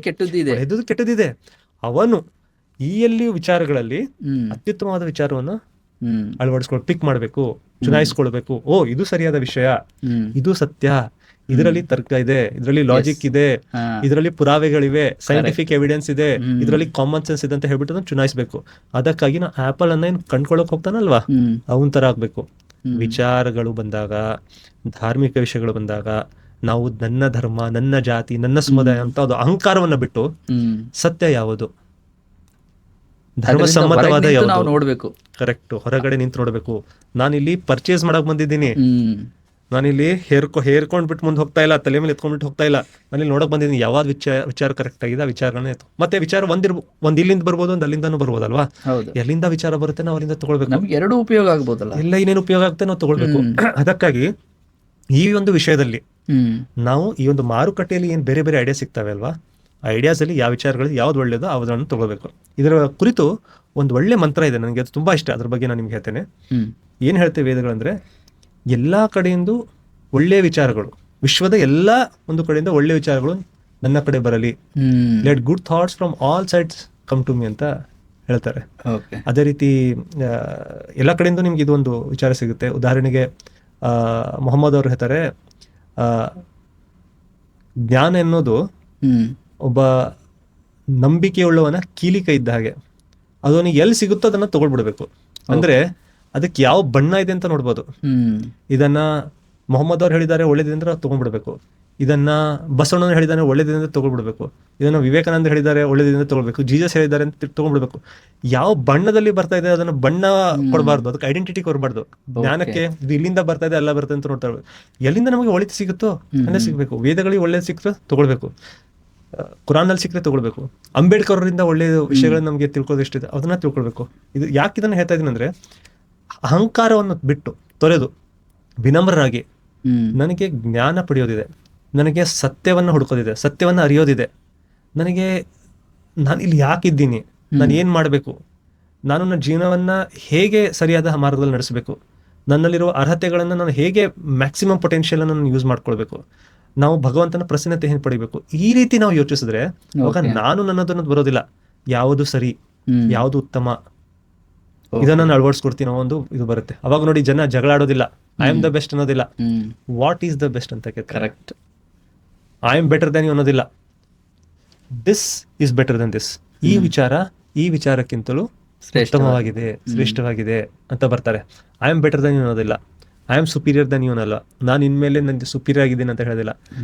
ಕೆಟ್ಟದಿದೆ. ಅವನು ಈ ವಿಚಾರಗಳಲ್ಲಿ ಅತ್ಯುತ್ತಮವಾದ ವಿಚಾರವನ್ನು ಅಳವಡಿಸ್ಕೊಂಡು ಪಿಕ್ ಮಾಡ್ಬೇಕು, ಚುನಾಯಿಸ್ಕೊಳ್ಬೇಕು. ಓ ಇದು ಸರಿಯಾದ ವಿಷಯ, ಇದು ಸತ್ಯ, ಇದರಲ್ಲಿ ತರ್ಕ ಇದೆ, ಇದರಲ್ಲಿ ಲಾಜಿಕ್ ಇದೆ, ಇದರಲ್ಲಿ ಪುರಾವೆಗಳಿವೆ, ಸೈಂಟಿಫಿಕ್ ಎವಿಡೆನ್ಸ್ ಇದೆ, ಇದರಲ್ಲಿ ಕಾಮನ್ ಸೆನ್ಸ್ ಇದೆ ಅಂತ ಹೇಳ್ಬಿಟ್ಟು ಅದನ್ನ ಚುನಾಯಿಸ್ಬೇಕು. ಅದಕ್ಕಾಗಿ ನಾವು ಆಪಲ್ ಅನ್ನ ಏನ್ ಕಂಡ್ಕೊಳಕ್ ಹೋಗ್ತಾನಲ್ವಾ ಅವನ್ ತರ ಆಗ್ಬೇಕು. ವಿಚಾರಗಳು ಬಂದಾಗ, ಧಾರ್ಮಿಕ ವಿಷಯಗಳು ಬಂದಾಗ ನಾವು ನನ್ನ ಧರ್ಮ, ನನ್ನ ಜಾತಿ, ನನ್ನ ಸಮುದಾಯ ಅಂತ ಅದು ಅಹಂಕಾರವನ್ನ ಬಿಟ್ಟು ಸತ್ಯ ಯಾವುದು, ಧರ್ಮಸಮ್ಮತವಾದ ಯಾವುದು ನೋಡ್ಬೇಕು. ಕರೆಕ್ಟ್, ಹೊರಗಡೆ ನಿಂತು ನೋಡ್ಬೇಕು. ನಾನಿಲ್ಲಿ ಪರ್ಚೇಸ್ ಮಾಡಕ್ ಬಂದಿದ್ದೀನಿ, ನಾನಿಲ್ಲಿ ಹೇರ್ಕೊಂಡ್ಬಿಟ್ಟು ಮುಂದೆ ಹೋಗ್ತಾ ಇಲ್ಲ, ತಲೆ ಮೇಲೆ ಎತ್ಕೊಂಡ್ಬಿಟ್ಟು ಹೋಗ್ತಾ ಇಲ್ಲ, ನಾನಿಲ್ಲಿ ನೋಡಕ್ ಬಂದಿದ್ದೀನಿ ಯಾವ್ದು ವಿಚಾರ ಕರೆಕ್ಟ್ ಆಗಿದೆ ಆ ವಿಚಾರಗಳನ್ನ ಎತ್ತು. ಮತ್ತೆ ವಿಚಾರ ಒಂದ್ ಇಲ್ಲಿಂದ ಬರ್ಬೋದು, ಒಂದ್ ಅಲ್ಲಿಂದಾನು ಬರ್ಬೋದಲ್ವಾ. ಎಲ್ಲಿಂದ ವಿಚಾರ ಬರುತ್ತೆ ನಾವು ಅಲ್ಲಿಂದ ತಗೊಳ್ಬೇಕು. ನಮ್ಗೆ ಎರಡು ಉಪಯೋಗ ಆಗ್ಬೋದಲ್ಲ, ಎಲ್ಲ ಏನೇನು ಉಪಯೋಗ ಆಗುತ್ತೆ ನಾವು ತಗೊಳ್ಬೇಕು. ಅದಕ್ಕಾಗಿ ಈ ಒಂದು ವಿಷಯದಲ್ಲಿ ನಾವು ಈ ಒಂದು ಮಾರುಕಟ್ಟೆಯಲ್ಲಿ ಏನ್ ಬೇರೆ ಬೇರೆ ಐಡಿಯಾ ಸಿಗ್ತವೆ ಅಲ್ವಾ, ಐಡಿಯಾಸ್ ಅಲ್ಲಿ ಯಾವ ವಿಚಾರಗಳು ಯಾವ್ದು ಒಳ್ಳೇದು ಅದನ್ನು ತಗೋಬೇಕು. ಇದರ ಕುರಿತು ಒಂದು ಒಳ್ಳೆ ಮಂತ್ರ ಇದೆ, ನನಗೆ ಅದು ತುಂಬಾ ಇಷ್ಟ, ಅದ್ರ ಬಗ್ಗೆ ನಾನು ನಿಮ್ಗೆ ಹೇಳ್ತೇನೆ. ಏನ್ ಹೇಳ್ತೇವೆ ವೇದಗಳಂದ್ರೆ, ಎಲ್ಲಾ ಕಡೆಯಿಂದ ಒಳ್ಳೆಯ ವಿಚಾರಗಳು, ವಿಶ್ವದ ಎಲ್ಲಾ ಒಂದು ಕಡೆಯಿಂದ ಒಳ್ಳೆ ವಿಚಾರಗಳು ನನ್ನ ಕಡೆ ಬರಲಿ, let good thoughts from all sides come to me ಅಂತ ಹೇಳ್ತಾರೆ. ಅದೇ ರೀತಿ ಎಲ್ಲ ಕಡೆಯಿಂದ ನಿಮ್ಗೆ ಇದು ಒಂದು ವಿಚಾರ ಸಿಗುತ್ತೆ. ಉದಾಹರಣೆಗೆ ಮೊಹಮ್ಮದ್ ಅವರು ಹೇಳ್ತಾರೆ, ಜ್ಞಾನ ಎನ್ನೋದು ಒಬ್ಬ ನಂಬಿಕೆಯುಳ್ಳವನ ಕೀಲಿಕೈ ಇದ್ದ ಹಾಗೆ, ಅದು ಅವನಿಗೆ ಎಲ್ಲಿ ಸಿಗುತ್ತೋ ಅದನ್ನ ತಗೊಳ್ಬಿಡ್ಬೇಕು. ಅಂದ್ರೆ ಅದಕ್ಕೆ ಯಾವ ಬಣ್ಣ ಇದೆ ಅಂತ ನೋಡ್ಬೋದು. ಇದನ್ನ ಮೊಹಮ್ಮದ್ ಅವ್ರು ಹೇಳಿದ್ದಾರೆ ಒಳ್ಳೇದಿದೆ ಅಂದ್ರೆ ತಗೊಂಡ್ಬಿಡ್ಬೇಕು, ಇದನ್ನ ಬಸವಣ್ಣನ ಹೇಳಿದಾರೆ ಒಳ್ಳೇದಿದೆ ಅಂತ ತಗೊಳ್ಬಿಡ್ಬೇಕು, ಇದನ್ನ ವಿವೇಕಾನಂದ ಹೇಳಿದ್ದಾರೆ ಒಳ್ಳೇದಿದೆ ಅಂತ ತಗೊಳ್ಬೇಕು, ಜೀಸಸ್ ಹೇಳಿದ್ದಾರೆ ಅಂತ ತಗೊಂಡ್ಬಿಡ್ಬೇಕು. ಯಾವ ಬಣ್ಣದಲ್ಲಿ ಬರ್ತಾ ಇದೆ ಅದನ್ನ ಬಣ್ಣ ಕೊಡಬಾರ್ದು, ಅದಕ್ಕೆ ಐಡೆಂಟಿಟಿ ಕೊಡಬಾರ್ದು. ಜ್ಞಾನಕ್ಕೆ ಇದು ಇಲ್ಲಿಂದ ಬರ್ತಾ ಇದೆ ಎಲ್ಲ ಬರ್ತದೆ ಅಂತ ನೋಡ್ತಾ ಇರ್ಬೇಕು. ಎಲ್ಲಿಂದ ನಮಗೆ ಒಳ್ಳೇದು ಸಿಗುತ್ತೋ ಅಲ್ಲೇ ಸಿಗ್ಬೇಕು. ವೇದಗಳಿಗೆ ಒಳ್ಳೇದು ಸಿಕ್ತೋ ತಗೊಳ್ಬೇಕು, ಕುರಾನಲ್ಲಿ ಸಿಕ್ಕರೆ ತಗೊಳ್ಬೇಕು. ಅಂಬೇಡ್ಕರ್ ಅವರಿಂದ ಒಳ್ಳೆಯ ವಿಷಯಗಳನ್ನ ನಮಗೆ ತಿಳ್ಕೊಳ್ಳೋದು ಎಷ್ಟಿದೆ ಅದನ್ನ ತಿಳ್ಕೊಳ್ಬೇಕು. ಇದು ಯಾಕೆ ಇದನ್ನ ಹೇಳ್ತಾ ಇದೀನಿ ಅಂದ್ರೆ, ಅಹಂಕಾರವನ್ನು ಬಿಟ್ಟು ತೊರೆದು ವಿನಮ್ರರಾಗಿ ನನಗೆ ಜ್ಞಾನ ಪಡೆಯೋದಿದೆ, ನನಗೆ ಸತ್ಯವನ್ನು ಹುಡುಕೋದಿದೆ, ಸತ್ಯವನ್ನು ಅರಿಯೋದಿದೆ, ನನಗೆ ನಾನು ಇಲ್ಲಿ ಯಾಕಿದ್ದೀನಿ, ನಾನು ಏನು ಮಾಡಬೇಕು, ನಾನು ನನ್ನ ಜೀವನವನ್ನು ಹೇಗೆ ಸರಿಯಾದ ಮಾರ್ಗದಲ್ಲಿ ನಡೆಸಬೇಕು, ನನ್ನಲ್ಲಿರುವ ಅರ್ಹತೆಗಳನ್ನು ನಾನು ಹೇಗೆ ಮ್ಯಾಕ್ಸಿಮಮ್ ಪೊಟೆನ್ಷಿಯಲ್ ಅನ್ನು ಯೂಸ್ ಮಾಡ್ಕೊಳ್ಬೇಕು, ನಾವು ಭಗವಂತನ ಪ್ರಸನ್ನತೆ ಹೇಗೆ ಪಡಿಬೇಕು, ಈ ರೀತಿ ನಾವು ಯೋಚಿಸಿದ್ರೆ ಅವಾಗ ನಾನು ನನ್ನದನ್ನು ಬರೋದಿಲ್ಲ, ಯಾವುದು ಸರಿ ಯಾವುದು ಉತ್ತಮ ಇದನ್ನ ನಾನು ಅಳವಡಿಸ್ಕೊಡ್ತೀನಿ ಒಂದು ಇದು ಬರುತ್ತೆ. ಅವಾಗ ನೋಡಿ ಜನ ಜಗಳ ಆಡೋದಿಲ್ಲ, ಐ ಆಮ್ ದ ಬೆಸ್ಟ್ ಅನ್ನೋದಿಲ್ಲ, ವಾಟ್ ಈಸ್ ದ ಬೆಸ್ಟ್ ಅಂತ correct. I am better than you ಅನ್ನೋದಿಲ್ಲ, this is better than this. ಈ ವಿಚಾರಕ್ಕಿಂತಲೂ ಉತ್ತಮವಾಗಿದೆ, ಶ್ರೇಷ್ಠವಾಗಿದೆ ಅಂತ ಬರ್ತಾರೆ. I am better than you ಅನ್ನೋದಿಲ್ಲ, I am superior than you ಅನ್ನಲ್ಲ, ನಾನು ಇನ್ಮೇಲೆ ನನಗೆ ಸುಪೀರಿಯರ್ ಆಗಿದ್ದೀನಿ ಅಂತ ಹೇಳೋದಿಲ್ಲ.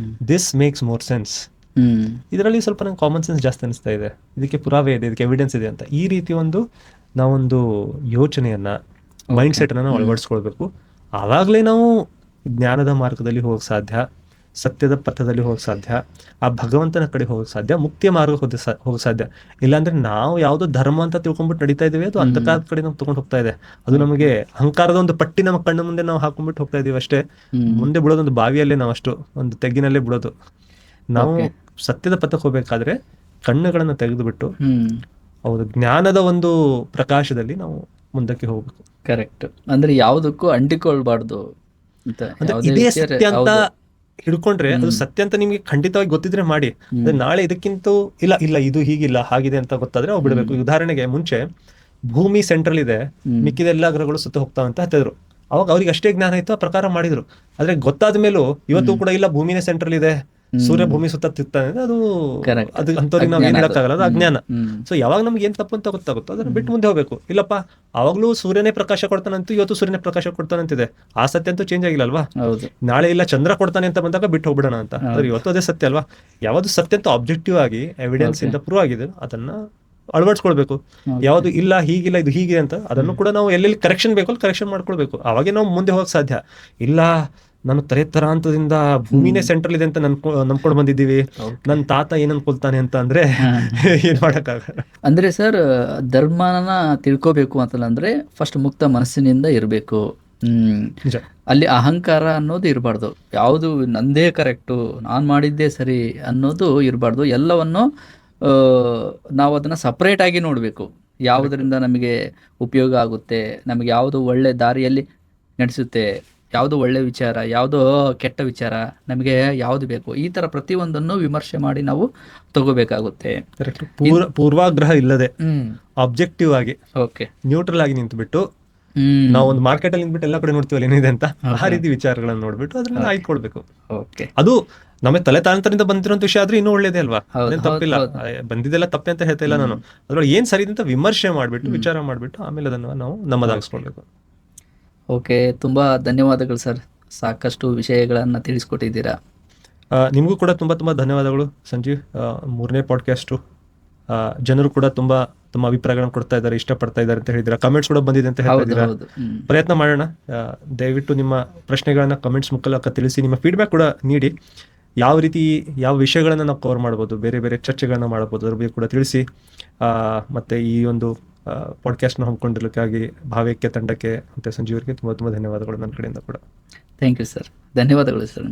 This makes more sense. ಇದರಲ್ಲಿ ಸ್ವಲ್ಪ ನಂಗೆ ಕಾಮನ್ ಸೆನ್ಸ್ ಜಾಸ್ತಿ ಅನಿಸ್ತಾ ಇದೆ, ಇದಕ್ಕೆ ಪುರಾವೆ ಇದೆ, ಇದಕ್ಕೆ ಎವಿಡೆನ್ಸ್ ಇದೆ ಅಂತ. ಈ ರೀತಿ ನಾವೊಂದು ಯೋಚನೆಯನ್ನ, ಮೈಂಡ್ ಸೆಟ್ ಅನ್ನ ನಾವು ಅಳವಡಿಸ್ಕೊಳ್ಬೇಕು. ಆವಾಗಲೇ ನಾವು ಜ್ಞಾನದ ಮಾರ್ಗದಲ್ಲಿ ಹೋಗಕ್ಕೆ ಸಾಧ್ಯ, ಸತ್ಯದ ಪಥದಲ್ಲಿ ಹೋಗಕ್ಕೆ ಸಾಧ್ಯ, ಆ ಭಗವಂತನ ಕಡೆ ಹೋಗಕ್ಕೆ ಸಾಧ್ಯ, ಮುಕ್ತಿಯ ಮಾರ್ಗ ಹೋಗಕ್ಕೆ ಸಾಧ್ಯ. ಇಲ್ಲಾಂದ್ರೆ ನಾವು ಯಾವುದೋ ಧರ್ಮ ಅಂತ ತಿಳ್ಕೊಂಡ್ಬಿಟ್ಟು ನಡೀತಾ ಇದೀವಿ, ಅದು ಅಂಧಕಾರದ ಕಡೆ ನಾವು ತಗೊಂಡು ಹೋಗ್ತಾ ಇದೆ. ಅದು ನಮಗೆ ಅಹಂಕಾರದ ಒಂದು ಪಟ್ಟಿ ನಮ್ಮ ಕಣ್ಣು ಮುಂದೆ ನಾವು ಹಾಕೊಂಡ್ಬಿಟ್ಟು ಹೋಗ್ತಾ ಇದೀವಿ ಅಷ್ಟೇ. ಮುಂದೆ ಬಿಡೋದೊಂದು ಬಾವಿಯಲ್ಲೇ, ನಾವು ಅಷ್ಟು ಒಂದು ತೆಗ್ಗಿನಲ್ಲೇ ಬಿಡೋದು. ನಾವು ಸತ್ಯದ ಪಥಕ್ಕೆ ಹೋಗ್ಬೇಕಾದ್ರೆ ಕಣ್ಣುಗಳನ್ನು ತೆಗೆದುಬಿಟ್ಟು ಹ್ಮ್ ಹೌದು ಜ್ಞಾನದ ಒಂದು ಪ್ರಕಾಶದಲ್ಲಿ ನಾವು ಮುಂದಕ್ಕೆ ಹೋಗ್ಬೇಕು. ಕರೆಕ್ಟ್. ಅಂದ್ರೆ ಯಾವುದಕ್ಕೂ ಅಂಟಿಕೊಳ್ಬಾರ್ದು ಅಂತ ಅಂದ್ರೆ ಯಾವುದೇ ಇದೇ ವಿಚಾರ- ಸತ್ಯ ಅಂತ ಹೌದು. ಹಿಡ್ಕೊಂಡ್ರೆ ಅದು ಸತ್ಯ ಅಂತ ನಿಮ್ಗೆ ಖಂಡಿತವಾಗಿ ಗೊತ್ತಿದ್ರೆ ಮಾಡಿ. ಅಂದ್ರೆ ನಾಳೆ ಇದಕ್ಕಿಂತ ಇಲ್ಲ ಇದು ಹೀಗಿಲ್ಲ ಹಾಗಿದೆ ಅಂತ ಗೊತ್ತಾದ್ರೆ ನಾವು ಬಿಡಬೇಕು. ಉದಾಹರಣೆಗೆ ಮುಂಚೆ ಭೂಮಿ ಸೆಂಟ್ರಲ್ ಇದೆ, ಮಿಕ್ಕಿದ ಎಲ್ಲಾ ಗ್ರಹಗಳು ಸುತ್ತ ಹೋಗ್ತಾವ ಅಂತ ಹೇಳ್ತಿದ್ರು. ಅವಾಗ ಅವ್ರಿಗೆ ಅಷ್ಟೇ ಜ್ಞಾನ ಇತ್ತು, ಆ ಪ್ರಕಾರ ಮಾಡಿದ್ರು. ಆದ್ರೆ ಗೊತ್ತಾದ ಮೇಲೂ ಇವತ್ತು ಕೂಡ ಇಲ್ಲ ಭೂಮಿನೇ ಸೆಂಟ್ರಲ್ ಇದೆ, ಸೂರ್ಯ ಭೂಮಿ ಸುತ್ತ ತಿರ್ತಾನೆ, ಅದು Correct. ಅದು ಅಂತವ್ರಿಗೆ ನಾವು ಏನ್ ಅಜ್ಞಾನ ಹೇಳಕ್ಕಾಗಲ್ಲ, ಅದು ಅಜ್ಞಾನ. ಹ್ಮ್. ಸೊ ಯಾವಾಗ ನಮ್ಗೆ ಏನ್ ತಪ್ಪು ಅಂತ ಗೊತ್ತಾಗುತ್ತೋ ಅದನ್ನ ಬಿಟ್ಟು ಮುಂದೆ ಹೋಗ್ಬೇಕು. ಇಲ್ಲಪ್ಪ ಅವಾಗ್ಲೂ ಸೂರ್ಯನೇ ಪ್ರಕಾಶ ಕೊಡ್ತಾನಂತೂ ಇವತ್ತು ಸೂರ್ಯನೇ ಪ್ರಕಾಶ ಕೊಡ್ತಾನಂತಿದೆ, ಆ ಸತ್ಯ ಅಂತೂ ಚೇಂಜ್ ಆಗಿಲ್ಲ ಅಲ್ವಾ. ಹೌದು. ನಾಳೆ ಇಲ್ಲ ಚಂದ್ರ ಕೊಡ್ತಾನೆ ಅಂತ ಬಂದಾಗ ಬಿಟ್ಟು ಹೋಗ್ಬಿಡೋಣ ಅಂತ. ಆದ್ರೆ ಇವತ್ತು ಅದೇ ಸತ್ಯ ಅಲ್ವಾ. ಯಾವ್ದು ಸತ್ಯ ಅಂತ ಆಬ್ಜೆಕ್ಟಿವ್ ಆಗಿ ಎವಿಡೆನ್ಸ್ ಇಂದ ಪ್ರೂವ್ ಆಗಿದೆ ಅದನ್ನ ಅಳವಡಿಸ್ಕೊಳ್ಬೇಕು. ಯಾವ್ದು ಇಲ್ಲ ಹೀಗಿಲ್ಲ ಇದು ಹೀಗಿದೆ ಅಂತ ಅದನ್ನು ಕೂಡ ನಾವು ಎಲ್ಲೆಲ್ಲಿ ಕರೆಕ್ಷನ್ ಬೇಕೋ ಅಲ್ಲಿ ಕರೆಕ್ಷನ್ ಮಾಡ್ಕೊಳ್ಬೇಕು. ಅವಾಗೆ ನಾವು ಮುಂದೆ ಹೋಗಕ್ ಸಾಧ್ಯ. ಇಲ್ಲ ನಾನು ತರೇತರಾಂತದಿಂದ ಭೂಮಿನೇ ಸೆಂಟ್ರಲ್ ಇದೆ ಅಂತ ನಂಬ್ಕೊಂಡು ಬಂದಿದ್ದೀವಿ, ನನ್ನ ತಾತ ಏನ್ ಅನ್ಕೊಳ್ತಾನೆ ಅಂತ ಅಂದ್ರೆ ಏನ್ ಮಾಡಕ್ಕಾಗಲ್ಲ. ಅಂದ್ರೆ ಸರ್, ಧರ್ಮನ ತಿಳ್ಕೋಬೇಕು ಅಂತಂದ್ರೆ ಫಸ್ಟ್ ಮುಕ್ತ ಮನಸ್ಸಿನಿಂದ ಇರಬೇಕು. ನಿಜ. ಅಲ್ಲಿ ಅಹಂಕಾರ ಅನ್ನೋದು ಇರಬಾರ್ದು. ಯಾವುದು ನಂದೇ ಕರೆಕ್ಟು, ನಾನು ಮಾಡಿದ್ದೇ ಸರಿ ಅನ್ನೋದು ಇರಬಾರ್ದು. ಎಲ್ಲವನ್ನು ನಾವು ಅದನ್ನ ಸಪ್ರೇಟ್ ಆಗಿ ನೋಡಬೇಕು. ಯಾವುದರಿಂದ ನಮಗೆ ಉಪಯೋಗ ಆಗುತ್ತೆ, ನಮಗೆ ಯಾವುದು ಒಳ್ಳೆ ದಾರಿಯಲ್ಲಿ ನಡೆಸುತ್ತೆ, ಯಾವುದು ಒಳ್ಳೆ ವಿಚಾರ, ಯಾವುದೋ ಕೆಟ್ಟ ವಿಚಾರ, ನಮಗೆ ಯಾವುದು ಬೇಕು, ಈ ತರ ಪ್ರತಿಯೊಂದನ್ನು ವಿಮರ್ಶೆ ಮಾಡಿ ನಾವು ತಗೋಬೇಕಾಗುತ್ತೆ. ಪೂರ್ವಾಗ್ರಹ ಇಲ್ಲದೆ ಹ್ಮ್ ಆಬ್ಜೆಕ್ಟಿವ್ ಆಗಿ ಓಕೆ. ನ್ಯೂಟ್ರಲ್ ಆಗಿ ನಿಂತು ಬಿಟ್ಟು ಹ್ಮ್ ನಾವು ಒಂದು ಮಾರ್ಕೆಟ್ ಅಲ್ಲಿ ನಿಂತ್ಬಿಟ್ಟು ಎಲ್ಲ ಕಡೆ ನೋಡ್ತೀವಲ್ಲ ಏನಿದೆ ಅಂತ, ಆ ರೀತಿ ವಿಚಾರಗಳನ್ನ ನೋಡ್ಬಿಟ್ಟು ಅದನ್ನ ಆಯ್ಕೊಳ್ಬೇಕು. ಓಕೆ. ಅದು ನಮಗೆ ತಲೆ ತಾಂತರದಿಂದ ಬಂದಿರೋಂಥ ವಿಷಯ ಆದ್ರೆ ಇನ್ನೂ ಒಳ್ಳೇದೇ ಅಲ್ವಾ, ಹೌದು, ಅದೇನ್ ತಪ್ಪಿಲ್ಲ. ಬಂದಿದ್ದೆಲ್ಲ ತಪ್ಪೆ ಅಂತ ಹೇಳ್ತಾ ಇಲ್ಲ ನಾನು. ಅದ್ರೊಳಗೆ ಏನ್ ಸರಿ ಅಂತ ವಿಮರ್ಶೆ ಮಾಡ್ಬಿಟ್ಟು ವಿಚಾರ ಮಾಡ್ಬಿಟ್ಟು ಆಮೇಲೆ ಅದನ್ನ ನಾವು ನಮ್ಮದಾಗಿಸ್ಕೊಳ್ಬೇಕು. ಓಕೆ, ತುಂಬಾ ಧನ್ಯವಾದಗಳು ಸರ್. ಸಾಕಷ್ಟು ವಿಷಯಗಳನ್ನ ತಿಳಿಸ್ಕೊಟ್ಟಿದ್ದೀರಾ. ನಿಮಗೂ ಕೂಡ ತುಂಬಾ ತುಂಬಾ ಧನ್ಯವಾದಗಳು ಸಂಜೀವ್. 3ನೇ ಪಾಡ್ಕಾಸ್ಟು ಜನರು ಕೂಡ ತುಂಬಾ ತಮ್ಮ ಅಭಿಪ್ರಾಯಗಳನ್ನ ಕೊಡ್ತಾ ಇದ್ದಾರೆ, ಇಷ್ಟಪಡ್ತಾ ಇದ್ದಾರೆ ಅಂತ ಹೇಳಿದ್ದೀರಾ. ಕಮೆಂಟ್ಸ್ ಕೂಡ ಬಂದಿದೆ ಅಂತ ಹೇಳ್ತಾ ಇದ್ದೀರಾ. ಹೌದು. ಪ್ರಯತ್ನ ಮಾಡೋಣ. ದಯವಿಟ್ಟು ನಿಮ್ಮ ಪ್ರಶ್ನೆಗಳನ್ನ ಕಮೆಂಟ್ಸ್ ಮೂಲಕ ತಿಳಿಸಿ, ನಿಮ್ಮ ಫೀಡ್ಬ್ಯಾಕ್ ಕೂಡ ನೀಡಿ. ಯಾವ ರೀತಿ ಯಾವ ವಿಷಯಗಳನ್ನ ನಾವು ಕವರ್ ಮಾಡ್ಬೋದು, ಬೇರೆ ಬೇರೆ ಚರ್ಚೆಗಳನ್ನ ಮಾಡ್ಬೋದು, ಅದ್ರ ಬಗ್ಗೆ ಕೂಡ ತಿಳಿಸಿ. ಮತ್ತೆ ಈ ಒಂದು ಪಾಡ್ಕಾಸ್ಟ್ನ ಹಮ್ಮಿಕೊಂಡಿರೋಕ್ಕಾಗಿ ಭಾವ್ಯಕ್ಕೆ ತಂಡಕ್ಕೆ ಮತ್ತು ಸಂಜೀವರಿಗೆ ತುಂಬ ತುಂಬ ಧನ್ಯವಾದಗಳು ನನ್ನ ಕಡೆಯಿಂದ ಕೂಡ. Thank you sir. ಧನ್ಯವಾದಗಳು ಸರ್.